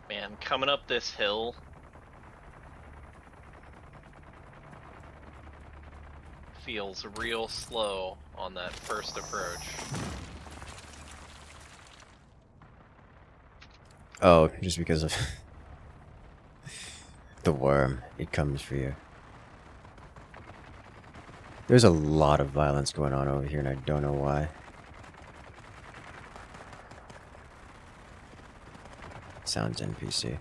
Man, coming up this hill. Feels real slow on that first approach. Oh, just because of the worm. It comes for you. There's a lot of violence going on over here, and I don't know why. Sounds NPC.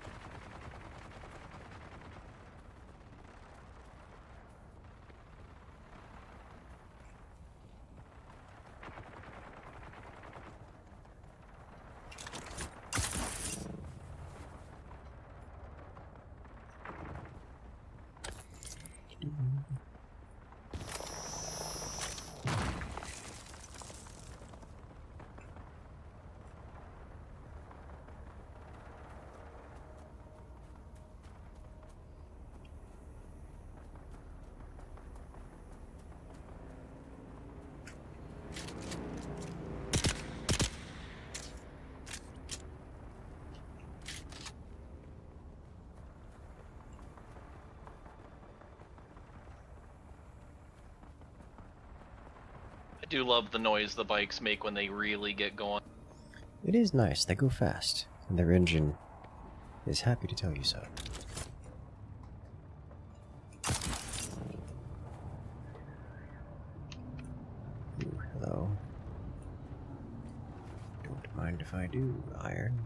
I do love the noise the bikes make when they really get going. It is nice. They go fast, and their engine is happy to tell you so. Ooh, hello. Don't mind if I do, iron.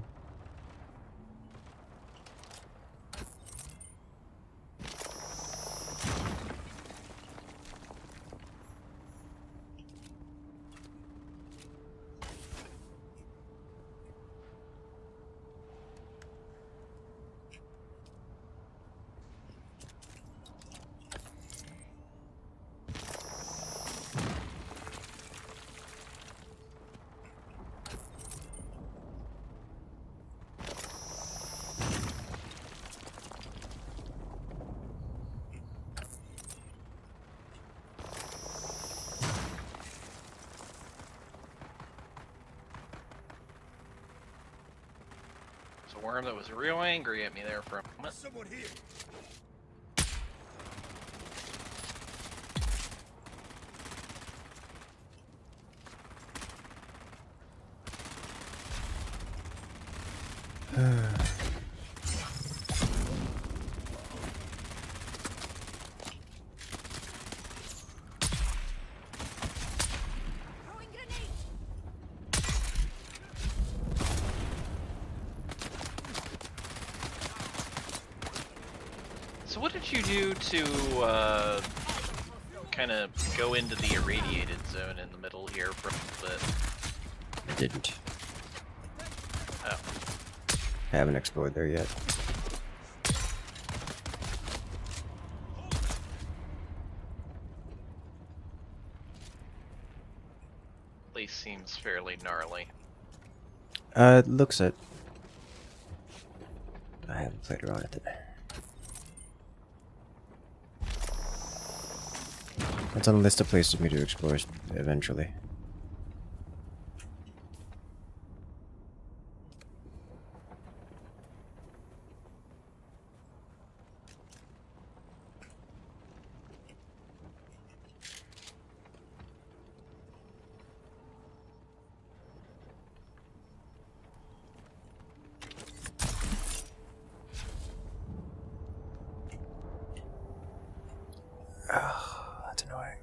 There's a worm that was real angry at me there for a moment. Someone here. So what did you do to kind of go into the irradiated zone in the middle here for a bit? I didn't. Oh. Haven't explored there yet. Place seems fairly gnarly. It looks it. I haven't played around with it. It's on a list of places for me to explore eventually. Oh, that's annoying.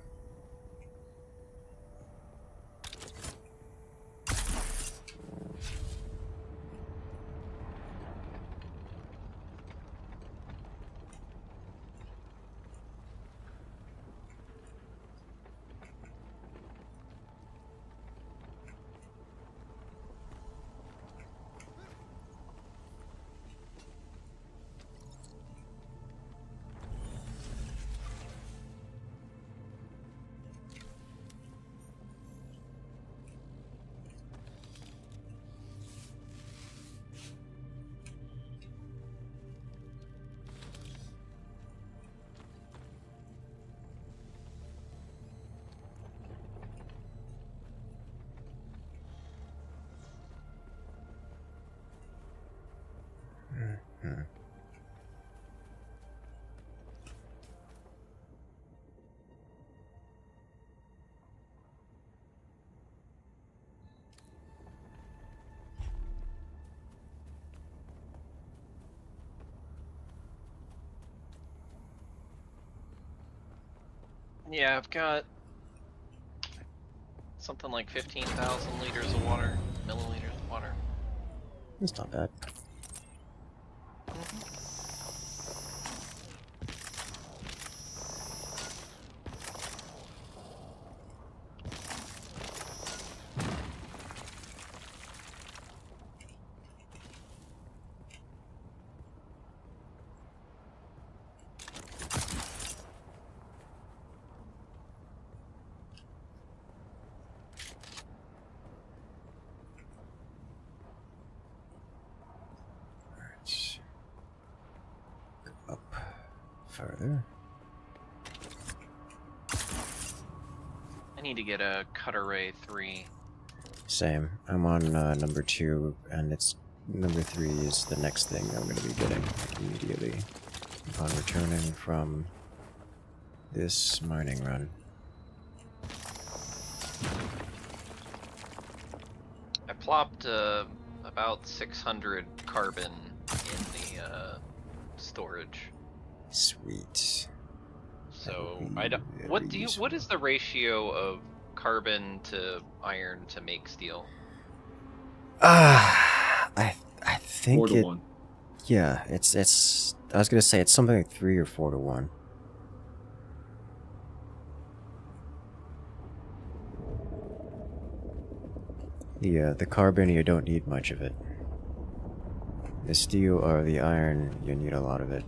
Yeah, I've got something like 15,000 liters of water, milliliters of water. It's not bad. Go up further. I need to get a Cutter Ray 3. Same. I'm on number 2, and it's number 3 is the next thing I'm going to be getting immediately upon returning from this mining run. I plopped about 600 carbon in the storage. Sweet. So I don't. What is the ratio of carbon to iron to make steel? I think 4 to 1. Yeah, it's. I was gonna say it's something like 3 or 4 to 1. The carbon, you don't need much of it. The steel or the iron, you need a lot of it.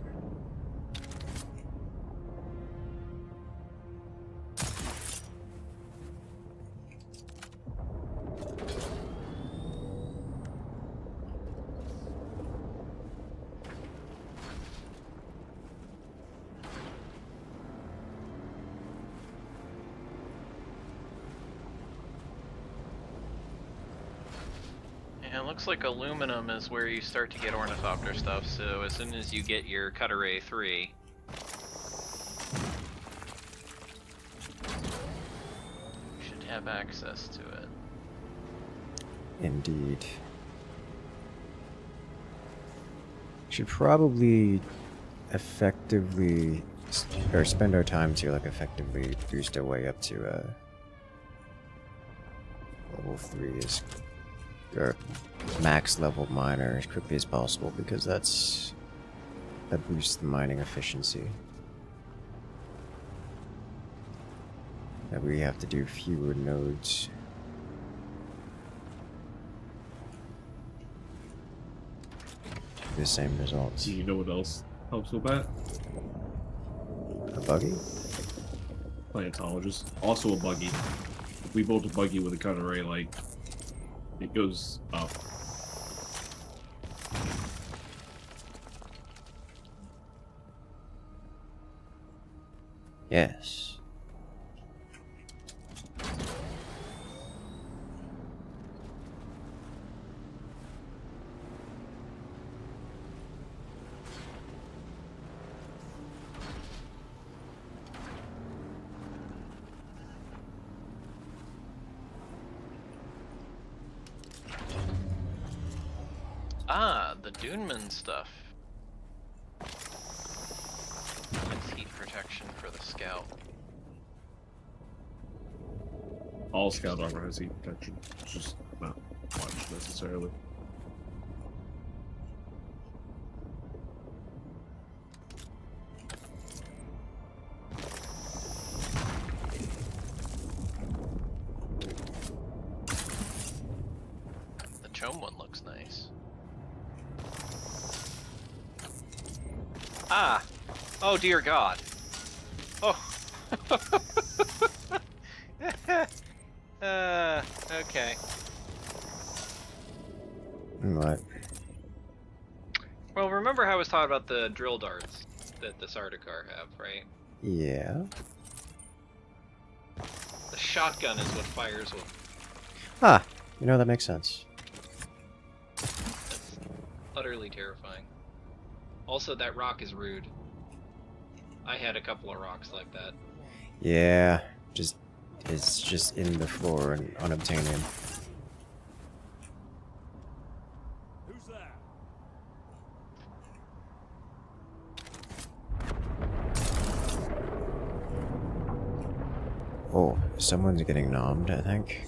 Yeah, it looks like aluminum is where you start to get ornithopter stuff, so as soon as you get your Cutter Ray 3, you should have access to it. Indeed. Should probably effectively, or spend our time to like effectively boost our way up to level 3 is, or max level miner as quickly as possible, because that's That boosts the mining efficiency. That we have to do fewer nodes. The same results. You know what else helps with that? A buggy? Paleontologist. Also a buggy. If we built a buggy with a cut array, like, it goes up. Yes. Ah, the Duneman stuff. It's heat protection for the scout. All scout armor has heat protection. It's just not much necessarily. The Chome one looks nice. Ah! Oh dear God! Oh! Okay. What? Well, remember how I was talking about the drill darts that the Sardaukar have, right? Yeah. The shotgun is what fires with. Ah, you know, that makes sense. That's utterly terrifying. Also, that rock is rude. I had a couple of rocks like that. Yeah, it's just in the floor and unobtainium. Who's there? Oh, someone's getting nommed, I think.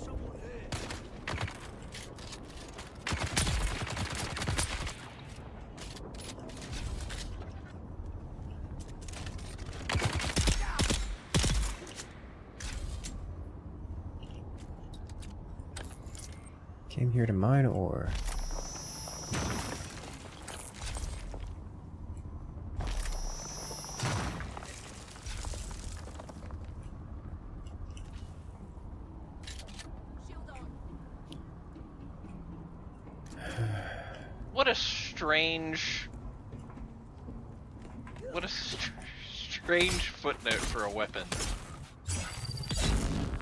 Came here to mine ore. What a strange... What a strange footnote for a weapon.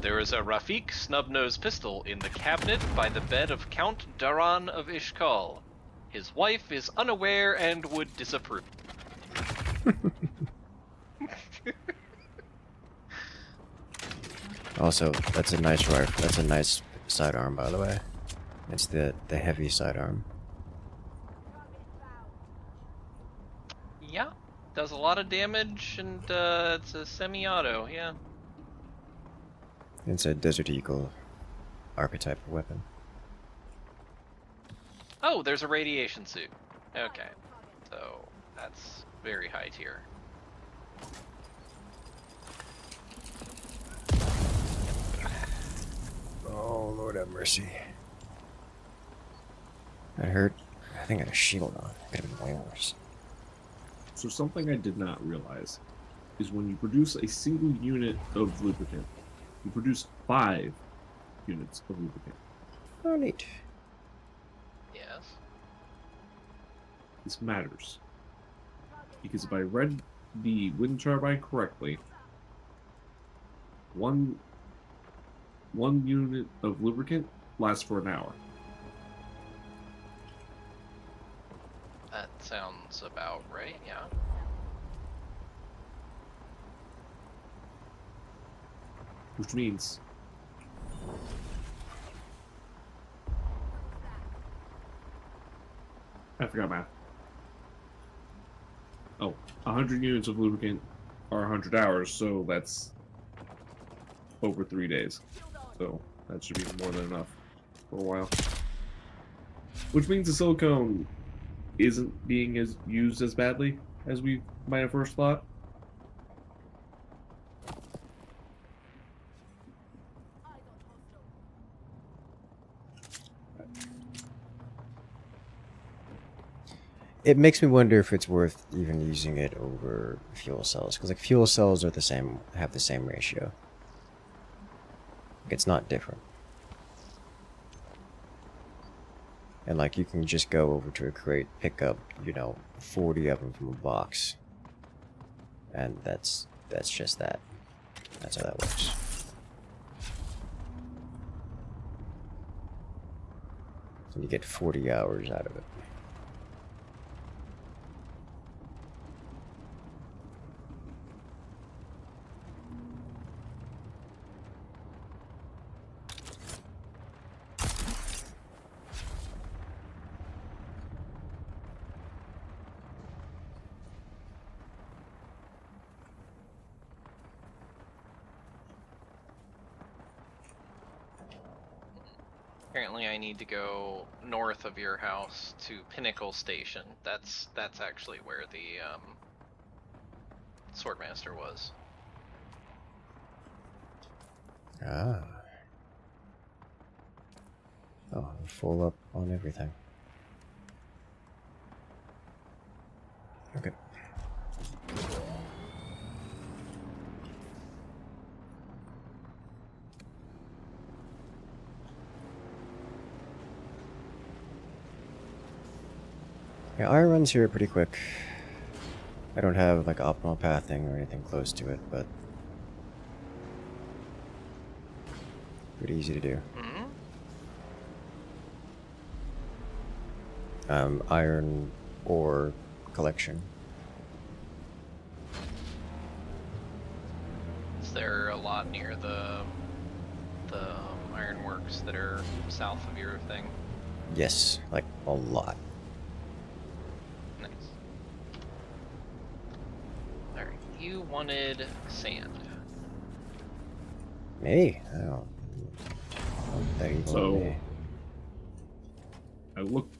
There is a Rafik snub-nosed pistol in the cabinet by the bed of Count Daran of Ishkal. His wife is unaware and would disapprove. Also, that's a nice rifle. That's a nice sidearm, by the way. It's the heavy sidearm. Yeah, does a lot of damage, and it's a semi-auto, yeah. It's a Desert Eagle archetype of weapon. Oh, there's a radiation suit. Okay, so that's very high tier. Oh, Lord have mercy. That hurt. I think I had a shield on. It could have been way worse. So something I did not realize is when you produce a single unit of lubricant, you produce 5 units of lubricant. Oh, neat. Yes. This matters. Because if I read the wind turbine correctly, one unit of lubricant lasts for an hour. That sounds about right, yeah. Which means I forgot math. Oh, 100 units of lubricant are 100 hours, so that's over 3 days. So that should be more than enough for a while. Which means the silicone isn't being used as badly, as we might have first thought. It makes me wonder if it's worth even using it over fuel cells, because like fuel cells are have the same ratio. It's not different. And like you can just go over to a crate, pick up, 40 of them from a box. And that's just that. That's how that works. And you get 40 hours out of it. Apparently I need to go north of your house to Pinnacle Station. That's actually where the Swordmaster was. Ah. Oh, I'm full up on everything. Okay. Yeah, iron runs here are pretty quick. I don't have like optimal pathing or anything close to it, but pretty easy to do. Iron ore collection. Is there a lot near the ironworks that are south of your thing? Yes, like a lot. Nice. Alright, you wanted sand. Me? I don't. That evil So me. I looked.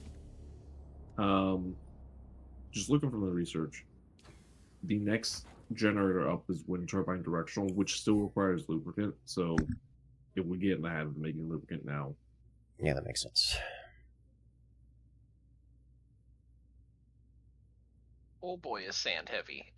Just looking from the research, the next generator up is wind turbine directional, which still requires lubricant. So if we get in the habit of making lubricant now. Yeah, that makes sense. Oh boy, is sand heavy.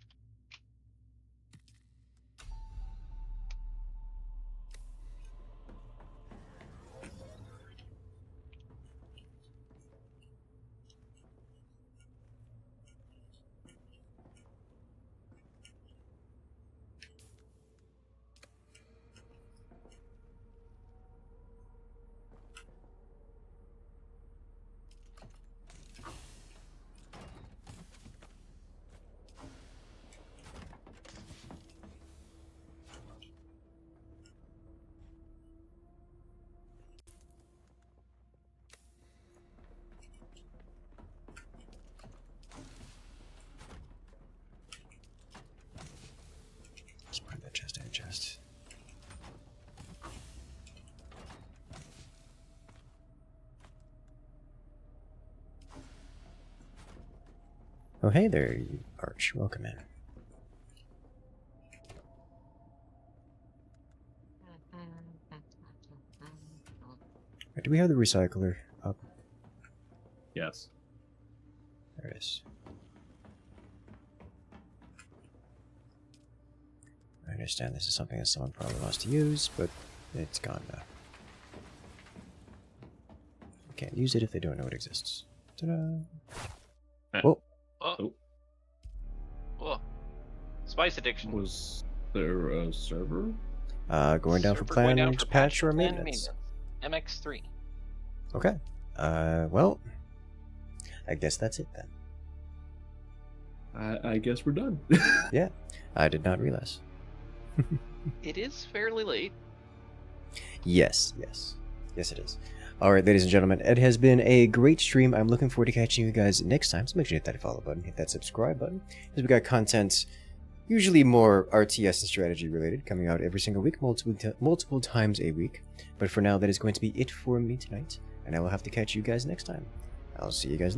Just put that chest in a chest. Oh, hey there, you Arch. Welcome in. Do we have the recycler up? Yes. There it is. I understand this is something that someone probably wants to use, but it's gone now. You can't use it if they don't know it exists. Ta-da! Whoa! Oh. Whoa. Spice addiction. Was there a server? Going down for plan patch or maintenance. MX3. Okay. Well, I guess that's it then. I guess we're done. Yeah, I did not realize. It is fairly late. Yes, it is. Alright, ladies and gentlemen, it has been a great stream. I'm looking forward to catching you guys next time, so make sure you hit that follow button, hit that subscribe button, because we got content, usually more RTS and strategy related, coming out every single week, multiple times a week. But for now, that is going to be it for me tonight, and I will have to catch you guys next time. I'll see you guys later.